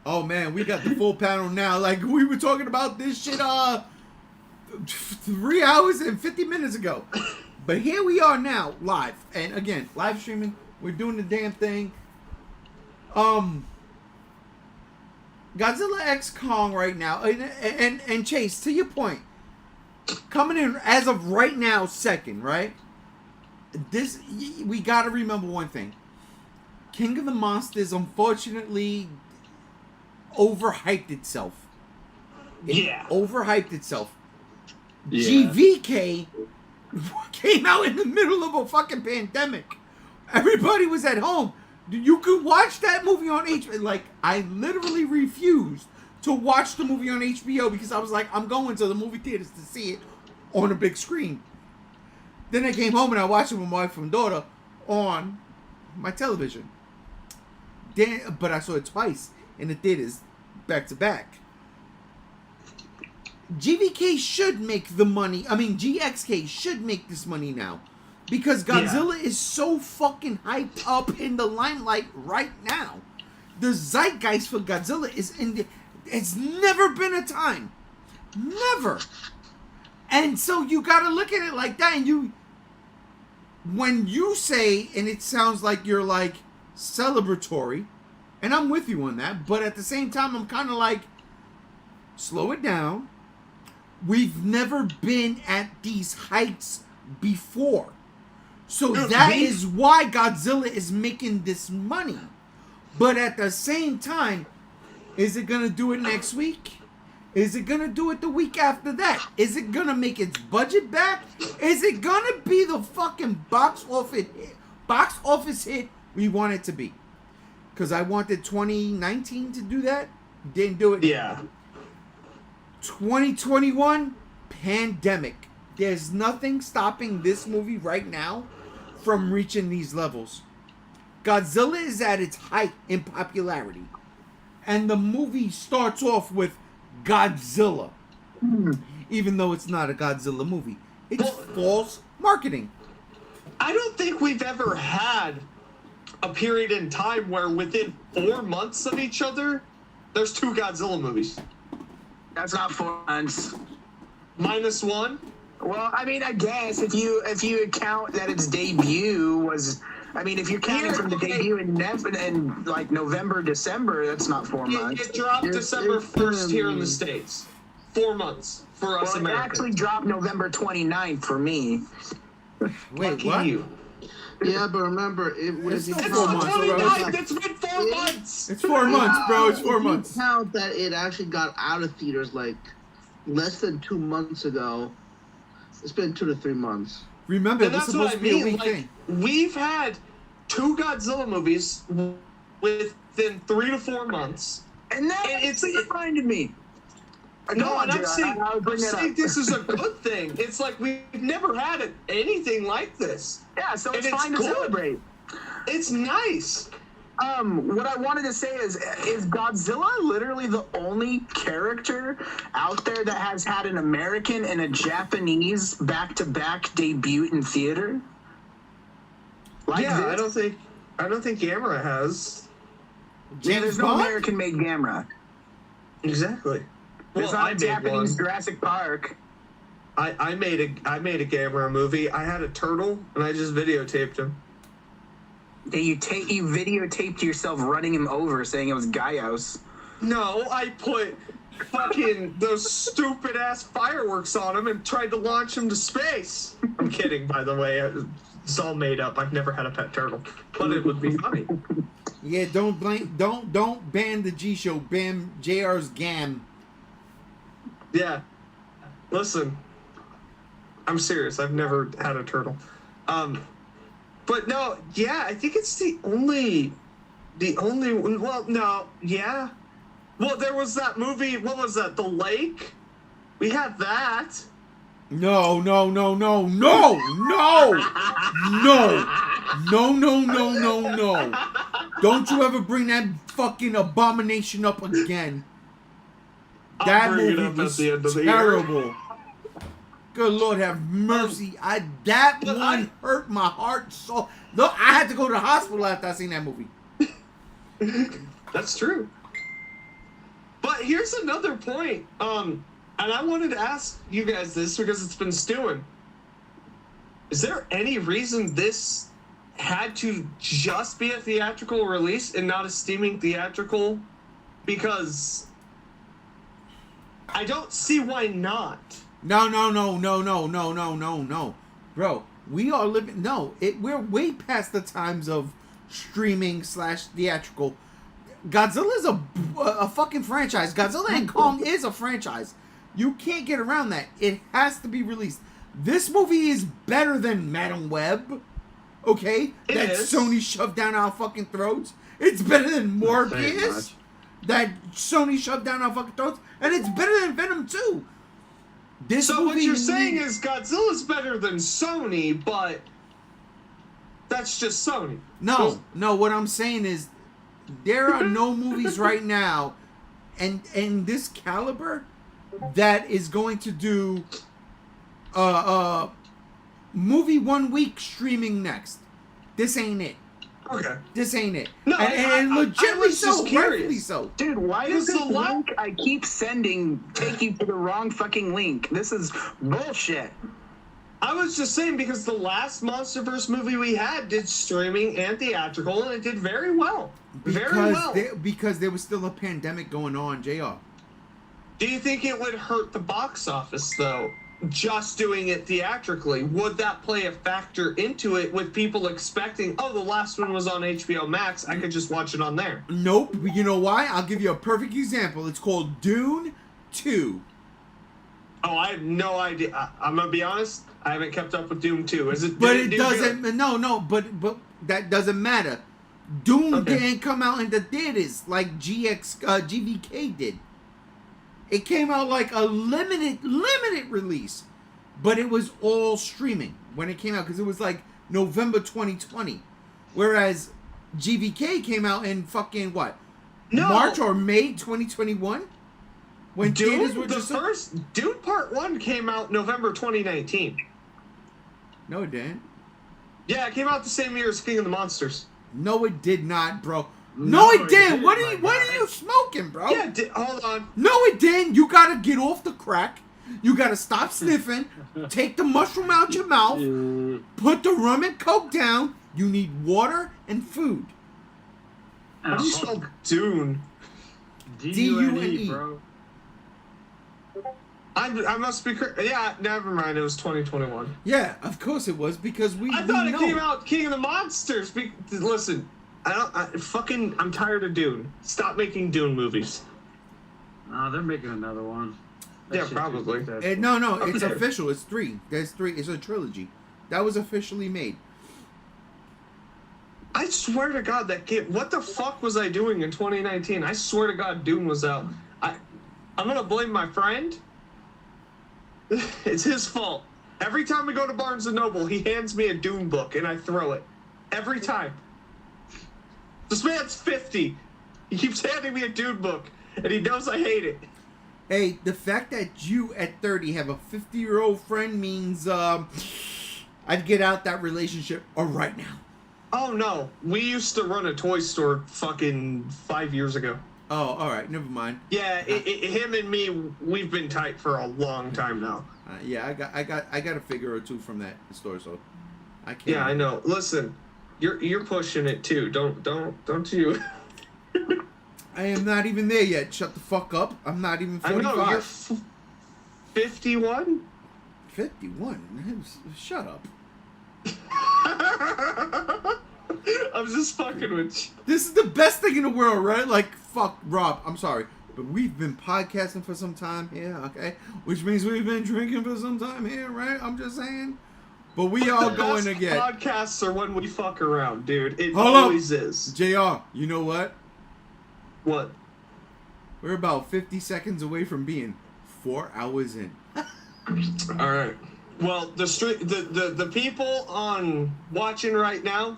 Oh man, we got the full panel now. Like we were talking about this shit 3 hours and 50 minutes ago. But here we are now, live. And again, live streaming. We're doing the damn thing. Godzilla X Kong right now, and Chase, to your point, coming in as of right now, second, right? This, we gotta remember one thing. King of the Monsters, unfortunately, overhyped itself. Overhyped itself. Yeah. GxK came out in the middle of a fucking pandemic. Everybody was at home. You could watch that movie on HBO. Like, I literally refused to watch the movie on HBO because I was like, I'm going to the movie theaters to see it on a big screen. Then I came home and I watched it with my wife and daughter on my television. But I saw it twice in the theaters, back to back. GxK should make the money. I mean, GxK should make this money now. Because Godzilla is so fucking hyped up in the limelight right now. The zeitgeist for Godzilla is in the... It's never been a time. Never. And so you gotta look at it like that, and you... When you say, and it sounds like you're like celebratory, and I'm with you on that, but at the same time, I'm kind of like, slow it down. We've never been at these heights before. So that is why Godzilla is making this money. But at the same time, is it going to do it next week? Is it going to do it the week after that? Is it going to make its budget back? Is it going to be the fucking box office hit we want it to be? Because I wanted 2019 to do that. Didn't do it. Yeah. 2021, pandemic. There's nothing stopping this movie right now from reaching these levels. Godzilla is at its height in popularity. And the movie starts off with Godzilla. Even though it's not a Godzilla movie. It's false marketing. I don't think we've ever had a period in time where within 4 months of each other, there's 2 Godzilla movies. That's not 4 months. -1? Well, I mean, I guess if you account that its debut was, I mean, if you're counting from the debut in like November, December, that's not 4 months. It dropped December 1st here in the States. 4 months for us Well, it Americans. actually dropped November 29th for me. Wait, what? You. Yeah, but remember, it was. It's It's not the 4 months, bro. 29th! It's been 4 months! It's 4 months, bro. It's 4 If you months. count that it actually got out of theaters like less than 2 months ago. It's been 2 to 3 months. Remember, And this that's is what supposed I to be a mean. week Like, thing. we've had 2 Godzilla movies with within 3 to 4 months. And that It's reminded me. No, and I'm Jared, saying, I'll bring that up. this is a good thing. It's like we've never had anything like this. Yeah, so And it's it's fine to good. celebrate. It's nice. What I wanted to say is Godzilla literally the only character out there that has had an American and a Japanese back-to-back debut in theater? Like Yeah, this? I don't think Gamera has. Yeah, there's no Bond? American-made Gamera. Exactly. There's Well, I not a made Japanese one. Jurassic Park. I made a Gamera movie. I had a turtle and I just videotaped him. Yeah, you videotaped yourself running him over, saying it was Gaios. No, I put fucking those stupid ass fireworks on him and tried to launch him to space. I'm kidding, by the way. It's all made up. I've never had a pet turtle, but it would be funny. Yeah, don't ban the G show. Ban JR's Gam. Yeah. Listen, I'm serious. I've never had a turtle. But no, yeah, I think it's the only, well, no, yeah. Well, there was that movie, what was that, The Lake? We had that. No. Don't you ever bring that fucking abomination up again. That I'll bring it movie up at was the end of the year. terrible. Good Lord have mercy. That But one hurt my heart so. Look, I had to go to the hospital after I seen that movie. That's true. But here's another point. And I wanted to ask you guys this because it's been stewing. Is there any reason this had to just be a theatrical release and not a streaming theatrical? Because I don't see why not. No. Bro, we are living. No, we're way past the times of streaming / theatrical. Godzilla is a fucking franchise. Godzilla and Kong is a franchise. You can't get around that. It has to be released. This movie is better than Madam Web. Okay? That is. Sony shoved down our fucking throats. It's better than Morbius. That Sony shoved down our fucking throats. And it's better than Venom 2. This So movie what you're saying is Godzilla's better than Sony, but that's just Sony. No, what I'm saying is there are no movies right now and this caliber that is going to do movie 1 week streaming next. This ain't it. Okay. This ain't it. No, and I legitimately was just so, curious. rightfully so. Dude, why Because does this the link I keep sending take you to the wrong fucking link? This is bullshit. I was just saying because the last MonsterVerse movie we had did streaming and theatrical, and it did very well. Very well. Because there was still a pandemic going on, JR. Do you think it would hurt the box office, though, just doing it theatrically? Would that play a factor into it with people expecting, oh, the last one was on HBO Max, I could just watch it on there? Nope. You know why? I'll give you a perfect example. It's called Dune 2. Oh, I have no idea. I'm going to be honest, I haven't kept up with Doom 2. Is it? But did it do doesn't. good? No. But that doesn't matter. Doom Okay. didn't come out in the theaters like GxK did. It came out like a limited release, but it was all streaming when it came out because it was like November 2020, whereas GvK came out in fucking what? No. March or May 2021. When theaters were Dune, the just first Dune Part 1 came out November 2019. No, it didn't. Yeah, it came out the same year as King of the Monsters. No, it did not, bro. No, it didn't. What are you smoking, bro? Yeah, hold on. No, it didn't. You gotta get off the crack. You gotta stop sniffing. Take the mushroom out your mouth. Put the rum and coke down. You need water and food. How do you spell Dune? D-U-N-E, bro. I must be yeah, never mind. It was 2021. Yeah, of course it was because I thought it came out King of the Monsters. Listen, I'm tired of Dune. Stop making Dune movies. Nah, they're making another one. That Yeah, shit's probably. successful. No, it's Okay. official. It's 3. There's 3. It's a trilogy. That was officially made. I swear to God, that kid. What the fuck was I doing in 2019? I swear to God, Dune was out. I'm gonna blame my friend. It's his fault. Every time we go to Barnes and Noble, he hands me a Dune book and I throw it. Every time. This man's 50. He keeps handing me a Dune book, and he knows I hate it. Hey, the fact that you at 30 have a 50-year-old friend means I'd get out that relationship right now. Oh no, we used to run a toy store fucking 5 years ago. Oh, all right, never mind. Yeah, him and me, we've been tight for a long time now. Yeah, I got a figure or two from that store, so I can't. Yeah, I know. Listen, you're pushing it too. Don't you? I am not even there yet. Shut the fuck up. I'm not even 45. I know, you're 51? 51? Shut up. I'm just fucking with you. This is the best thing in the world, right? Like, fuck, Rob, I'm sorry, but we've been podcasting for some time here, okay? Which means we've been drinking for some time here, right? I'm just saying. But we all going to get... Podcasts are when we fuck around, dude. It Hold always up. is. JR, you know what? What? We're about 50 seconds away from being 4 hours in. All right. Well, the people on watching right now,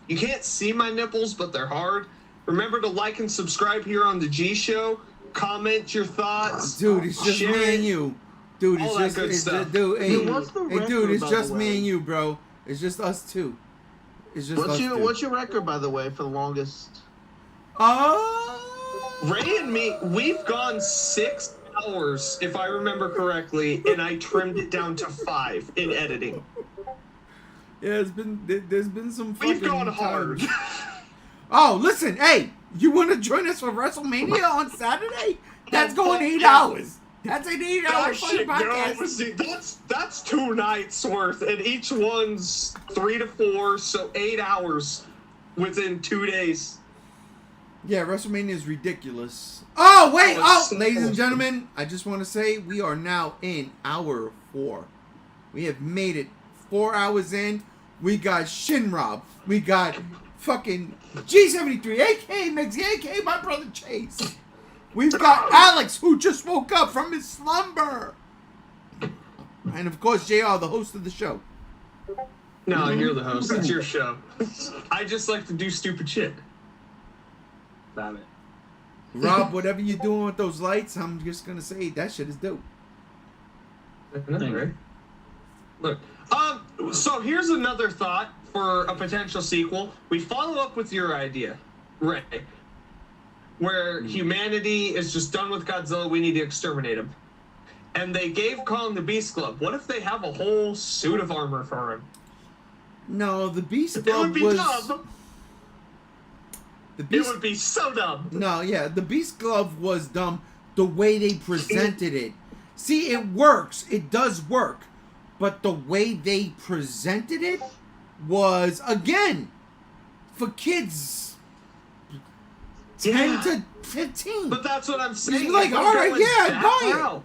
you can't see my nipples, but they're hard. Remember to like and subscribe here on the G Show. Comment your thoughts. Dude, it's just me and you. Dude, it's all just that good stuff. Dude, hey, What's the record, dude, it's by just the me way? and you, bro. It's just us two. It's just us two. What's your record, by the way, for the longest? Ray and me, we've gone 6 hours, if I remember correctly, and I trimmed it down to 5 in editing. Yeah, there's been some fucking We've gone hard. times. Oh, listen, hey, you want to join us for WrestleMania on Saturday? That's going 8 hours. That's an 8-hour fucking podcast. That's 2 nights worth, and each one's 3 to 4, so 8 hours within 2 days. Yeah, WrestleMania is ridiculous. Oh, wait, so ladies and gentlemen, I just want to say we are now in hour 4. We have made it 4 hours in. We got Shinrob. We got fucking G73, a.k.a. Mexi, a.k.a. my brother Chase. We've got Alex, who just woke up from his slumber. And, of course, JR, the host of the show. No, you're the host. It's your show. I just like to do stupid shit. Damn it. Rob, whatever you're doing with those lights, I'm just going to say that shit is dope. Right? Look, so here's another thought for a potential sequel. We follow up with your idea, Ray, where humanity is just done with Godzilla, we need to exterminate him. And they gave Kong the Beast Glove. What if they have a whole suit of armor for him? No, the Beast It Glove would be was... dumb. It would be so dumb. No, yeah, the Beast Glove was dumb the way they presented it. See, it works. It does work. But the way they presented it was, again, for kids 10 to 15. But that's what I'm saying. It's like, If we're all right, going yeah, that buy it. route,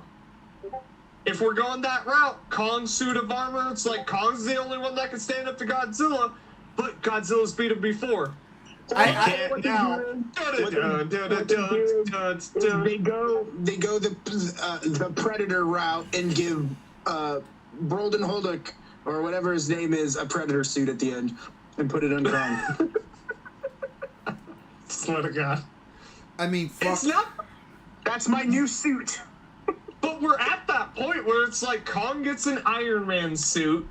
if we're going that route, Kong's suit of armor, it's like Kong's the only one that can stand up to Godzilla, but Godzilla's beat him before. I can't now. They go the Predator route and give Brolden Holduck or whatever his name is a Predator suit at the end and put it on Kong. Swear to God. I mean, fuck. It's not. That's my new suit. But we're at that point where it's like Kong gets an Iron Man suit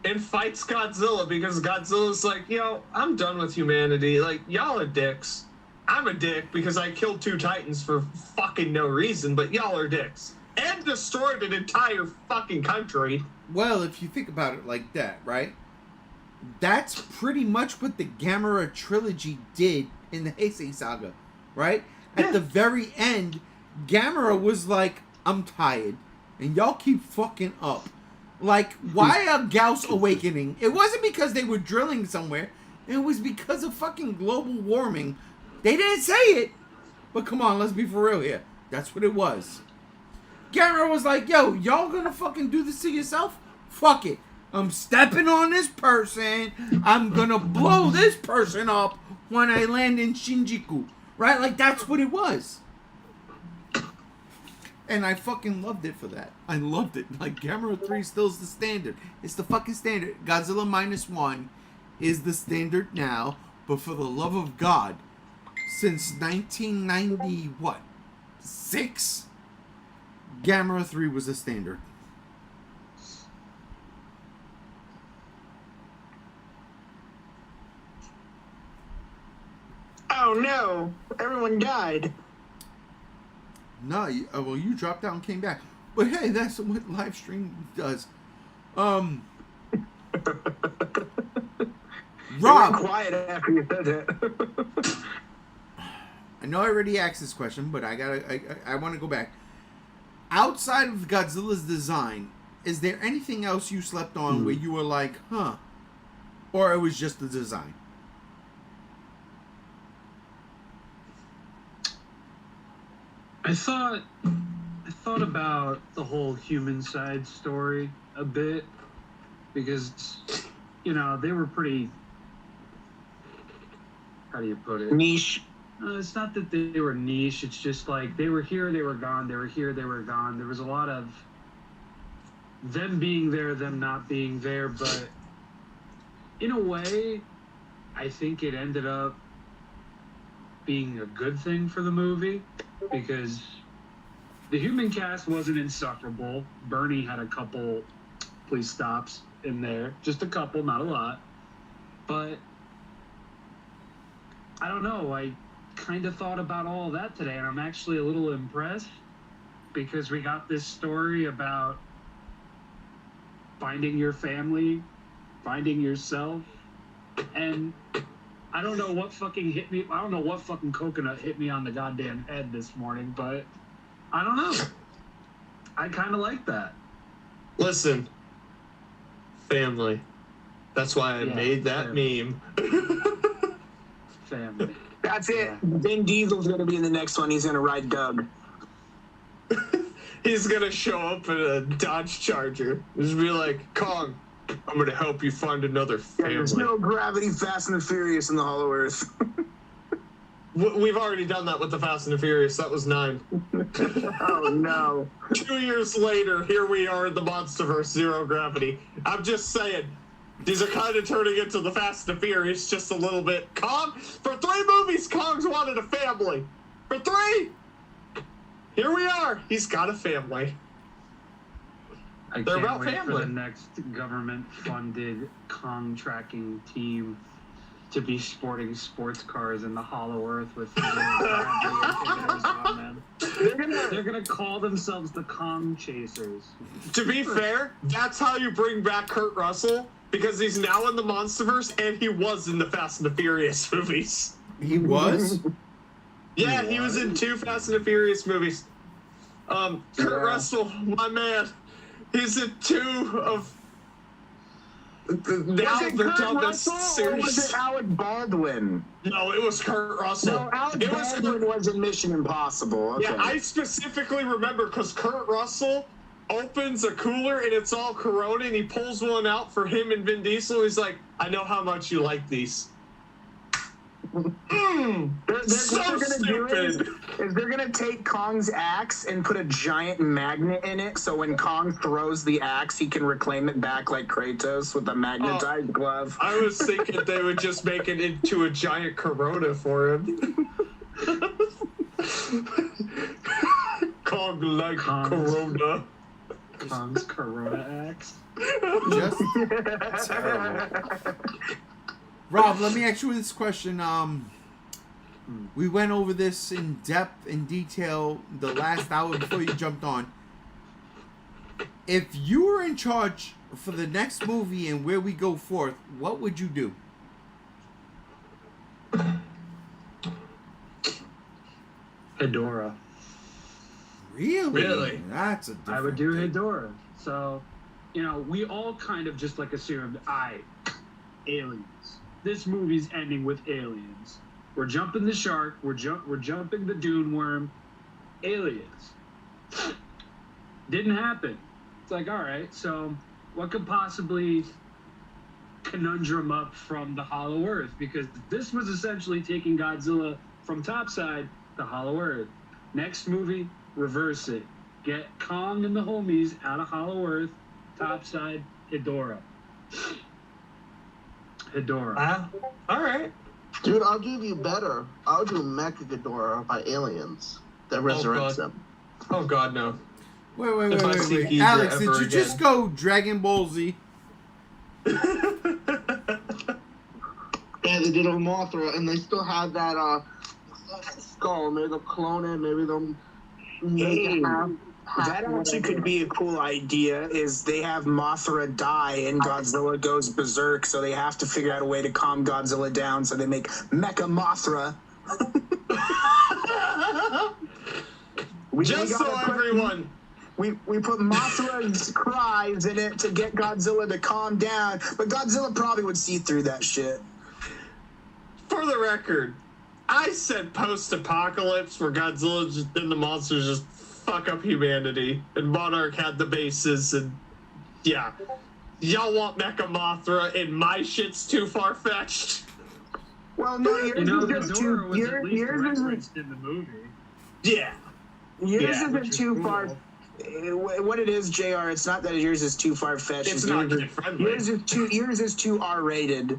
and fights Godzilla because Godzilla's like, yo, I'm done with humanity. Like, y'all are dicks. I'm a dick because I killed 2 Titans for fucking no reason, but y'all are dicks. And destroyed an entire fucking country. Well, if you think about it like that, right? That's pretty much what the Gamera trilogy did in the Heisei saga, right? At the very end, Gamera was like, I'm tired, and y'all keep fucking up. Like, why a Gauss awakening? It wasn't because they were drilling somewhere. It was because of fucking global warming. They didn't say it, but come on, let's be for real here. That's what it was. Gamera was like, yo, y'all gonna fucking do this to yourself? Fuck it. I'm stepping on this person. I'm gonna blow this person up when I land in Shinjuku. Right? Like, that's what it was. And I fucking loved it for that. I loved it. Like, Gamera 3 still is the standard. It's the fucking standard. Godzilla -1 is the standard now. But for the love of God, since 1990, what? 6? Gamera 3 was the standard. Oh no! Everyone died. No, well, you dropped out and came back. But hey, that's what live stream does. You Rob, went quiet after you said it. I know I already asked this question, but I want to go back. Outside of Godzilla's design, is there anything else you slept on where you were like, huh? Or it was just the design? I thought about the whole human side story a bit because, you know, they were pretty, how do you put it? Niche. It's not that they were niche. It's just like they were here, they were gone. They were here, they were gone. There was a lot of them being there, them not being there. But in a way, I think it ended up being a good thing for the movie because the human cast wasn't insufferable. Bernie had a couple police stops in there, just a couple, not a lot. But I don't know, I kind of thought about all that today, and I'm actually a little impressed because we got this story about finding your family, finding yourself, and I don't know what fucking hit me. I don't know what fucking coconut hit me on the goddamn head this morning, but I don't know. I kind of like that. Listen, family. That's why I made that meme. Family. That's it. Vin Diesel's gonna be in the next one. He's gonna ride Doug. He's gonna show up in a Dodge Charger. Just be like, Kong, I'm gonna help you find another family. There's no gravity Fast and the Furious in the Hollow Earth. We've already done that with the Fast and the Furious. That was 9. Oh no. 2 years later, here we are in the Monsterverse, zero gravity. I'm just saying, these are kind of turning into the Fast and the Furious just a little bit. Kong, for 3 movies, Kong's wanted a family. For 3, here we are. He's got a family. I They're can't about wait family. for the next government-funded Kong tracking team to be sporting sports cars in the Hollow Earth with They're gonna call themselves the Kong Chasers. To be fair, that's how you bring back Kurt Russell, because he's now in the Monsterverse and he was in the Fast and the Furious movies. He was? Yeah, he was in 2 Fast and the Furious movies. Kurt Russell, my man, he's in 2 of. Now they're done this series. Or was it Alec Baldwin? No, it was Kurt Russell. No, Alec Baldwin was in Mission Impossible. Okay. Yeah, I specifically remember because Kurt Russell opens a cooler and it's all Corona and he pulls one out for him and Vin Diesel. He's like, I know how much you like these. So stupid. Is they're gonna take Kong's axe and put a giant magnet in it, so when Kong throws the axe, he can reclaim it back like Kratos with a magnetized glove. I was thinking they would just make it into a giant Corona for him. Kong like Corona. Kong's Corona axe. Just terrible. Rob, let me ask you this question. We went over this in depth, in detail, the last hour before you jumped on. If you were in charge for the next movie and where we go forth, what would you do? Hedorah. Really? That's a different I would do thing. Hedorah. So, you know, we all kind of just like assumed, aliens. This movie's ending with aliens. We're jumping the shark. We're jumping the dune worm. Aliens. Didn't happen. It's like, all right, so what could possibly conundrum up from the Hollow Earth? Because this was essentially taking Godzilla from topside to Hollow Earth. Next movie, reverse it. Get Kong and the homies out of Hollow Earth, topside, Hedorah. Hedorah. All right. Dude, I'll give you better. I'll do Mechaghidorah by aliens that resurrects them. Oh God, no. Wait. If I see Ghidra Alex, did ever you just go Dragon Ball Z? Yeah, they did a Mothra, and they still have that skull. Maybe they'll clone it. Maybe they'll make it half That actually could be a cool idea, is they have Mothra die and Godzilla goes berserk, so they have to figure out a way to calm Godzilla down, so they make Mecha Mothra. Just so everyone... We put Mothra's cries in it to get Godzilla to calm down, but Godzilla probably would see through that shit. For the record, I said post-apocalypse where Godzilla and the monsters just fuck up humanity, and Monarch had the bases, and yeah. Y'all want Mecha Mothra, and my shit's too far-fetched. Well, no, yours is just too... was at least Yours referenced in the movie. Yeah. Yours isn't which is too cool. far... What it is, JR, it's not that yours is too far-fetched. It's not kid-friendly. Yours is too R-rated. You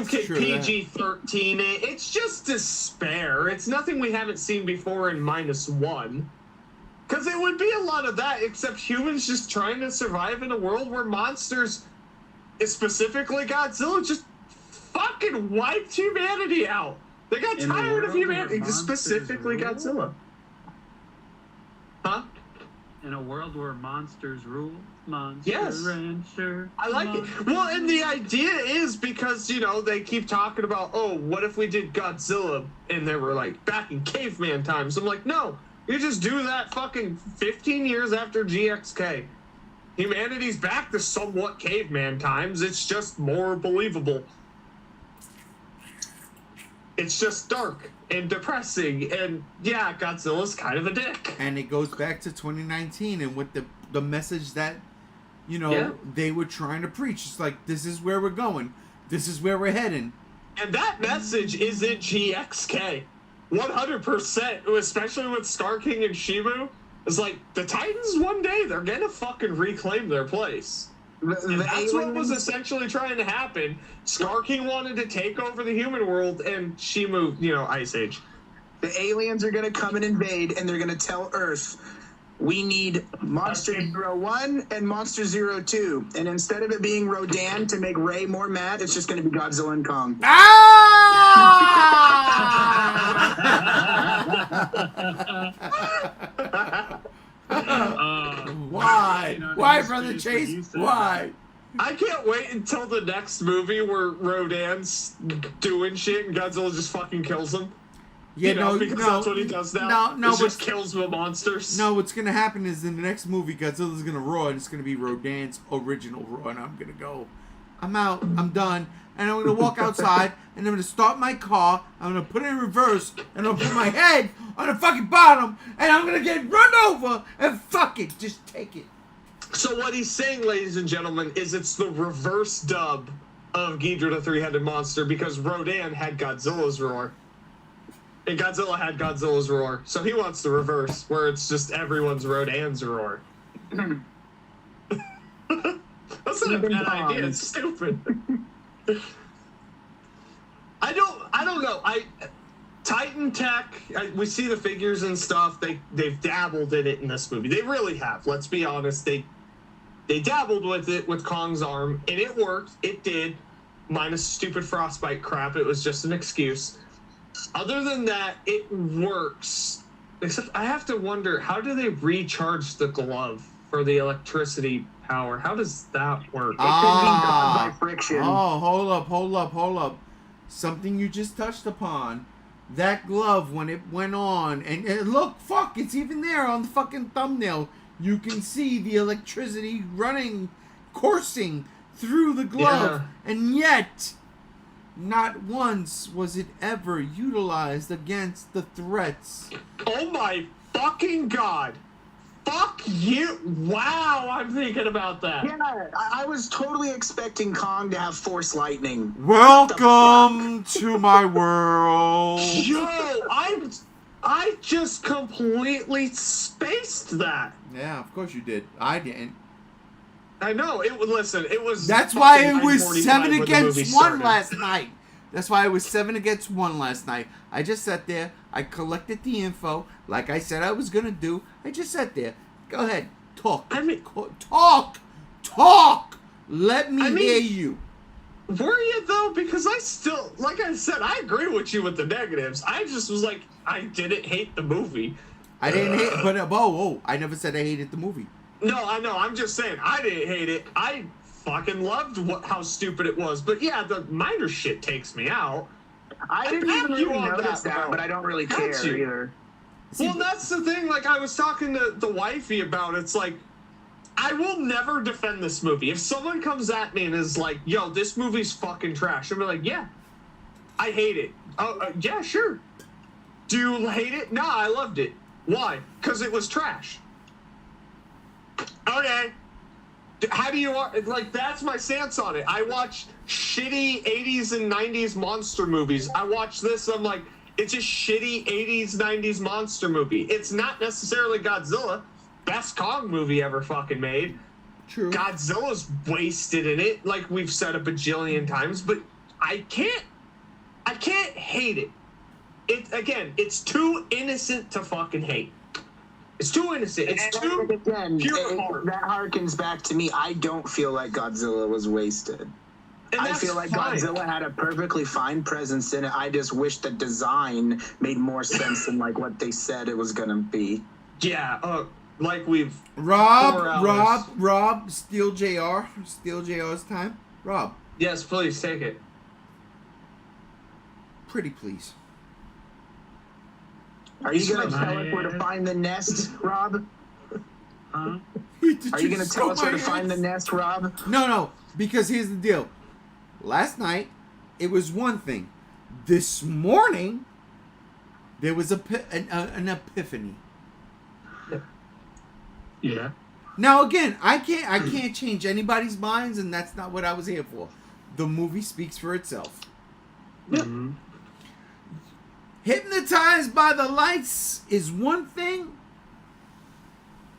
can PG-13 it. It's just despair. It's nothing we haven't seen before in -1. Because it would be a lot of that, except humans just trying to survive in a world where monsters, specifically Godzilla, just fucking wiped humanity out. They got In a tired of world humanity, where specifically monsters rule? Godzilla. Huh? In a world where monsters rule, Monster Yes. Rancher. I like it. Well, and the idea is because, you know, they keep talking about, oh, what if we did Godzilla? And they were like, back in caveman times. I'm like, no, you just do that fucking 15 years after GxK. Humanity's back to somewhat caveman times. It's just more believable. It's just dark and depressing, and yeah, Godzilla's kind of a dick. And it goes back to 2019 and with the message that, you know, they were trying to preach. It's like, this is where we're going. This is where we're heading. And that message is in GxK. 100%, especially with Scar King and Shimu. It's like, the Titans one day, they're gonna fucking reclaim their place. And that's what was essentially trying to happen. Scar King wanted to take over the human world, and Shimu, you know, Ice Age. The aliens are going to come and invade, and they're going to tell Earth, we need Monster 01 and Monster 02. And instead of it being Rodan to make Ray more mad, it's just going to be Godzilla and Kong. Why? Why, Brother Chase? Why? I can't wait until the next movie where Rodan's doing shit and Godzilla just fucking kills him. Yeah, you know, because that's what he does now. No, he just kills the monsters. No, what's gonna happen is in the next movie, Godzilla's gonna roar, and it's gonna be Rodan's original roar, and I'm gonna go, I'm out, I'm done, and I'm gonna walk outside, and I'm gonna start my car, I'm gonna put it in reverse, and I'm gonna put my head on the fucking bottom, and I'm gonna get run over, and fuck it, just take it. So what he's saying, ladies and gentlemen, is it's the reverse dub of Ghidra the Three-Headed Monster, because Rodan had Godzilla's roar. And Godzilla had Godzilla's roar. So he wants the reverse, where it's just everyone's Rodan's roar. That's not a bad idea. It's stupid. I don't know. Titan Tech, we see the figures and stuff. They've dabbled in it in this movie. They really have. Let's be honest. They dabbled with it with Kong's arm, and it worked. It did. Minus stupid frostbite crap. It was just an excuse. Other than that, it works. Except I have to wonder, how do they recharge the glove for the electricity power? How does that work? It could be done by friction. Oh, hold up. Something you just touched upon. That glove, when it went on, and look, fuck, it's even there on the fucking thumbnail. You can see the electricity coursing through the glove. Yeah. And yet, not once was it ever utilized against the threats. Oh my fucking god! Fuck you! Wow, I'm thinking about that. Yeah, I was totally expecting Kong to have Force Lightning. Welcome to my world. Yo, I just completely spaced that. Yeah, of course you did. I didn't. I know. Listen, it was. That's why it fucking was 9:45 7 when the against movie 1 started. last night. That's why it was 7 against 1 last night. I just sat there. I collected the info like I said I was gonna do. I just sat there. Go ahead, talk. I mean, talk. Let me I mean- hear you. were you though? Because I still, like I said, I agree with you with the negatives. I just was like, I didn't hate the movie. I didn't hate, but whoa, I never said I hated the movie. No, I know. I'm just saying, I didn't hate it. I fucking loved how stupid it was. But yeah, the minor shit takes me out. I didn't have even you really on notice that, that, bro. but I don't really Got care you. either. Well, that's the thing. Like, I was talking to the wifey about, it's like, I will never defend this movie. If someone comes at me and is like, yo, this movie's fucking trash, I'll be like, yeah, I hate it. Oh, yeah, sure. Do you hate it? Nah, I loved it. Why? Because it was trash. Okay. How do you, like, that's my stance on it. I watch shitty 80s and 90s monster movies. I watch this, I'm like, it's a shitty 80s, 90s monster movie. It's not necessarily Godzilla. Best Kong movie ever fucking made. True. Godzilla's wasted in it, like we've said a bajillion times, but I can't hate it. It's too innocent to fucking hate. It's too innocent. It's too Again, pure heart. that harkens back to me. I don't feel like Godzilla was wasted. And I that's feel like fine. Godzilla had a perfectly fine presence in it. I just wish the design made more sense than like what they said it was gonna be. Yeah, like we've Rob, steal JR's time. Rob, yes, please take it. pretty please. Are you gonna Yes. tell us where to find the nest, Rob? Huh? Are you gonna tell us where to find the nest, Rob? No, because here's the deal. Last night, it was one thing. This morning, there was an epiphany. Yeah. Now again, I can't change anybody's minds, and that's not what I was here for. The movie speaks for itself. Mm-hmm. Hypnotized by the lights is one thing.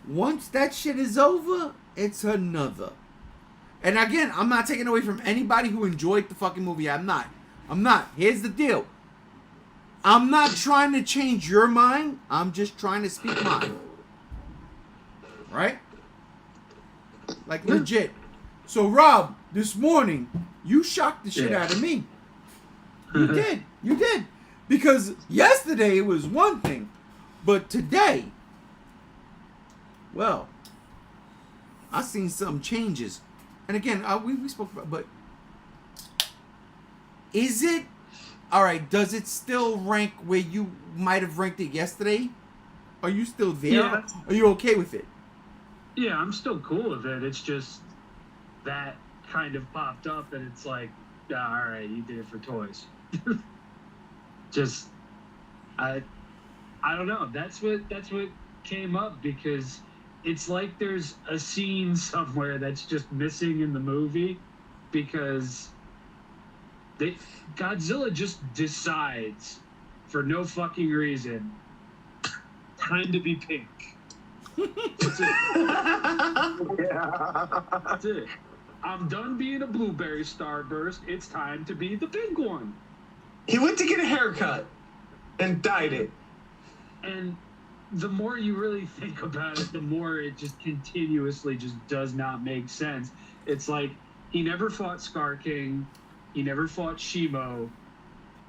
Once that shit is over, it's another. And again, I'm not taking away from anybody who enjoyed the fucking movie. I'm not. Here's the deal. I'm not trying to change your mind. I'm just trying to speak mine. Right? Like, legit. So, Rob, this morning, you shocked the shit out of me. You did. You did. Because yesterday it was one thing. But today, well, I seen some changes. And again, we spoke about, but is it, all right, does it still rank where you might have ranked it yesterday? Are you still there? Yeah. Are you okay with it? Yeah, I'm still cool with it. It's just that kind of popped up, and it's like, all right, you did it for toys. Just, I don't know. That's what came up, because it's like there's a scene somewhere that's just missing in the movie, because Godzilla just decides for no fucking reason, time to be pink. That's it. That's it. I'm done being a blueberry starburst. It's time to be the pink one. He went to get a haircut and dyed it. And the more you really think about it, the more it just continuously just does not make sense. It's like he never fought Scar King, he never fought Shimo,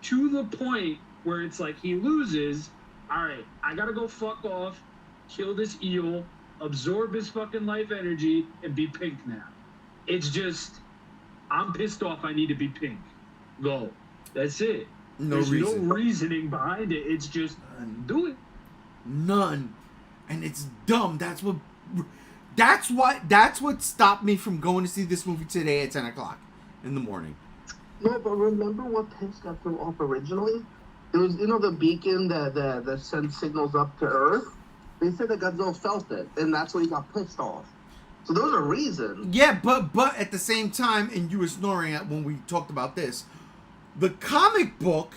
to the point where it's like he loses. All right, I gotta go fuck off, kill this eel, absorb his fucking life energy, and be pink now. It's just, I'm pissed off. I need to be pink. Go. That's it. There's no reasoning behind it. It's just do it. None. And it's dumb. That's what stopped me from going to see this movie today at 10 o'clock in the morning. No, but remember what pissed got thrown off originally? It was, the beacon that sends signals up to Earth. They said that Godzilla felt it, and that's why he got pissed off. So those are reasons. Yeah, but at the same time, and you were snoring at when we talked about this, the comic book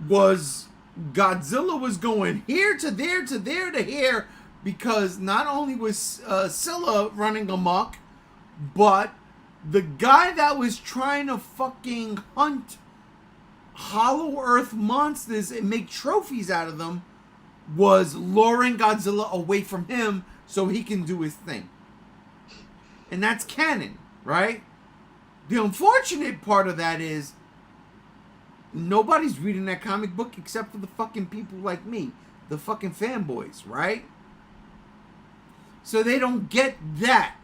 was Godzilla was going here to there to there to here because not only was Scylla running amok, but the guy that was trying to fucking hunt Hollow Earth monsters and make trophies out of them was luring Godzilla away from him so he can do his thing. And that's canon, right? The unfortunate part of that is nobody's reading that comic book except for the fucking people like me, the fucking fanboys, right? So they don't get that.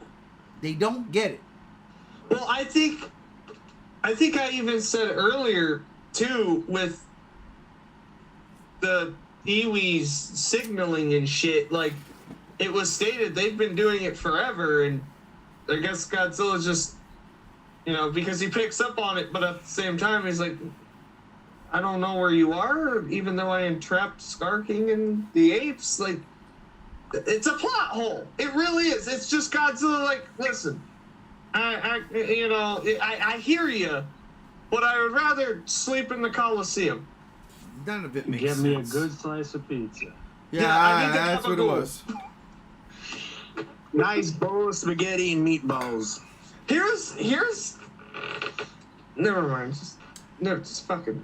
They don't get it. Well, I think I even said earlier too with the Iwis signaling and shit. Like, it was stated they've been doing it forever, and I guess Godzilla's just, because he picks up on it, but at the same time he's like, I don't know where you are, even though I entrapped Scar King and the apes. Like, it's a plot hole. It really is. It's just Godzilla. Like, listen, I hear you, but I would rather sleep in the Coliseum. None of it makes Get sense. me a good slice of pizza. Yeah, that's what it was. Nice bowl of spaghetti and meatballs. Here's. Never mind. Just fucking.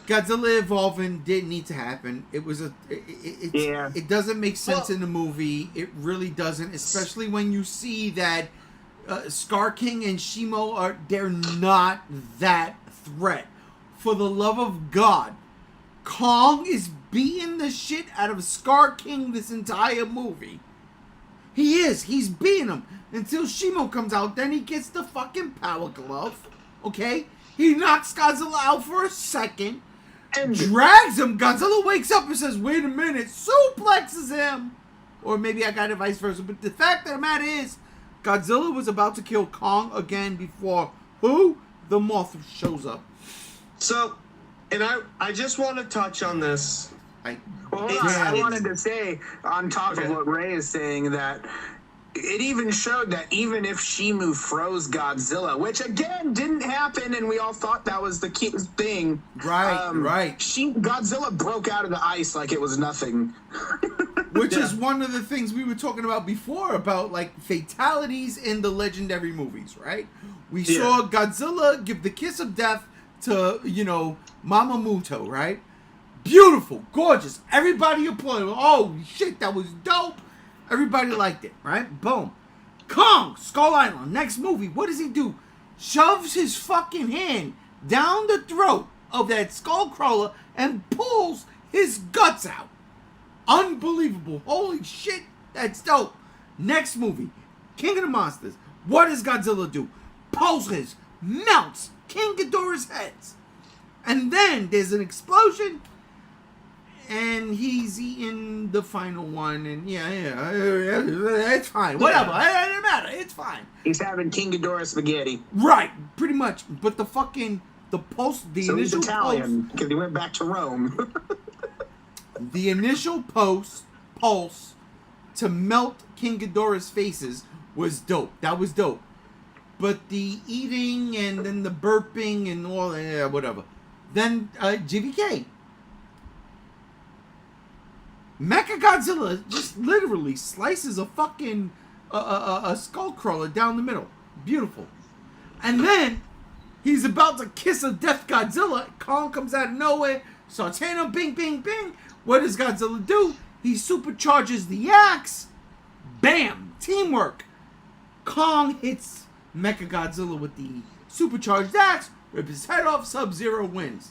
Godzilla evolving didn't need to happen. It was Yeah. It doesn't make sense in the movie. It really doesn't, especially when you see that Scar King and Shimo they're not that threat. For the love of God, Kong is beating the shit out of Scar King this entire movie. He is. He's beating him until Shimo comes out. Then he gets the fucking power glove. Okay? He knocks Godzilla out for a second and drags him. Godzilla wakes up and says, wait a minute, suplexes him. Or maybe I got it vice versa. But the fact of the matter is, Godzilla was about to kill Kong again before who? The Moth shows up. So, and I just want to touch on this. I wanted to say, on top of what Ray is saying, that it even showed that even if Shimu froze Godzilla, which again didn't happen, and we all thought that was the key thing. Right. Godzilla broke out of the ice like it was nothing. Which is one of the things we were talking about before, about like fatalities in the legendary movies, right? We saw Godzilla give the kiss of death to, Mamamoto, right? Beautiful, gorgeous. Everybody applauded. Oh, shit, that was dope. Everybody liked it, right? Boom. Kong, Skull Island, next movie. What does he do? Shoves his fucking hand down the throat of that skull crawler and pulls his guts out. Unbelievable. Holy shit, that's dope. Next movie, King of the Monsters. What does Godzilla do? Pulls his, melts King Ghidorah's heads. And then there's an explosion, and he's eating the final one, and it's fine. Whatever, it doesn't matter. It's fine. He's having King Ghidorah spaghetti. Right, pretty much. But the pulse, the So he's initial Italian because he went back to Rome. the initial pulse to melt King Ghidorah's faces was dope. That was dope. But the eating and then the burping and all that, whatever. Then GxK. Mechagodzilla just literally slices a fucking a skull crawler down the middle. Beautiful. And then he's about to kiss a death Godzilla. Kong comes out of nowhere, starts hitting him, bing, bing, bing. What does Godzilla do? He supercharges the axe. Bam! Teamwork. Kong hits Mechagodzilla with the supercharged axe, rips his head off, Sub-Zero wins.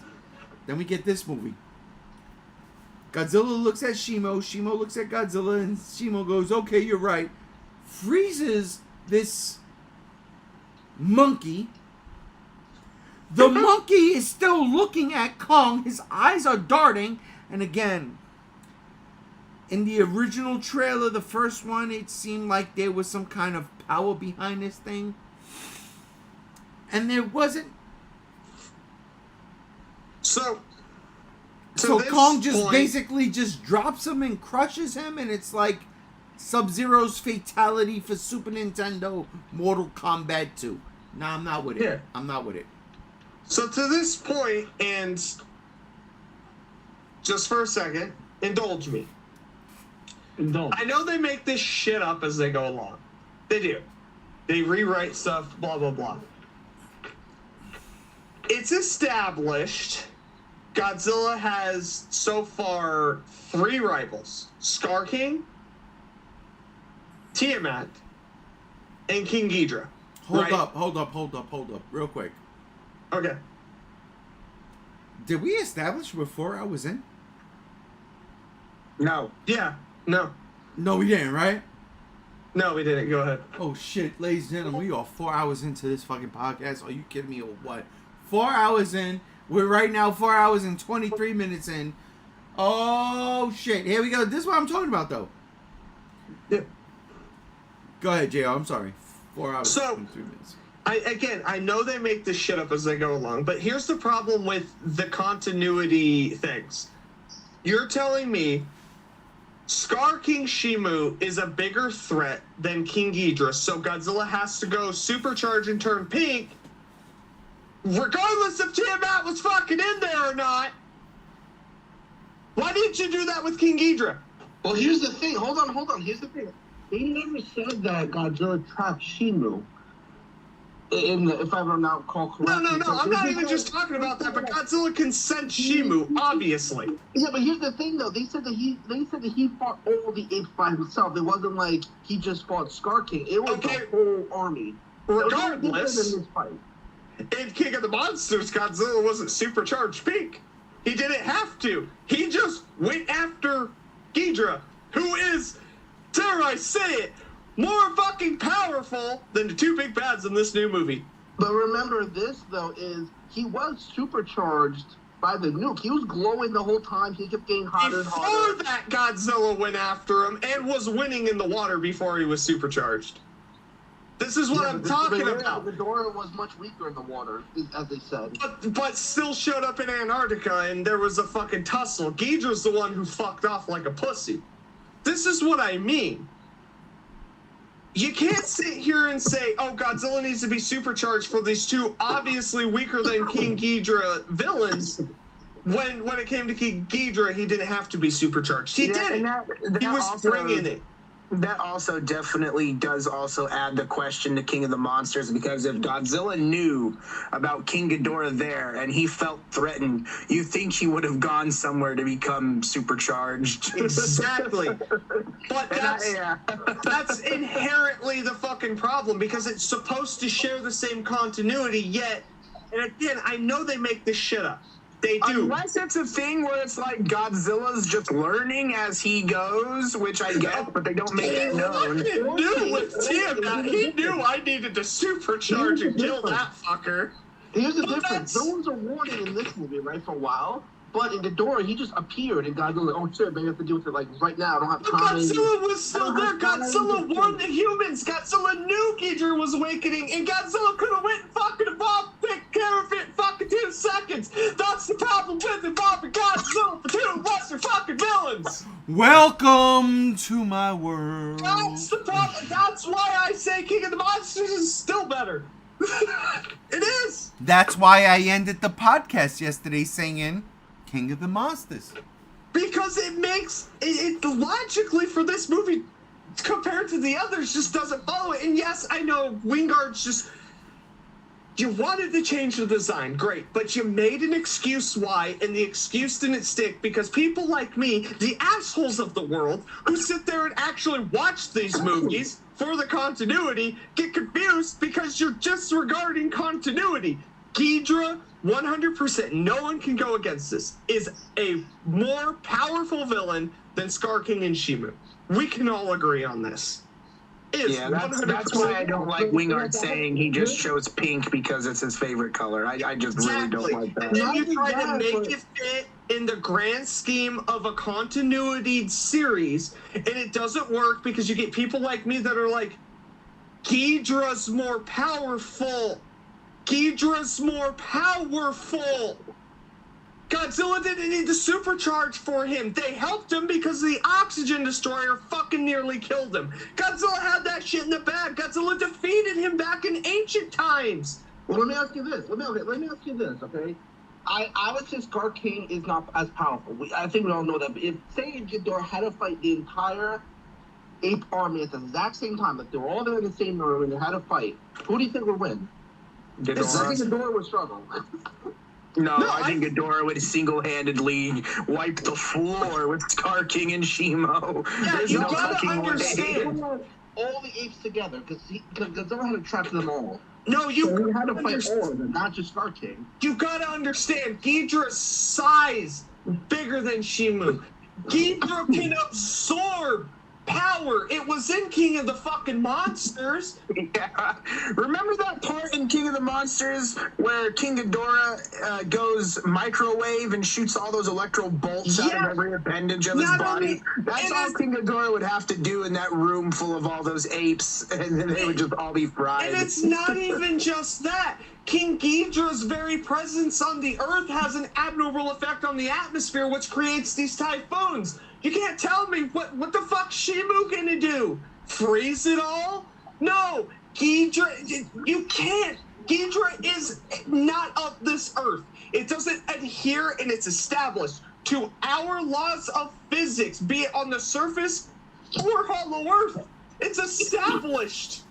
Then we get this movie. Godzilla looks at Shimo looks at Godzilla, and Shimo goes, okay, you're right. Freezes this monkey. The monkey is still looking at Kong. His eyes are darting. And again, in the original trailer, the first one, it seemed like there was some kind of power behind this thing. And there wasn't. So, So this Kong just point- basically just drops him and crushes him, and it's like Sub-Zero's fatality for Super Nintendo Mortal Kombat 2. Nah, I'm not with it. Yeah. I'm not with it. So to this point, and just for a second, indulge me. Indulge. I know they make this shit up as they go along. They do. They rewrite stuff, blah, blah, blah. It's established Godzilla has so far 3 rivals. Scar King, Tiamat, and King Ghidorah. Hold Right. up, real quick. Okay. Did we establish before I was in? No. Yeah. No. No, we didn't, right? No, we didn't. Go ahead. Oh shit, ladies and gentlemen, we are 4 hours into this fucking podcast. Are you kidding me or what? 4 hours in. We're right now 4 hours and 23 minutes in. Oh shit, here we go. This is what I'm talking about though. Yeah. Go ahead, JR. I'm sorry. 4 hours So- and 23 minutes. I know they make this shit up as they go along, but here's the problem with the continuity things. You're telling me Scar King Shimu is a bigger threat than King Ghidorah, so Godzilla has to go supercharge and turn pink, regardless if Tiamat was fucking in there or not. Why didn't you do that with King Ghidorah? Well, here's the thing. Hold on. Here's the thing. They never said that Godzilla trapped Shimu. If I not recall correctly. No. I'm not even just talking about that, but Godzilla can sense Shimu, obviously. Yeah, but here's the thing, though. They said that he fought all the apes by himself. It wasn't like he just fought Scar King. It was Okay. the whole army. Regardless, In this fight. in King of the Monsters, Godzilla wasn't supercharged pink. He didn't have to. He just went after Ghidorah, who is, dare I say it, more fucking powerful than the 2 big bads in this new movie. But remember, this though is he was supercharged by the nuke. He was glowing the whole time. He kept getting hotter and Before hotter. that, Godzilla went after him and was winning in the water before he was supercharged. This is what I'm talking about. Ghidorah was much weaker in the water, as they said. But still showed up in Antarctica and there was a fucking tussle. Ghidorah's the one who fucked off like a pussy. This is what I mean. You can't sit here and say, oh, Godzilla needs to be supercharged for these 2 obviously weaker than King Ghidorah villains. When it came to King Ghidorah, he didn't have to be supercharged. He did. He was bringing it. That also definitely does also add the question to King of the Monsters, because if Godzilla knew about King Ghidorah there and he felt threatened, you think he would have gone somewhere to become supercharged. Exactly. But that's inherently the fucking problem, because it's supposed to share the same continuity, yet, and again, I know they make this shit up. They do. Unless it's a thing where it's like Godzilla's just learning as he goes, which I guess, but they don't make it known. He knew with Tim, he knew I needed to supercharge and kill that fucker. Here's the But difference. that's- There was a warning in this movie, right, for a while. But in Ghidorah, he just appeared, and Godzilla was like, oh shit, maybe I have to deal with it like right now. I don't have But time. Godzilla was still there. Godzilla warned the humans. Godzilla knew Ghidorah was awakening, and Godzilla could have went and fucking evolved, take care of it in fucking 2 seconds. That's the problem with involving Godzilla for 2 lesser fucking villains. Welcome to my world. That's the problem. That's why I say King of the Monsters is still better. It is. That's why I ended the podcast yesterday singing King of the Monsters. Because it makes it logically for this movie compared to the others just doesn't follow it. And yes, I know Wingard's just, you wanted to change the design, great, but you made an excuse why, and the excuse didn't stick because people like me, the assholes of the world, who sit there and actually watch these movies for the continuity, get confused because you're disregarding continuity. Ghidorah, 100%, no one can go against this, is a more powerful villain than Scar King and Shimu. We can all agree on this. Is Yeah, that's why I don't like Wingard saying he just chose pink because it's his favorite color. I just really don't like And that. then you try to make it fit in the grand scheme of a continuity series, and it doesn't work because you get people like me that are like, Ghidorah's more powerful. Ghidorah's more powerful. Godzilla didn't need the supercharge for him. They helped him because the oxygen destroyer fucking nearly killed him. Godzilla had that shit in the bag. Godzilla defeated him back in ancient times. Well, let me ask you this. Let me ask you this, okay? I would say Scar King is not as powerful. I think we all know that. But if, say, Ghidorah had to fight the entire ape army at the exact same time, like they were all there in the same room and they had to fight, who do you think would win? I think Ghidorah would struggle. No, I think Ghidorah would single-handedly wipe the floor with Scar King and Shimo. Yeah, There's you no gotta fucking way. understand. All the apes together, because Godzilla had to trap them all. No, you So he had to gotta fight understand. all of them, not just Scar King. You gotta understand, Ghidorah's size bigger than Shimu. Ghidorah can absorb power. It was in King of the fucking Monsters. Yeah. Remember that part in King of the Monsters where King Ghidorah goes microwave and shoots all those electro bolts out of every appendage of his body? That's all King Ghidorah would have to do in that room full of all those apes, and then they would just all be fried. And it's not even just that. King Ghidorah's very presence on the Earth has an abnormal effect on the atmosphere, which creates these typhoons. You can't tell me what the fuck's Shimu gonna do? Freeze it all? No, Ghidorah, you can't. Ghidorah is not of this Earth. It doesn't adhere, and it's established to our laws of physics, be it on the surface or Hollow Earth. It's established.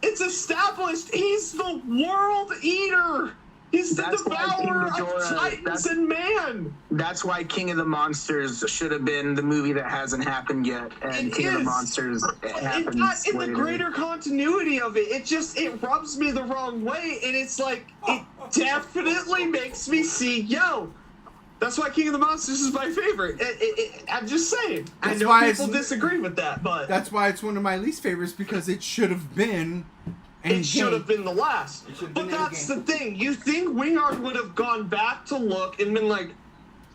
It's established. He's the world eater. He's the devourer of titans and man. That's why King of the Monsters should have been the movie that hasn't happened yet, and King of the Monsters happens It's not in the later. greater continuity of it. It rubs me the wrong way, and it's like it definitely makes me see, that's why King of the Monsters is my favorite. I'm just saying. I know people disagree with that, but that's why it's one of my least favorites, because it should have been. It should have been the last. But that's the thing. You think Wingard would have gone back to look and been like,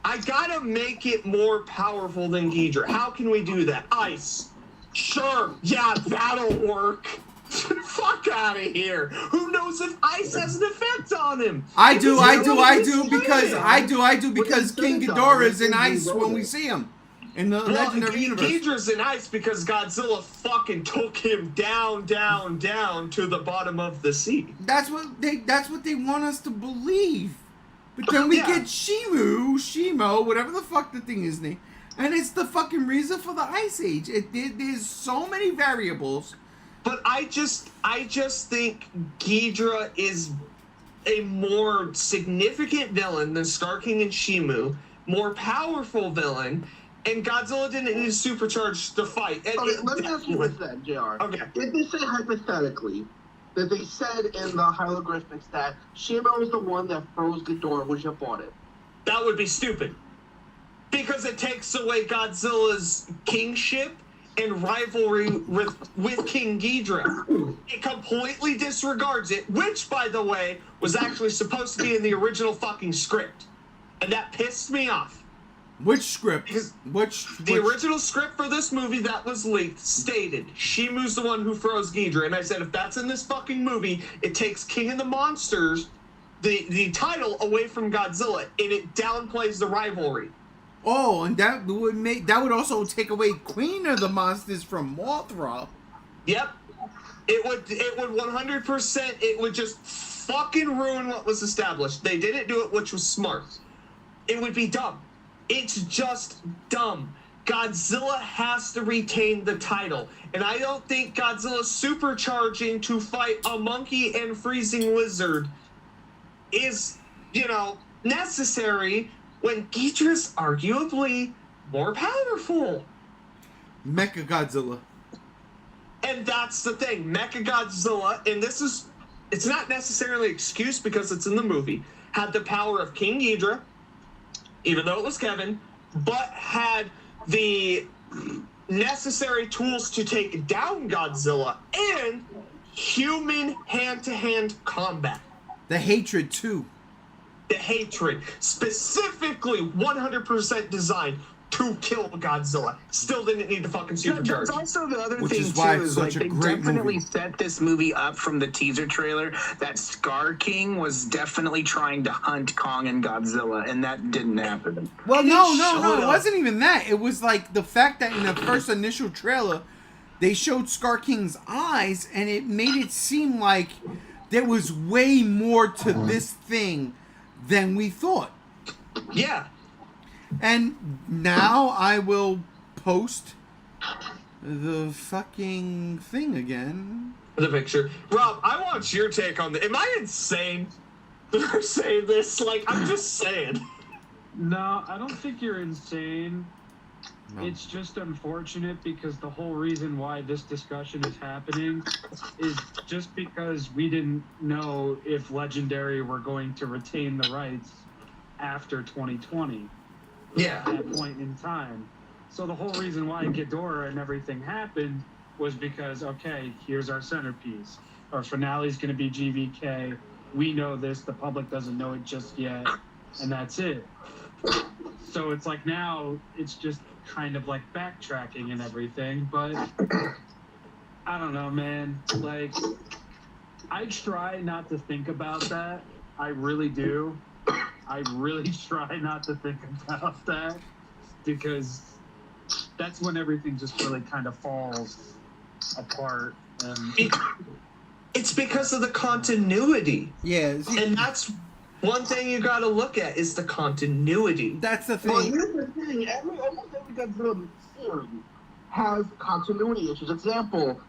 I gotta make it more powerful than Ghidorah. How can we do that? Ice. Sure. Yeah, that'll work. Fuck out of here. Who knows if ice has an effect on him? I do because King Ghidorah is in ice when we see him in the legendary universe. Ghidorah's in ice because Godzilla fucking took him down to the bottom of the sea. That's what they want us to believe. But then we get Shimo, whatever the fuck the thing is name, and it's the fucking reason for the Ice Age. There's so many variables. But I just think Ghidorah is a more significant villain than Scar King and Shimu, more powerful villain, and Godzilla didn't need to supercharge the fight. Let me ask you this then, JR. Okay. If they say hypothetically that they said in the hieroglyphics that Shimo was the one that froze Ghidorah, would you have bought it? That would be stupid. Because it takes away Godzilla's kingship and rivalry with King Ghidorah. It completely disregards it, which, by the way, was actually supposed to be in the original fucking script. And that pissed me off. Which script? The original script for this movie that was leaked stated Shimu's the one who froze Ghidorah. And I said, if that's in this fucking movie, it takes King of the Monsters, the title, away from Godzilla, and it downplays the rivalry. Oh, and that would also take away Queen of the Monsters from Mothra. Yep. It would 100%, it would just fucking ruin what was established. They didn't do it, which was smart. It would be dumb. It's just dumb. Godzilla has to retain the title. And I don't think Godzilla supercharging to fight a monkey and freezing lizard is, necessary when Ghidorah's arguably more powerful. Mechagodzilla. And that's the thing. Mechagodzilla, and it's not necessarily an excuse because it's in the movie, had the power of King Ghidorah, even though it was Kevin, but had the necessary tools to take down Godzilla and human hand-to-hand combat. The hatred, too. The hatred, specifically 100% designed to kill Godzilla. Still didn't need the fucking supercharge. There's also the other Which thing is why too it's is like such a they great definitely movie. set this movie up from the teaser trailer that Scar King was definitely trying to hunt Kong and Godzilla, and that didn't happen. Well, And no, it no, no. showed It up. wasn't even that. It was like the fact that in the first initial trailer, they showed Scar King's eyes, and it made it seem like there was way more to this thing than we thought. Yeah. And now I will post the fucking thing again. The picture. Rob, I want your take on this. Am I insane for saying this? Like, I'm just saying. No, I don't think you're insane. No. It's just unfortunate because the whole reason why this discussion is happening is just because we didn't know if Legendary were going to retain the rights after 2020 Yeah. at that point in time. So the whole reason why Ghidorah and everything happened was because, okay, here's our centerpiece. Our finale is going to be GVK. We know this. The public doesn't know it just yet. And that's it. So it's like now it's just kind of like backtracking and everything. But I don't know, man. Like, I try not to think about that. I really do. I really try not to think about that because that's when everything just really kind of falls apart. And It's because of the continuity. Yeah, see, And that's one thing you gotta look at is the continuity. that's the Well, thing. here's the thing. Almost every Godzilla series has continuity issues. Example,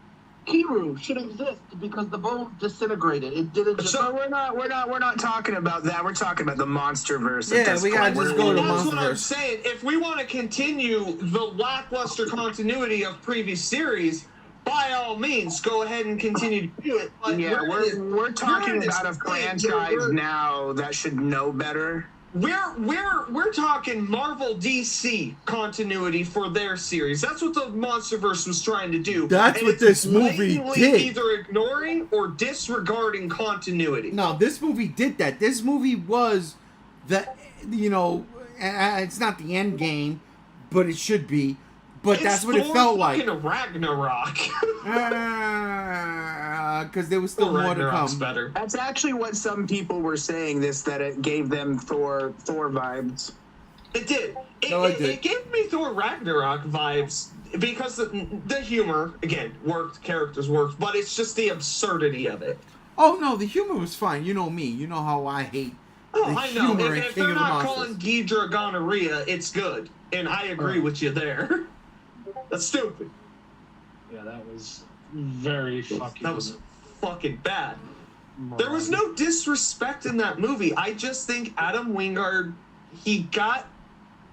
Kiru should exist because the bone disintegrated. It didn't just... So we're not talking about that. We're talking about the MonsterVerse. Yeah, at this we gotta point. just go And to that's what I'm MonsterVerse. saying. If we want to continue the lackluster continuity of previous series, by all means, go ahead and continue to do it. But Yeah, we're talking in this about a thing, franchise we're- now that should know better. We're talking Marvel DC continuity for their series. That's what the MonsterVerse was trying to do. That's And what it's this movie blatantly did. Either ignoring or disregarding continuity. No, this movie did that. This movie was the, it's not the end game, but it should be. But that's what it Thor felt like. fucking Ragnarok. Because there was still more to Ragnarok's come. better. That's actually what some people were saying. That it gave them Thor vibes. It did. No, it did. It gave me Thor Ragnarok vibes because the humor, again, worked, characters worked, but it's just the absurdity of it. Oh, no, the humor was fine. You know me. You know how I hate Oh, the I know. humor in If King they're of the not Monsters. calling Ghidra gonorrhea, it's good. And I agree with you there. That's stupid. yeah, that was very fucking. That was fucking bad. There was no disrespect in that movie. I just think Adam Wingard, he got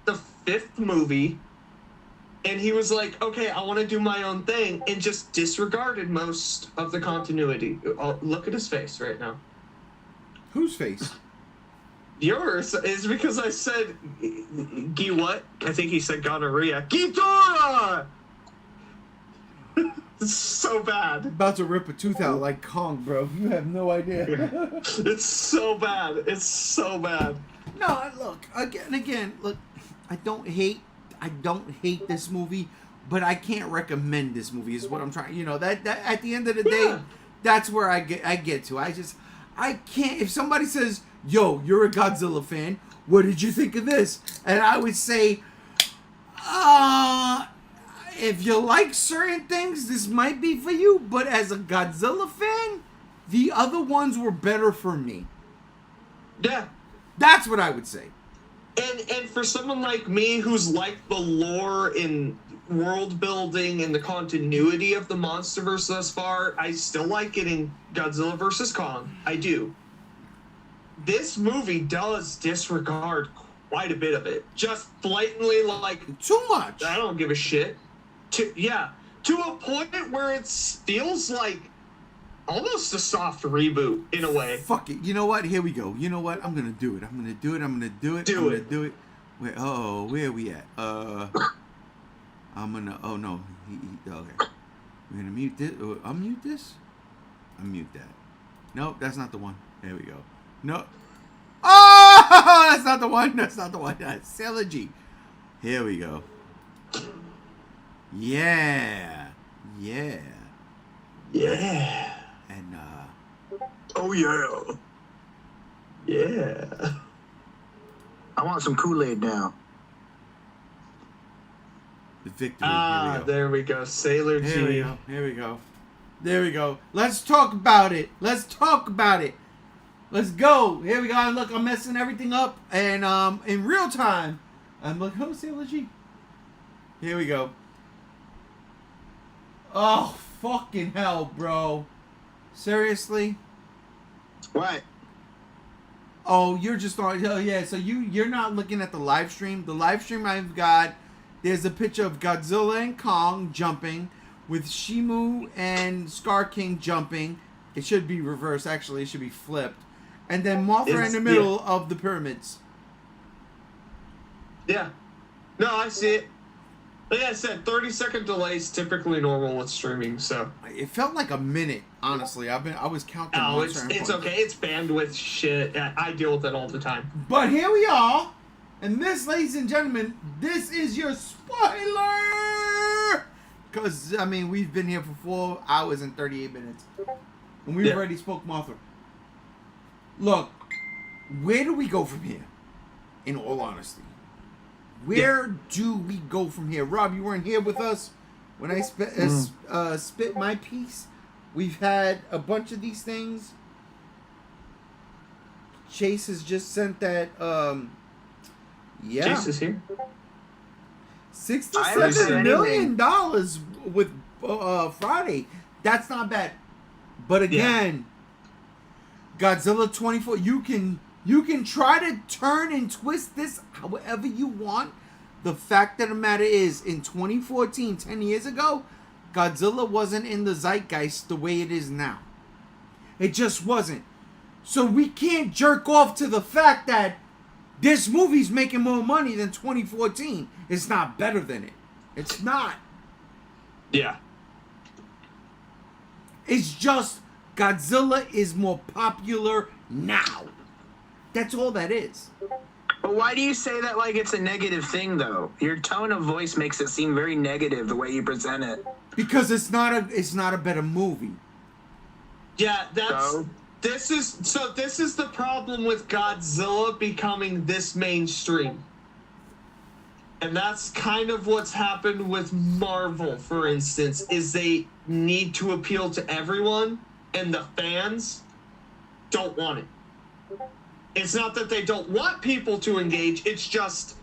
the 5th movie and he was like, okay, I want to do my own thing, and just disregarded most of the continuity. Oh, look at his face right now. Whose face? Yours is because I said, Gee what? I think he said gonorrhea. Ghidorah! It's so bad. About to rip a tooth out like Kong, bro. You have no idea. It's so bad. It's so bad. No, look, again, look, I don't hate this movie, but I can't recommend this movie is what I'm trying, that at the end of the day, Yeah. that's where I get to. I can't, if somebody says, yo, you're a Godzilla fan, what did you think of this? And I would say, if you like certain things, this might be for you, but as a Godzilla fan, the other ones were better for me. Yeah. That's what I would say. And for someone like me who's liked the lore and world building and the continuity of the MonsterVerse thus far, I still like it in Godzilla vs. Kong. I do. This movie does disregard quite a bit of it. Just blatantly like, Too much. I don't give a shit. To a point where it feels like almost a soft reboot in a way. Fuck it. You know what? Here we go. You know what? I'm gonna do it. I'm gonna do it. Do it. Wait. Oh, where are we at? I'm gonna. Oh no. Okay. We're gonna mute this. Unmute this. Unmute that. Nope, that's not the one. There we go. No. Oh, that's not the one. That's not the one. That's Sailor G. Here we go. Yeah. Yeah. Yeah. And, Oh yeah. Yeah. I want some Kool-Aid now. the victory. Ah, Here we go. there we go. Sailor Here we G. go. Here we go. There we go. Let's talk about it. Let's talk about it. Let's go. Here we go. And look, I'm messing everything up. And in real time, I'm like, oh, Sailor G. Here we go. Oh, fucking hell, bro. Seriously? What? Oh, you're just on. Oh, yeah. So you're not looking at the live stream. The live stream I've got, there's a picture of Godzilla and Kong jumping, with Shimu and Scar King jumping. It should be reversed. Actually, it should be flipped. And then Mothra in the middle of the pyramids. Yeah. No, I see it. Like I said, 30-second delays typically normal with streaming, so. It felt like a minute, honestly. I was counting. Oh, it's okay. It's bandwidth shit. I deal with it all the time. But here we are. And this, ladies and gentlemen, this is your spoiler. Because, I mean, we've been here for 4 hours and 38 minutes. And we've already spoke Mothra. Look, where do we go from here? In all honesty. Where do we go from here? Rob, you weren't here with us when I spit my piece. We've had a bunch of these things. Chase has just sent that, Chase is here. $67 million with Friday. That's not bad. But again, Godzilla 24. You can try to turn and twist this however you want. The fact of the matter is, in 2014, 10 years ago, Godzilla wasn't in the zeitgeist the way it is now. It just wasn't. So we can't jerk off to the fact that this movie's making more money than 2014. It's not better than it. It's not. Yeah. It's just Godzilla is more popular now. That's all that is. But why do you say that like it's a negative thing, though? Your tone of voice makes it seem very negative the way you present it. Because it's not a better movie. Yeah, this is the problem with Godzilla becoming this mainstream. And that's kind of what's happened with Marvel, for instance, is they need to appeal to everyone, and the fans don't want it. It's not that they don't want people to engage, it's just,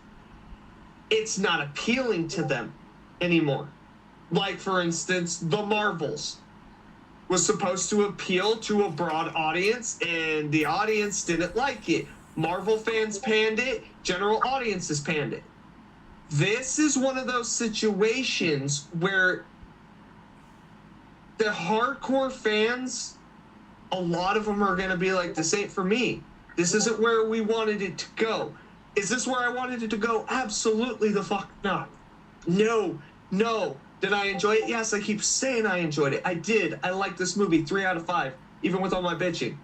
it's not appealing to them anymore. Like, for instance, the Marvels was supposed to appeal to a broad audience, and the audience didn't like it. Marvel fans panned it, general audiences panned it. This is one of those situations where the hardcore fans, a lot of them are going to be like, this ain't for me. This isn't where we wanted it to go. Is this where I wanted it to go? Absolutely the fuck not. No. Did I enjoy it? Yes, I keep saying I enjoyed it. I did. I liked this movie 3 out of 5, even with all my bitching.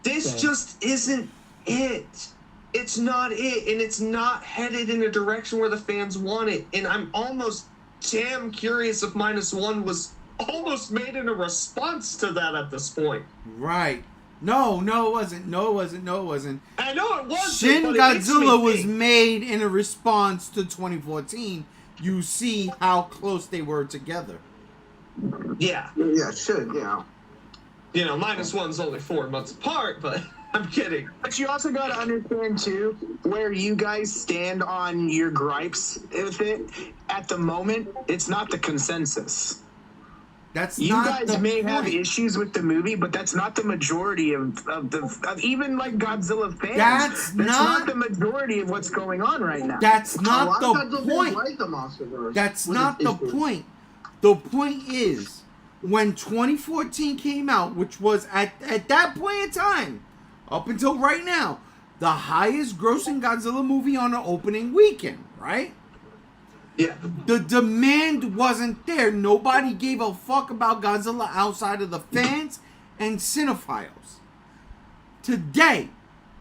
This just isn't it. It's not it, and it's not headed in a direction where the fans want it. And I'm almost damn curious if -1 was almost made in a response to that at this point. Right. No, it wasn't. No, it wasn't. I know it wasn't. Shin but it makes me Godzilla was think. made in a response to 2014. You see how close they were together. Yeah. Yeah, should, yeah. You know, -1's only 4 months apart, but I'm kidding. But you also got to understand, too, where you guys stand on your gripes with it. At the moment, it's not the consensus. That's You not guys the may point. have issues with the movie, but that's not the majority of even like Godzilla fans. That's not the majority of what's going on right now. That's not the point. Like the Monsterverse. That's With not its the issues. point. The point is, when 2014 came out, which was at that point in time, up until right now, the highest grossing Godzilla movie on the opening weekend, right? Yeah. The demand wasn't there. Nobody gave a fuck about Godzilla outside of the fans and cinephiles. Today,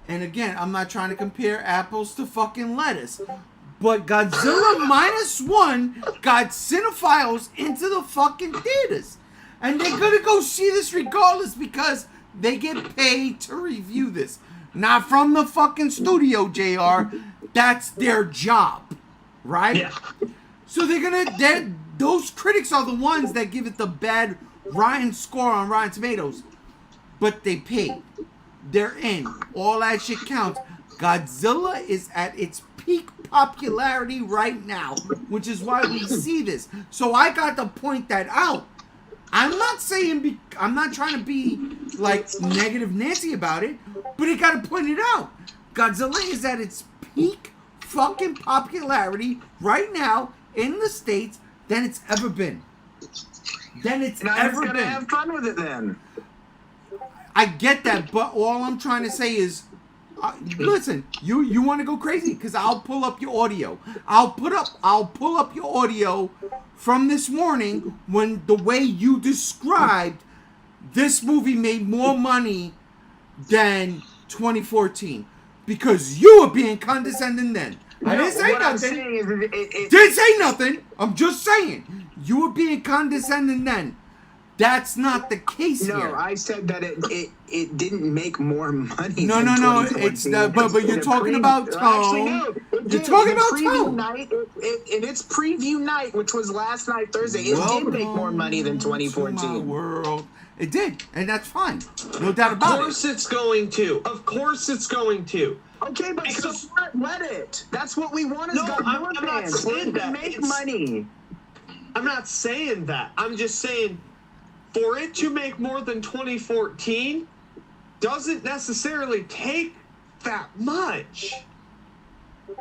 and again, I'm not trying to compare apples to fucking lettuce, But Godzilla -1 got cinephiles into the fucking theaters. And they're gonna go see this regardless because they get paid to review this. Not from the fucking studio, JR. That's their job. Right? Yeah. So those critics are the ones that give it the bad rotten score on Rotten Tomatoes. But they paid. They're in. All that shit counts. Godzilla is at its peak popularity right now, which is why we see this. So I got to point that out. I'm not trying to be like negative Nancy about it, but I got to point it out. Godzilla is at its peak fucking popularity right now in the States than it's ever been. Now he's gonna have fun with it then. I get that, but all I'm trying to say is, listen, you want to go crazy? Because I'll pull up your audio. I'll pull up your audio from this morning when the way you described this movie made more money than 2014 because you were being condescending then. I didn't say nothing. Didn't say nothing. I'm just saying you were being condescending then. That's not the case here. No, I said that it didn't make more money. No. It's but you're talking about tone. Actually, no, you're talking about tone. Night, in its preview night, which was last night, Thursday, it did make more money than 2014. To my world. It did, and that's fine. No doubt about it. Of course it's going to. Of course it's going to. Okay, but let it. That's what we want as I'm not saying that. Make money. I'm not saying that. I'm just saying for it to make more than 2014 doesn't necessarily take that much.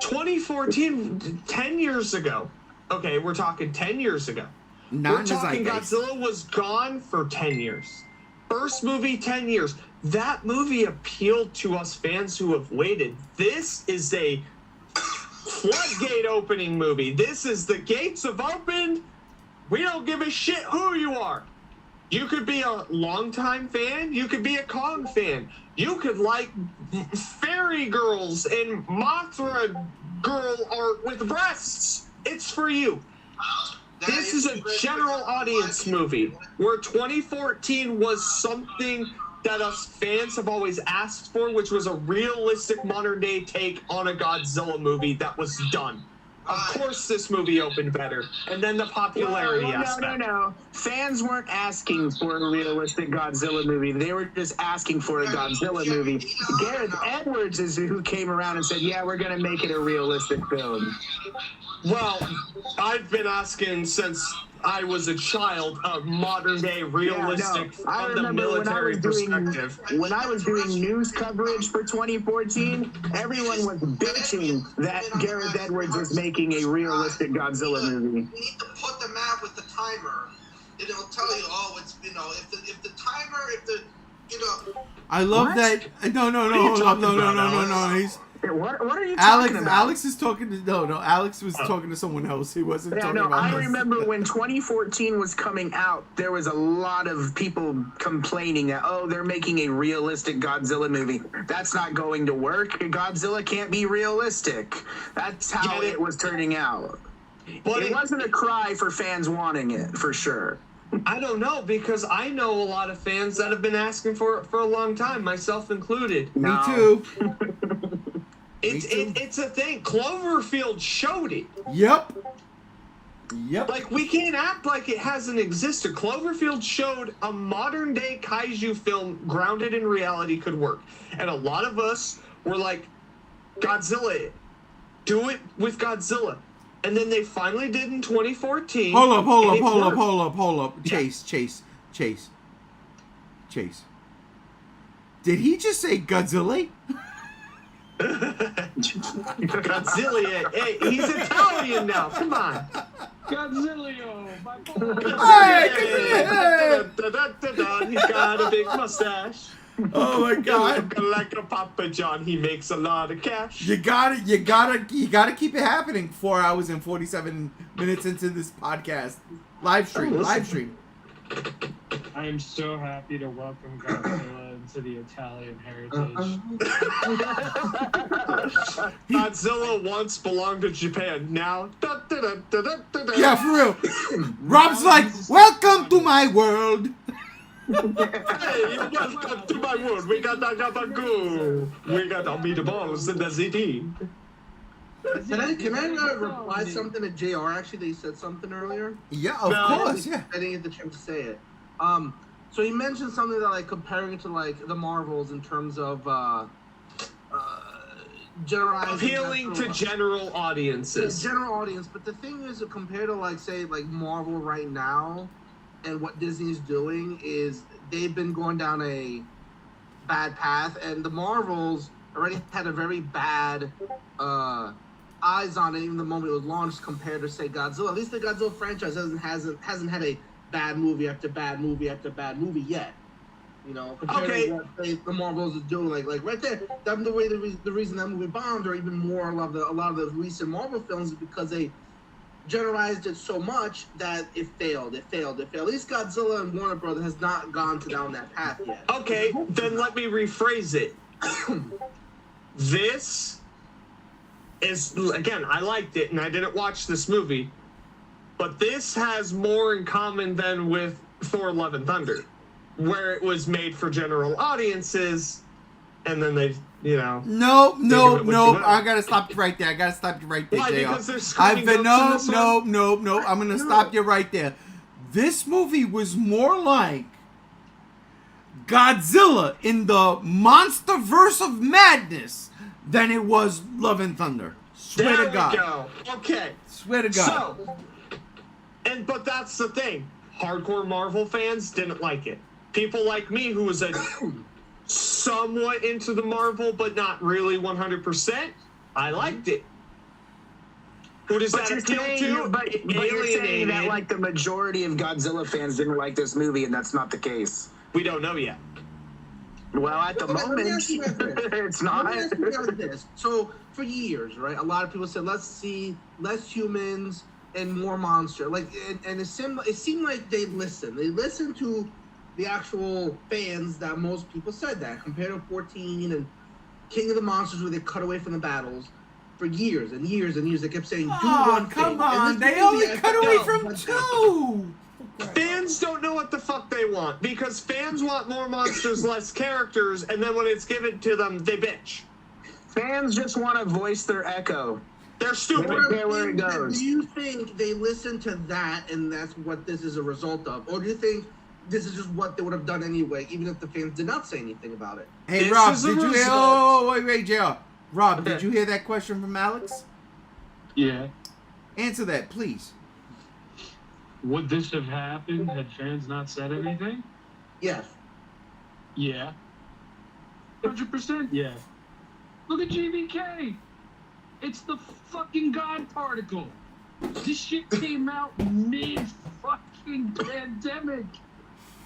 2014, 10 years ago. Okay, we're talking 10 years ago. We're talking Godzilla was gone for 10 years. First movie, 10 years. That movie appealed to us fans who have waited. This is a floodgate opening movie. This is the gates have opened. We don't give a shit who you are. You could be a longtime fan. You could be a Kong fan. You could like fairy girls and Mothra girl art with breasts. It's for you. This is a general audience movie where 2014 was something that us fans have always asked for, which was a realistic modern day take on a Godzilla movie that was done. Of course this movie opened better. And then the popularity aspect. No. Fans weren't asking for a realistic Godzilla movie. They were just asking for a Godzilla movie. Gareth Edwards is who came around and said, yeah, we're going to make it a realistic film. Well, I've been asking since I was a child a modern day realistic from the military perspective. When I was doing news coverage for 2014, everyone was bitching that Gareth Edwards was making a realistic Godzilla movie. You need to put the map with the timer. It'll tell you, oh, it's, if the timer, I love that. No. What are you Alex, talking about? Alex is talking to Alex was talking to someone else. He wasn't talking about I this. remember when 2014 was coming out, there was a lot of people complaining that, oh, they're making a realistic Godzilla movie. That's not going to work. Godzilla can't be realistic. That's how it was turning out. But it wasn't a cry for fans wanting it, for sure. I don't know, because I know a lot of fans that have been asking for it for a long time, myself included. Me too. It's a thing. Cloverfield showed it. Yep. Like, we can't act like it hasn't existed. Cloverfield showed a modern day kaiju film grounded in reality could work. And a lot of us were like, Godzilla, do it with Godzilla. And then they finally did in 2014. Hold up. Chase. Did he just say Godzilla? Godzilla, hey, he's Italian now. Come on. Godzilla, my boy. He's got a big mustache. Oh my God! Like a Papa John, he makes a lot of cash. You gotta keep it happening. 4 hours and 47 minutes into this podcast, live stream. I am so happy to welcome Godzilla into the Italian heritage. Godzilla once belonged to Japan. Now, Yeah, for real. Rob's like, welcome to my world. Hey, welcome to my world. We got Nagabagoo. We got our meatballs in the city. Can I reply something to JR? Actually, they said something earlier. Yeah, of course, yeah. I didn't get the chance to say it. So he mentioned something that like comparing it to like the Marvels in terms of generalizing Appealing to general audiences. general audience. But the thing is, compared to like say like Marvel right now, and what Disney's doing is they've been going down a bad path, and the Marvels already had a very bad eyes on it even the moment it was launched compared to say Godzilla. At least the Godzilla franchise hasn't had a bad movie after bad movie after bad movie yet. You know, compared to what the Marvels is doing, like right there. That's the way the reason that movie bombed, or even more, a lot of the recent Marvel films, is because they generalized it so much that it failed. At least Godzilla and Warner Brothers has not gone down that path yet. Okay, then let me rephrase it. This is, again, I liked it and I didn't watch this movie, but this has more in common than with Thor: Love and Thunder, where it was made for general audiences and then they, you know. No. I gotta stop you right there. Why? Why? JR. Because there's screaming goats in this one? No. I'm gonna stop you right there. This movie was more like Godzilla in the MonsterVerse of madness than it was Love and Thunder. Swear to God. There we go. Okay. Swear to God. So, but that's the thing. Hardcore Marvel fans didn't like it. People like me, who was somewhat into the Marvel, but not really 100%, I liked it. Who does that appeal to? But you're saying that like the majority of Godzilla fans didn't like this movie, and that's not the case. We don't know yet. Well, at the moment, it's not. Let me ask you guys this. So for years, right, a lot of people said, let's see less humans and more monster. Like, and it seemed like they listened. They listened to the actual fans that most people said that, compared to 14 and King of the Monsters, where they cut away from the battles for years and years and years. They kept saying, do one thing. Come on, they only cut away from 2. Fans don't know what the fuck they want, because fans want more monsters, less characters, and then when it's given to them, they bitch. Fans just want to voice their echo. They're stupid. They don't care where it goes. Do you think they listened to that and that's what this is a result of? Or do you think this is just what they would have done anyway, even if the fans did not say anything about it? Hey, This Rob, is did a you hear? result. Oh, wait, JR. Rob, Okay. did you hear that question from Alex? Yeah. Answer that, please. Would this have happened had fans not said anything? Yes. Yeah. 100% yeah. Look at GVK. It's the fucking God particle. This shit came out mid-fucking pandemic.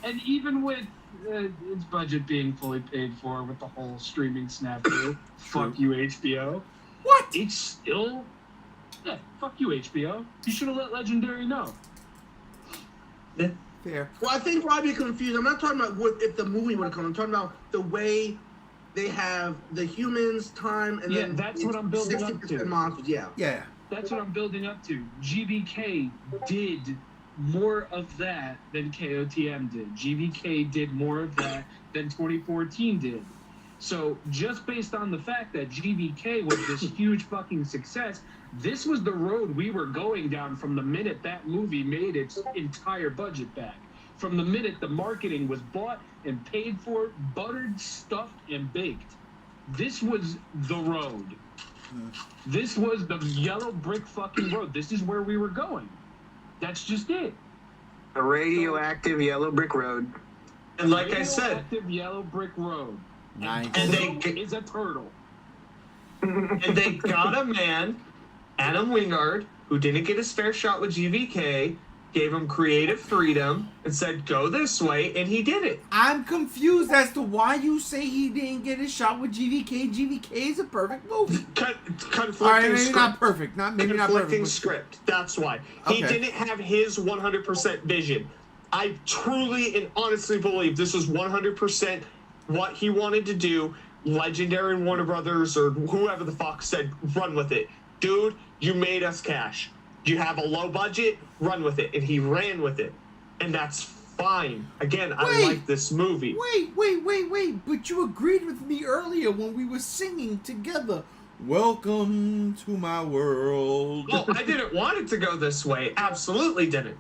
And even with its budget being fully paid for with the whole streaming snafu, fuck you, HBO. What? It's still... Yeah, fuck you, HBO. You should have let Legendary know. Fair. Well, I think Rob, you're confused. I'm not talking about what if the movie would have come. I'm talking about the way they have the humans time and Yeah, then that's what I'm building up to. monsters. Yeah. Yeah. That's what I'm building up to. GBK did more of that than KOTM did. GBK did more of that than 2014 did. So just based on the fact that GBK was this huge fucking success, this was the road we were going down from the minute that movie made its entire budget back. From the minute the marketing was bought and paid for, buttered, stuffed, and baked. This was the road. This was the yellow brick fucking road. This is where we were going. That's just it. A radioactive yellow brick road. And like I said, Radioactive yellow brick road. Nice. And Turtle is a turtle. and they got a man, Adam Wingard, who didn't get his fair shot with GVK, gave him creative freedom, and said, go this way, and he did it. I'm confused as to why you say he didn't get his shot with GVK. GVK is a perfect movie. Conflicting All right, maybe script. not perfect. Maybe not Conflicting perfect. script. That's why. He Okay. didn't have his 100% vision. I truly and honestly believe this was 100% what he wanted to do. Legendary and Warner Brothers or whoever the fuck said, run with it. Dude, you made us cash. You have a low budget, run with it. And he ran with it. And that's fine. Again, I like this movie. Wait. But you agreed with me earlier when we were singing together. Welcome to my world. Well, I didn't want it to go this way. Absolutely didn't.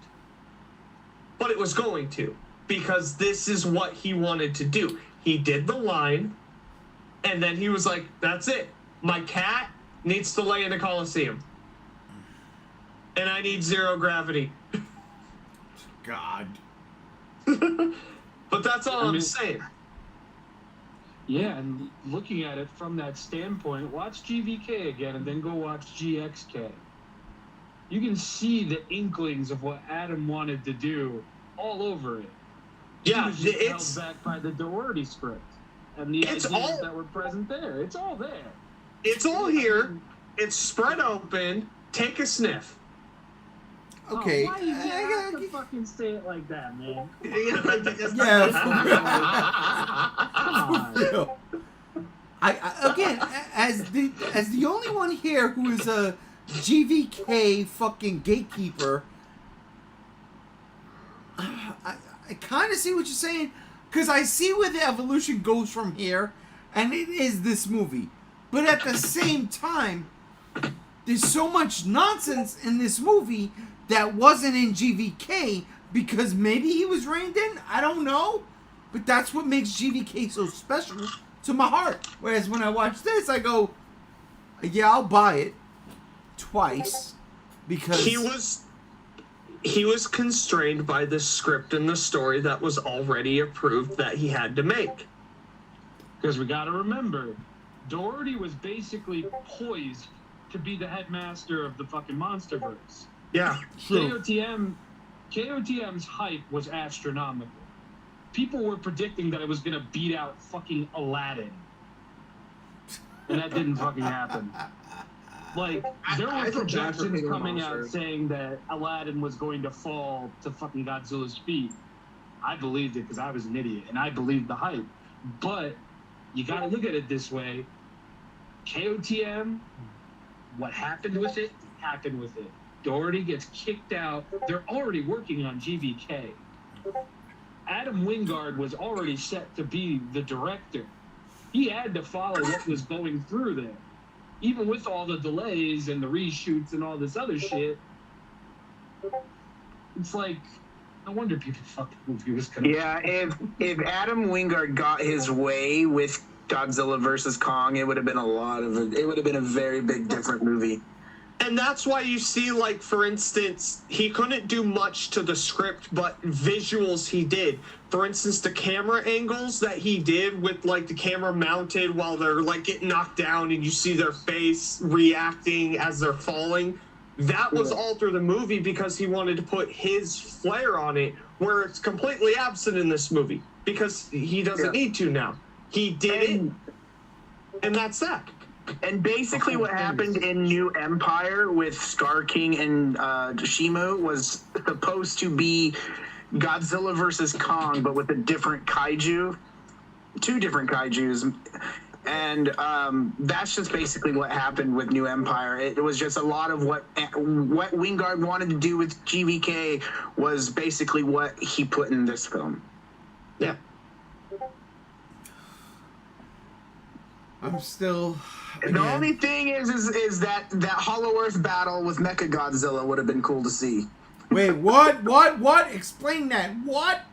But it was going to. Because this is what he wanted to do. He did the line. And then he was like, that's it. My cat needs to lay in a Coliseum. And I need zero gravity. God. But that's all I'm saying. Yeah, and looking at it from that standpoint, watch GVK again and then go watch GxK. You can see the inklings of what Adam wanted to do all over it. Yeah, he was just held back by the Doherty script and the ideas that were present there. It's all there. It's all here. It's spread open. Take a sniff. Okay. Why you have to fucking say it like that, man? Yeah. For real. I again, as the only one here who is a GVK fucking gatekeeper, I kind of see what you're saying, because I see where the evolution goes from here, and it is this movie. But at the same time, there's so much nonsense in this movie that wasn't in GVK, because maybe he was reined in. I don't know. But that's what makes GVK so special to my heart. Whereas when I watch this, I go, yeah, I'll buy it twice, because he was constrained by the script and the story that was already approved that he had to make. Because we got to remember, Doherty was basically poised to be the headmaster of the fucking MonsterVerse. Yeah, true. KOTM's hype was astronomical. People were predicting that it was gonna beat out fucking Aladdin, and that didn't fucking happen. Like, there were projections coming out saying that Aladdin was going to fall to fucking Godzilla's feet. I believed it because I was an idiot, and I believed the hype. But you gotta look at it this way. KOTM, what happened with it, happened with it. Doherty gets kicked out. They're already working on GVK. Adam Wingard was already set to be the director. He had to follow what was going through there. Even with all the delays and the reshoots and all this other shit, it's like, no wonder people thought the movie was gonna... Yeah, if Adam Wingard got his way with Godzilla versus Kong, it would have been it would have been a very big different movie. And that's why you see, like, for instance, he couldn't do much to the script, but visuals he did. For instance, the camera angles that he did with, like, the camera mounted while they're, like, getting knocked down and you see their face reacting as they're falling, that was all through the movie because he wanted to put his flair on it, where it's completely absent in this movie because he doesn't need to now. He did it, and that's that. And basically what happened in New Empire with Scar King and Shimu was supposed to be Godzilla versus Kong, but with a different kaiju. 2 different kaijus. And that's just basically what happened with New Empire. It was just a lot of what Wingard wanted to do with GVK was basically what he put in this film. Yeah. I'm still... The only thing is that Hollow Earth battle with Mechagodzilla would have been cool to see. Wait, what? Explain that. What?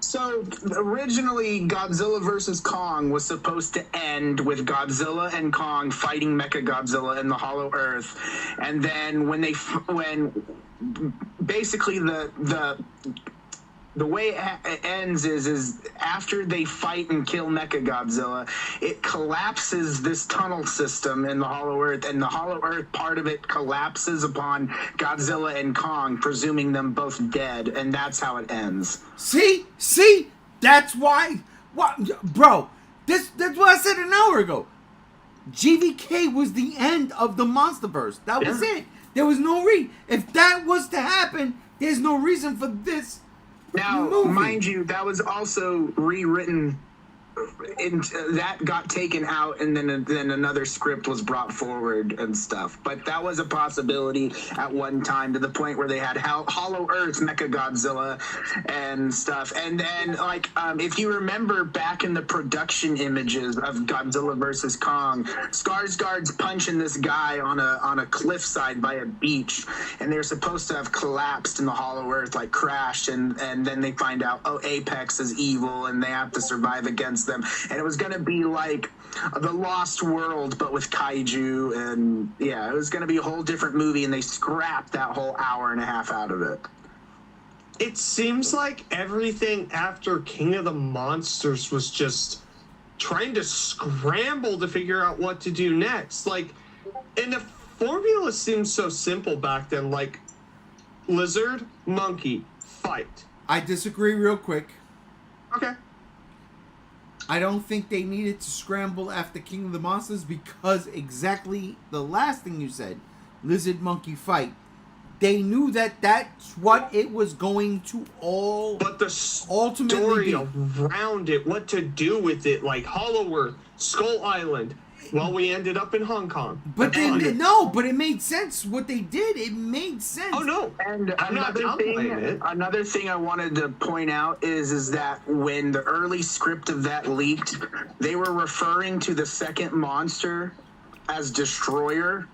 So, originally, Godzilla vs. Kong was supposed to end with Godzilla and Kong fighting Mechagodzilla in the Hollow Earth. And then when basically the way it ends is after they fight and kill Mechagodzilla, it collapses this tunnel system in the Hollow Earth, and the Hollow Earth part of it collapses upon Godzilla and Kong, presuming them both dead, and that's how it ends. See? That's why. What, bro? That's what I said an hour ago. GVK was the end of the MonsterVerse. That was it. There was no reason. If that was to happen, there's no reason for this Now, movie. mind you, that was also rewritten. That got taken out, and then another script was brought forward and stuff. But that was a possibility at one time, to the point where they had Hollow Earth Mechagodzilla and stuff. And then, like, if you remember back in the production images of Godzilla versus Kong, Skarsgård's punching this guy on a cliffside by a beach, and they're supposed to have collapsed in the Hollow Earth, like crashed, and then they find out, oh, Apex is evil, and they have to survive against them. And it was going to be like the Lost World, but with kaiju, and yeah, it was going to be a whole different movie, and they scrapped that whole hour and a half out of it. It seems like everything after King of the Monsters was just trying to scramble to figure out what to do next. Like, and the formula seemed so simple back then, like lizard, monkey, fight. I disagree real quick. Okay. I don't think they needed to scramble after King of the Monsters, because exactly the last thing you said, lizard monkey fight. They knew that that's what it was going to all. But the ultimately story around it, what to do with it, like Hollow Earth, Skull Island. Well, we ended up in Hong Kong. But but it made sense what they did. It made sense. Oh no! And I'm not downplaying it. Another thing I wanted to point out is that when the early script of that leaked, they were referring to the second monster as Destroyer,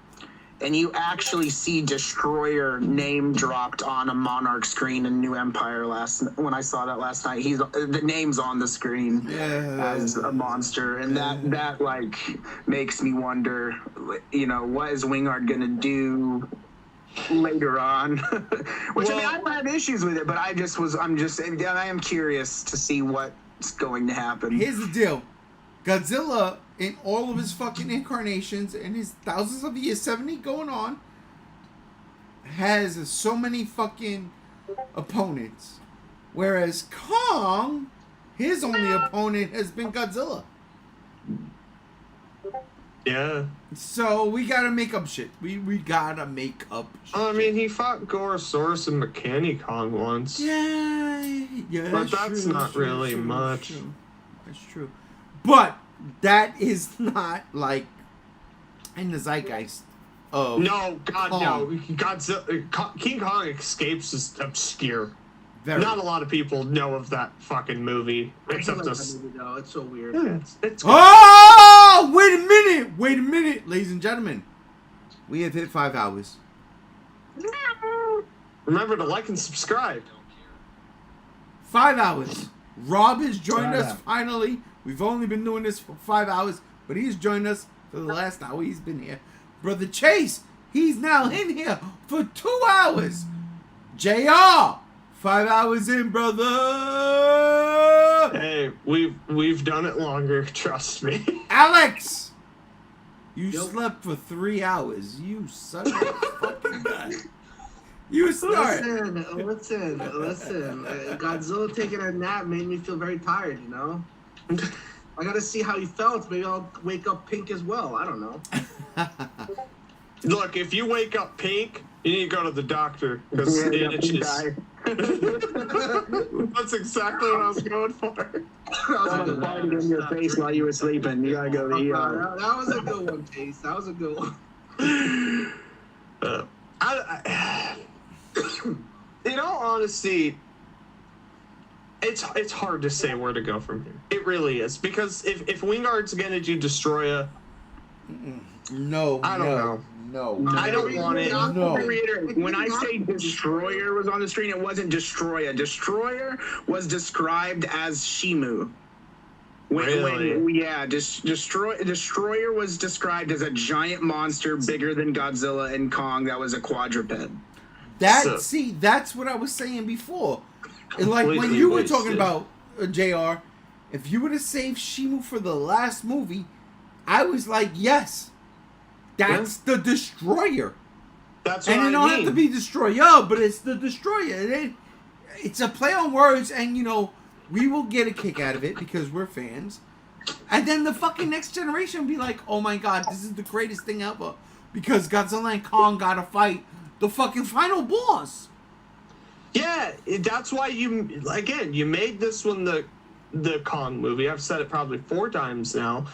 and you actually see Destroyer name dropped on a Monarch screen in New Empire when I saw that last night. The name's on the screen as a monster, and that like makes me wonder, you know, what is Wingard gonna do later on? Which, well, I mean, I don't have issues with it, but I am curious to see what's going to happen. Here's the deal. Godzilla, in all of his fucking incarnations and his thousands of years, 70 going on, has so many fucking opponents. Whereas Kong, his only opponent has been Godzilla. Yeah. So we gotta make up shit. We gotta make up shit. I mean, he fought Gorosaurus and Mechanicon once. Yeah, but that's true, not really much. That's true. But that is not like in the zeitgeist of no, God, Kong. no. Godzilla, King Kong Escapes is obscure. Very. Not a lot of people know of that fucking movie, except us. It's so weird. Yeah, it's oh, wait a minute, ladies and gentlemen. We have hit 5 hours. Remember to like and subscribe. 5 hours. Rob has joined us finally. We've only been doing this for 5 hours, but he's joined us for the last hour he's been here. Brother Chase, he's now in here for 2 hours. JR, 5 hours in, brother. Hey, we've done it longer, trust me. Alex, you slept for 3 hours. You son of a fucking guy. You start. Listen. Godzilla taking a nap made me feel very tired, you know? I gotta see how he felt. Maybe I'll wake up pink as well. I don't know. Look, if you wake up pink, you need to go to the doctor. Because it itches. That's exactly what I was going for. Someone farted in your face while you were sleeping. You gotta go to the ER. That was a good one, Chase. That was a good one. In all honesty, it's hard to say where to go from here. It really is, because if Wingard's gonna do Destroya, no, I don't know. No, I don't want it. No. When I say Destroyer was on the screen, it wasn't Destroya. Destroyer was described as Shimu. Destroyer was described as a giant monster bigger than Godzilla and Kong that was a quadruped. That's what I was saying before. And like when you were talking about JR, if you would have saved Shimu for the last movie, I was like, yes, that's the Destroyer. That's what and it don't have to be Destroyer, but it's the Destroyer. It's a play on words, and you know we will get a kick out of it because we're fans. And then the fucking next generation will be like, oh my god, this is the greatest thing ever because Godzilla and Kong gotta fight the fucking final boss. Yeah, that's why you made this one the Kong movie. I've said it probably 4 times now.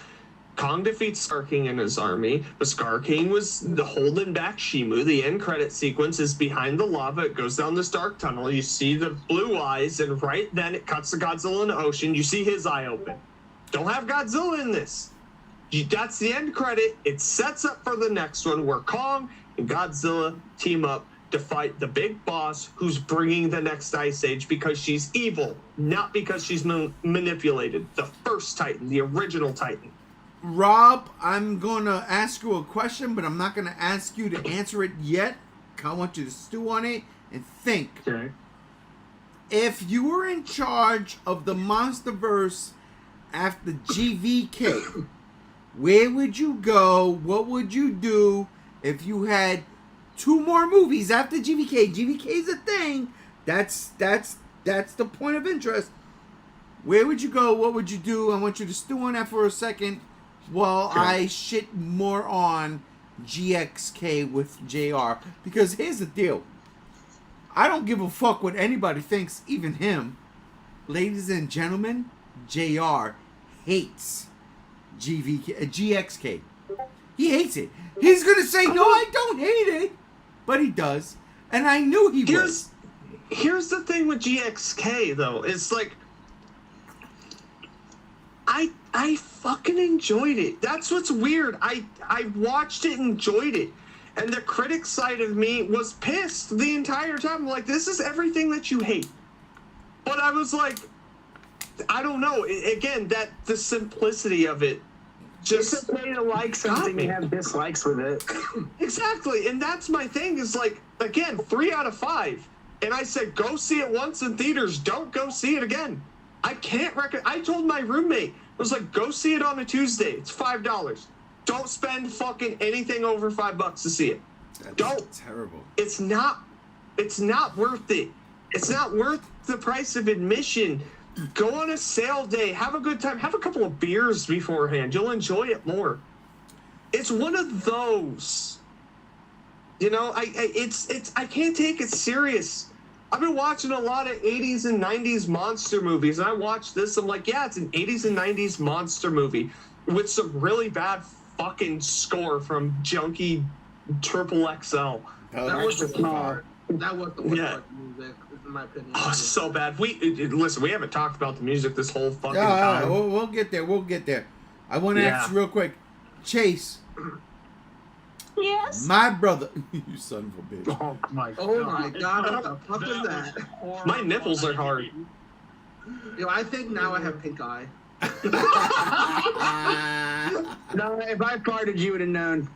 Kong defeats Scar King and his army, but Scar King was holding back Shimu. The end credit sequence is behind the lava. It goes down this dark tunnel. You see the blue eyes, and right then it cuts to Godzilla in the ocean. You see his eye open. Don't have Godzilla in this. That's the end credit. It sets up for the next one where Kong and Godzilla team up to fight the big boss who's bringing the next Ice Age because she's evil, not because she's manipulated. The first Titan, the original Titan. Rob, I'm going to ask you a question, but I'm not going to ask you to answer it yet. I want you to stew on it and think. Okay. If you were in charge of the Monsterverse after GVK, where would you go? What would you do if you had 2 more movies after GVK? GVK is a thing. That's the point of interest. Where would you go? What would you do? I want you to stew on that for a second while I shit more on GxK with JR. Because here's the deal. I don't give a fuck what anybody thinks, even him. Ladies and gentlemen, JR hates GxK. He hates it. He's going to say, no, I don't hate it. But he does. And I knew he would. Here's the thing with GxK, though. It's like, I fucking enjoyed it. That's what's weird. I watched it and enjoyed it. And the critic side of me was pissed the entire time. I'm like, this is everything that you hate. But I was like, I don't know. Again, the simplicity of it. Just it's okay to like something and have dislikes with it. Exactly. And that's my thing is like, again, 3 out of 5. And I said, go see it once in theaters. Don't go see it again. I can't I told my roommate, I was like, go see it on a Tuesday. It's $5. Don't spend fucking anything over $5 to see it. That's terrible. It's not worth it. It's not worth the price of admission. Go on a sale day. Have a good time. Have a couple of beers beforehand. You'll enjoy it more. It's one of those. You know, I can't take it serious. I've been watching a lot of 80s and 90s monster movies, and I watched this. I'm like, yeah, it's an 80s and 90s monster movie with some really bad fucking score from Junkie Triple XL. That was the part. That was the worst part of the music, in my opinion. Oh, so bad. Listen, we haven't talked about the music this whole fucking time. We'll get there. We'll get there. I want to ask you real quick. Chase. Yes? My brother. You son of a bitch. Oh my god. What the fuck is that? My nipples are hard. Yo, I think now I have pink eye. No, if I farted, you would have known.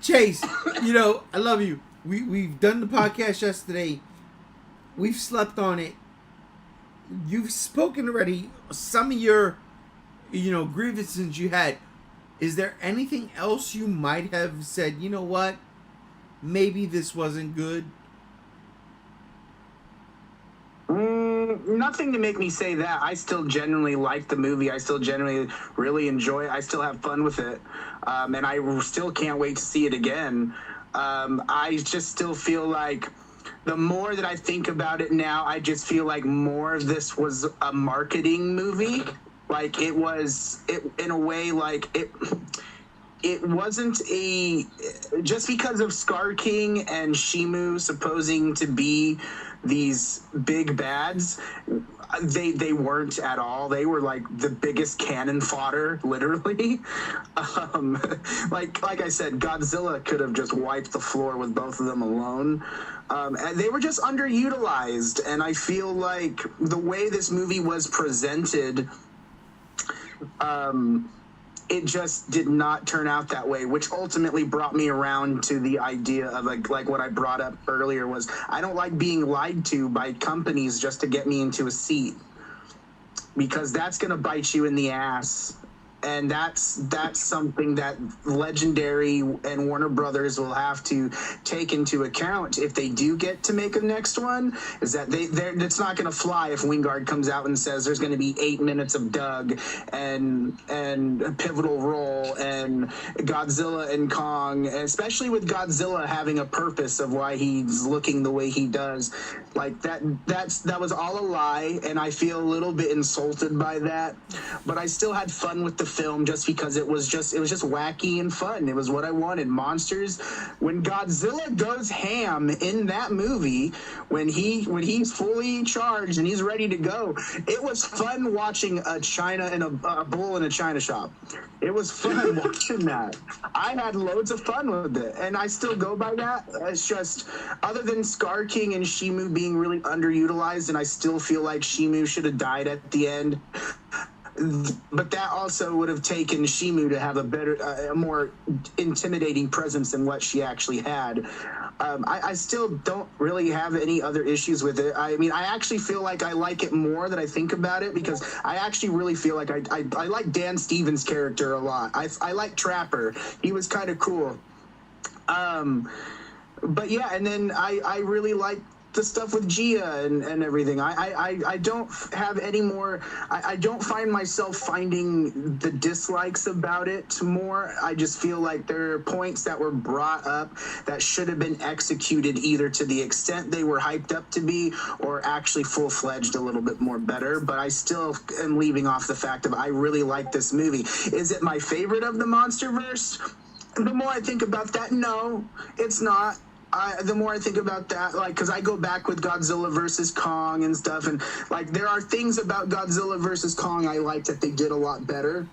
Chase, you know, I love you. We've done the podcast yesterday. We've slept on it. You've spoken already. Some of your, grievances you had. Is there anything else you might have said, you know what? Maybe this wasn't good? Nothing to make me say that. I still genuinely like the movie. I still genuinely really enjoy it. I still have fun with it. And I still can't wait to see it again. I just still feel like the more that I think about it now, I just feel like more of this was a marketing movie. Like it in a way, like it wasn't just because of Scar King and Shimu supposing to be these big bads, they weren't at all. They were like the biggest cannon fodder, literally. Like I said, Godzilla could have just wiped the floor with both of them alone. And they were just underutilized. And I feel like the way this movie was presented, it just did not turn out that way, which ultimately brought me around to the idea of like what I brought up earlier was I don't like being lied to by companies just to get me into a seat, because that's going to bite you in the ass And that's something that Legendary and Warner Brothers will have to take into account if they do get to make a next one. Is that it's not going to fly if Wingard comes out and says there's going to be 8 minutes of Doug and a pivotal role and Godzilla and Kong, especially with Godzilla having a purpose of why he's looking the way he does. Like that was all a lie, and I feel a little bit insulted by that. But I still had fun with the film just because it was just wacky and fun. It was what I wanted. Monsters. When Godzilla goes ham in that movie, when he's fully charged and he's ready to go, it was fun watching a bull in a china shop. It was fun watching that. I had loads of fun with it, and I still go by that. It's just, other than Scar King and Shimu being really underutilized, and I still feel like Shimu should have died at the end. But that also would have taken Shimu to have a more intimidating presence than what she actually had. I still don't really have any other issues with it. I mean, I actually feel like I like it more that I think about it, because I actually really feel like I like Dan Stevens' character a lot. I like Trapper. He was kind of cool. But yeah, and then I really like the stuff with Gia and everything. I don't have any more. I don't find myself finding the dislikes about it more. I just feel like there are points that were brought up that should have been executed either to the extent they were hyped up to be, or actually full-fledged a little bit more better. But I still am leaving off the fact of I really like this movie. Is it my favorite of the MonsterVerse? The more I think about that, no, it's not. The more I think about that, like, because I go back with Godzilla versus Kong and stuff, and like there are things about Godzilla versus Kong I like that they did a lot better.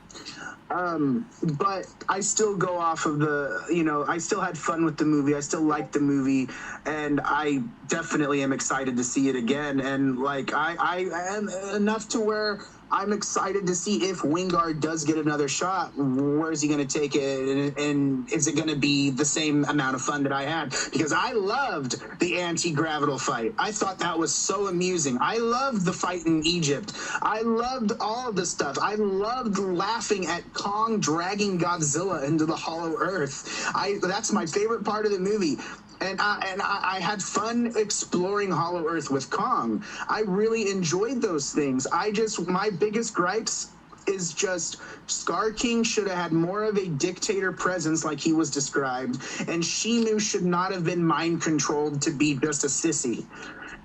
But I still go off of I still had fun with the movie. I still liked the movie, and I definitely am excited to see it again. And like I am enough to where I'm excited to see if Wingard does get another shot. Where is he going to take it? And is it going to be the same amount of fun that I had? Because I loved the anti-gravital fight. I thought that was so amusing. I loved the fight in Egypt. I loved all of the stuff. I loved laughing at Kong dragging Godzilla into the Hollow Earth. That's my favorite part of the movie. And I had fun exploring Hollow Earth with Kong. I really enjoyed those things. My biggest gripes is just Scar King should have had more of a dictator presence like he was described, and Shimu should not have been mind controlled to be just a sissy.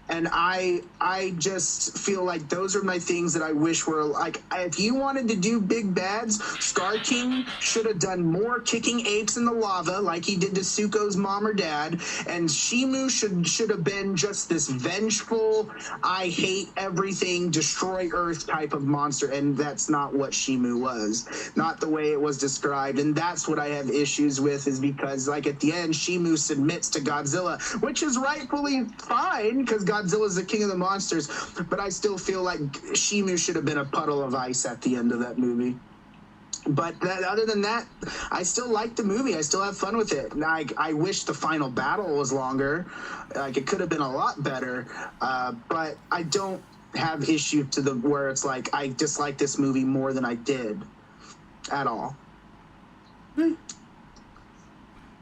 And I just feel like those are my things that I wish were, like, if you wanted to do big bads, Scar King should have done more kicking apes in the lava like he did to Zuko's mom or dad. And Shimu should have been just this vengeful, I hate everything, destroy Earth type of monster. And that's not what Shimu was. Not the way it was described. And that's what I have issues with, is because, like, at the end, Shimu submits to Godzilla, which is rightfully fine because Godzilla's the king of the monsters, but I still feel like Shimu should have been a puddle of ice at the end of that movie. But other than that, I still like the movie. I still have fun with it. I wish the final battle was longer. Like, it could have been a lot better. But I don't have issue to where it's like I dislike this movie more than I did at all.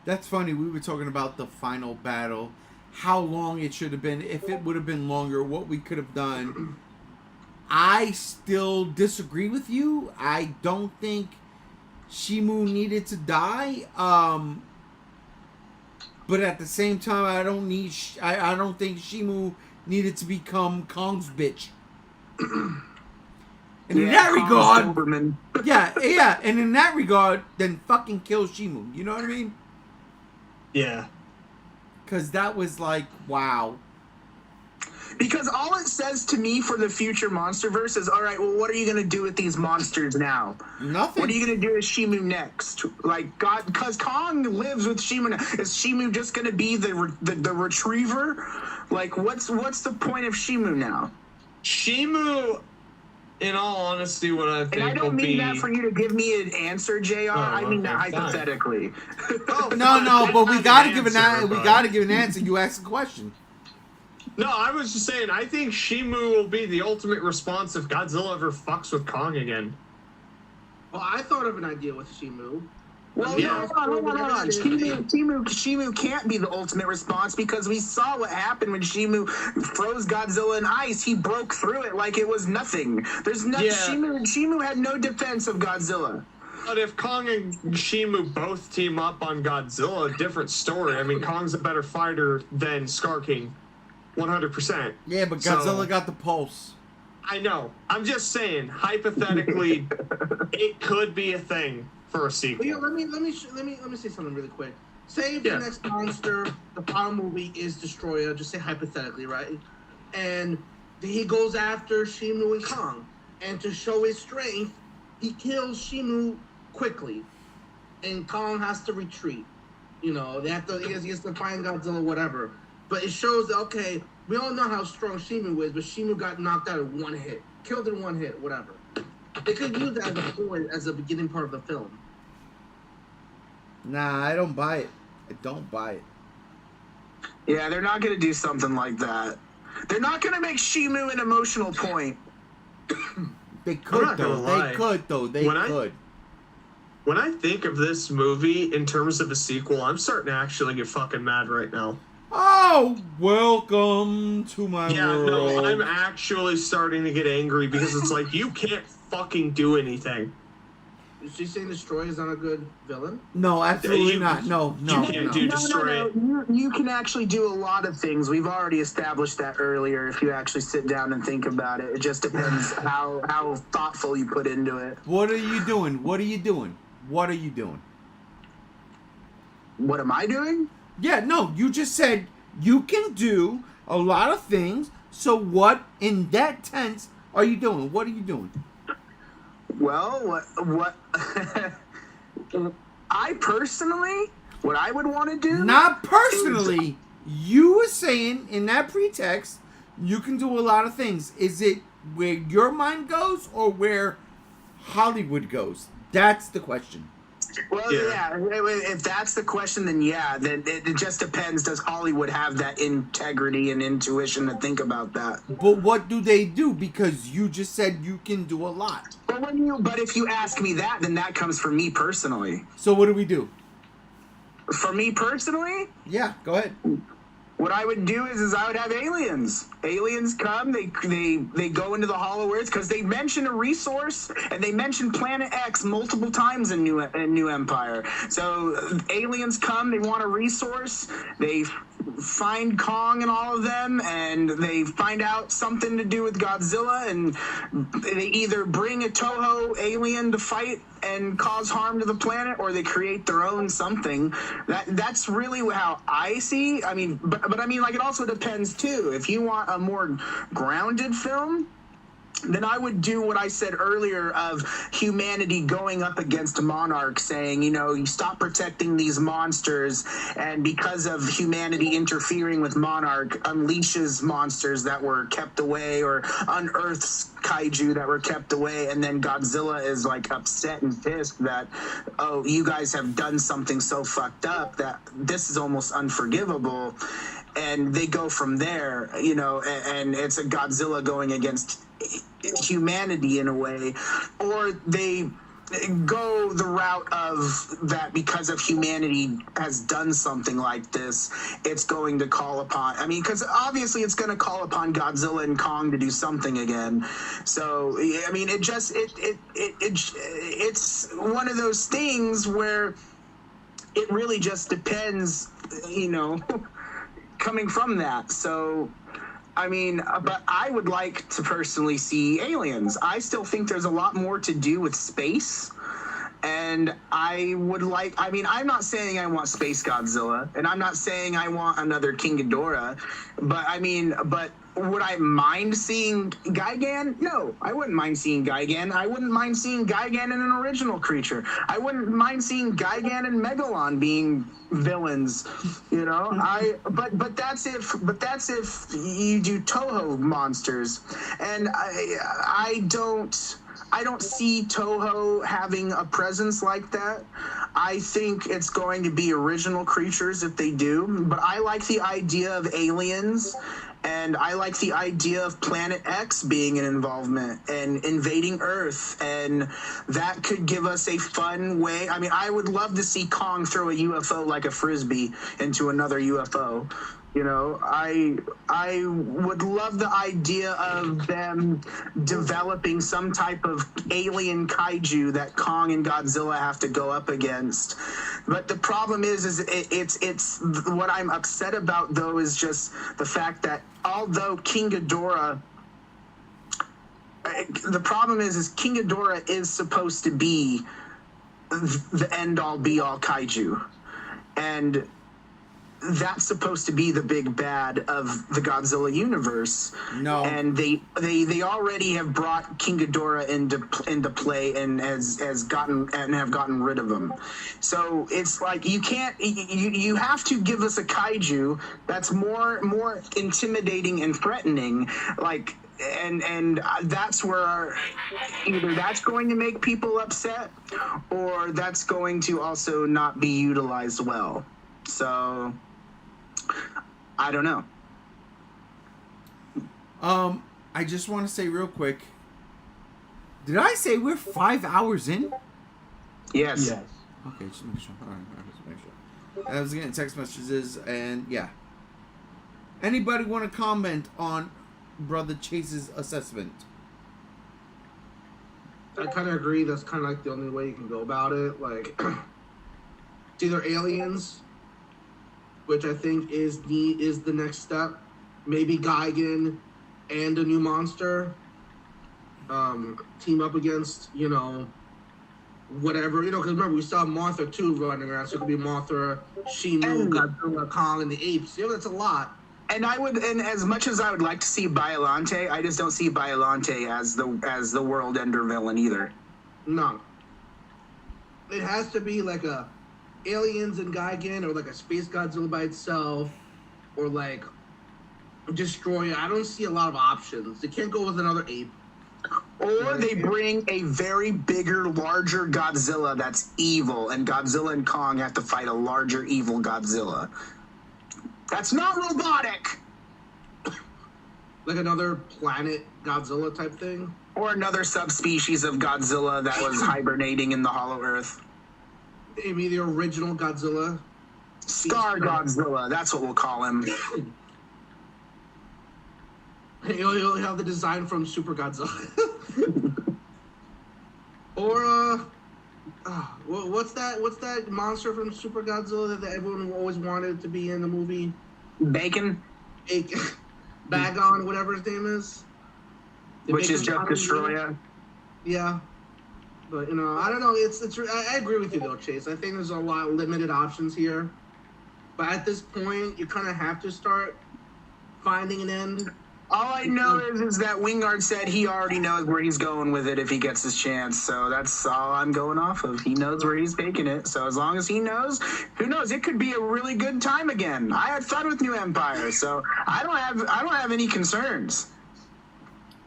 That's funny. We were talking about the final battle, how long it should have been, if it would have been longer, what we could have done. I still disagree with you. I don't think Shimu needed to die. But at the same time, I don't think Shimu needed to become Kong's bitch. And in that regard, yeah, and in that regard, then fucking kill Shimu. You know what I mean? Yeah. Because that was like, wow. Because all it says to me for the future MonsterVerse is, all right, well, what are you going to do with these monsters now? Nothing. What are you going to do with Shimu next? Like, God, because Kong lives with Shimu now. Is Shimu just going to be the retriever? Like, what's the point of Shimu now? Shimu, in all honesty, what I think and I don't mean that for you to give me an answer, JR. I mean that hypothetically. No, but we gotta give an answer. We gotta give an answer. You asked a question. No, I was just saying, I think Shimu will be the ultimate response if Godzilla ever fucks with Kong again. Well, I thought of an idea with Shimu. Well, Yeah. hold on. Shimu can't be the ultimate response because we saw what happened when Shimu froze Godzilla in ice. He broke through it like it was nothing. There's no Yeah. Shimu had no defense of Godzilla. But if Kong and Shimu both team up on Godzilla, different story. I mean, Kong's a better fighter than Scar King, 100%. Yeah, but So- Godzilla got the pulse. I know. I'm just saying, hypothetically, it could be a thing for a sequel. Well, yeah, let me say something really quick. Say if Yeah. the next monster, the final movie is Destroyer, just say hypothetically, right? And he goes after Shimu and Kong, and to show his strength, he kills Shimu quickly, and Kong has to retreat. You know, he has to find Godzilla, whatever. But it shows that, okay, we all know how strong Shimu is, but Shimu got knocked out in one hit, killed in one hit, whatever. They could use that as a point, as a beginning part of the film. Nah, I don't buy it. I don't buy it. Yeah, they're not going to do something like that. They're not going to make Shimu an emotional point. They could not though. gonna lie. They could though. They When could. When I think of this movie in terms of a sequel, I'm starting to actually get fucking mad right now. Oh, welcome to my Yeah, world. no, I'm actually starting to get angry because it's like, you can't fucking do anything. Is she saying Destroyer is not a good villain? No, absolutely You- not. No. you can't do Destroy it. You can actually do a lot of things. We've already established that earlier. If you actually sit down and think about it, it just depends how thoughtful you put into it. What are you doing? What are you doing? What are you doing? What am I doing? Yeah, no, you just said you can do a lot of things. So what in that tense are you doing? What are you doing? Well, what I personally, what I would want to do. Not personally. You were saying in that pretext, you can do a lot of things. Is it where your mind goes or where Hollywood goes? That's the question. Well, yeah. If that's the question, then yeah. Then it just depends. Does Hollywood have that integrity and intuition to think about that? But what do they do? Because you just said you can do a lot. But if you ask me that, then that comes from me personally. So what do we do? For me personally, Yeah, go ahead. what I would do is I would have aliens. Aliens come, they go into the Hollow Earth because they mention a resource and they mention Planet X multiple times in New Empire. So aliens come, they want a resource, they find Kong and all of them, and they find out something to do with Godzilla, and they either bring a Toho alien to fight and cause harm to the planet, or they create their own something. That's really how I see. I mean, but I mean, like, it also depends too. If you want a more grounded film, then I would do what I said earlier of humanity going up against Monarch, saying, you know, you stop protecting these monsters, and because of humanity interfering with Monarch, unleashes monsters that were kept away, or unearths kaiju that were kept away, and then Godzilla is like upset and pissed that, oh, you guys have done something so fucked up that this is almost unforgivable, and they go from there, you know, and it's a Godzilla going against humanity in a way, or they go the route of that because of humanity has done something like this, it's going to call upon, I mean, because obviously it's going to call upon Godzilla and Kong to do something again. So I mean, it's one of those things where it really just depends, you know, coming from that. So I mean, but I would like to personally see aliens. I still think there's a lot more to do with space. And I would like, I mean, I'm not saying I want Space Godzilla, and I'm not saying I want another King Ghidorah, but I mean, but would I mind seeing Gigan? No, I wouldn't mind seeing Gigan. I wouldn't mind seeing Gigan in an original creature. I wouldn't mind seeing Gigan and Megalon being villains, you know. But that's if you do Toho monsters, and I don't see Toho having a presence like that. I think it's going to be original creatures if they do, but I like the idea of aliens And I like the idea of Planet X being an involvement and invading Earth. And that could give us a fun way. I mean, I would love to see Kong throw a UFO like a Frisbee into another UFO. You know, I would love the idea of them developing some type of alien kaiju that Kong and Godzilla have to go up against. But the problem is it's what I'm upset about, though, is just the fact that although King Ghidorah, the problem is King Ghidorah is supposed to be the end-all be-all kaiju, and that's supposed to be the big bad of the Godzilla universe. No. And they already have brought King Ghidorah into play and have gotten rid of him. So it's like you have to give us a kaiju that's more intimidating and threatening, like. And that's where either that's going to make people upset, or that's going to also not be utilized well. So I don't know. I just want to say real quick. Did I say we're 5 hours in? Yes. Yes. Okay, just make sure. All right, just make sure. I was getting text messages, and yeah. Anybody want to comment on Brother Chase's assessment? I kind of agree. That's kind of like the only way you can go about it. Like, it's either aliens, which I think is the next step. Maybe Gigan and a new monster team up against, you know, whatever. You know, because remember, we saw Mothra too running around. So it could be Mothra, Shimu, Godzilla, Kong, and the apes. You know, that's a lot. And as much as I would like to see Biollante, I just don't see Biollante as the world ender villain either. No. It has to be like a aliens and Gigan, or like a space Godzilla by itself, or like Destroyer. I don't see a lot of options. They can't go with another ape. Or they bring a very bigger, larger Godzilla that's evil, and Godzilla and Kong have to fight a larger, evil Godzilla. That's not robotic. Like another planet Godzilla type thing? Or another subspecies of Godzilla that was hibernating in the Hollow Earth. Maybe the original Godzilla. Scar Godzilla, that's what we'll call him. You'll have the design from Super Godzilla. Or, what's that monster from Super Godzilla that everyone always wanted to be in the movie? Bacon? Bagon, whatever his name is. Which is just Destroyer. Yeah. But, you know, I don't know. I agree with you, though, Chase. I think there's a lot of limited options here. But at this point, you kind of have to start finding an end. All I know is that Wingard said he already knows where he's going with it if he gets his chance. So that's all I'm going off of. He knows where he's taking it. So as long as he knows, who knows? It could be a really good time again. I had fun with New Empire, so I don't have any concerns.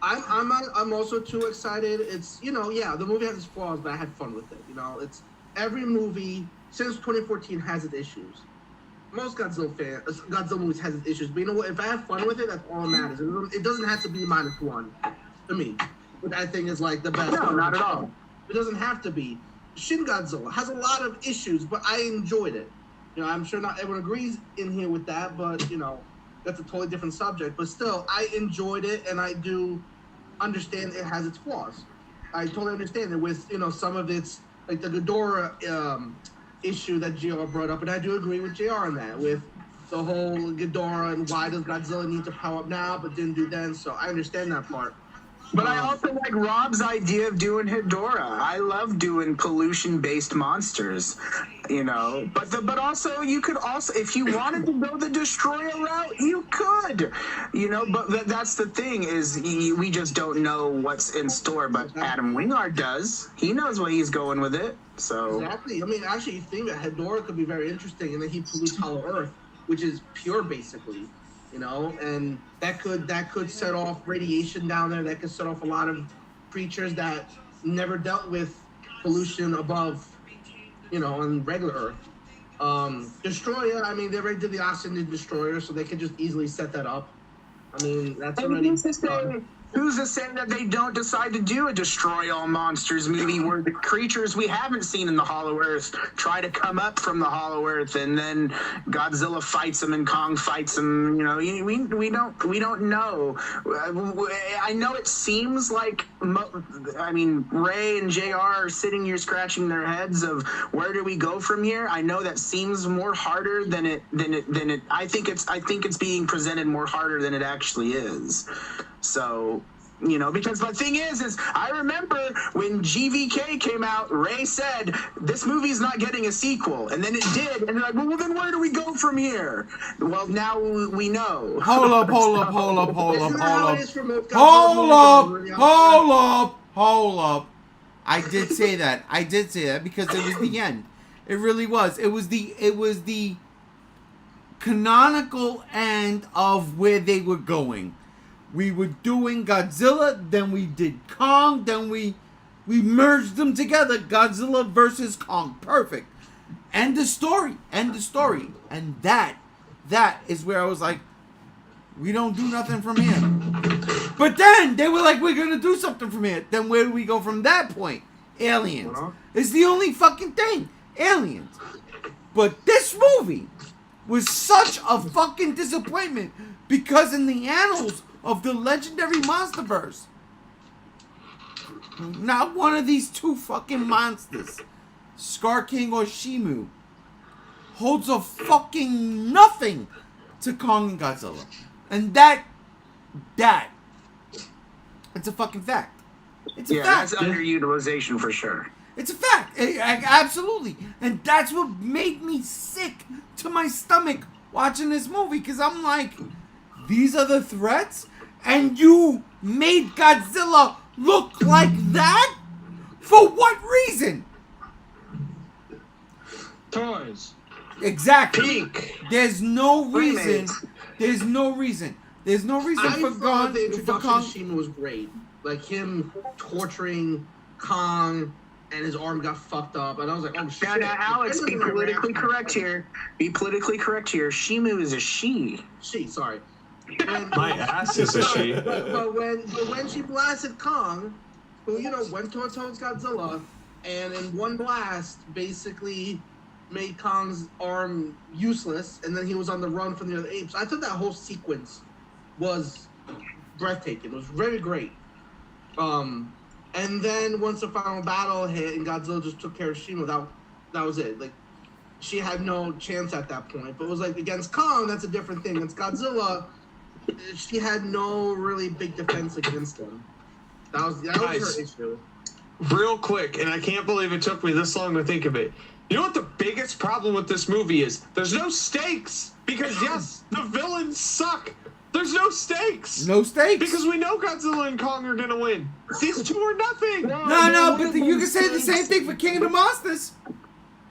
I'm also too excited. It's, you know, yeah, the movie has its flaws, but I had fun with it. You know, it's every movie since 2014 has its issues. Most Godzilla movies has its issues, but you know what? If I have fun with it, that's all that matters. It doesn't have to be -1 to me, which I think is like the best. No, not at all. It doesn't have to be. Shin Godzilla has a lot of issues, but I enjoyed it. You know, I'm sure not everyone agrees in here with that, but you know, that's a totally different subject. But still, I enjoyed it, and I do understand it has its flaws. I totally understand it with, you know, some of its, like the Ghidorah issue that JR brought up, and I do agree with JR on that, with the whole Ghidorah and why does Godzilla need to power up now but didn't do then, so I understand that part. But I also like Rob's idea of doing Hedorah. I love doing pollution-based monsters, you know. But also, you could also, if you wanted to go the Destroyer route, you could, you know. But that's the thing is, we just don't know what's in store. But Adam Wingard does. He knows where he's going with it. So exactly. I mean, actually, you think that Hedorah could be very interesting, and then he pollutes Hollow Earth, which is pure, basically. You know, and that could set off radiation down there. That could set off a lot of creatures that never dealt with pollution above, you know, on regular Earth. Destroyer, I mean, they already did the Oxygen Destroyer, so they could just easily set that up. I mean, that's And already who's to say that they don't decide to do a Destroy All Monsters movie where the creatures we haven't seen in the Hollow Earth try to come up from the Hollow Earth, and then Godzilla fights them and Kong fights them. You know, we don't know. I know it seems like, I mean, Ray and JR are sitting here scratching their heads of where do we go from here. I know that seems more harder than it. I think it's being presented more harder than it actually is. So, you know, because the thing is I remember when GVK came out, Ray said, this movie's not getting a sequel. And then it did. And they're like, well, then where do we go from here? Well, now we know. Hold up. I did say that because it was the end. It really was. It was the canonical end of where they were going. We were doing Godzilla, then we did Kong, then we merged them together. Godzilla versus Kong. Perfect. End of story. And that is where I was like, we don't do nothing from here. But then they were like, we're going to do something from here. Then where do we go from that point? Aliens. It's the only fucking thing. Aliens. But this movie was such a fucking disappointment because in the annals of the legendary monsterverse, not one of these two fucking monsters, Scar King or Shimu, holds a fucking nothing to Kong and Godzilla. And that, it's a fucking fact. It's a fact. That's underutilization for sure. It's a fact. Absolutely. And that's what made me sick to my stomach watching this movie, because I'm like, these are the threats? And you made Godzilla look like that? For what reason? Toys. Exactly. Peak. There's no reason. There's no reason I for thought the Kong. introduction to Shima was great. Like him torturing Kong and his arm got fucked up, and I was like, oh shit. Now, Alex, be politically correct here. Shimu is a she. She, sorry. And, My ass is a she. but when she blasted Kong, who went towards Godzilla, and in one blast basically made Kong's arm useless, and then he was on the run from the other apes. I thought that whole sequence was breathtaking. It was very great. And then once the final battle hit and Godzilla just took care of Shima, that was it. Like, she had no chance at that point. But it was like against Kong, that's a different thing. Against Godzilla, she had no really big defense against him. That was her issue. Real quick, and I can't believe it took me this long to think of it. You know what the biggest problem with this movie is? There's no stakes. Because yes, the villains suck. There's no stakes. No stakes. Because we know Godzilla and Kong are gonna win. These two are nothing. No, but you can say the same thing for King of the Monsters.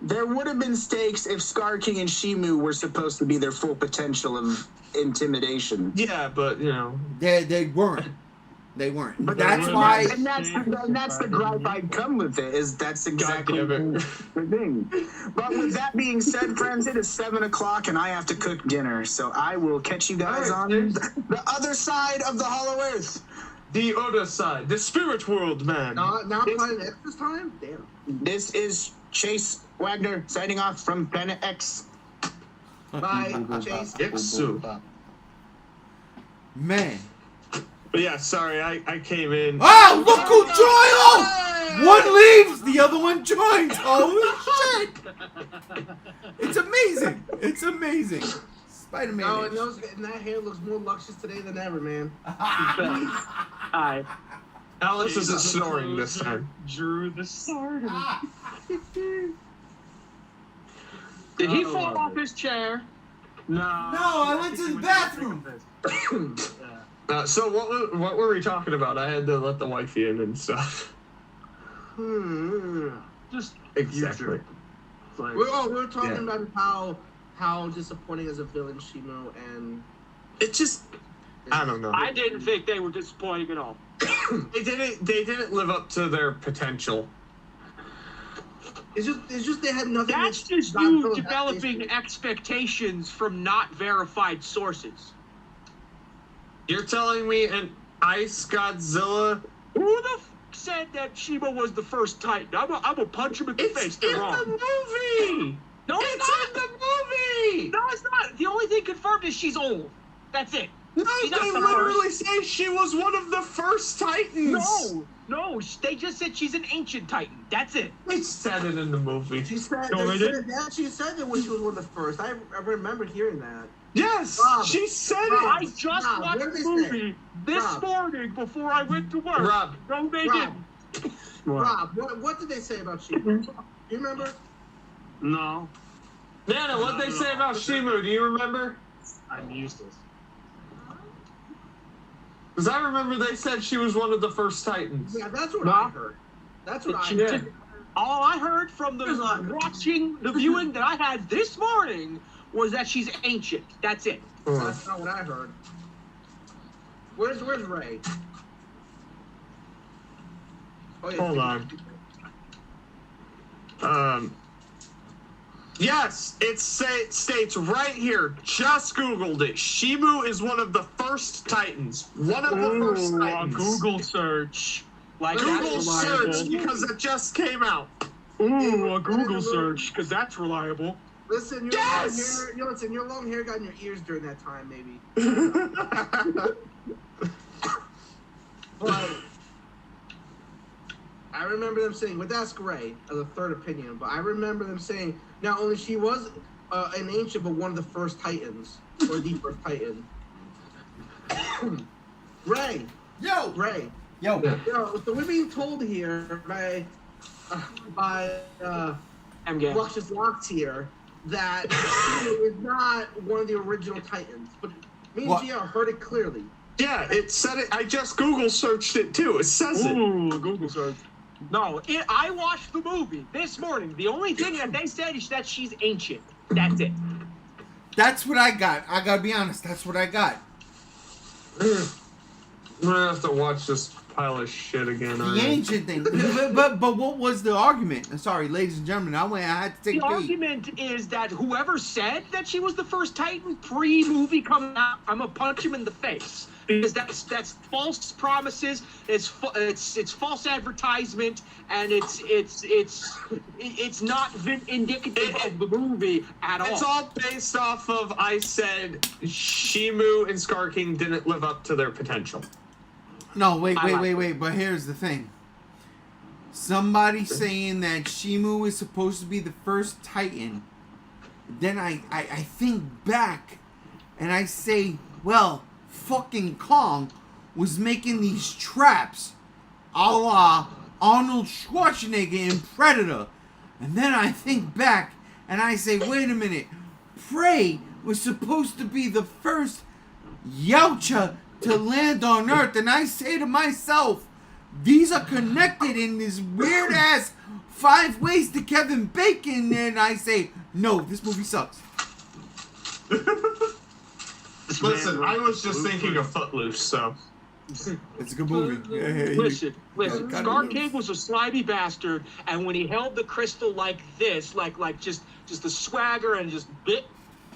There would have been stakes if Scar King and Shimu were supposed to be their full potential of intimidation. Yeah, but they weren't. They weren't. But that's why. And that's the gripe I'd come with it. Is that's exactly the thing. But with that being said, friends, it is 7:00 and I have to cook dinner. So I will catch you guys on the other side of the Hollow Earth. the other side, the spirit world, man. Not Planet X this time? Damn. This is Chase Wagner signing off from Planet X. Bye, Chase. Ixu. Man. But yeah, sorry, I came in. Oh, look who joined! One leaves, the other one joins. Holy shit! It's amazing. It's amazing. Spider-Man. Oh, and that hair looks more luscious today than ever, man. Hi. Alice isn't snoring this time. Drew the starter. Did he fall off his chair? No. No, I went to the bathroom. So what were we talking about? I had to let the wifey in and stuff. Just Exactly. like, We were talking about how disappointing as a villain Shimo, and It just, I don't know. I didn't think they were disappointing at all. They didn't live up to their potential. it's just they had nothing. That's that just Godzilla you had developing issues. expectations from not verified sources. You're telling me an Ice Godzilla? Who the said that Shima was the first Titan? I'm gonna punch him in the face. It's They're in wrong. the movie! No, It's in the movie! No, it's not. The only thing confirmed is she's old. That's it. No, She's not they the literally say she was one of the first Titans! No, they just said she's an ancient Titan. That's it. They said it in the movie. She said, No, they they said that. She said that when she was one of the first. I remember hearing that. Yes! Rob, She said I it! just Rob, watched what the did they movie this Rob. morning before I went to work. Rob. No, they Rob. didn't. Rob, what did they say about Shimu? Do you remember? No, Nana, what'd they say about Shimu? Do you remember? I'm useless. Because I remember they said she was one of the first Titans. Yeah, that's what No. I heard. That's what I She heard. did. All I heard from the watching the viewing that I had this morning was that she's ancient. That's it. That's not what I heard. Where's Ray? Oh, yeah. Hold on. Yes, it states right here. Just Googled it. Shimu is one of the first Titans. One of the first Titans. Google search. Like Google that's search reliable. because it just came out. Ooh, a Google search because that's reliable. Listen, your Yes! long hair. Listen, your long hair got in your ears during that time, maybe. But I remember them saying, but that's great as a third opinion. But I remember them saying not only she was an ancient, but one of the first Titans or the first Titan. Ray, Yo! Yo! so we're being told here by MG. Rush's Locks here that she is not one of the original Titans. But me and What? Gia heard it clearly. Yeah, it said it. I just Google searched it too. It says it. Ooh, Google search. No, I watched the movie this morning. The only thing that they said is that she's ancient. That's it. That's what I got. I gotta be honest. That's what I got. I'm gonna have to watch this pile of shit again. The alright? ancient thing. But what was the argument? Sorry, ladies and gentlemen. I had to take The a peek. argument is that whoever said that she was the first Titan pre-movie coming out, I'm gonna punch him in the face because that's false promises. It's false advertisement, and it's not indicative of the movie at all. It's all based off of I said Shimu and Scar King didn't live up to their potential. No, wait. But here's the thing. Somebody saying that Shimu is supposed to be the first Titan. Then I think back and I say, well, fucking Kong was making these traps a la Arnold Schwarzenegger in Predator. And then I think back and I say, wait a minute. Prey was supposed to be the first Yautja to land on Earth, and I say to myself, these are connected in this weird ass 5 ways to Kevin Bacon, and I say, no, this movie sucks. Listen, I was just thinking of Footloose, so. It's a good movie. Listen. Gotta Scar be- King was a slimy bastard, and when he held the crystal like this, like just the swagger and just bit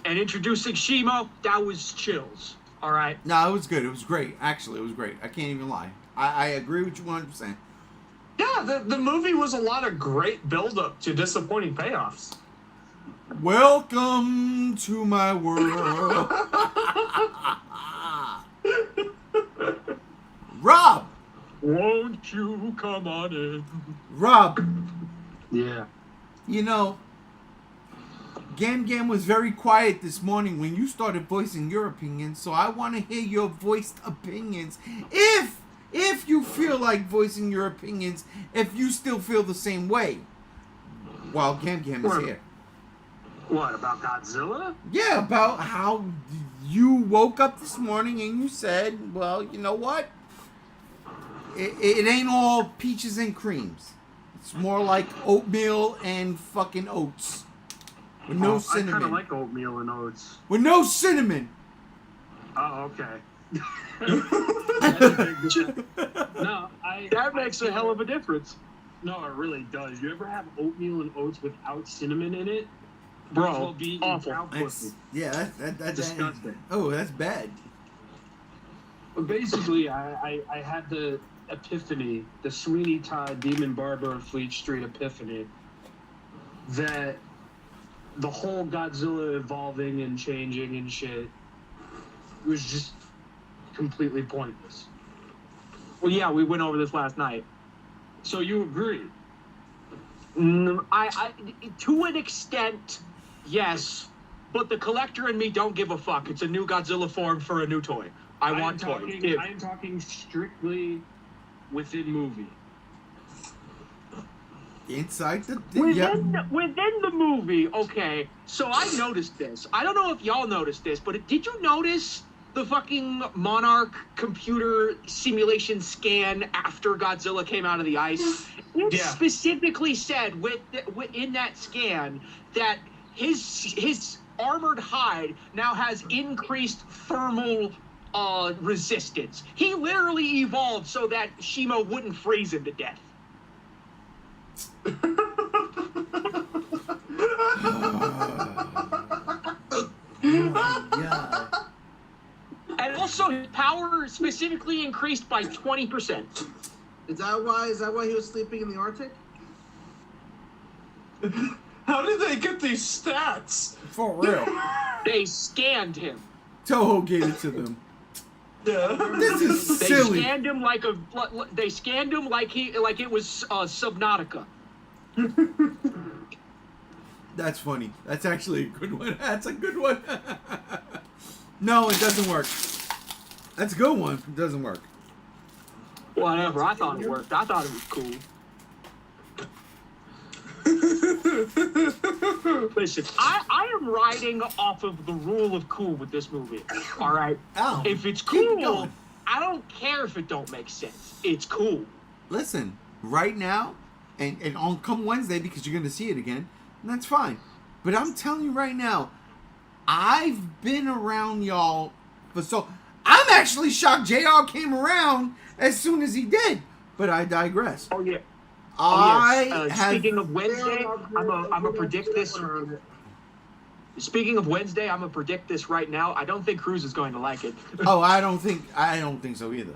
and introducing Shimo, that was chills. All right. No, it was good. It was great. Actually, it was great. I can't even lie. I agree with you 100%. Yeah, the movie was a lot of great build-up to disappointing payoffs. Welcome to my world. Rob! Won't you come on in? Rob, Yeah. you know, Gam was very quiet this morning when you started voicing your opinions, so I want to hear your voiced opinions. If you feel like voicing your opinions, if you still feel the same way, while Gam is here. What about Godzilla? Yeah, about how you woke up this morning and you said, well, you know what? It ain't all peaches and creams. It's more like oatmeal and fucking oats. With no I cinnamon. kind of like oatmeal and oats. With no cinnamon. Oh, okay. That's a big difference. No, That makes a hell of a difference. No, it really does. You ever have oatmeal and oats without cinnamon in it? Bro, Might as well be awful. cow That's, pussy. yeah, that's Disgusting. Oh, that's bad. But basically, I had the epiphany, the Sweeney Todd Demon Barber of Fleet Street epiphany, that the whole Godzilla evolving and changing and shit was just completely pointless. Well, yeah, we went over this last night. So you agree? I to an extent, yes, but the collector and me don't give a fuck. It's a new Godzilla form for a new toy. I want toys. I am talking strictly within movie. Inside the within the movie, okay. So I noticed this. I don't know if y'all noticed this, but did you notice the fucking Monarch computer simulation scan after Godzilla came out of the ice? It specifically said in that scan that his armored hide now has increased thermal resistance. He literally evolved so that Shima wouldn't freeze him to death. Yeah. And also, his power specifically increased by 20%. Is that why he was sleeping in the Arctic? How did they get these stats? For real. They scanned him. Toho gave it to them. Yeah. This is They silly. scanned him like it was Subnautica. That's funny. That's actually a good one. That's a good one. No, it doesn't work. That's a good one. It doesn't work. Whatever. I thought it worked. I thought it was cool. Listen, I am riding off of the rule of cool with this movie. All right. Oh, if it's keep cool, going. I don't care if it don't make sense. It's cool. Listen, right now, and on come Wednesday because you're gonna see it again, and that's fine. But I'm telling you right now, I've been around y'all for so. I'm actually shocked JR came around as soon as he did. But I digress. Oh yeah. Speaking of Wednesday, I'm gonna predict this. Speaking of Wednesday, I'm gonna predict this right now. I don't think Cruz is going to like it. Oh, I don't think so either.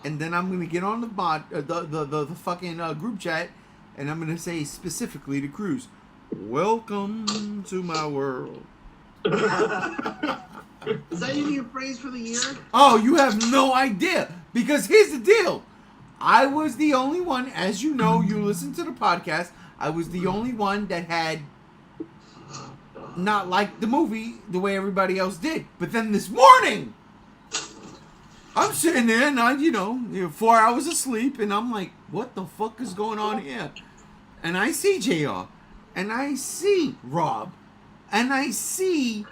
And then I'm gonna get on the the fucking group chat, and I'm gonna say specifically to Cruz, "Welcome to my world." Is that your new phrase for the year? Oh, you have no idea. Because here's the deal. I was the only one, as you know, you listen to the podcast, I was the only one that had not liked the movie the way everybody else did. But then this morning, I'm sitting there and I, 4 hours of sleep, and I'm like, what the fuck is going on here? And I see JR, and I see Rob, and I see...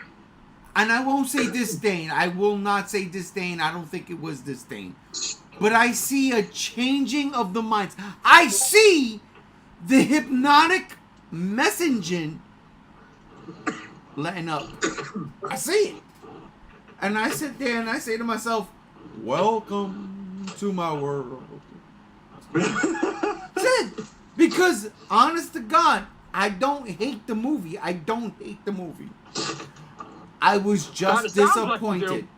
And I won't say disdain. I will not say disdain. I don't think it was disdain. But I see a changing of the minds. I see the hypnotic messaging letting up. I see it. And I sit there and I say to myself, welcome to my world. That's it. Because, honest to God, I don't hate the movie. I was just disappointed.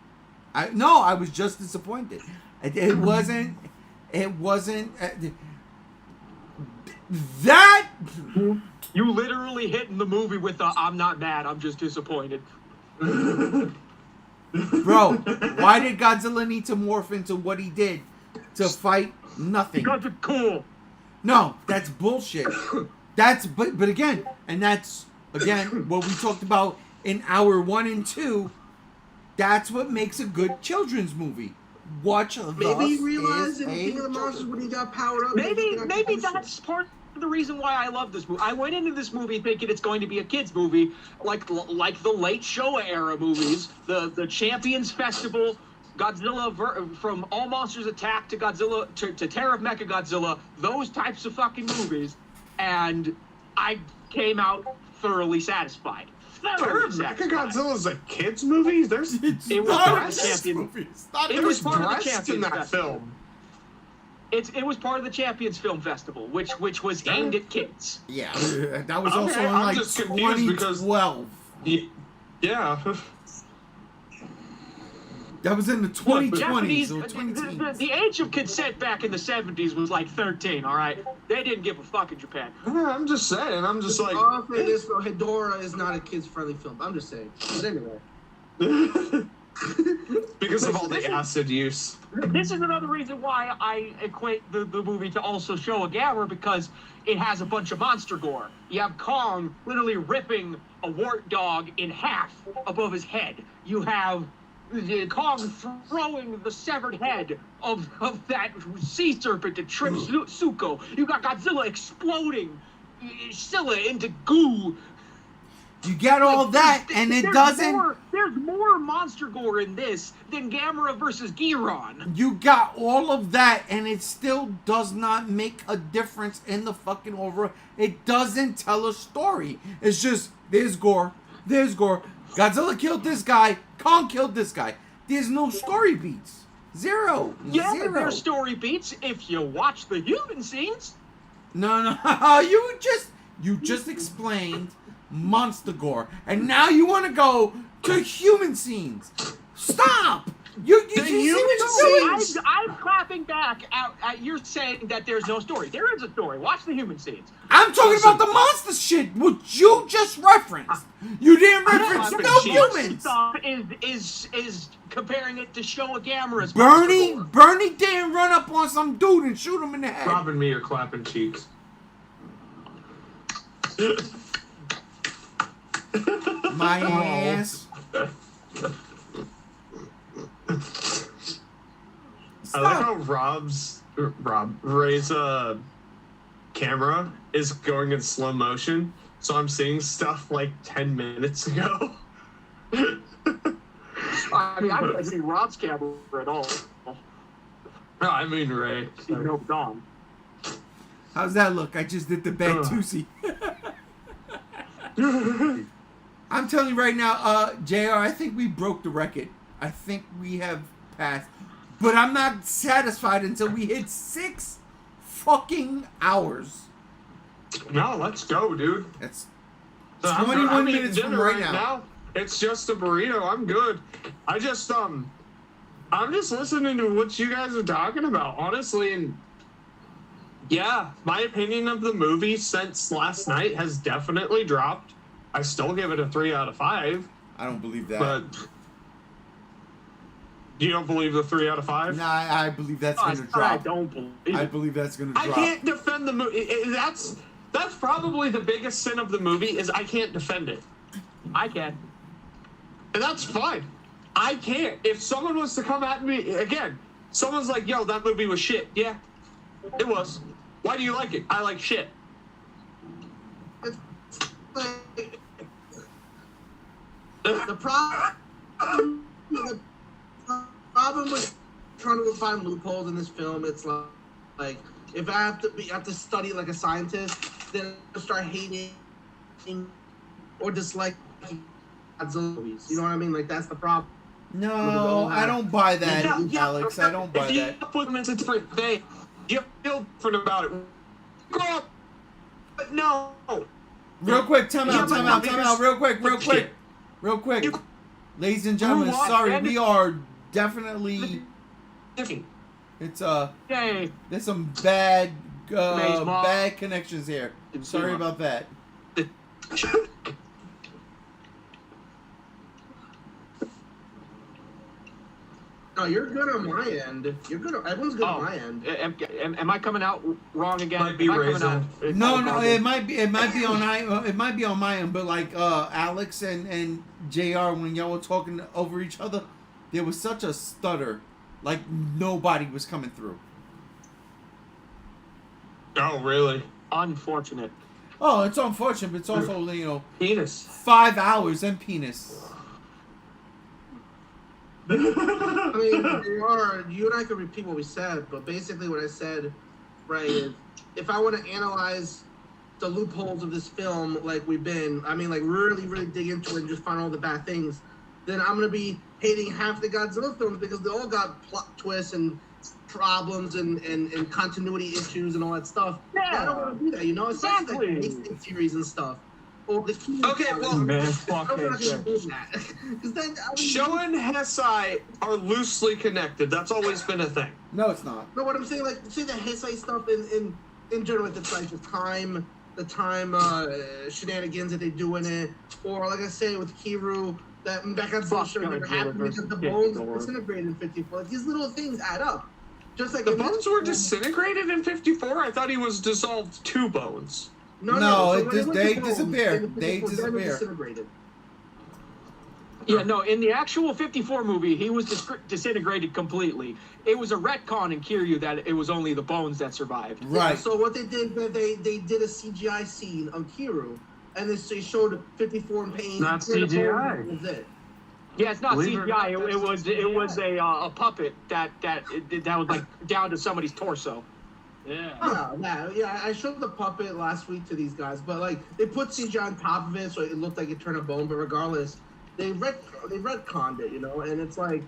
I was just disappointed. It wasn't that. You literally hit in the movie with "I'm not mad, I'm just disappointed." Bro, why did Godzilla need to morph into what he did to fight nothing? Because it's cool. No, that's bullshit. But again, and that's again what we talked about in hour 1 and 2. That's what makes a good children's movie. Maybe he realized in King of the Monsters when he got powered up. Maybe that's part of the reason why I love this movie. I went into this movie thinking it's going to be a kids movie, like the late Showa era movies, the Champions Festival, Godzilla from All Monsters Attack to Godzilla to Terror of Mechagodzilla, those types of fucking movies, and I came out thoroughly satisfied. Mechagodzilla's a kids movie. It was part of the Champions. It was part of the Champions in that Festival. film. It was part of the Champions Film Festival, which was aimed at kids. Yeah, that was also in I'm like just confused because 2012. Yeah. That was in the 2020s Japanese, or 2010s. the age of consent back in the 70s was like 13, all right? They didn't give a fuck in Japan. Yeah, I'm just saying. I'm just like. I'll say this though, Hedora is not a kids-friendly film. I'm just saying. But anyway. Because of all the acid use. This is another reason why I equate the movie to also show a Gamera, because it has a bunch of monster gore. You have Kong literally ripping a wart dog in half above his head. You have Kong throwing the severed head of that sea serpent to trip Zuko. You got Godzilla exploding Scylla into goo. You get all that, and it doesn't. There's more monster gore in this than Gamera versus Giron. You got all of that, and it still does not make a difference in the fucking overall. It doesn't tell a story. It's just, there's gore, there's gore. Godzilla killed this guy, Kong killed this guy. There's no story beats. Zero. Yeah, Zero. there's story beats if you watch the human scenes. No, you just explained monster gore, and now you want to go to human scenes. Stop! You see what you're doing? I'm clapping back at you're saying that there's no story. There is a story. Watch the human scenes. I'm talking about the monster shit, which you just referenced. You didn't reference no humans. Stuff is comparing it to show a Gamera's Bernie didn't run up on some dude and shoot him in the head. Rob and me are clapping cheeks. My ass. I like how Ray's camera is going in slow motion, so I'm seeing stuff like 10 minutes ago. I mean, I don't see Rob's camera at all. No, I mean Ray. No, Dom. How's that look? I just did the bad Tusi. I'm telling you right now, JR, I think we broke the record. I think we have passed. But I'm not satisfied until we hit 6 fucking hours. No, let's go, dude. That's So 21 minutes from right now. It's just a burrito. I'm good. I'm just listening to what you guys are talking about, honestly, and yeah, my opinion of the movie since last night has definitely dropped. I still give it a 3 out of 5. I don't believe that. But you don't believe the 3 out of 5? Nah, I believe that's going to drop. I don't believe it. I believe that's going to drop. I can't defend the movie. That's probably the biggest sin of the movie is I can't defend it. I can. And that's fine. I can't. If someone was to come at me, again, someone's like, yo, that movie was shit. Yeah, it was. Why do you like it? I like shit. The problem with trying to find loopholes in this film, it's like if I have to study like a scientist, then I'll start hating or disliking Godzilla movies. You know what I mean? Like that's the problem. No, I don't buy that, Alex. I don't buy if you that. put them into different things, you feel different about it. Grow up. But no. Real quick, time out, real quick. Ladies and gentlemen, sorry, we are definitely, it's, Yay. there's some bad connections here. Sorry about that. No, you're good on my end. You're good. Everyone's good on my end. Am I coming out wrong again? Might be Raisin. No, it might be on my end, but like Alex and JR, when y'all were talking over each other, there was such a stutter, like nobody was coming through. Oh, really? Unfortunate. Oh, it's unfortunate, but it's also, Penis. 5 hours and penis. I mean, you and I could repeat what we said, but basically what I said, right, is if I want to analyze the loopholes of this film like we've been, I mean, like really, really dig into it and just find all the bad things, then I'm going to be hating half the Godzilla films because they all got plot twists and problems and continuity issues and all that stuff. Yeah. I don't want to do that, especially like the series and stuff. or the key. Okay, well, Man, I'm fucking not gonna do that. 'Cause then, Showa and Heisei are loosely connected. That's always been a thing. No, it's not. No, what I'm saying, like, see the Heisei stuff in general, like, it's like the time shenanigans that they do in it, or like I say with Kiru, that bullshit never happened because the bones disintegrated in 54. Like, these little things add up. Just like The bones were disintegrated in 54? I thought he was dissolved 2 bones. No, so when they went to disappear. bones, They then it disappear. disintegrated. Yeah, no, in the actual 54 movie, he was disintegrated completely. It was a retcon in Kiryu that it was only the bones that survived. Right. Yeah, so what they did, they did a CGI scene of Kiru, and they showed 54 in pain. Not CGI. That was it. Yeah, it's not Believe it or CGI. not, It was a puppet that was like down to somebody's torso. Yeah. Yeah. I showed the puppet last week to these guys, but like they put CGI on top of it, so it looked like it turned a bone. But regardless, they retconned it, you know. And it's like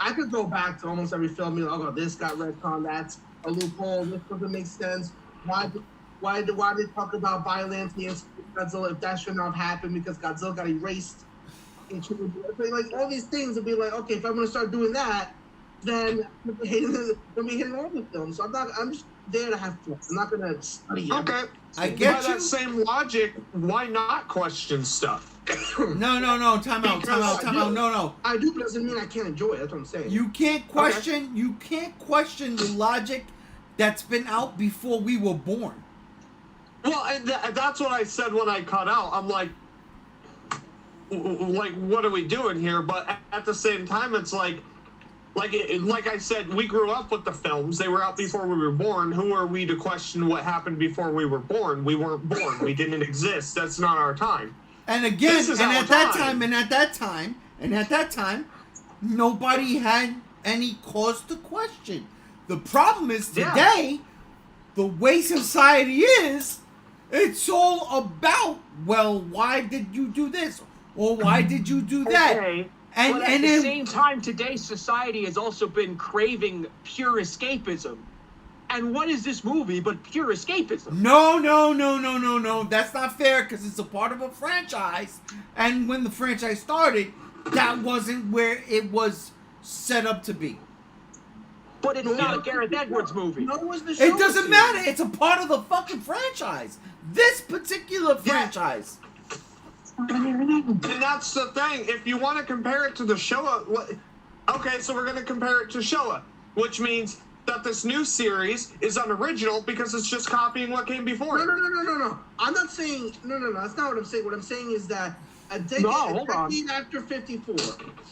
I could go back to almost every film. You know, oh, this got retconned. That's a loophole. This doesn't make sense. Why they talk about violence against Godzilla if that should not have happened because Godzilla got erased? Like all these things would be like, okay, if I'm gonna start doing that, then I'm gonna be hitting all the films. So I'm just there to have fun. I'm not gonna study it. Okay. I By get you. that same logic, why not question stuff? No. Time out. No. I do, but it doesn't mean I can't enjoy it. That's what I'm saying. You can't question. You can't question the logic that's been out before we were born. Well, and that's what I said when I cut out. I'm like, what are we doing here? But at the same time, it's like I said, we grew up with the films. They were out before we were born. Who are we to question what happened before we were born? We weren't born. We didn't exist. That's not our time. And again, This is and our at that time. time, nobody had any cause to question. The problem is today, the way society is, it's all about, well, why did you do this? Or why did you do that? Okay. And But at the same time, today's society has also been craving pure escapism. And what is this movie but pure escapism? No. That's not fair because it's a part of a franchise. And when the franchise started, that wasn't where it was set up to be. But it's not a Gareth Edwards movie. No, it was the It show doesn't scene. matter. It's a part of the fucking franchise. This particular franchise. And that's the thing. If you want to compare it to the Showa, okay, so we're going to compare it to Showa, which means that this new series is unoriginal because it's just copying what came before it. No. I'm not saying no. That's not what I'm saying. What I'm saying is that a decade after 54,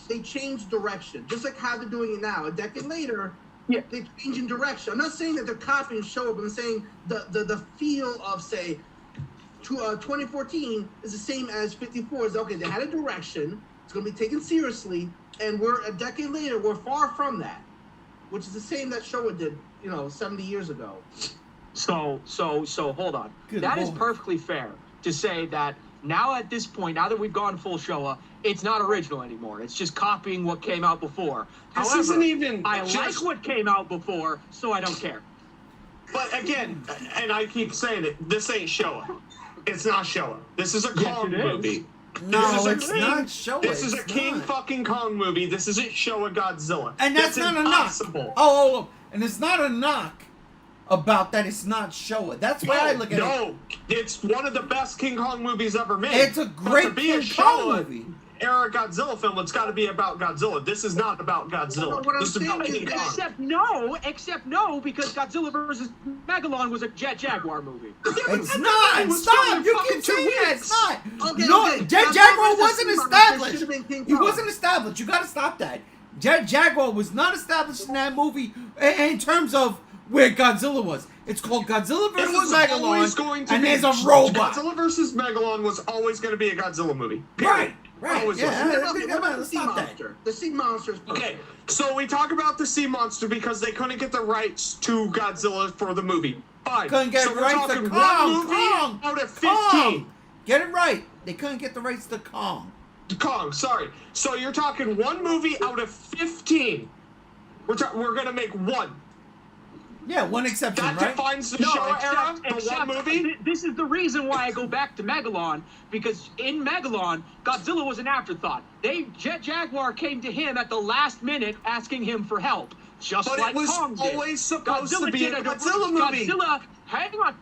they changed direction, just like how they're doing it now. A decade later, they're changing direction. I'm not saying that they're copying Showa, but I'm saying the feel of, say, 2014 is the same as 54. Is okay. They had a direction. It's going to be taken seriously, and we're a decade later. We're far from that, which is the same that Showa did, 70 years ago. So hold on. Good That is Lord. perfectly fair to say that now at this point, now that we've gone full Showa, it's not original anymore. It's just copying what came out before. This However, isn't even I just- like what came out before, so I don't care. But again, and I keep saying it, this ain't Showa. It's not Showa. This is a Kong it is. movie. No, This is a it's King- not Showa. This is a It's King not. fucking Kong movie. This isn't Showa Godzilla. And that's not impossible. a knock. Oh, and it's not a knock about that it's not Showa. That's why I look at it. No, it's one of the best King Kong movies ever made. It's a But great to be a King Kong Showa movie. era Godzilla film, it's got to be about Godzilla. This is not about Godzilla. What I'm This is about saying is King that- Kong. Except no, because Godzilla vs. Megalon was a Jet Jaguar movie. It's not. Stop. You keep saying that. It's not. No, Okay. Jet Now, Jaguar that wasn't should've established. been King He Kong. wasn't established. You got to stop that. Jet Jaguar was not established in that movie in terms of where Godzilla was. It's called Godzilla It vs. was always Megalon, going to and be there's a robot. Godzilla vs. Megalon was always going to be a Godzilla movie. Right. Always Yeah. was. What about the sea Stop that. monster? The sea monster is perfect. Okay, so we talk about the sea monster because they couldn't get the rights to Godzilla for the movie. Fine. Couldn't get so we're rights to talking Kong, one movie Kong, out of 15. Kong. Get it right. They couldn't get the rights to Kong. Kong, sorry. So you're talking one movie out of 15. We're gonna make one. Yeah, one exception, That right? defines the Showa era, the one movie. This is the reason why I go back to Megalon, because in Megalon, Godzilla was an afterthought. Jet Jaguar came to him at the last minute asking him for help, just But like it was Kong did. always supposed to be a did Godzilla movie.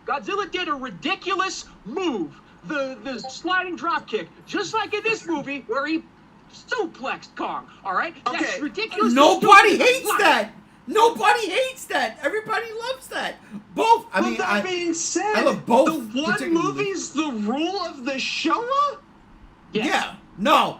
Godzilla did a ridiculous move, the sliding drop kick, just like in this movie where he suplexed Kong. All right, that's Okay. ridiculous. Nobody hates that. Nobody hates that. Everybody loves that. Both. I mean, that being said, I love both the one particularly. movie's the rule of the Showa? Yes. Yeah. No.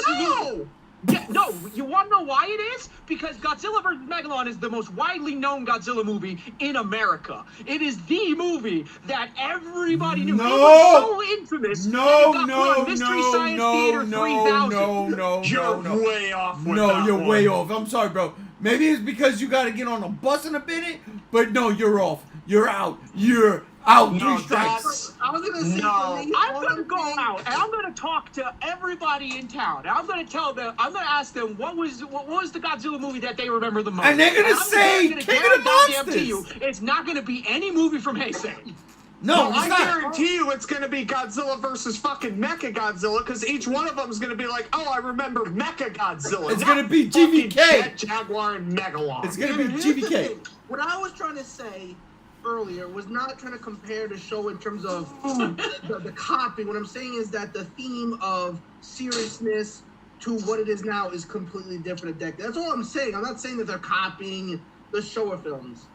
No! Yeah, no, you want to know why it is? Because Godzilla vs. Megalon is the most widely known Godzilla movie in America. It is the movie that everybody knew. No. It was so infamous. No, that it got no, put on Mystery no, Science no, Theater no, 3000. You're way off with No, that you're one. way off. I'm sorry, bro. Maybe it's because you got to get on a bus in a minute, but no, you're off. You're out. You're out. No, 3 strikes. that's- I was gonna say, No. for me, I'm all gonna I'm go saying- out and I'm gonna talk to everybody in town. And I'm gonna tell them. I'm gonna ask them what was the Godzilla movie that they remember the most. And they're gonna I'm say gonna King of the goddamn to Monsters. you, it's not gonna be any movie from Heisei. No, Well, it's I not. guarantee you it's going to be Godzilla versus fucking Mecha Godzilla, because each one of them is going to be like, oh, I remember Mecha Godzilla. It's not gonna be fucking GVK. Jet, Jaguar, and Megalon. It's gonna be Here's the GVK. thing. What I was trying to say earlier was not trying to compare the show in terms of the copy. What I'm saying is that the theme of seriousness to what it is now is completely different a decade. That's all I'm saying. I'm not saying that they're copying the Showa films.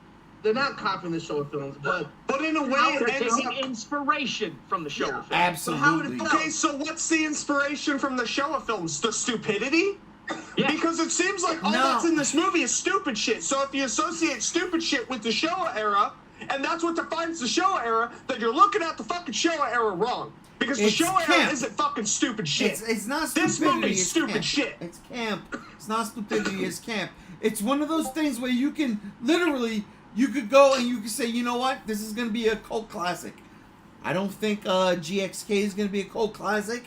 They're not copying the Showa films, but But in a way, They're it's... taking inspiration from the show. Yeah. Absolutely. Okay, so what's the inspiration from the Showa films? The stupidity? Yeah. Because it seems like all No. that's in this movie is stupid shit. So if you associate stupid shit with the Showa era, and that's what defines the Showa era, then you're looking at the fucking Showa era wrong. Because the It's Showa era camp. isn't fucking stupid shit. It's not This stupidity. movie's It's stupid camp. shit. It's camp. It's not stupidity. It's camp. It's one of those things where you can literally, you could go and you could say, you know what, this is gonna be a cult classic. I don't think GxK is gonna be a cult classic,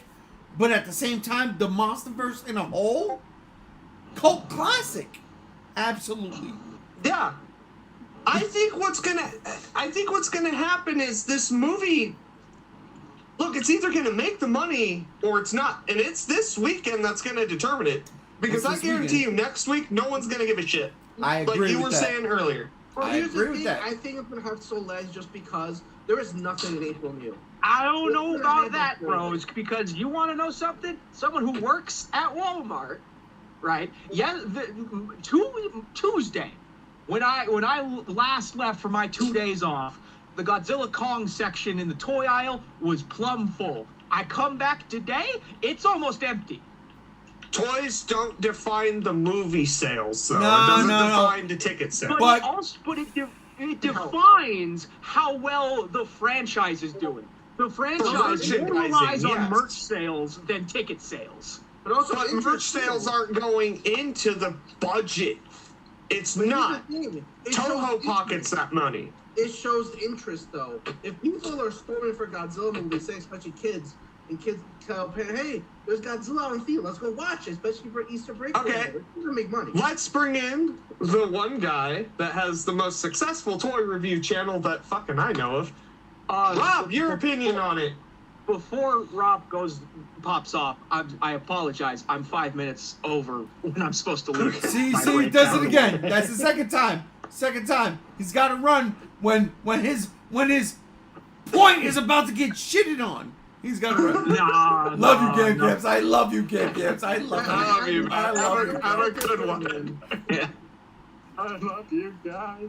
but at the same time, the MonsterVerse in a whole, cult classic. Absolutely. Yeah. I think what's gonna happen is this movie. Look, it's either gonna make the money or it's not, and it's this weekend that's gonna determine it. Because It's I this guarantee weekend. you, next week no one's gonna give a shit. I agree Like you with were that. saying earlier. well, I here's agree the with thing. that. I think it's gonna have so legs just because there is nothing in April New. I don't know about that, bro. It's because you want to know something. Someone who works at Walmart, right? Yeah, Tuesday, when I last left for my 2 days off, the Godzilla Kong section in the toy aisle was plumb full. I come back today, it's almost empty. Toys don't define the movie sales, though. No, it doesn't no, no. define the ticket sales. But it defines how well the franchise is doing. The franchise merchandising, more relies on yes. merch sales than ticket sales. But also, But merch interest sales too. aren't going into the budget. It's But here's not. the thing. It Toho shows pockets that money. It shows interest, though. If people are storming for Godzilla movies, say especially kids, and kids tell parents, "Hey, there's Godzilla on theater. Let's go watch it, especially for Easter break." Okay. It's gonna make money. Let's bring in the one guy that has the most successful toy review channel that fucking I know of. Rob, your opinion on it. Before Rob pops off, I apologize. I'm 5 minutes over when I'm supposed to leave. See, My he break does down. it again. That's the second time. Second time. He's got to run when his point is about to get shitted on. He's got to run. Love you, Game Camps. I love you, Game Camps. I love you. I love you. Have a good one. I love you guys.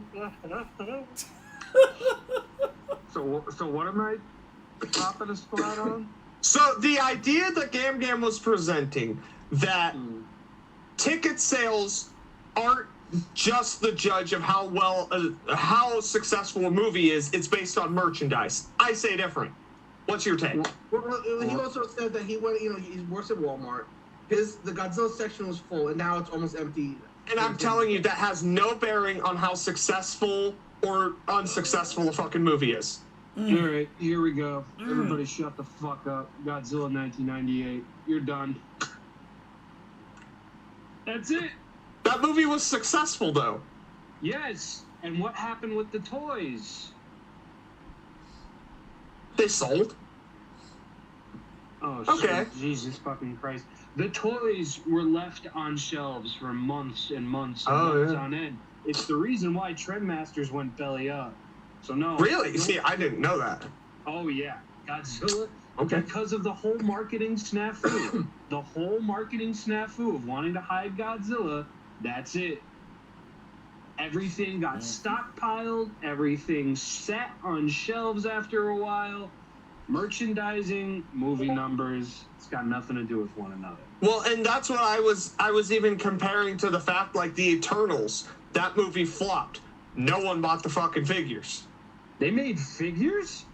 So what am I popping a spot on? So the idea that Gam Gam was presenting, that ticket sales aren't just the judge of how successful a movie is, it's based on merchandise. I say different. What's your take? Well, he also said that he went. He works at Walmart. The Godzilla section was full, and now it's almost empty. And I'm telling you, that has no bearing on how successful or unsuccessful a fucking movie is. All right, here we go. Everybody shut the fuck up. Godzilla 1998. You're done. That's it. That movie was successful, though. Yes. And what happened with the toys? They sold. Oh, Okay. shit. Jesus fucking Christ. The toys were left on shelves for months and months and months on end. It's the reason why Trendmasters went belly up. So no. Really? See, I didn't know that. Oh yeah, Godzilla. Okay. Because of the whole marketing snafu, the whole marketing snafu of wanting to hide Godzilla. That's it. Everything got stockpiled. Everything sat on shelves after a while. Merchandising, movie numbers. It's got nothing to do with one another. Well, and that's what I was even comparing to the fact, like, the Eternals. That movie flopped. No one bought the fucking figures. They made figures?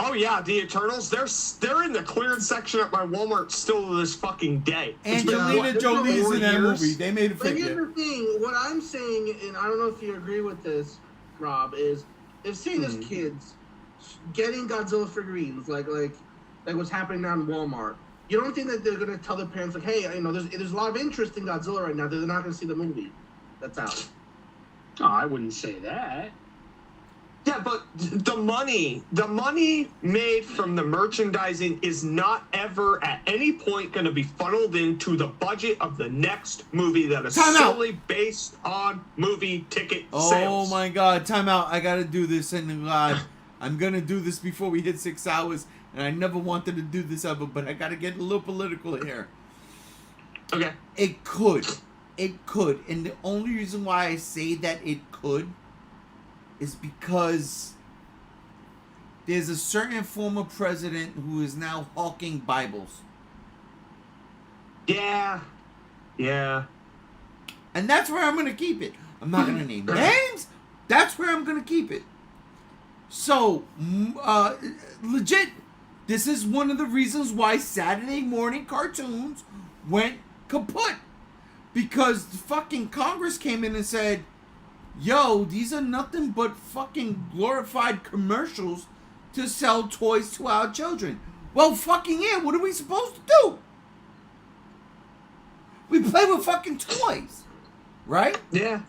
Oh yeah, the Eternals. They're in the clearance section at my Walmart still to this fucking day. Angelina Jolie's in that movie. They made a But here's figure. the thing. What I'm saying, and I don't know if you agree with this, Rob, is if seeing there's kids getting Godzilla figurines, like what's happening down in Walmart, you don't think that they're gonna tell their parents like, hey, there's a lot of interest in Godzilla right now. They're not gonna see the movie that's out. Oh, I wouldn't say that. Yeah, but the money made from the merchandising is not ever at any point going to be funneled into the budget of the next movie that is solely based on movie ticket sales. Oh my God! Time out! I gotta do this, and I'm gonna do this before we hit 6 hours. And I never wanted to do this ever, but I gotta get a little political here. Okay. It could, and the only reason why I say that it could is because there's a certain former president who is now hawking Bibles. Yeah. And that's where I'm going to keep it. I'm not going to name names. That's where I'm going to keep it. So, legit, this is one of the reasons why Saturday morning cartoons went kaput. Because the fucking Congress came in and said, yo, these are nothing but fucking glorified commercials to sell toys to our children. Well, fucking yeah, what are we supposed to do? We play with fucking toys, right? Yeah.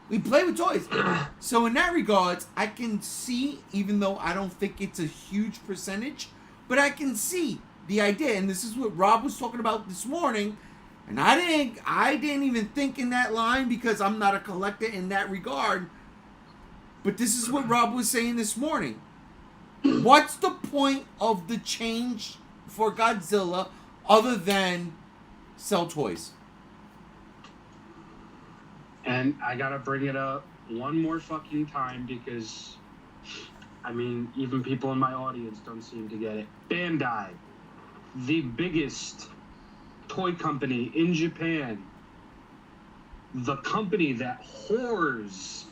We play with toys. So in that regards, I can see, even though I don't think it's a huge percentage, but I can see the idea. And this is what Rob was talking about this morning. And I didn't even think in that line because I'm not a collector in that regard. But this is what Rob was saying this morning. What's the point of the change for Godzilla other than sell toys? And I gotta bring it up one more fucking time because, I mean, even people in my audience don't seem to get it. Bandai, the biggest toy company in Japan, the company that whores,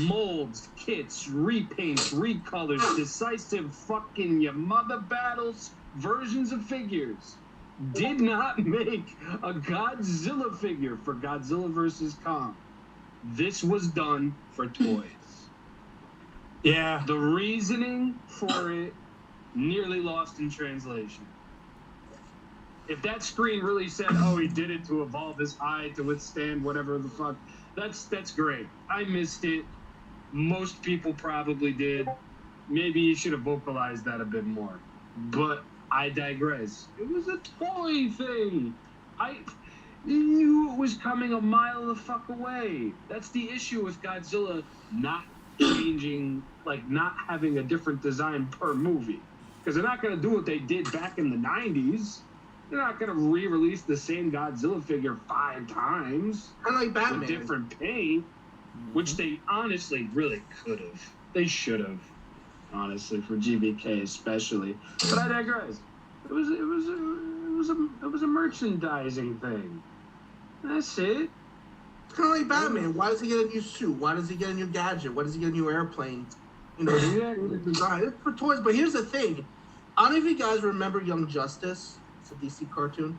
molds, kits, repaints, recolors, decisive fucking your mother battles, versions of figures, did not make a Godzilla figure for Godzilla vs. Kong. This was done for toys. Yeah. The reasoning for it nearly lost in translation. If that screen really said, oh, he did it to evolve his hide to withstand whatever the fuck, that's great. I missed it. Most people probably did. Maybe you should have vocalized that a bit more. But I digress. It was a toy thing. I knew it was coming a mile the fuck away. That's the issue with Godzilla not changing, like not having a different design per movie. Because they're not going to do what they did back in the 90s. They're not going to re-release the same Godzilla figure 5 times. Kind of like Batman. With different paint, which they honestly really could have. They should have, honestly, for GxK especially. But I digress. It was a merchandising thing. That's it. It's kind of like Batman. Why does he get a new suit? Why does he get a new gadget? Why does he get a new airplane? You know, design. It's for toys. But here's the thing. I don't know if you guys remember Young Justice. It's a DC cartoon.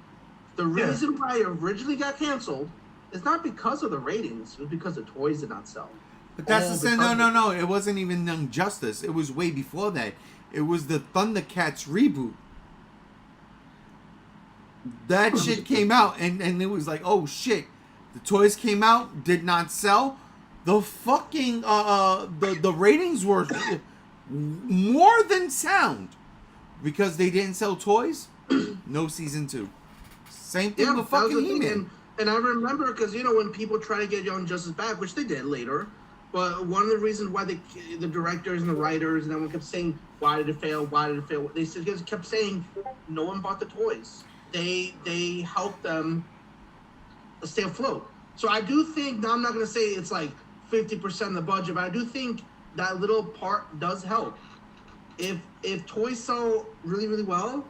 The reason why it originally got canceled is not because of the ratings. It was because the toys did not sell. But that's the same. No. It wasn't even Young Justice. It was way before that. It was the Thundercats reboot. That shit came out, and it was like, oh shit. The toys came out, did not sell. The fucking the ratings were more than sound because they didn't sell toys. No season 2. Same thing with that was fucking the thing. He-Man. And I remember because when people try to get Young Justice back, which they did later, but one of the reasons why the directors and the writers and everyone kept saying, "Why did it fail? Why did it fail?" They just kept saying, "No one bought the toys. They helped them stay afloat." So I do think, now I'm not going to say it's like 50% of the budget, but I do think that little part does help. If toys sell really, really well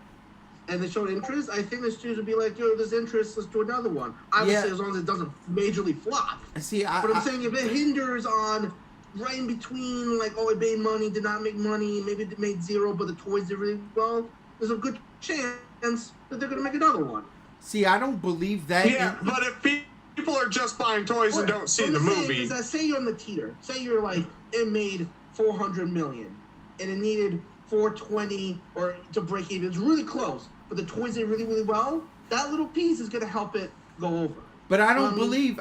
and they showed interest, I think the studios would be like, "Yo, there's interest, let's do another one." Obviously, as long as it doesn't majorly flop. See, But I'm saying if it hinders on right in between, like, oh, it made money, did not make money, maybe it made zero, but the toys did really well, there's a good chance that they're going to make another one. See, I don't believe that. Yeah, but if people are just buying toys and don't see the movie. Is that, say you're on the teeter. Say you're like, it made $400 million and it needed 420 or to break even. It's really close, but the toys did really, really well. That little piece is going to help it go over. But I don't believe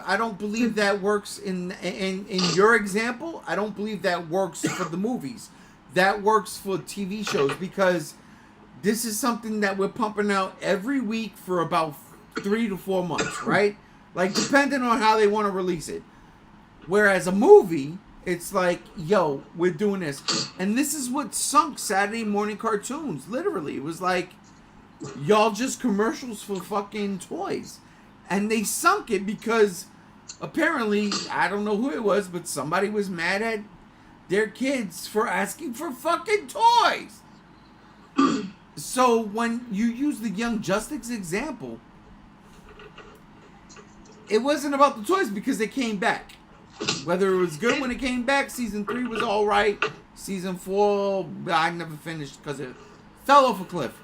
that works in your example. I don't believe that works for the movies. That works for TV shows because this is something that we're pumping out every week for about 3 to 4 months, right? Like, depending on how they want to release it. Whereas a movie, it's like, yo, we're doing this. And this is what sunk Saturday morning cartoons, literally. It was like, y'all just commercials for fucking toys. And they sunk it because apparently, I don't know who it was, but somebody was mad at their kids for asking for fucking toys. So when you use the Young Justice example, it wasn't about the toys because they came back. Whether it was good when it came back, season 3 was all right. Season 4, I never finished because it fell off a cliff.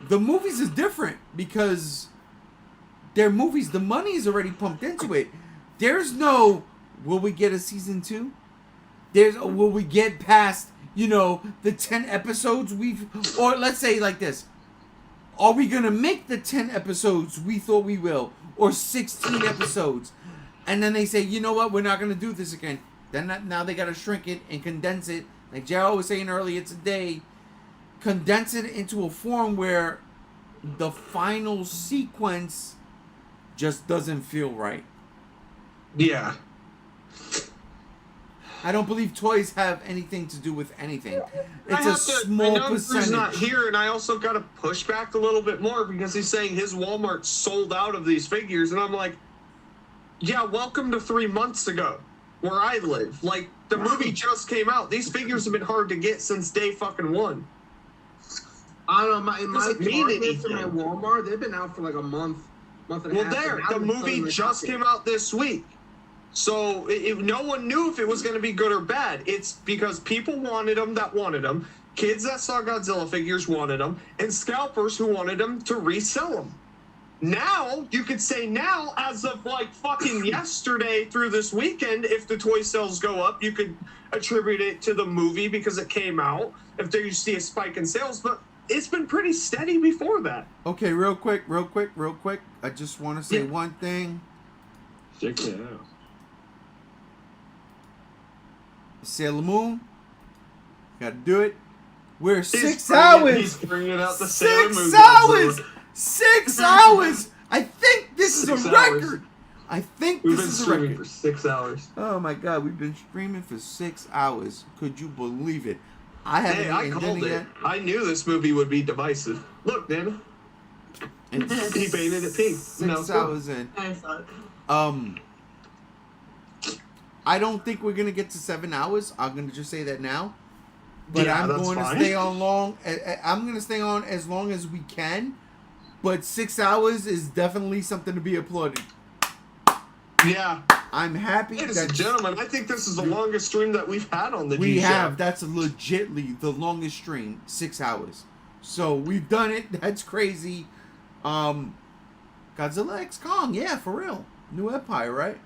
The movies is different because they're movies. The money is already pumped into it. There's no, will we get a season 2? Will we get past, the 10 episodes or let's say like this. Are we going to make the 10 episodes we thought we will? Or 16 episodes? And then they say, you know what, we're not going to do this again. Then now they got to shrink it and condense it. Like Gerald was saying earlier today, condense it into a form where the final sequence just doesn't feel right. Yeah. I don't believe toys have anything to do with anything. It's a small I know percentage. Drew's not here, and I also got to push back a little bit more because he's saying his Walmart sold out of these figures, and I'm like, yeah, welcome to 3 months ago, where I live. Like, the movie just came out. These figures have been hard to get since day fucking 1. I don't know, in my Doesn't mean Targets and my anything. Walmart, they've been out for like a month and a Well, half. there, and now the they're movie selling just came out this week. So no one knew if it was going to be good or bad. It's because people wanted them that wanted them, kids that saw Godzilla figures wanted them, and scalpers who wanted them to resell them. Now, you could say now, as of like fucking yesterday through this weekend, if the toy sales go up, you could attribute it to the movie because it came out, if there you see a spike in sales, but it's been pretty steady before that. Okay, real quick. I just want to say one thing. Check it out. Sailor Moon, gotta do it. We're He's 6 bringing- hours. He's bringing out the Sailor Moon 6 hours. Godzilla. 6 hours. I think this is a 6 hours. record. I think We've this been is a streaming record. for 6 hours. Oh my god, we've been streaming for 6 hours. Could you believe it? I haven't Hey, I even called done it. yet. I knew this movie would be divisive. Look, Dana. It's He painted it pink. 6 hours in. I don't think we're gonna get to 7 hours. I'm gonna just say that now. But Yeah, I'm that's going to fine. stay on long. I'm gonna stay on as long as we can. But 6 hours is definitely something to be applauded. Yeah. I'm happy Ladies that and gentlemen, I think this is the longest stream that we've had on the we G have. Show. That's legitly the longest stream. 6 hours. So we've done it. That's crazy. Godzilla X Kong. Yeah, for real. New Empire, right?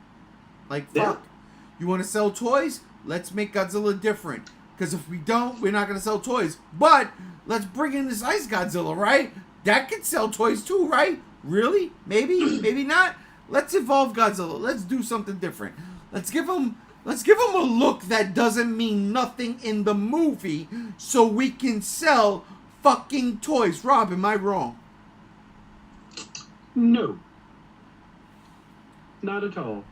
Like, fuck. Yeah. You want to sell toys? Let's make Godzilla different. Because if we don't, we're not going to sell toys. But let's bring in this Ice Godzilla, right? That could sell toys too, right? Really? Maybe? Maybe not? Let's evolve Godzilla. Let's do something different. Let's give him Let's give him a look that doesn't mean nothing in the movie so we can sell fucking toys. Rob, am I wrong? No. Not at all.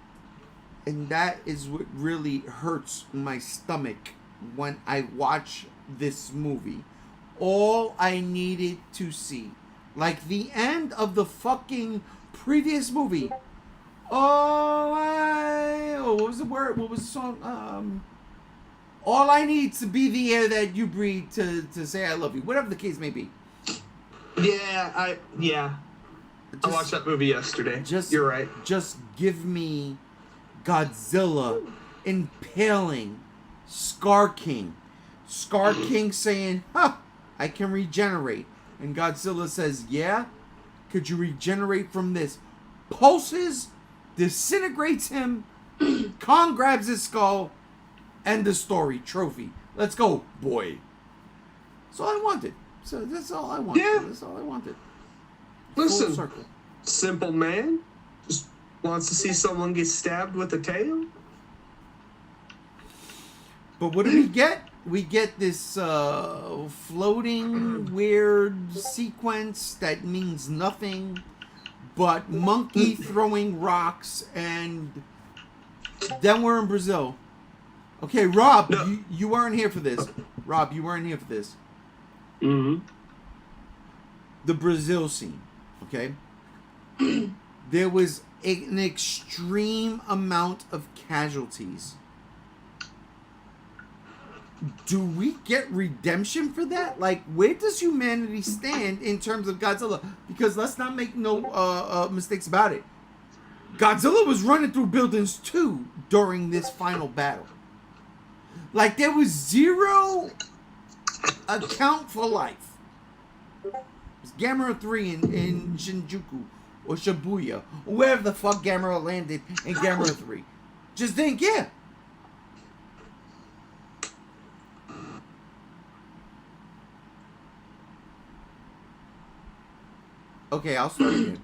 And that is what really hurts my stomach when I watch this movie. All I needed to see, like the end of the fucking previous movie. What was the word? What was the song? All I need to be the air that you breathe to say I love you. Whatever the case may be. I watched that movie yesterday. You're right. Just give me Godzilla impaling Scar King. Scar King saying, I can regenerate. And Godzilla says, yeah? Could you regenerate from this? Pulses, disintegrates him, Kong grabs his skull, end the story, trophy. Let's go, boy. That's all I wanted. So that's all I wanted. Yeah. That's all I wanted. Listen, Full circle. simple man just wants to see someone get stabbed with a tail. But what do we get? We get this floating weird sequence that means nothing but monkey throwing rocks, and then we're in Brazil. Okay, Rob, No. you weren't here for this. Rob, you weren't here for this. Mm-hmm. The Brazil scene, okay? There was an extreme amount of casualties. Do we get redemption for that? Like, where does humanity stand in terms of Godzilla? Because let's not make no mistakes about it. Godzilla was running through buildings too during this final battle. Like, there was zero account for life. It's Gamera 3 in Shinjuku or Shibuya or wherever the fuck Gamera landed in Gamera 3. Just didn't care. Okay, I'll start again.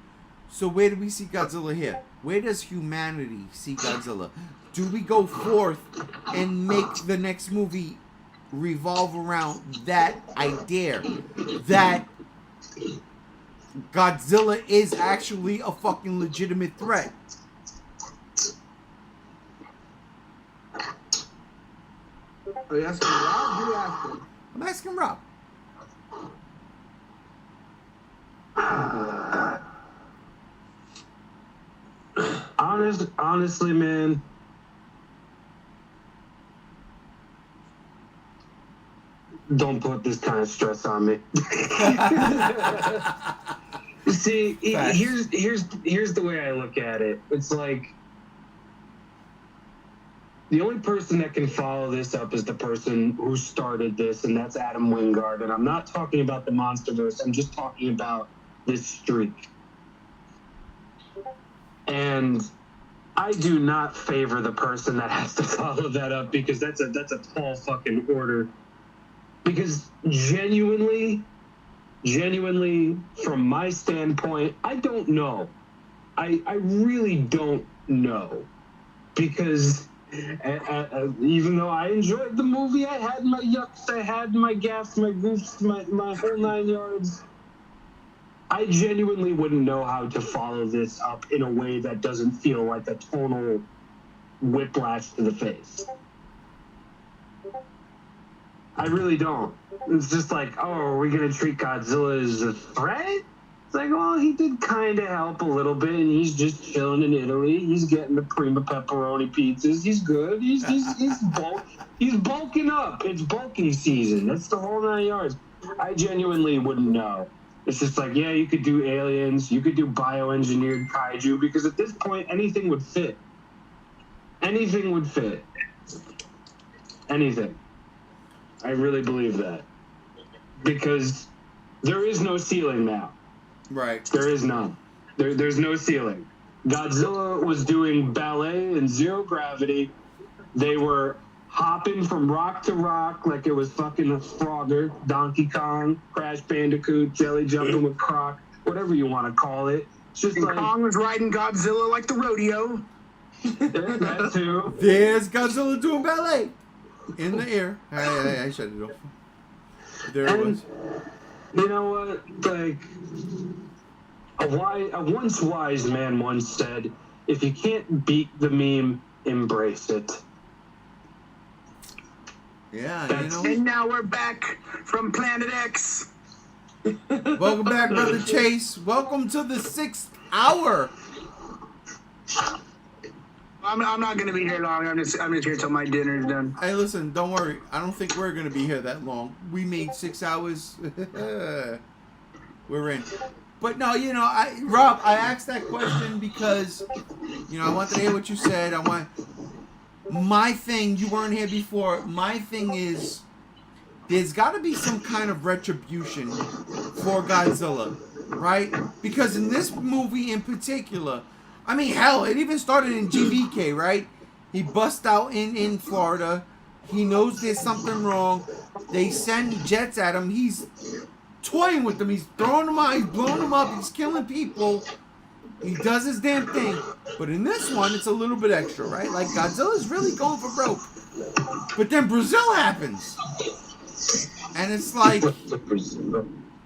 So where do we see Godzilla here? Where does humanity see Godzilla? Do we go forth and make the next movie revolve around that idea that Godzilla is actually a fucking legitimate threat? Are you asking Rob? Who are you asking? I'm asking Rob. Honestly, man, don't put this kind of stress on me. See, Facts. here's the way I look at it. It's like the only person that can follow this up is the person who started this, and that's Adam Wingard. And I'm not talking about the MonsterVerse. I'm just talking about this streak. And I do not favor the person that has to follow that up, because that's a tall fucking order. Because genuinely, from my standpoint, I don't know. I really don't know. Because even though I enjoyed the movie, I had my yucks, I had my gaffs, my goofs, my whole 9 yards. I genuinely wouldn't know how to follow this up in a way that doesn't feel like a tonal whiplash to the face. I really don't. It's just like, oh, are we going to treat Godzilla as a threat? It's like, well, he did kind of help a little bit, and he's just chilling in Italy. He's getting the prima pepperoni pizzas. He's good. He's bulking up. It's bulking season. That's the whole 9 yards. I genuinely wouldn't know. It's just like, yeah, you could do aliens, you could do bioengineered kaiju, because at this point, anything would fit. Anything would fit. Anything. I really believe that. Because there is no ceiling now. Right. There is none. There's no ceiling. Godzilla was doing ballet in zero gravity. They were hopping from rock to rock like it was fucking a Frogger, Donkey Kong, Crash Bandicoot, Jelly Jumping with Croc, whatever you want to call it. It's just And like Kong was riding Godzilla like the rodeo. That too. There's Godzilla doing ballet in the air. I shut it off. There it was. You know what? Like, a once wise man once said, if you can't beat the meme, embrace it. Yeah, you know. And now we're back from Planet X. Welcome back, Brother Chase. Welcome to the 6th hour. I'm not gonna be here long. I'm just here till my dinner's done. Hey, listen, don't worry. I don't think we're gonna be here that long. We made 6 hours. We're in. But no, you know, Rob, I asked that question because, you know, I wanted to hear what you said. My thing, you weren't here before. My thing is, there's got to be some kind of retribution for Godzilla, right? Because in this movie in particular, I mean, hell, it even started in GxK, right? He busts out in Florida. He knows there's something wrong. They send jets at him. He's toying with them. He's throwing them out. He's blowing them up. He's killing people. He does his damn thing. But in this one, it's a little bit extra, right? Like, Godzilla's really going for broke. But then Brazil happens. And it's like,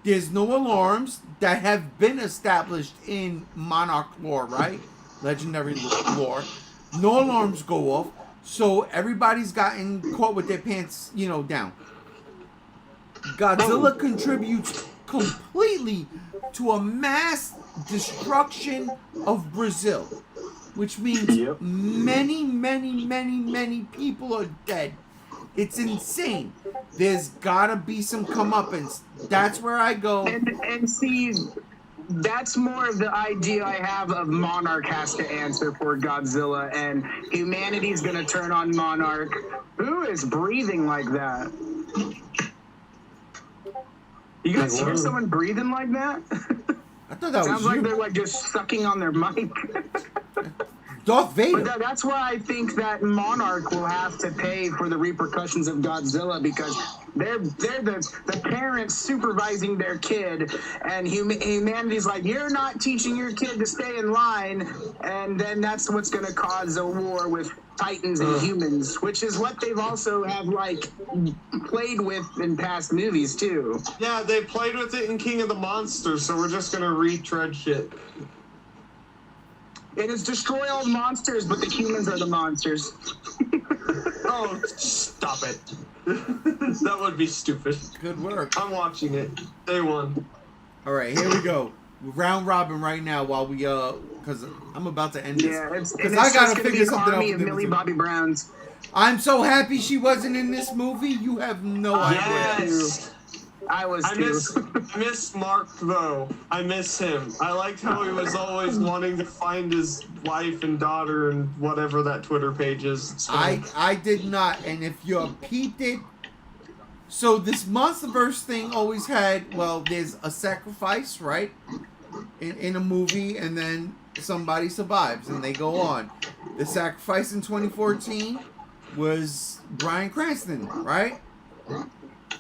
there's no alarms that have been established in Monarch lore, right? Legendary lore. No alarms go off. So everybody's gotten caught with their pants, you know, down. Godzilla contributes completely to a mass destruction of Brazil, which means many, many, many, many people are dead. It's insane. There's gotta be some comeuppance. That's where I go. And see, that's more of the idea I have of Monarch has to answer for Godzilla, and humanity's gonna turn on Monarch. Who is breathing like that? You guys hear someone breathing like that? I thought that Sounds was like you. they're like just sucking on their mic. Darth Vader. But that's why I think that Monarch will have to pay for the repercussions of Godzilla, because they're the parents supervising their kid, and humanity's like, you're not teaching your kid to stay in line, and then that's what's going to cause a war with Titans and humans, which is what they've also have like played with in past movies too. Yeah, they played with it in King of the Monsters, so we're just gonna retread shit. It is destroy all monsters, but the humans are the monsters. Oh, stop it. That would be stupid. Good work. I'm watching it. Day one. All right, here we go. Round robin right now while we because I'm about to end this. Yeah, because I gotta figure something out. Of Millie Bobby Browns. I'm so happy she wasn't in this movie. You have no idea. Yes. I miss Mark though. I miss him. I liked how he was always wanting to find his wife and daughter and whatever that Twitter page is. So. I did not, and if you peeped it, so this MonsterVerse thing always had, well, there's a sacrifice, right? In a movie, and then somebody survives and they go on. The sacrifice in 2014 was Bryan Cranston, right?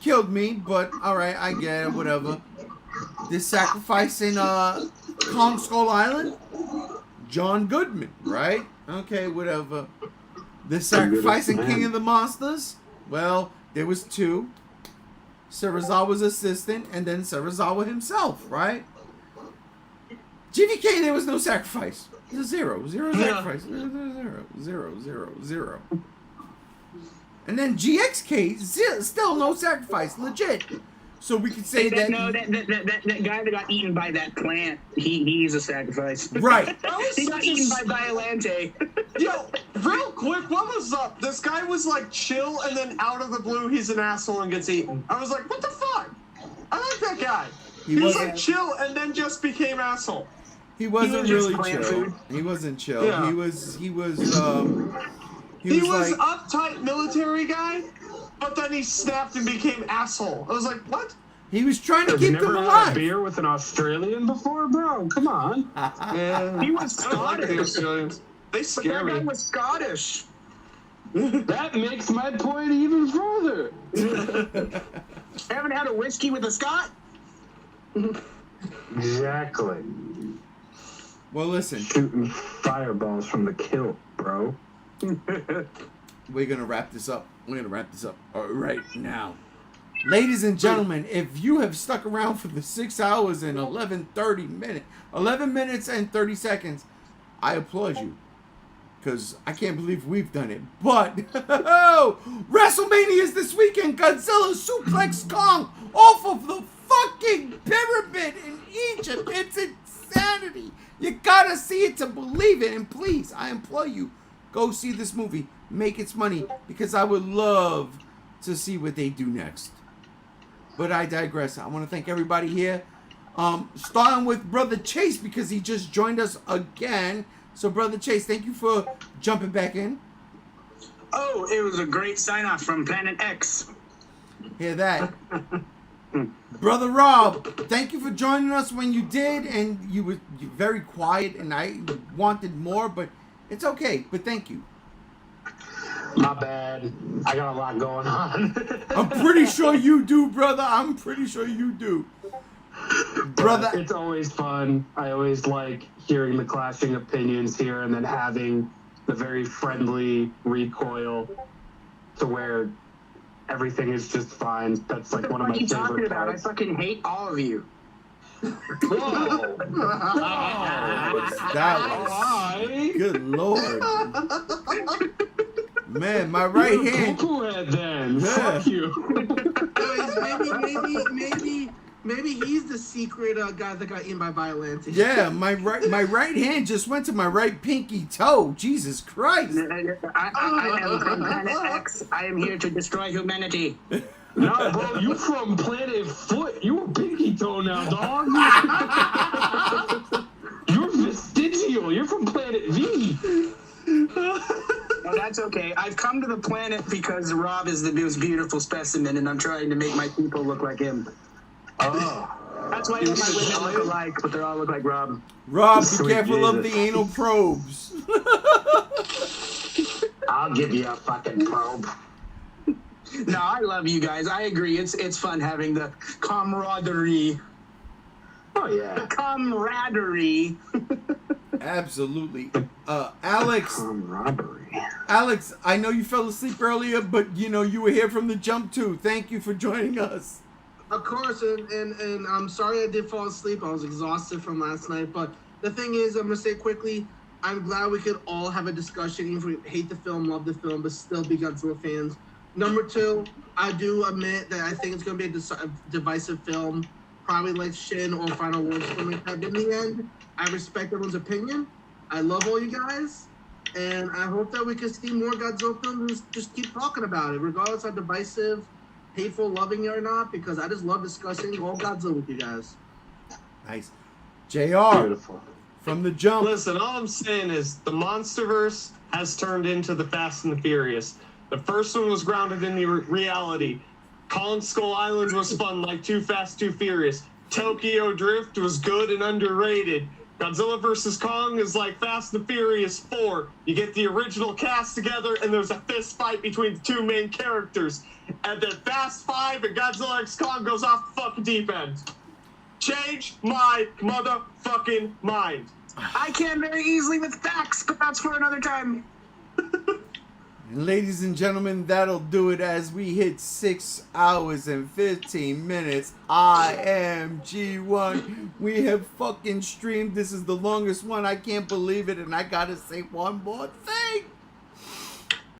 Killed me, but alright, I get it, whatever. This sacrifice in Kong Skull Island, John Goodman, right? Okay, whatever. This sacrifice in King of the Monsters, well, there was two. Serizawa's assistant, and then Serizawa himself, right? GxK, there was no sacrifice. It was zero sacrifice. Zero. And then GxK, still no sacrifice, legit. So we could say that guy that got eaten by that plant, he's a sacrifice. Right. He got eaten by Violante. Yo, real quick, what was up? This guy was like chill, and then out of the blue, he's an asshole and gets eaten. I was like, what the fuck? I like that guy. He was like chill, and then just became asshole. He wasn't really chill. Food. He wasn't chill. Yeah. He was He was like, uptight military guy, but then he snapped and became asshole. I was like, what? he was trying to Have you keep them never had a alive. beer with an Australian before, bro? Come on. Yeah, He was I don't like the Scottish. Australians. They But scare that guy me. was Scottish. That makes my point even further. Haven't had a whiskey with a Scot? Exactly. Well, listen. Shooting fireballs from the kilt, bro. We're going to wrap this up. We're going to wrap this up right now. Ladies and gentlemen, if you have stuck around for the 6 hours and 11 minutes and 30 seconds, I applaud you. Because I can't believe we've done it. But, WrestleMania is this weekend. Godzilla suplex Kong off of the fucking pyramid in Egypt. It's insanity. You gotta see it to believe it. And please, I implore you, go see this movie. Make its money. Because I would love to see what they do next. But I digress. I want to thank everybody here. Starting with Brother Chase because he just joined us again. So, Brother Chase, thank you for jumping back in. Oh, it was a great sign-off from Planet X. Hear that. Brother Rob, thank you for joining us when you did, and you were very quiet, and I wanted more, but it's okay, but thank you. My bad. I got a lot going on. I'm pretty sure you do, brother. I'm pretty sure you do. Brother. It's always fun. I always like hearing the clashing opinions here and then having the very friendly recoil to where everything is just fine. That's like one of my favorite parts. I fucking hate all of you. Whoa. That was good Lord. Man, my right hand. Head then. Yeah. Fuck you. Maybe he's the secret guy that got eaten by violence. Yeah, my right hand just went to my right pinky toe. Jesus Christ. I am from Planet X. I am here to destroy humanity. Nah, bro, you from Planet Foot. You a pinky toe now, dog. You're vestigial. You're from Planet V. Well, that's okay. I've come to the planet because Rob is the most beautiful specimen, and I'm trying to make my people look like him. Oh. That's why my women look alike, but they all look like Rob. Rob, be Sweet careful of Jesus. the anal probes. I'll give you a fucking probe. No, I love you guys. I agree. It's fun having the camaraderie. Oh, yeah. Camaraderie. Absolutely. Alex, Robbery. Alex, I know you fell asleep earlier, but you know you were here from the jump too. Thank you for joining us. Of course, and I'm sorry I did fall asleep. I was exhausted from last night. But the thing is, I'm going to say quickly, I'm glad we could all have a discussion, even if we hate the film, love the film, but still be Godzilla fans. Number two, I do admit that I think it's going to be a divisive film, probably like Shin or Final Wars. In the end, I respect everyone's opinion. I love all you guys. And I hope that we can see more Godzilla films. Just keep talking about it, regardless how divisive, hateful, loving it or not, because I just love discussing all Godzilla with you guys. Nice. JR, Beautiful. from the jump. Listen, all I'm saying is the Monsterverse has turned into the Fast and the Furious. The first one was grounded in the reality. Kong Skull Island was fun like Too Fast, Too Furious. Tokyo Drift was good and underrated. Godzilla vs. Kong is like Fast and the Furious 4. You get the original cast together and there's a fist fight between the two main characters. And then Fast 5 and Godzilla x Kong goes off the fucking deep end. Change my motherfucking mind. I can very easily with facts, but that's for another time. And ladies and gentlemen, that'll do it as we hit 6 hours and 15 minutes. I am G1. We have fucking streamed. This is the longest one. I can't believe it. And I gotta say one more thing.